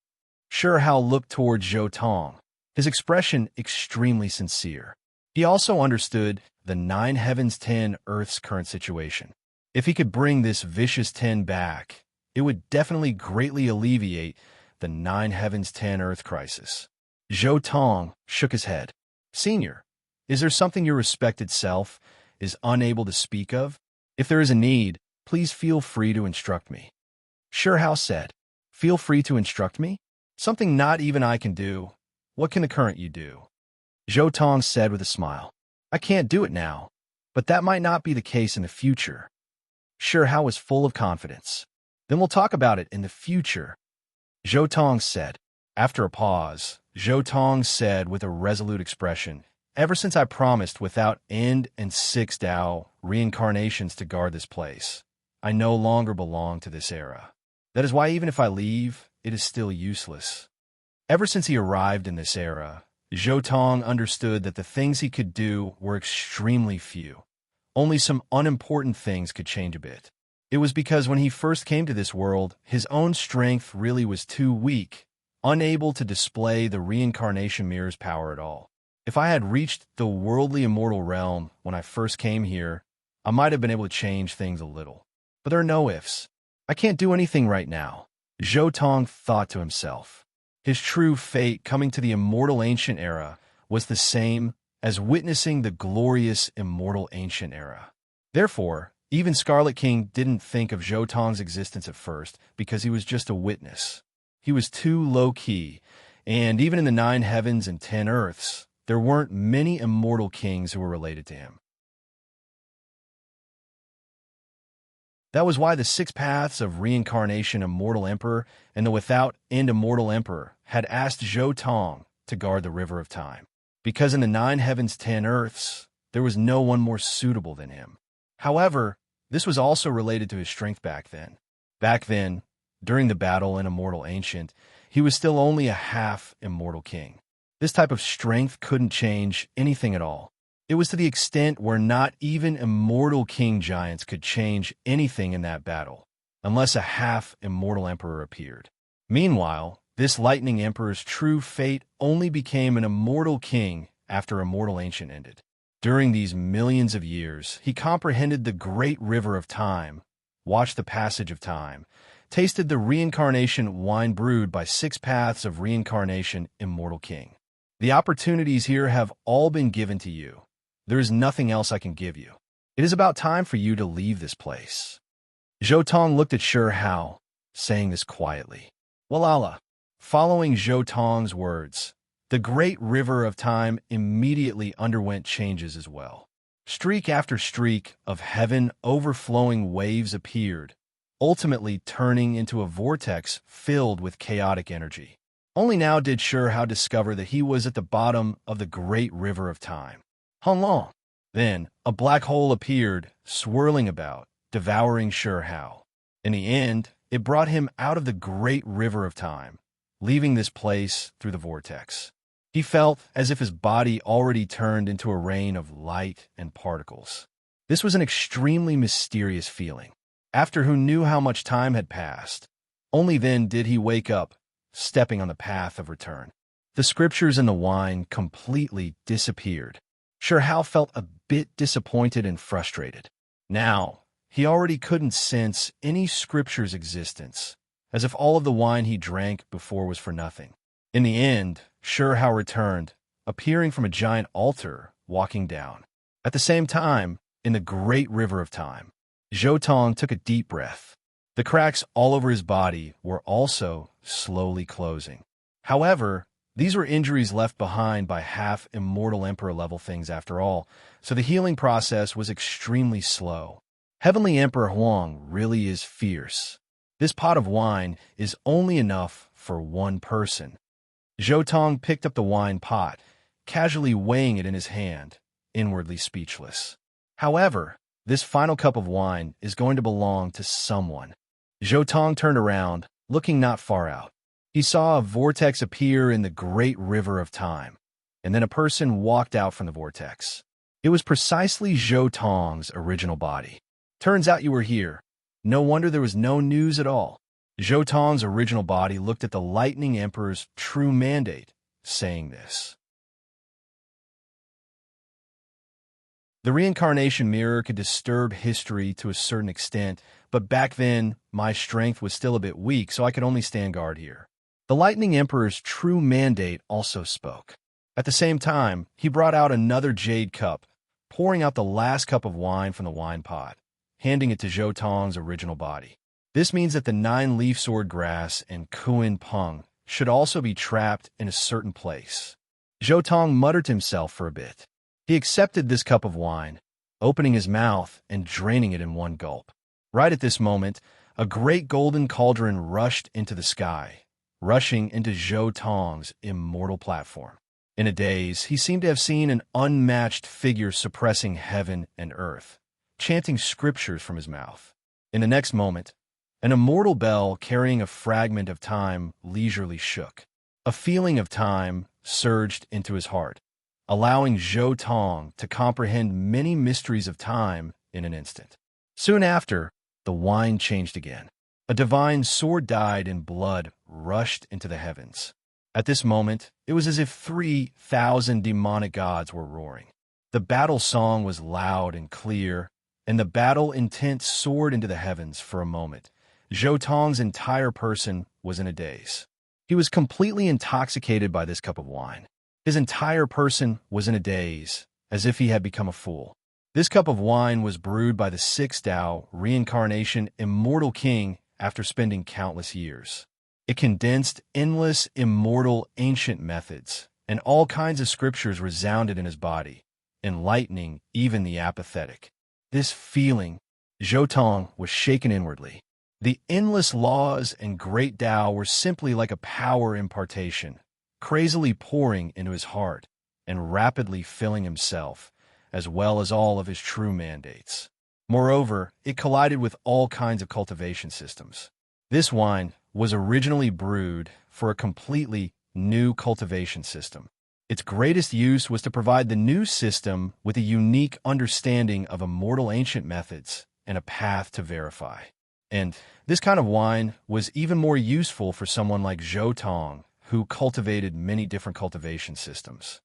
Sure Hao looked towards Zhou Tong, his expression extremely sincere. He also understood the 9 heavens 10 earth's current situation. If he could bring this vicious 10 back, it would definitely greatly alleviate the 9 heavens 10 earth crisis. Zhou Tong shook his head. "Senior, is there something your respected self is unable to speak of? If there is a need, please feel free to instruct me." Sure Hao said, "Feel free to instruct me? Something not even I can do. What can the current you do?" Zhou Tong said with a smile, "I can't do it now, but that might not be the case in the future." Sure Hao was full of confidence. "Then we'll talk about it in the future," Zhou Tong said. After a pause, Zhou Tong said with a resolute expression, "Ever since I promised without end and 6 Dao reincarnations to guard this place, I no longer belong to this era. That is why even if I leave, it is still useless." Ever since he arrived in this era, Zhou Tong understood that the things he could do were extremely few. Only some unimportant things could change a bit. It was because when he first came to this world, his own strength really was too weak, unable to display the reincarnation mirror's power at all. If I had reached the worldly immortal realm when I first came here, I might have been able to change things a little. But there are no ifs. I can't do anything right now, Zhou Tong thought to himself. His true fate coming to the immortal ancient era was the same as witnessing the glorious immortal ancient era. Therefore, even Scarlet King didn't think of Zhou Tong's existence at first because he was just a witness. He was too low-key, and even in the 9 heavens and 10 earths, there weren't many immortal kings who were related to him. That was why the 6 paths of reincarnation immortal emperor and the without end immortal emperor had asked Zhou Tong to guard the river of time. Because in the 9 heavens 10 earths, there was no one more suitable than him. However, this was also related to his strength back then. Back then, during the battle in Immortal Ancient, he was still only a half-immortal king. This type of strength couldn't change anything at all. It was to the extent where not even immortal king giants could change anything in that battle, unless a half-immortal emperor appeared. Meanwhile, this lightning emperor's true fate only became an immortal king after Immortal Ancient ended. During these millions of years, he comprehended the great river of time, watched the passage of time, tasted the reincarnation wine brewed by 6 paths of reincarnation immortal king. The opportunities here have all been given to you. There is nothing else I can give you. It is about time for you to leave this place. Zhou Tong looked at Sure Hao, saying this quietly. "Well, Allah, Following Zhou Tong's words, the great river of time immediately underwent changes as well. Streak after streak of heaven overflowing waves appeared, ultimately turning into a vortex filled with chaotic energy. Only now did Sure Hao discover that he was at the bottom of the great river of time. How long? Then, a black hole appeared, swirling about, devouring Sure Hao. In the end, it brought him out of the great river of time, leaving this place through the vortex. He felt as if his body already turned into a rain of light and particles. This was an extremely mysterious feeling. After who knew how much time had passed, only then did he wake up, stepping on the path of return. The scriptures and the wine completely disappeared. Sure Hao felt a bit disappointed and frustrated. Now, he already couldn't sense any scripture's existence, as if all of the wine he drank before was for nothing. In the end, Sure Hao returned, appearing from a giant altar, walking down. At the same time, in the great river of time, Zhou Tong took a deep breath. The cracks all over his body were also slowly closing. However, these were injuries left behind by half-immortal Emperor-level things after all, so the healing process was extremely slow. Heavenly Emperor Huang really is fierce. This pot of wine is only enough for one person. Zhou Tong picked up the wine pot, casually weighing it in his hand, inwardly speechless. However, this final cup of wine is going to belong to someone. Zhou Tong turned around, looking not far out. He saw a vortex appear in the great river of time, and then a person walked out from the vortex. It was precisely Zhou Tong's original body. Turns out you were here. No wonder there was no news at all. Zhou Tong's original body looked at the Lightning Emperor's true mandate, saying this. The reincarnation mirror could disturb history to a certain extent, but back then, my strength was still a bit weak, so I could only stand guard here. The Lightning Emperor's true mandate also spoke. At the same time, he brought out another jade cup, pouring out the last cup of wine from the wine pot, handing it to Zhou Tong's original body. This means that the 9-leaf sword grass and Kuan Peng should also be trapped in a certain place. Zhou Tong muttered to himself for a bit. He accepted this cup of wine, opening his mouth and draining it in one gulp. Right at this moment, a great golden cauldron rushed into the sky, rushing into Zhou Tong's immortal platform. In a daze, he seemed to have seen an unmatched figure suppressing heaven and earth, chanting scriptures from his mouth. In the next moment, an immortal bell carrying a fragment of time leisurely shook. A feeling of time surged into his heart, allowing Zhou Tong to comprehend many mysteries of time in an instant. Soon after, the wine changed again. A divine sword dyed in blood rushed into the heavens. At this moment, it was as if 3,000 demonic gods were roaring. The battle song was loud and clear, and the battle intent soared into the heavens for a moment. Zhou Tong's entire person was in a daze. He was completely intoxicated by this cup of wine. His entire person was in a daze, as if he had become a fool. This cup of wine was brewed by the 6th Tao reincarnation immortal king after spending countless years. It condensed endless immortal ancient methods, and all kinds of scriptures resounded in his body, enlightening even the apathetic. This feeling, Zhou Tong was shaken inwardly. The endless laws and great Tao were simply like a power impartation, crazily pouring into his heart and rapidly filling himself, as well as all of his true mandates. Moreover, it collided with all kinds of cultivation systems. This wine was originally brewed for a completely new cultivation system. Its greatest use was to provide the new system with a unique understanding of immortal ancient methods and a path to verify. And this kind of wine was even more useful for someone like Zhou Tong, who cultivated many different cultivation systems.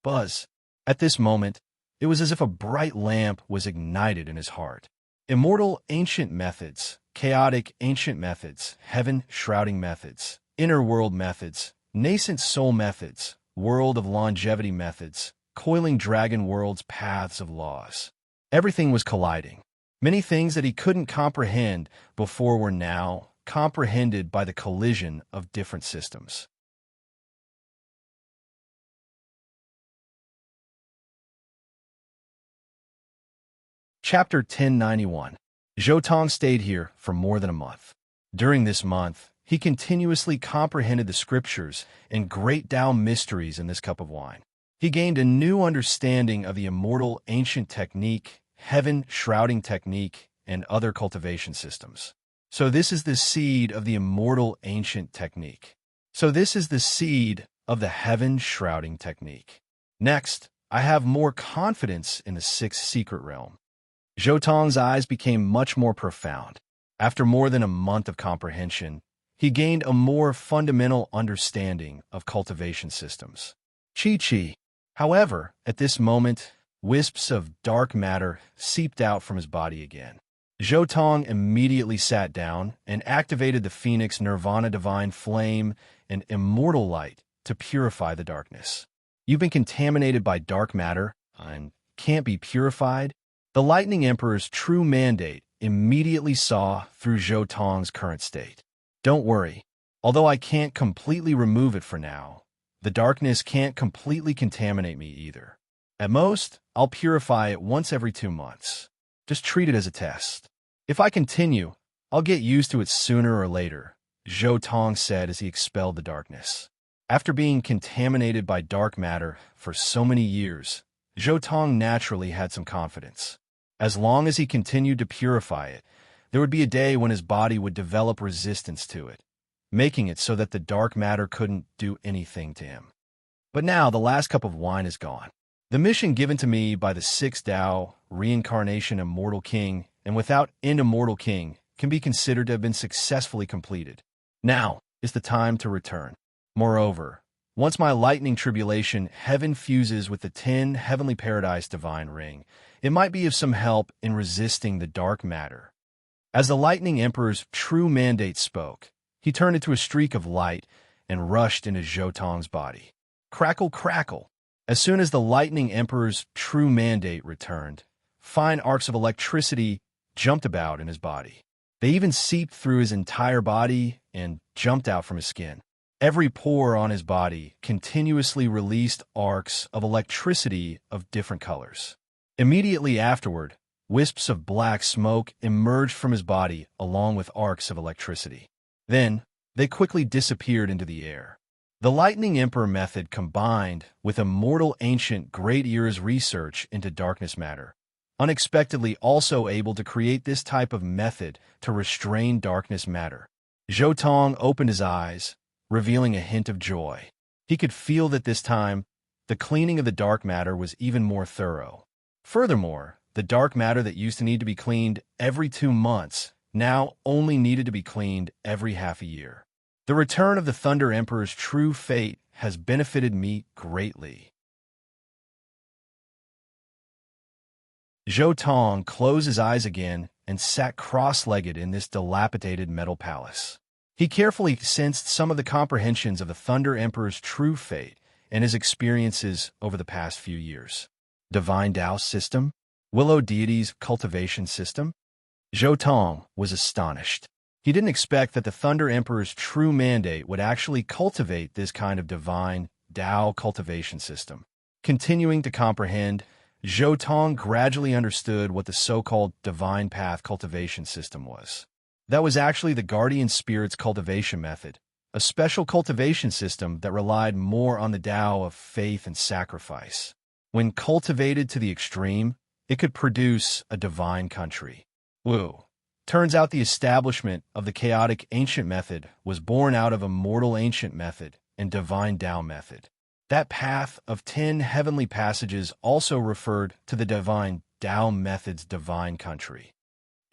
Buzz. At this moment, it was as if a bright lamp was ignited in his heart. Immortal ancient methods, chaotic ancient methods, heaven-shrouding methods, inner world methods, nascent soul methods, world of longevity methods, coiling dragon world's paths of laws. Everything was colliding. Many things that he couldn't comprehend before were now comprehended by the collision of different systems. Chapter 1091. Zhou stayed here for more than a month. During this month, he continuously comprehended the scriptures and great Tao mysteries in this cup of wine. He gained a new understanding of the immortal ancient technique, heaven shrouding technique, and other cultivation systems. So this is the seed of the immortal ancient technique. So this is the seed of the heaven shrouding technique. Next, I have more confidence in the sixth secret realm. Zhou eyes became much more profound. After more than a month of comprehension, he gained a more fundamental understanding of cultivation systems. Chi. However, at this moment, wisps of dark matter seeped out from his body again. Zhou immediately sat down and activated the Phoenix Nirvana Divine Flame and Immortal Light to purify the darkness. You've been contaminated by dark matter and can't be purified? The Lightning Emperor's true mandate immediately saw through Zhou current state. Don't worry. Although I can't completely remove it for now, the darkness can't completely contaminate me either. At most, I'll purify it once every 2 months. Just treat it as a test. If I continue, I'll get used to it sooner or later, Zhou said as he expelled the darkness. After being contaminated by dark matter for so many years, Zhou naturally had some confidence. As long as he continued to purify it, there would be a day when his body would develop resistance to it, making it so that the dark matter couldn't do anything to him. But now the last cup of wine is gone. The mission given to me by the sixth Tao, Reincarnation Immortal King, and without end Immortal King, can be considered to have been successfully completed. Now is the time to return. Moreover, once my lightning tribulation heaven fuses with the 10 heavenly paradise divine ring, it might be of some help in resisting the dark matter. As the Lightning Emperor's true mandate spoke, he turned into a streak of light and rushed into Zhou body. Crackle, crackle. As soon as the Lightning Emperor's true mandate returned, fine arcs of electricity jumped about in his body. They even seeped through his entire body and jumped out from his skin. Every pore on his body continuously released arcs of electricity of different colors. Immediately afterward, wisps of black smoke emerged from his body along with arcs of electricity. Then, they quickly disappeared into the air. The Lightning Emperor method combined with immortal ancient Great Era's research into darkness matter, unexpectedly also able to create this type of method to restrain darkness matter. Zhou opened his eyes, revealing a hint of joy. He could feel that this time, the cleaning of the dark matter was even more thorough. Furthermore, the dark matter that used to need to be cleaned every 2 months now only needed to be cleaned every half a year. The return of the Thunder Emperor's true fate has benefited me greatly. Zhou closed his eyes again and sat cross-legged in this dilapidated metal palace. He carefully sensed some of the comprehensions of the Thunder Emperor's true fate and his experiences over the past few years. Divine Tao system? Willow deity's cultivation system? Zhou was astonished. He didn't expect that the Thunder Emperor's true mandate would actually cultivate this kind of divine Tao cultivation system. Continuing to comprehend, Zhou gradually understood what the so-called divine path cultivation system was. That was actually the guardian spirit's cultivation method, a special cultivation system that relied more on the Tao of faith and sacrifice. When cultivated to the extreme, it could produce a divine country. Woo. Turns out the establishment of the chaotic ancient method was born out of immortal ancient method and divine Tao method. That path of 10 heavenly passages also referred to the divine Tao method's divine country.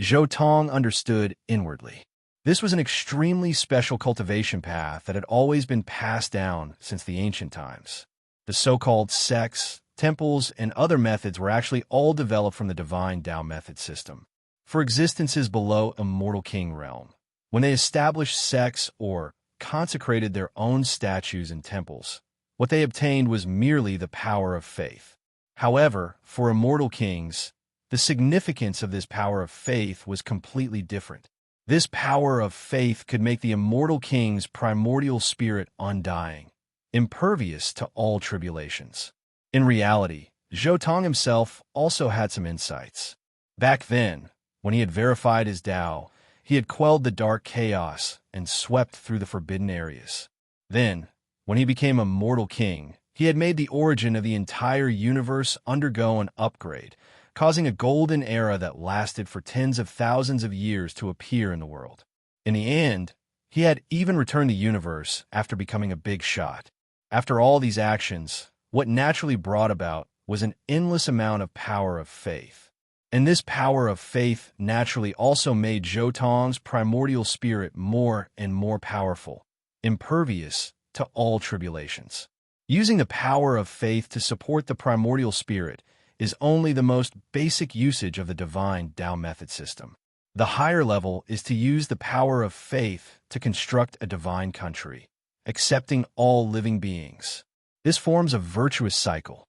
Zhou understood inwardly. This was an extremely special cultivation path that had always been passed down since the ancient times. The so-called sects, temples, and other methods were actually all developed from the divine Tao method system. For existences below Immortal King realm, when they established sects or consecrated their own statues and temples, what they obtained was merely the power of faith. However, for Immortal Kings, the significance of this power of faith was completely different. This power of faith could make the immortal king's primordial spirit undying, impervious to all tribulations. In reality, Zhou Tong himself also had some insights. Back then, when he had verified his Tao, he had quelled the dark chaos and swept through the forbidden areas. Then, when he became a mortal king, he had made the origin of the entire universe undergo an upgrade, causing a golden era that lasted for tens of thousands of years to appear in the world. In the end, he had even returned the universe after becoming a big shot. After all these actions, what naturally brought about was an endless amount of power of faith. And this power of faith naturally also made Zhou Tong's primordial spirit more and more powerful, impervious to all tribulations. Using the power of faith to support the primordial spirit is only the most basic usage of the divine Tao method system. The higher level is to use the power of faith to construct a divine country, accepting all living beings. This forms a virtuous cycle.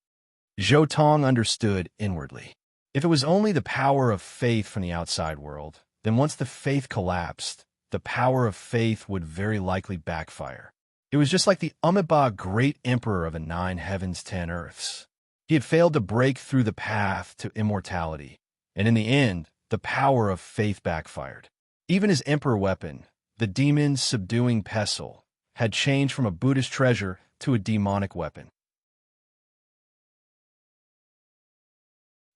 Zhou Tong understood inwardly. If it was only the power of faith from the outside world, then once the faith collapsed, the power of faith would very likely backfire. It was just like the Amitabha, great emperor of the 9 heavens, 10 earths. He had failed to break through the path to immortality, and in the end, the power of faith backfired. Even his emperor weapon, the demon's subduing pestle, had changed from a Buddhist treasure to a demonic weapon.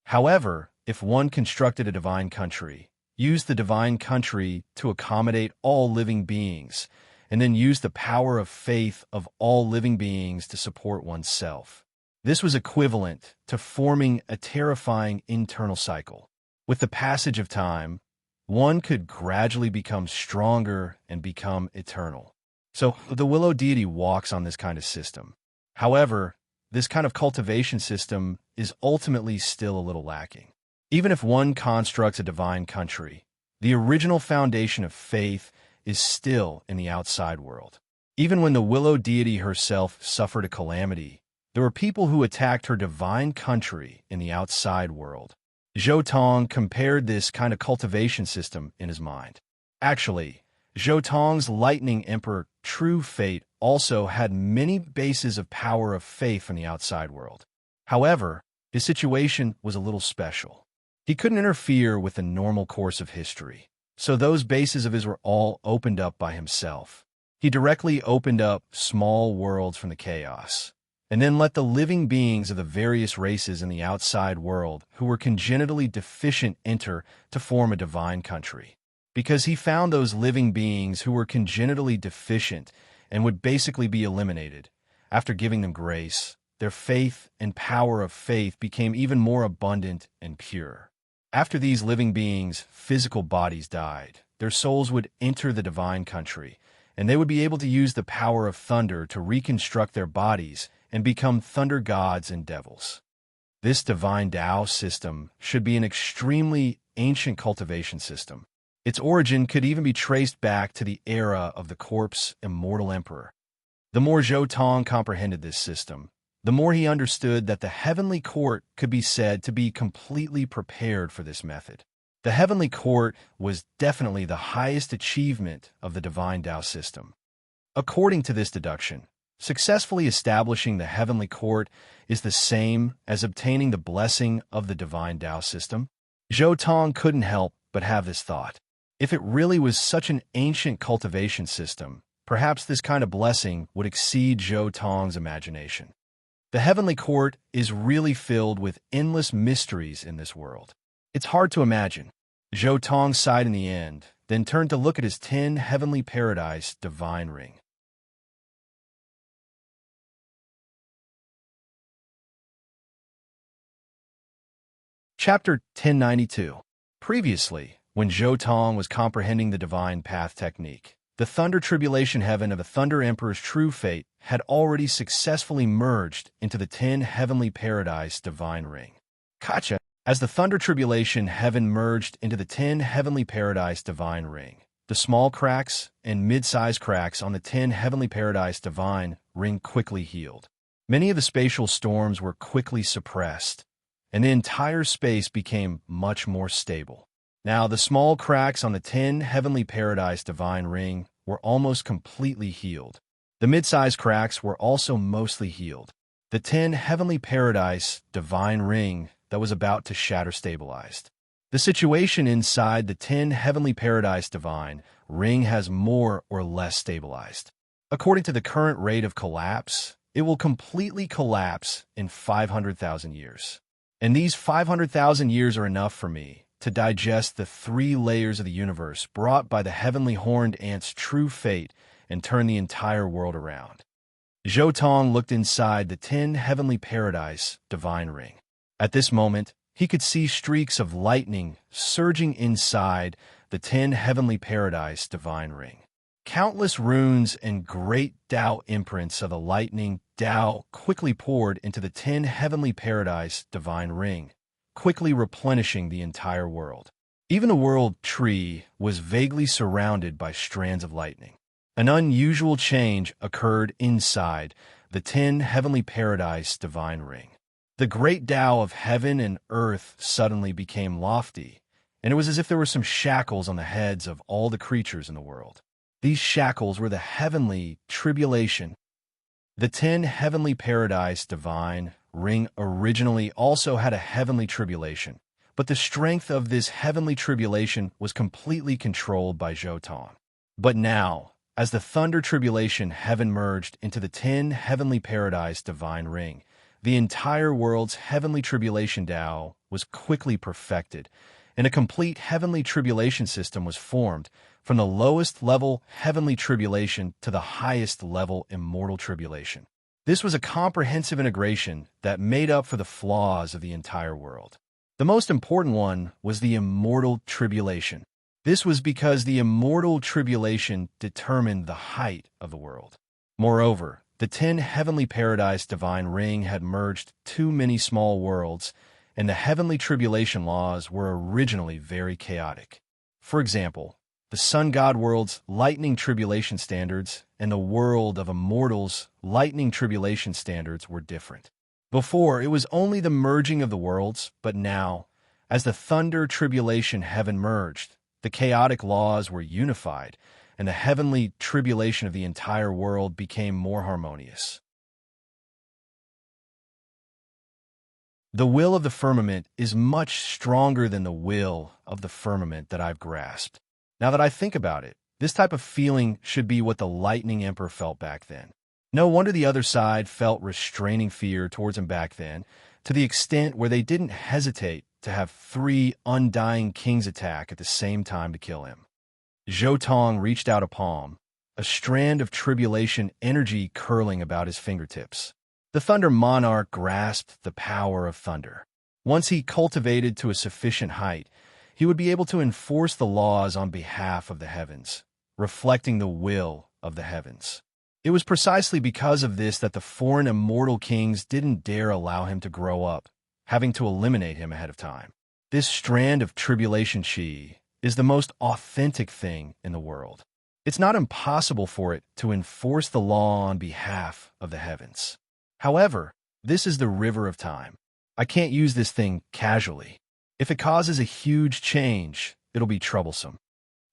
However, if one constructed a divine country, used the divine country to accommodate all living beings, and then used the power of faith of all living beings to support oneself, this was equivalent to forming a terrifying internal cycle. With the passage of time, one could gradually become stronger and become eternal. So the Willow deity walks on this kind of system. However, this kind of cultivation system is ultimately still a little lacking. Even if one constructs a divine country, the original foundation of faith is still in the outside world. Even when the Willow deity herself suffered a calamity, there were people who attacked her divine country in the outside world. Zhou Tong compared this kind of cultivation system in his mind. Actually, Zhou Tong's lightning emperor, True Fate, also had many bases of power of faith from the outside world. However, his situation was a little special. He couldn't interfere with the normal course of history, so those bases of his were all opened up by himself. He directly opened up small worlds from the chaos, and then let the living beings of the various races in the outside world who were congenitally deficient enter to form a divine country. Because he found those living beings who were congenitally deficient and would basically be eliminated. After giving them grace, their faith and power of faith became even more abundant and pure. After these living beings' physical bodies died, their souls would enter the divine country, and they would be able to use the power of thunder to reconstruct their bodies and become thunder gods and devils. This divine Tao system should be an extremely ancient cultivation system. Its origin could even be traced back to the era of the corpse immortal emperor. The more Zhou Tong comprehended this system, the more he understood that the heavenly court could be said to be completely prepared for this method. The heavenly court was definitely the highest achievement of the divine Tao system. According to this deduction, successfully establishing the heavenly court is the same as obtaining the blessing of the divine Tao system. Zhou Tong couldn't help but have this thought. If it really was such an ancient cultivation system, perhaps this kind of blessing would exceed Zhou Tong's imagination. The heavenly court is really filled with endless mysteries in this world. It's hard to imagine. Zhou Tong sighed in the end, then turned to look at his 10 heavenly paradise divine ring. Chapter 1092. Previously, when Zhou Tong was comprehending the divine path technique, the thunder tribulation heaven of the Thunder Emperor's True Fate had already successfully merged into the 10 heavenly paradise divine ring. Gotcha. As the thunder tribulation heaven merged into the 10 heavenly paradise divine ring, the small cracks and mid-sized cracks on the 10 heavenly paradise divine ring quickly healed. Many of the spatial storms were quickly suppressed, and the entire space became much more stable. Now, the small cracks on the 10 heavenly paradise divine ring were almost completely healed. The mid-sized cracks were also mostly healed. The 10 heavenly paradise divine ring that was about to shatter stabilized. The situation inside the 10 heavenly paradise divine ring has more or less stabilized. According to the current rate of collapse, it will completely collapse in 500,000 years. And these 500,000 years are enough for me to digest the 3 layers of the universe brought by the heavenly horned ant's true fate and turn the entire world around. Zhou Tong looked inside the 10 heavenly paradise divine ring. At this moment, he could see streaks of lightning surging inside the 10 heavenly paradise divine ring. Countless runes and great Tao imprints of the lightning Tao quickly poured into the 10 heavenly paradise divine ring, quickly replenishing the entire world. Even the world tree was vaguely surrounded by strands of lightning. An unusual change occurred inside the 10 heavenly paradise divine ring. The great Tao of heaven and earth suddenly became lofty, and it was as if there were some shackles on the heads of all the creatures in the world. These shackles were the heavenly tribulation. The 10 heavenly paradise divine ring originally also had a heavenly tribulation, but the strength of this heavenly tribulation was completely controlled by Zhou Tong. But now, as the thunder tribulation heaven merged into the 10 heavenly paradise divine ring, the entire world's heavenly tribulation Tao was quickly perfected, and a complete heavenly tribulation system was formed, from the lowest level heavenly tribulation to the highest level immortal tribulation. This was a comprehensive integration that made up for the flaws of the entire world. The most important one was the immortal tribulation. This was because the immortal tribulation determined the height of the world. Moreover, the 10 heavenly paradise divine ring had merged too many small worlds, and the heavenly tribulation laws were originally very chaotic. For example, the sun god world's lightning tribulation standards and the world of immortals' lightning tribulation standards were different. Before, it was only the merging of the worlds, but now, as the thunder tribulation heaven merged, the chaotic laws were unified, and the heavenly tribulation of the entire world became more harmonious. The will of the firmament is much stronger than the will of the firmament that I've grasped. Now that I think about it, this type of feeling should be what the Lightning Emperor felt back then. No wonder the other side felt restraining fear towards him back then, to the extent where they didn't hesitate to have 3 undying kings attack at the same time to kill him. Zhou Tong reached out a palm, a strand of tribulation energy curling about his fingertips. The Thunder Monarch grasped the power of thunder. Once he cultivated to a sufficient height, he would be able to enforce the laws on behalf of the heavens, reflecting the will of the heavens. It was precisely because of this that the foreign immortal kings didn't dare allow him to grow up, having to eliminate him ahead of time. This strand of tribulation chi is the most authentic thing in the world. It's not impossible for it to enforce the law on behalf of the heavens. However, this is the river of time. I can't use this thing casually. If it causes a huge change, it'll be troublesome.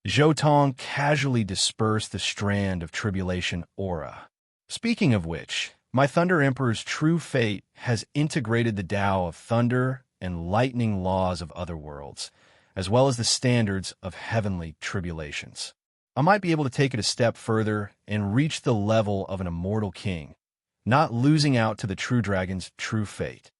Zhou Tong casually dispersed the strand of tribulation aura. Speaking of which, my Thunder Emperor's true fate has integrated the Tao of thunder and lightning laws of other worlds, as well as the standards of heavenly tribulations. I might be able to take it a step further and reach the level of an immortal king, not losing out to the true dragon's true fate.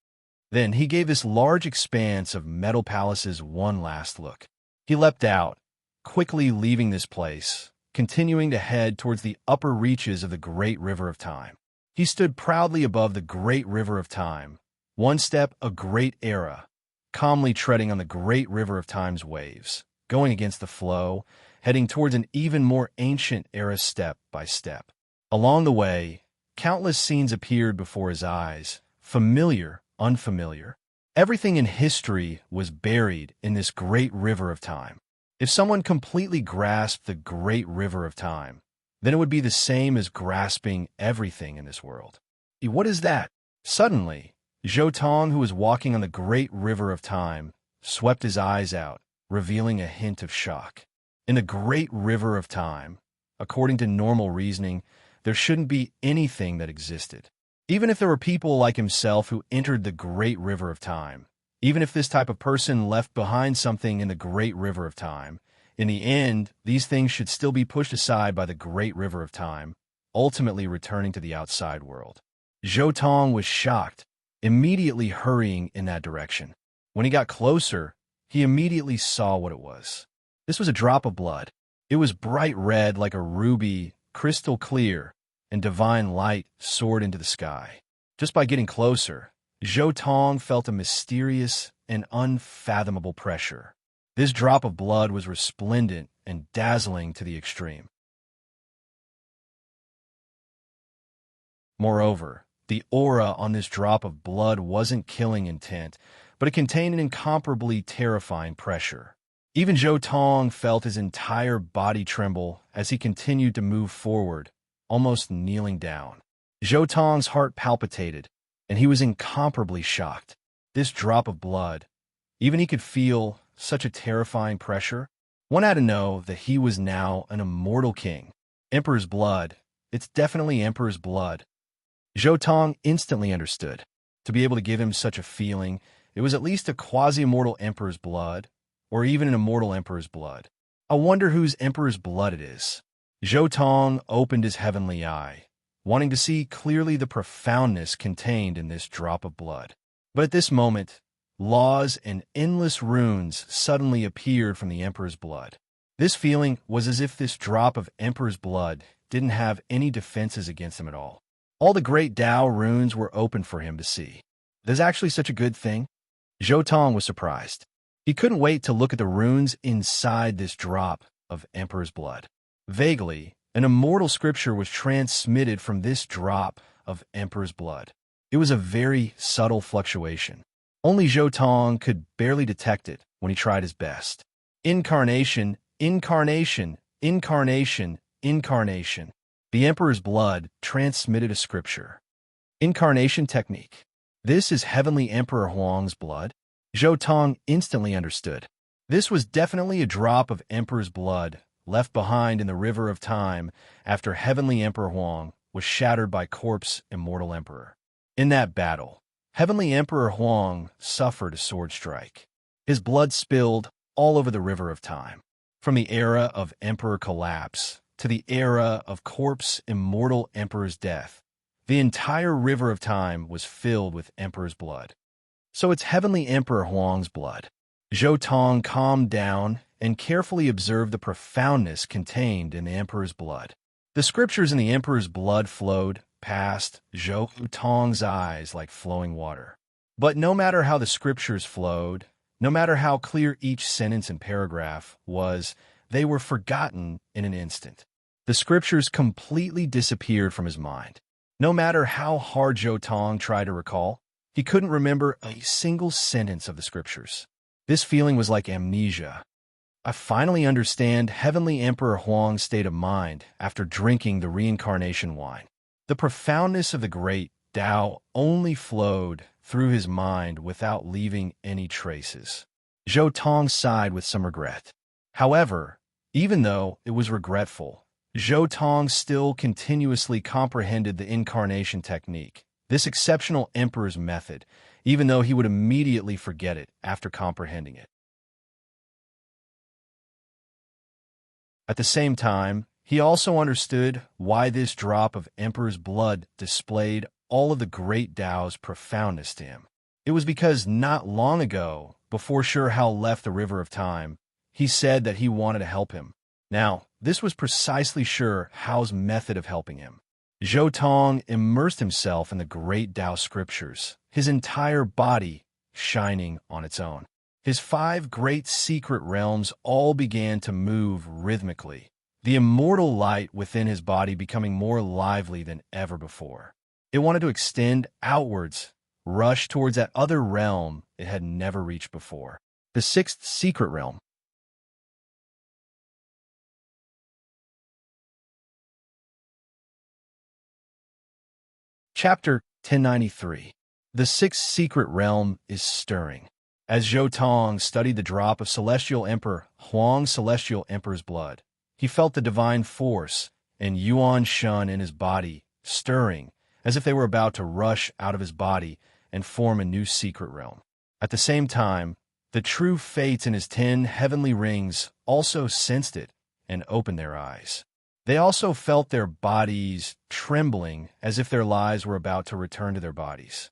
Then he gave this large expanse of metal palaces one last look. He leapt out, quickly leaving this place, continuing to head towards the upper reaches of the great river of time. He stood proudly above the great river of time, one step a great era, calmly treading on the great river of time's waves, going against the flow, heading towards an even more ancient era step by step. Along the way, countless scenes appeared before his eyes, familiar, unfamiliar. Everything in history was buried in this great river of time. If someone completely grasped the great river of time, then it would be the same as grasping everything in this world. What is that? Suddenly, Zhou Tong, who was walking on the great river of time, swept his eyes out, revealing a hint of shock. In the great river of time, according to normal reasoning, there shouldn't be anything that existed. Even if there were people like himself who entered the great river of time, even if this type of person left behind something in the great river of time, in the end, these things should still be pushed aside by the great river of time, ultimately returning to the outside world. Zhou Tong was shocked, immediately hurrying in that direction. When he got closer, he immediately saw what it was. This was a drop of blood. It was bright red like a ruby, crystal clear, and divine light soared into the sky. Just by getting closer, Zhou Tong felt a mysterious and unfathomable pressure. This drop of blood was resplendent and dazzling to the extreme. Moreover, the aura on this drop of blood wasn't killing intent, but it contained an incomparably terrifying pressure. Even Zhou Tong felt his entire body tremble as he continued to move forward, almost kneeling down. Zhou Tong's heart palpitated, and he was incomparably shocked. This drop of blood, even he could feel such a terrifying pressure. One had to know that he was now an immortal king. Emperor's blood. It's definitely Emperor's blood. Zhou Tong instantly understood. To be able to give him such a feeling, it was at least a quasi-immortal Emperor's blood, or even an immortal Emperor's blood. I wonder whose Emperor's blood it is. Zhou Tong opened his heavenly eye, wanting to see clearly the profoundness contained in this drop of blood. But at this moment, laws and endless runes suddenly appeared from the Emperor's blood. This feeling was as if this drop of Emperor's blood didn't have any defenses against him at all. All the great Tao runes were open for him to see. There's actually such a good thing? Zhou Tong was surprised. He couldn't wait to look at the runes inside this drop of Emperor's blood. Vaguely, an immortal scripture was transmitted from this drop of Emperor's blood. It was a very subtle fluctuation. Only Zhou Tong could barely detect it when he tried his best. Incarnation, incarnation, incarnation, incarnation. The Emperor's blood transmitted a scripture. Incarnation technique. This is Heavenly Emperor Huang's blood. Zhou Tong instantly understood. This was definitely a drop of Emperor's blood left behind in the river of time after Heavenly Emperor Huang was shattered by Corpse Immortal Emperor. In that battle, Heavenly Emperor Huang suffered a sword strike. His blood spilled all over the river of time. From the era of Emperor Collapse to the era of Corpse Immortal Emperor's death, the entire river of time was filled with Emperor's blood. So it's Heavenly Emperor Huang's blood. Zhou Tong calmed down and carefully observed the profoundness contained in the Emperor's blood. The scriptures in the Emperor's blood flowed past Zhou Tong's eyes like flowing water. But no matter how the scriptures flowed, no matter how clear each sentence and paragraph was, they were forgotten in an instant. The scriptures completely disappeared from his mind. No matter how hard Zhou Tong tried to recall, he couldn't remember a single sentence of the scriptures. This feeling was like amnesia. I finally understand Heavenly Emperor Huang's state of mind after drinking the reincarnation wine. The profoundness of the great Tao only flowed through his mind without leaving any traces. Zhou Tong sighed with some regret. However, even though it was regretful, Zhou Tong still continuously comprehended the incarnation technique, this exceptional emperor's method, even though he would immediately forget it after comprehending it. At the same time, he also understood why this drop of emperor's blood displayed all of the great Tao's profoundness to him. It was because not long ago, before Sure Hao left the river of time, he said that he wanted to help him. Now, this was precisely Sure Hao's method of helping him. Zhou Tong immersed himself in the great Tao scriptures, his entire body shining on its own. His 5 great secret realms all began to move rhythmically, the immortal light within his body becoming more lively than ever before. It wanted to extend outwards, rush towards that other realm it had never reached before. The 6th secret realm. Chapter 1093. The 6th secret realm is stirring. As Zhou Tong studied the drop of Celestial Emperor Huang's Celestial Emperor's blood, he felt the divine force and Yuan Shun in his body stirring, as if they were about to rush out of his body and form a new secret realm. At the same time, the true fates in his 10 heavenly rings also sensed it and opened their eyes. They also felt their bodies trembling as if their lives were about to return to their bodies.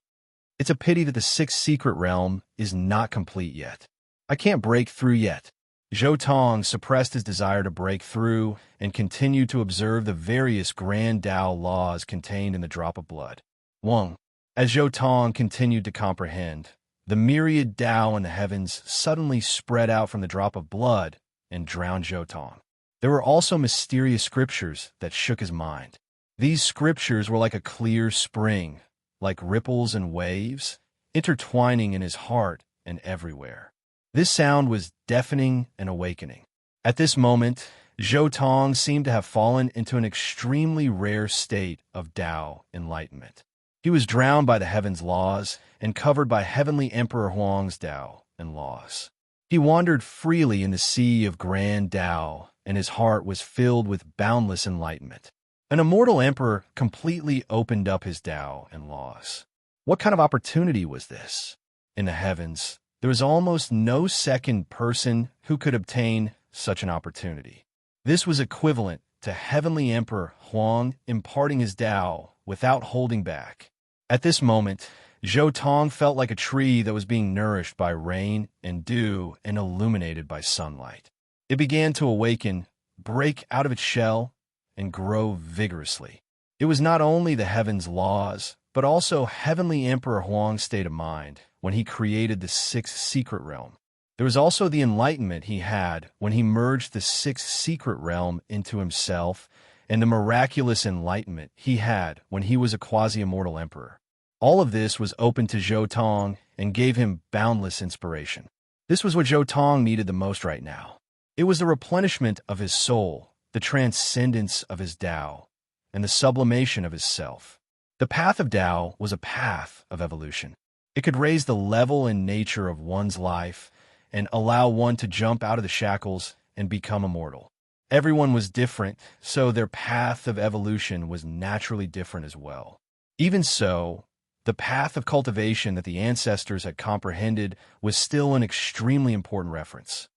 It's a pity that the 6th secret realm is not complete yet. I can't break through yet. Zhou Tong suppressed his desire to break through and continued to observe the various grand Tao laws contained in the drop of blood. 1. As Zhou Tong continued to comprehend, the myriad Tao in the heavens suddenly spread out from the drop of blood and drowned Zhou Tong. There were also mysterious scriptures that shook his mind. These scriptures were like a clear spring, like ripples and waves, intertwining in his heart and everywhere. This sound was deafening and awakening. At this moment, Zhou Tong seemed to have fallen into an extremely rare state of Tao enlightenment. He was drowned by the heavens' laws and covered by Heavenly Emperor Huang's Tao and laws. He wandered freely in the sea of grand Tao, and his heart was filled with boundless enlightenment. An immortal emperor completely opened up his Tao and laws. What kind of opportunity was this? In the heavens, there was almost no second person who could obtain such an opportunity. This was equivalent to Heavenly Emperor Huang imparting his Tao without holding back. At this moment, Zhou Tong felt like a tree that was being nourished by rain and dew and illuminated by sunlight. It began to awaken, break out of its shell, and grow vigorously. It was not only the heavens' laws, but also Heavenly Emperor Huang's state of mind when he created the 6th secret realm. There was also the enlightenment he had when he merged the 6th secret realm into himself, and the miraculous enlightenment he had when he was a quasi-immortal emperor. All of this was open to Zhou Tong and gave him boundless inspiration. This was what Zhou Tong needed the most right now. It was the replenishment of his soul, the transcendence of his Tao, and the sublimation of his self. The path of Tao was a path of evolution. It could raise the level and nature of one's life and allow one to jump out of the shackles and become immortal. Everyone was different, so their path of evolution was naturally different as well. Even so, the path of cultivation that the ancestors had comprehended was still an extremely important reference.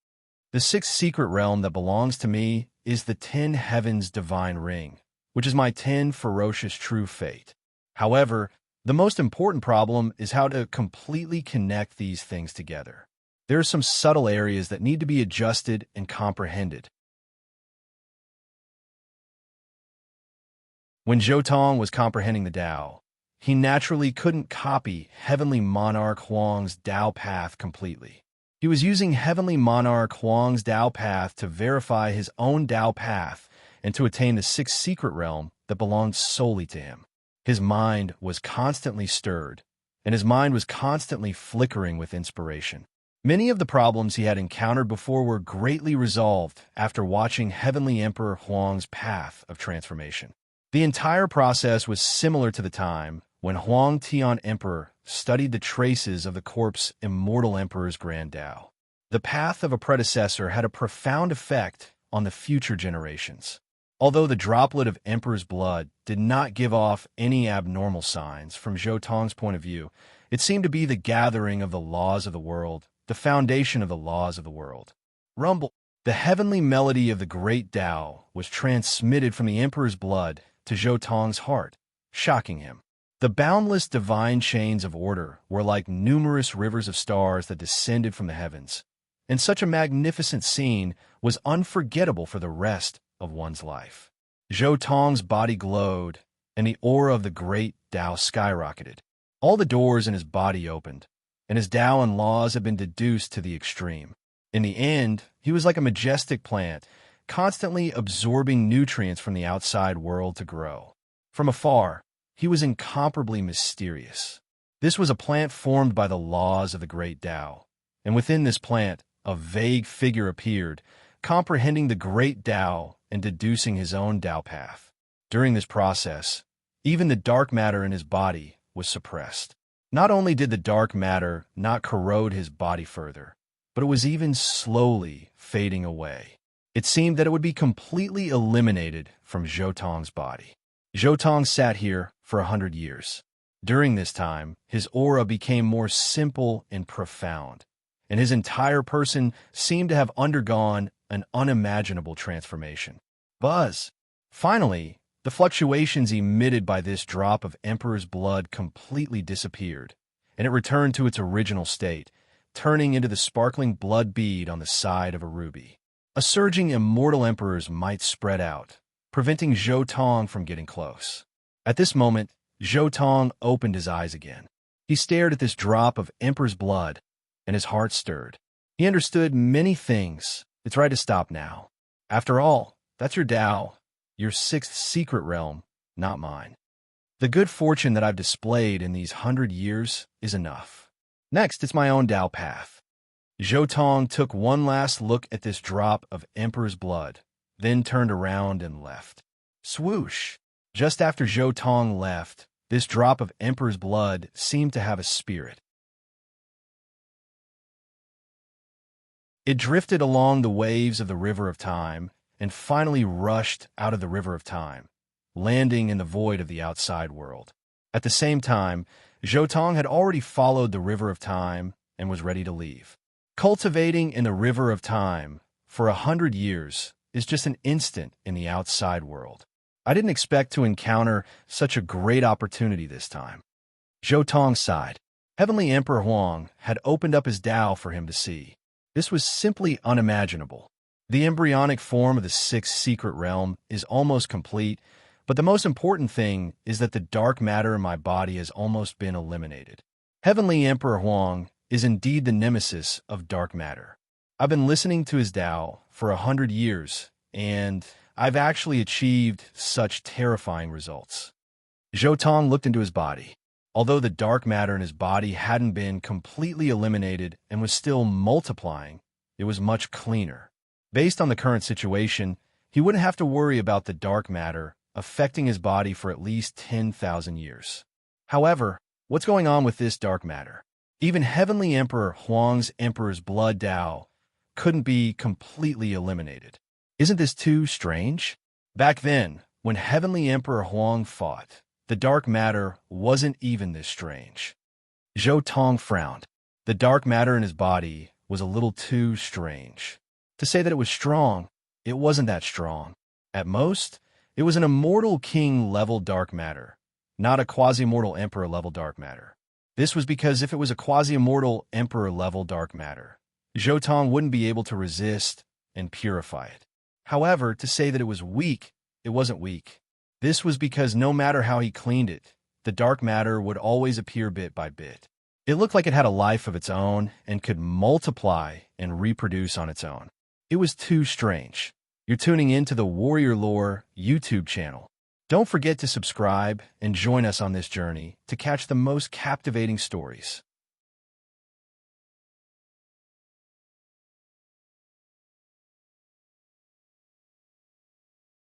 The 6th secret realm that belongs to me is the 10 heavens divine ring, which is my 10 ferocious true fate. However, the most important problem is how to completely connect these things together. There are some subtle areas that need to be adjusted and comprehended. When Zhou Tong was comprehending the Tao, he naturally couldn't copy Heavenly Monarch Huang's Tao path completely. He was using Heavenly Monarch Huang's Tao path to verify his own Tao path and to attain the 6th secret realm that belonged solely to him. His mind was constantly stirred, and his mind was constantly flickering with inspiration. Many of the problems he had encountered before were greatly resolved after watching Heavenly Emperor Huang's path of transformation. The entire process was similar to the time when Huang Tian Emperor studied the traces of the corpse Immortal Emperor's Grand Tao. The path of a predecessor had a profound effect on the future generations. Although the droplet of Emperor's blood did not give off any abnormal signs from Zhou Tong's point of view, it seemed to be the gathering of the laws of the world, the foundation of the laws of the world. Rumble. The heavenly melody of the great Tao was transmitted from the Emperor's blood to Zhou Tong's heart, shocking him. The boundless divine chains of order were like numerous rivers of stars that descended from the heavens, and such a magnificent scene was unforgettable for the rest of one's life. Zhou Tong's body glowed, and the aura of the great Tao skyrocketed. All the doors in his body opened, and his Tao and laws had been deduced to the extreme. In the end, he was like a majestic plant, constantly absorbing nutrients from the outside world to grow. From afar, he was incomparably mysterious. This was a plant formed by the laws of the great Tao, and within this plant, a vague figure appeared, comprehending the great Tao and deducing his own Tao path. During this process, even the dark matter in his body was suppressed. Not only did the dark matter not corrode his body further, but it was even slowly fading away. It seemed that it would be completely eliminated from Zhou body. Zhou sat here for 100 years. During this time, his aura became more simple and profound, and his entire person seemed to have undergone an unimaginable transformation. Buzz! Finally, the fluctuations emitted by this drop of Emperor's blood completely disappeared, and it returned to its original state, turning into the sparkling blood bead on the side of a ruby. A surging immortal Emperor's might spread out, preventing Zhou from getting close. At this moment, Zhou opened his eyes again. He stared at this drop of Emperor's blood, and his heart stirred. He understood many things. It's right to stop now. After all, that's your Tao, your sixth secret realm, not mine. The good fortune that I've displayed in these 100 years is enough. Next, it's my own Tao path. Zhou took one last look at this drop of Emperor's blood, then turned around and left. Swoosh! Just after Zhou left, this drop of Emperor's blood seemed to have a spirit. It drifted along the waves of the river of time and finally rushed out of the river of time, landing in the void of the outside world. At the same time, Zhou had already followed the river of time and was ready to leave. Cultivating in the river of time for 100 years is just an instant in the outside world. I didn't expect to encounter such a great opportunity this time. Zhou sighed. Heavenly Emperor Huang had opened up his Tao for him to see. This was simply unimaginable. The embryonic form of the sixth secret realm is almost complete, but the most important thing is that the dark matter in my body has almost been eliminated. Heavenly Emperor Huang is indeed the nemesis of dark matter. I've been listening to his Tao for 100 years, and I've actually achieved such terrifying results. Zhou looked into his body. Although the dark matter in his body hadn't been completely eliminated and was still multiplying, it was much cleaner. Based on the current situation, he wouldn't have to worry about the dark matter affecting his body for at least 10,000 years. However, what's going on with this dark matter? Even Heavenly Emperor Huang's Emperor's blood Tao couldn't be completely eliminated. Isn't this too strange? Back then, when Heavenly Emperor Huang fought, the dark matter wasn't even this strange. Zhou frowned. The dark matter in his body was a little too strange. To say that it was strong, it wasn't that strong. At most, it was an immortal king-level dark matter, not a quasi-immortal emperor-level dark matter. This was because if it was a quasi-immortal emperor-level dark matter, Zhou wouldn't be able to resist and purify it. However, to say that it was weak, it wasn't weak. This was because no matter how he cleaned it, the dark matter would always appear bit by bit. It looked like it had a life of its own and could multiply and reproduce on its own. It was too strange. You're tuning in to the Warrior Lore YouTube channel. Don't forget to subscribe and join us on this journey to catch the most captivating stories.